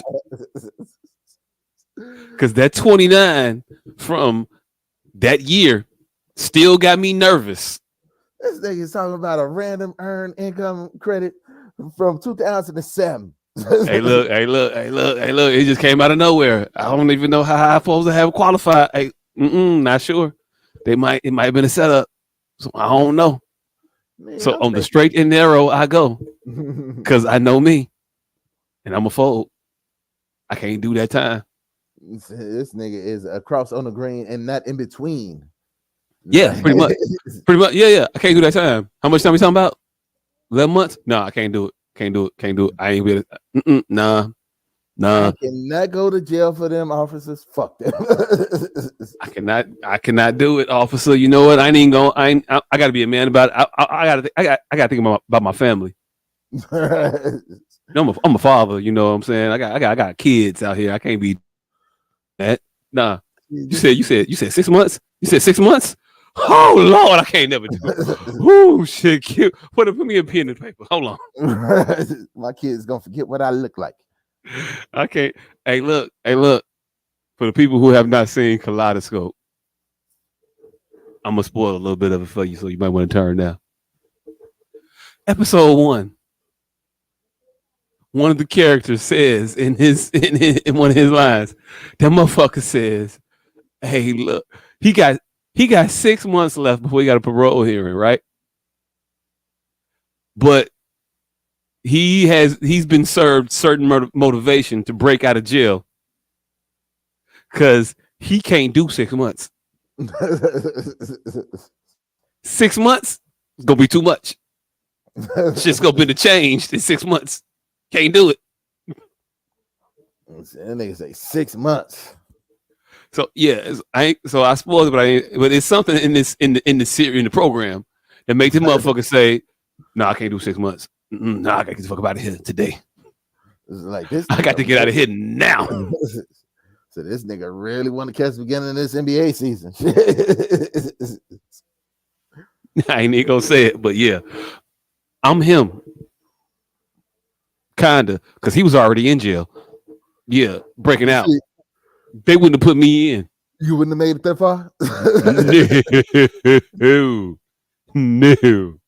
A: Because that 29 from that year still got me nervous.
E: This nigga's talking about a random earned income credit from 2007.
A: Hey, look. It just came out of nowhere. I don't even know how I'm supposed to have qualified. Hey, not sure. It might have been a setup. So I don't know.
E: Man,
A: So
E: I'm
A: on the
E: thinking-
A: straight and narrow, I go because I know me, and I'm a fold. I can't do that time.
E: This nigga is across on the green and not in between.
A: Yeah, pretty much. Pretty much. Yeah. I can't do that time. How much time we talking about? 11 months? No, I can't do it. Can't do it. I ain't with it. Nah.
E: I cannot go to jail for them officers. Fuck them.
A: I cannot do it, officer. You know what? I ain't even going. I got to be a man about it. I got to think about my family. I'm a father. You know what I'm saying? I got kids out here. I can't be that. Nah. You said 6 months. You said 6 months. Oh Lord, I can't never do it. Oh shit, cute. Put me a pen and paper. Hold on.
E: My kid's gonna forget what I look like.
A: I can't. Hey, look. For the people who have not seen Kaleidoscope, I'm gonna spoil a little bit of it for you, so you might want to turn now. Episode 1. One of the characters says in one of his lines, that motherfucker says, "Hey, look, he got 6 months left before he got a parole hearing, right? But he's been served certain motivation to break out of jail because he can't do 6 months. 6 months is gonna be too much. Shit's gonna be the change in 6 months. Can't do it.
E: That nigga say 6 months.
A: So yeah, I spoiled it, but it's something in the series in the program that makes the motherfucker say, "No, I can't do 6 months. No, I gotta get the fuck out of here today.
E: It's like this.
A: I got to get out of here now."
E: So this nigga really want to catch the beginning of this NBA season.
A: I ain't even gonna say it, but yeah, I'm him. Kinda, because he was already in jail. Yeah, breaking out. They wouldn't have put me in.
E: You wouldn't have made it that far?
A: No.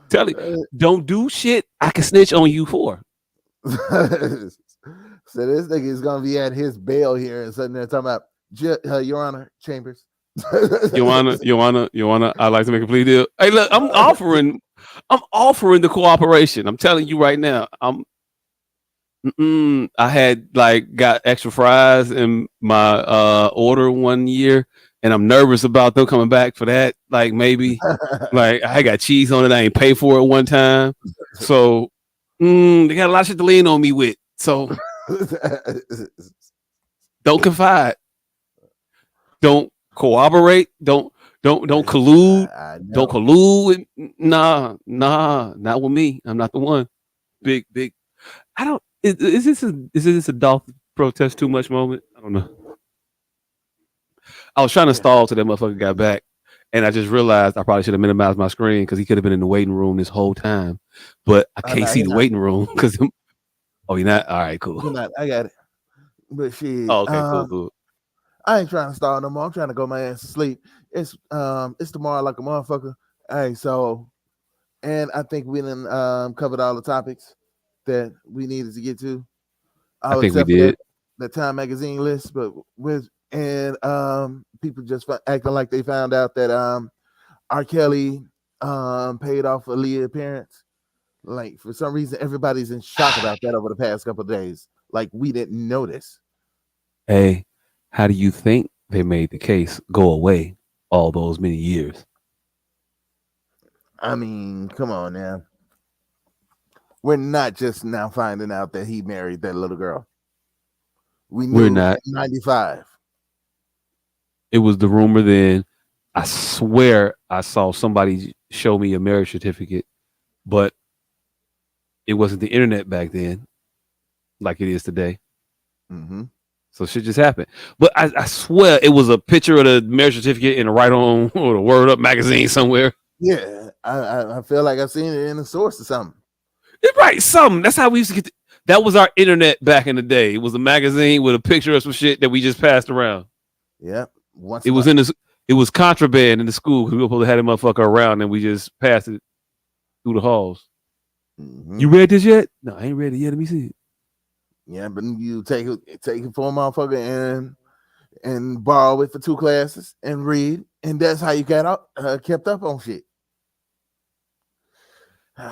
A: Tell you, don't do shit I can snitch on you for.
E: So this nigga is gonna be at his bail here and sitting there talking about Your Honor, Chambers.
A: Your Honor, I'd like to make a plea deal. Hey, look, I'm offering the cooperation. I'm telling you right now. I had got extra fries in my order one year, and I'm nervous about them coming back for that. Maybe I got cheese on it. I ain't pay for it one time, so they got a lot of shit to lean on me with. So don't confide. Don't cooperate. Don't collude. Don't collude. Nah, not with me. I'm not the one. Big. I don't. Is this a Dolphin protest too much moment? I don't know. I was trying to stall till that motherfucker got back, and I just realized I probably should have minimized my screen because he could have been in the waiting room this whole time. But I can't see the waiting room because. Oh, you're not? All right, cool.
E: You're not. I got it. But shit.
A: Oh, okay, cool.
E: I ain't trying to stall no more. I'm trying to go my ass to sleep. It's tomorrow like a motherfucker. Hey, so, and I think we done covered all the topics that we needed to get to.
A: I think we did.
E: The Time magazine list, but people just acting like they found out that R. Kelly paid off a Aaliyah appearance. For some reason, everybody's in shock about that over the past couple of days. We didn't notice.
A: Hey, how do you think they made the case go away all those many years?
E: I mean, come on now. We're not just now finding out that he married that little girl. We're not. 95.
A: It was the rumor then. I swear I saw somebody show me a marriage certificate, but it wasn't the internet back then like it is today.
E: Mm-hmm.
A: So shit just happened. But I swear it was a picture of the marriage certificate in the Right On or the Word Up magazine somewhere.
E: Yeah, I feel like I've seen it in a source or something.
A: It's right, something. That's how we used to get. That was our internet back in the day. It was a magazine with a picture of some shit that we just passed around.
E: Yeah,
A: it was contraband in the school because we were supposed to have that motherfucker around and we just passed it through the halls. Mm-hmm. You read this yet? No, I ain't read it yet. Let me see it.
E: Yeah, but you take it for a motherfucker and borrow it for 2 classes and read, and that's how you got out kept up on shit.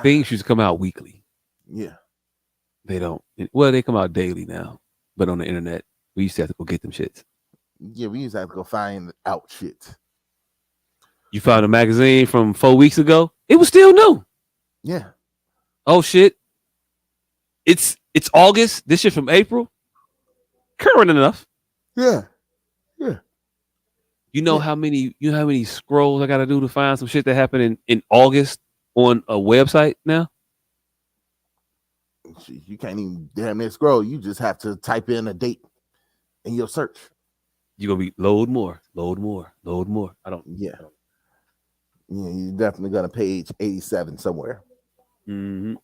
A: Things used to come out weekly.
E: Yeah.
A: They don't. Well, they come out daily now, but on the internet, we used to have to go get them shits.
E: Yeah, we used to have to go find out shit.
A: You found a magazine from 4 weeks ago. It was still new.
E: Yeah.
A: Oh shit. It's August. This shit from April. Current enough.
E: Yeah. Yeah.
A: You know how many scrolls I got to do to find some shit that happened in August on a website now?
E: You can't even damn near scroll. You just have to type in a date in your search.
A: You're gonna be load more. I don't.
E: Yeah. Yeah, you're definitely gonna page 87 somewhere.
A: Mm-hmm.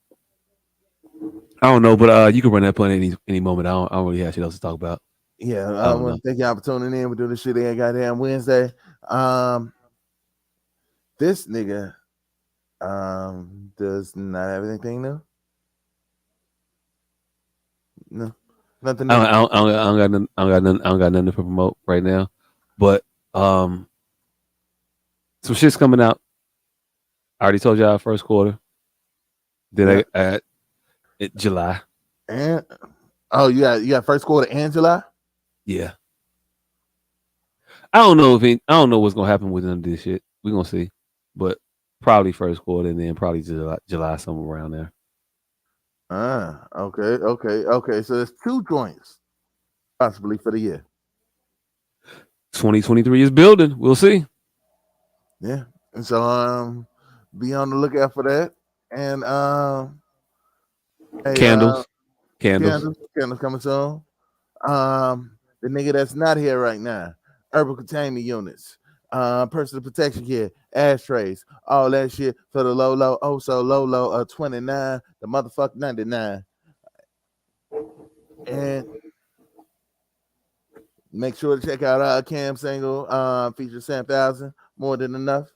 A: I don't know, but you can run that point any moment. I don't really have shit else to talk about.
E: Yeah, I want to thank y'all for tuning in. We're doing this shit every goddamn Wednesday. This nigga does not have anything new. No, nothing new.
A: I don't got nothing to promote right now. But some shit's coming out. I already told y'all first quarter. Then I at July.
E: And you got first quarter and July?
A: Yeah. I don't know what's gonna happen with none of this shit. We're gonna see. But probably first quarter and then probably July somewhere around there.
E: Okay. So there's 2 joints possibly for the year.
A: 2023 is building. We'll see.
E: Yeah. And so be on the lookout for that. And
A: Candles
E: coming soon. The nigga that's not here right now, urban containment units, personal protection gear, ashtrays, all that shit for the low, oh so low, 29, the motherfucker 99. And make sure to check out our Cam single, feature Sam 1000, More Than Enough.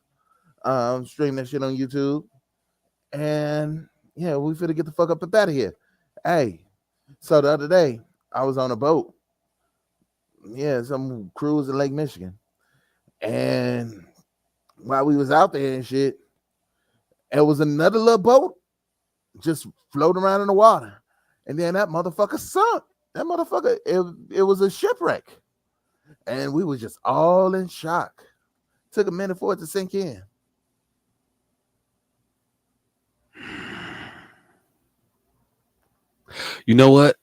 E: Stream that shit on YouTube. And yeah, we finna get the fuck up and out of here. Hey, so the other day I was on a boat. Yeah, some cruise in Lake Michigan. And while we was out there and shit, it was another little boat just floating around in the water. And then that motherfucker sunk. That motherfucker, it was a shipwreck. And we was just all in shock. Took a minute for it to sink in.
A: You know what?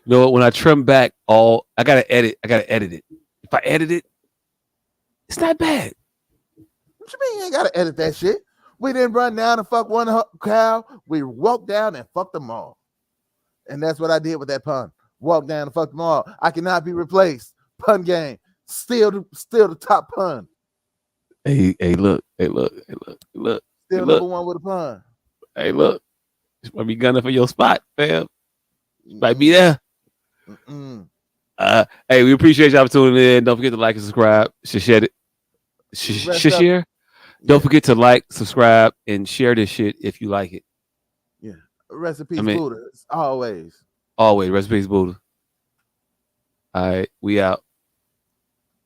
A: When I trim back I gotta edit it. If I edit it, it's not bad.
E: What you mean you ain't gotta edit that shit? We didn't run down and fuck one cow. We walked down and fucked them all. And that's what I did with that pun. Walk down and fuck them all. I cannot be replaced. Pun game. Still the top pun.
A: Hey, look.
E: Still number one with a pun.
A: Hey, look. This might be gunning for your spot, fam. Might be there. Hey, we appreciate y'all for tuning in. Don't forget to like and subscribe. Share it. Share. Don't forget to like, subscribe, and share this shit if you like it.
E: Yeah. Rest in peace, Buddha. Always.
A: Always. Rest in peace, Buddha. All right. We out.